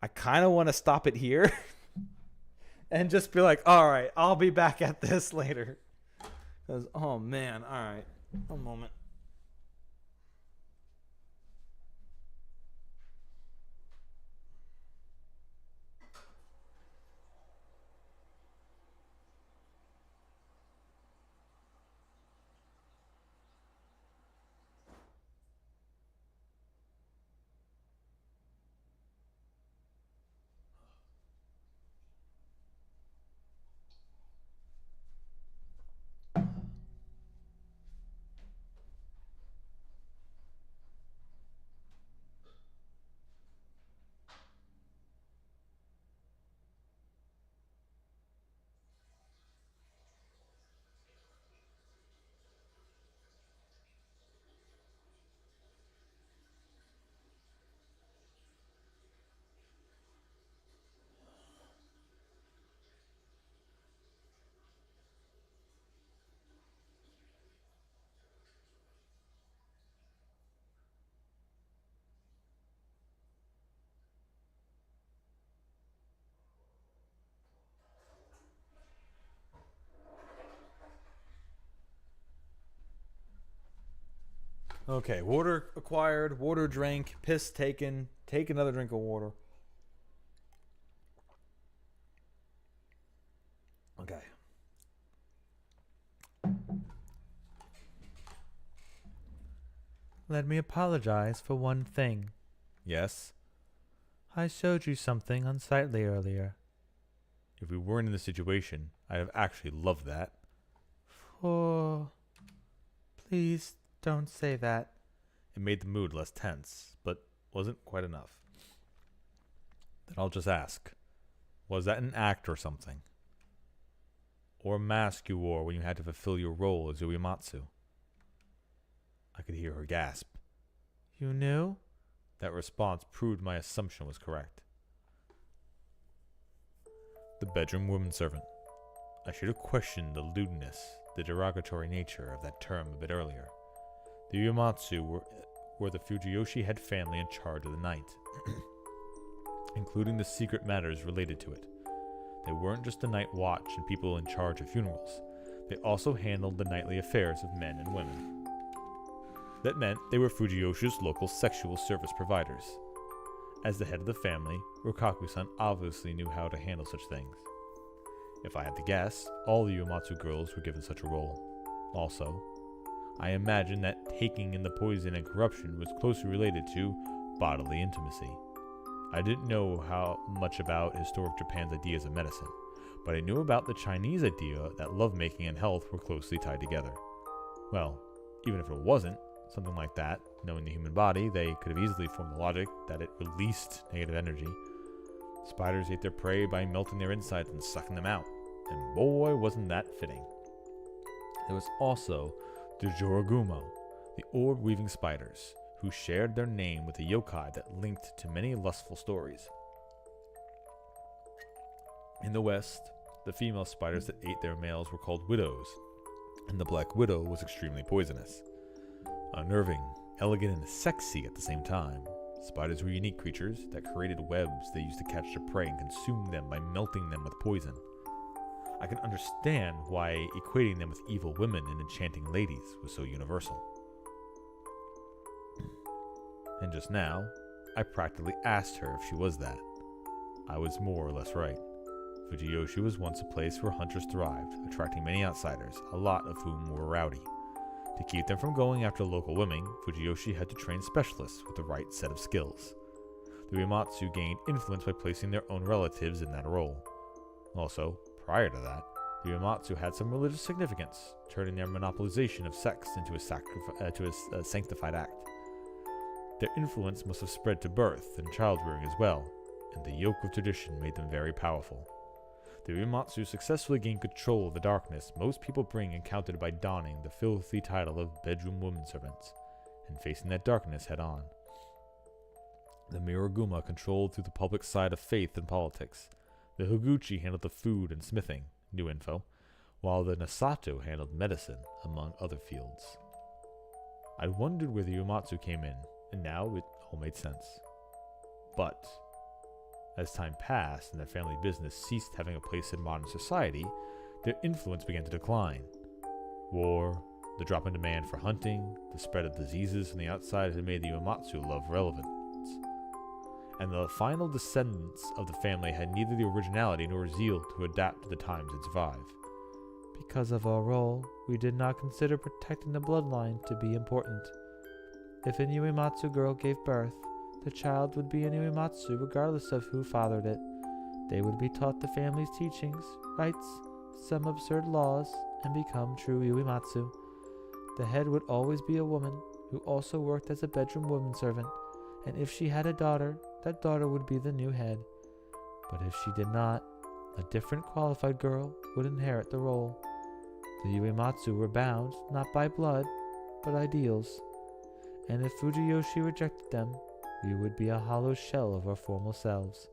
I kind of want to stop it here and just be like, all right, I'll be back at this later. Because, oh man, all right, one moment. Okay, water acquired, water drank, piss taken. Take another drink of water. Okay. Let me apologize for one thing. Yes? I showed you something unsightly earlier. If we weren't in this situation, I'd have actually loved that. Please don't say that. It made the mood less tense, but wasn't quite enough. Then I'll just ask, was that an act or something? Or a mask you wore when you had to fulfill your role as Uematsu? I could hear her gasp. You knew? That response proved my assumption was correct. The bedroom woman servant. I should have questioned the lewdness, the derogatory nature of that term a bit earlier. The Uematsu were the Fujiyoshi head family in charge of the night, including the secret matters related to it. They weren't just the night watch and people in charge of funerals. They also handled the nightly affairs of men and women. That meant they were Fujiyoshi's local sexual service providers. As the head of the family, Rokaku-san obviously knew how to handle such things. If I had to guess, all the Uematsu girls were given such a role. Also, I imagine that taking in the poison and corruption was closely related to bodily intimacy. I didn't know how much about historic Japan's ideas of medicine, but I knew about the Chinese idea that lovemaking and health were closely tied together. Well, even if it wasn't something like that, knowing the human body, they could have easily formed the logic that it released negative energy. Spiders ate their prey by melting their insides and sucking them out, and boy, wasn't that fitting. There was also the Jorogumo, the orb-weaving spiders, who shared their name with a yokai that linked to many lustful stories. In the West, the female spiders that ate their males were called widows, and the black widow was extremely poisonous. Unnerving, elegant, and sexy at the same time, spiders were unique creatures that created webs they used to catch their prey and consume them by melting them with poison. I can understand why equating them with evil women and enchanting ladies was so universal. And just now, I practically asked her if she was that. I was more or less right. Fujiyoshi was once a place where hunters thrived, attracting many outsiders, a lot of whom were rowdy. To keep them from going after local women, Fujiyoshi had to train specialists with the right set of skills. The Uematsu gained influence by placing their own relatives in that role. Also, prior to that, the Uematsu had some religious significance, turning their monopolization of sex into a sanctified act. Their influence must have spread to birth and child-rearing as well, and the yoke of tradition made them very powerful. The Uematsu successfully gained control of the darkness most people bring encountered by donning the filthy title of bedroom women servants, and facing that darkness head-on. The Miroguma controlled through the public side of faith and politics. The Higuchi handled the food and smithing, new info, while the Nasato handled medicine, among other fields. I wondered where the Uematsu came in, and now it all made sense. But as time passed and their family business ceased having a place in modern society, their influence began to decline. War, the drop in demand for hunting, the spread of diseases from the outside had made the Uematsu love relevance. And the final descendants of the family had neither the originality nor zeal to adapt to the times and survive. Because of our role, we did not consider protecting the bloodline to be important. If a Uematsu girl gave birth, the child would be an Uematsu regardless of who fathered it. They would be taught the family's teachings, rites, some absurd laws, and become true Uematsu. The head would always be a woman who also worked as a bedroom woman servant, and if she had a daughter, that daughter would be the new head. But if she did not, a different qualified girl would inherit the role. The Uematsu were bound not by blood, but ideals. And if Fujiyoshi rejected them, we would be a hollow shell of our former selves.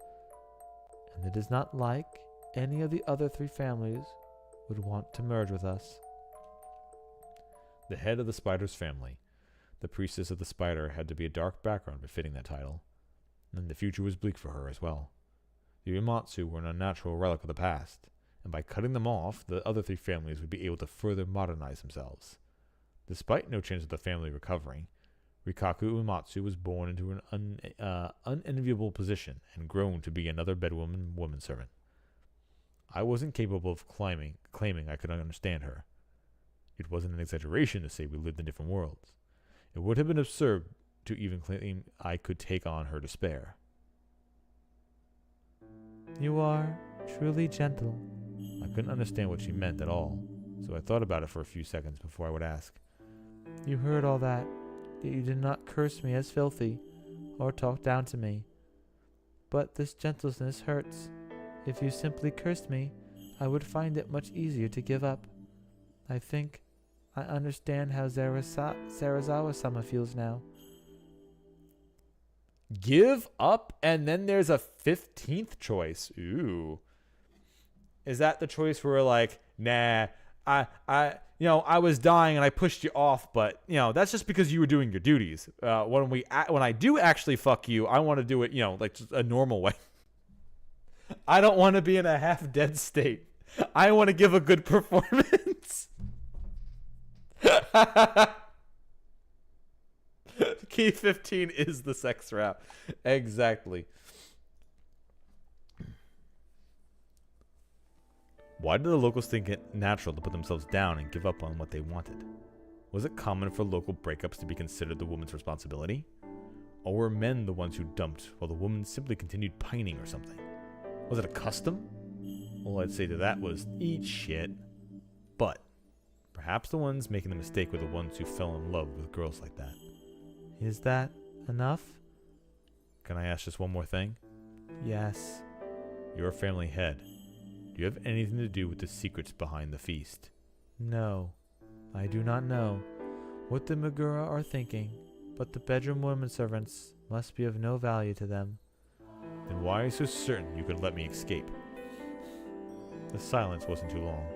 And it is not like any of the other three families would want to merge with us. The head of the spider's family, the priestess of the spider, had to be a dark background befitting that title, and the future was bleak for her as well. The Uematsu were an unnatural relic of the past, and by cutting them off, the other three families would be able to further modernize themselves. Despite no chance of the family recovering, Rikaku Uematsu was born into an unenviable position and grown to be another bedwoman woman servant. I wasn't capable of claiming I could understand her. It wasn't an exaggeration to say we lived in different worlds. It would have been absurd to even claim I could take on her despair. You are truly gentle. I couldn't understand what she meant at all, so I thought about it for a few seconds before I would ask. You heard all that, yet you did not curse me as filthy, or talk down to me. But this gentleness hurts. If you simply cursed me, I would find it much easier to give up. I think I understand how Sarazawa-sama feels now. Give up, and then there's a 15th choice. Ooh. Is that the choice where we're like, nah, I was dying and I pushed you off, but that's just because you were doing your duties. When I do actually fuck you, I want to do it, like just a normal way. I don't want to be in a half dead state. I want to give a good performance. Key 15 is the sex rap. Exactly. Why did the locals think it natural to put themselves down and give up on what they wanted? Was it common for local breakups to be considered the woman's responsibility? Or were men the ones who dumped while the woman simply continued pining or something? Was it a custom? All I'd say to that was, eat shit. But perhaps the ones making the mistake were the ones who fell in love with girls like that. Is that enough? Can I ask just one more thing? Yes. You're a family head. Do you have anything to do with the secrets behind the feast? No. I do not know what the Megura are thinking, but the bedroom women servants must be of no value to them. Then why are you so certain you could let me escape? The silence wasn't too long.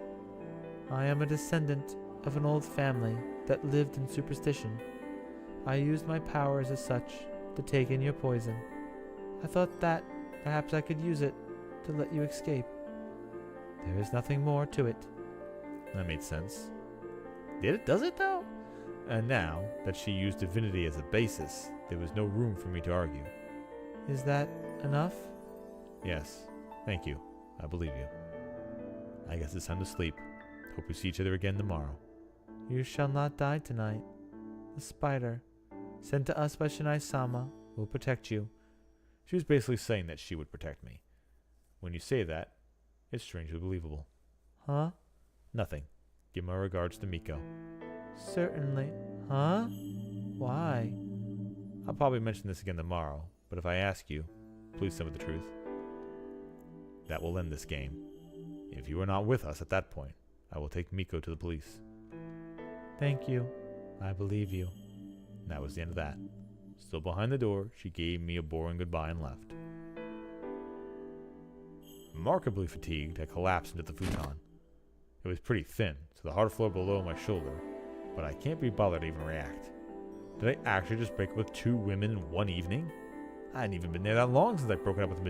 I am a descendant of an old family that lived in superstition. I used my powers as such to take in your poison. I thought that perhaps I could use it to let you escape. There is nothing more to it. That made sense. Does it though? And now that she used divinity as a basis, there was no room for me to argue. Is that enough? Yes, thank you. I believe you. I guess it's time to sleep. Hope we see each other again tomorrow. You shall not die tonight. The spider, sent to us by Shinai-sama, will protect you. She was basically saying that she would protect me. When you say that, it's strangely believable. Huh? Nothing. Give my regards to Miko. Certainly. Huh? Why? I'll probably mention this again tomorrow, but if I ask you, please tell me the truth. That will end this game. If you are not with us at that point, I will take Miko to the police. Thank you. I believe you. And that was the end of that. Still behind the door, she gave me a boring goodbye and left. Remarkably fatigued, I collapsed into the futon. It was pretty thin, to the hard floor below my shoulder, but I can't be bothered to even react. Did I actually just break up with 2 women in one evening? I hadn't even been there that long since I'd broken up with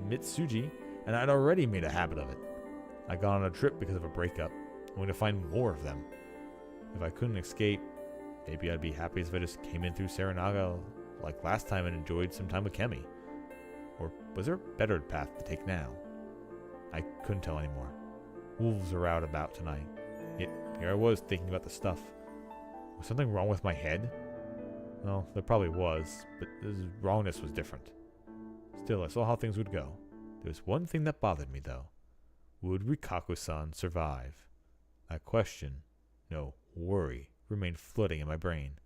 Mitsuji, and I'd already made a habit of it. I got on a trip because of a breakup. I'm going to find more of them. If I couldn't escape, maybe I'd be happy if I just came in through Saranaga like last time and enjoyed some time with Kemi. Or was there a better path to take now? I couldn't tell anymore. Wolves are out about tonight. Yet here I was thinking about the stuff. Was something wrong with my head? Well, there probably was, but this wrongness was different. Still, I saw how things would go. There was one thing that bothered me, though. Would Rikaku-san survive? That question, no, worry, remained floating in my brain.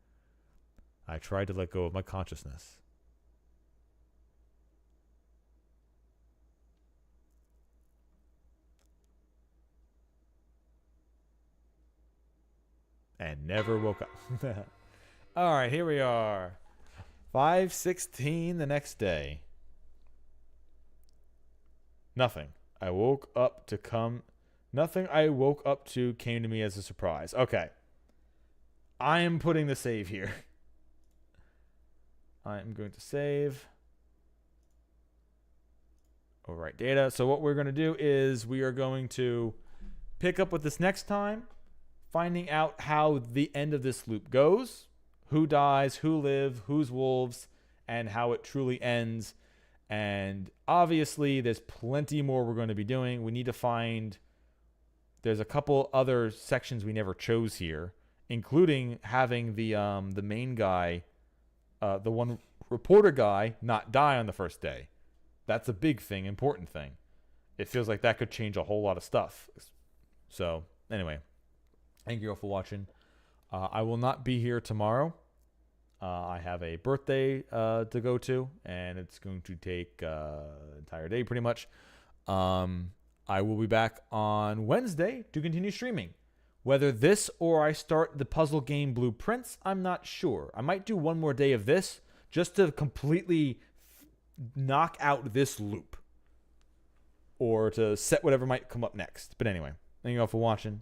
I tried to let go of my consciousness. And never woke up. All right, here we are. 5:16 the next day. Nothing I woke up to came to me as a surprise. Okay. I am putting the save here. I am going to save. Overwrite data. So what we're going to do is we are going to pick up with this next time, finding out how the end of this loop goes. who dies, who live, who's wolves, and how it truly ends. And obviously, there's plenty more we're going to be doing. We need to find... There's a couple other sections we never chose here, including having the main guy, the one reporter guy, not die on the first day. That's a big thing, important thing. It feels like that could change a whole lot of stuff. So, anyway, thank you all for watching. I will not be here tomorrow. I have a birthday to go to, and it's going to take an entire day pretty much. I will be back on Wednesday to continue streaming. Whether this or I start the puzzle game Blueprints, I'm not sure. I might do one more day of this just to completely knock out this loop, or to set whatever might come up next. But anyway, thank you all for watching.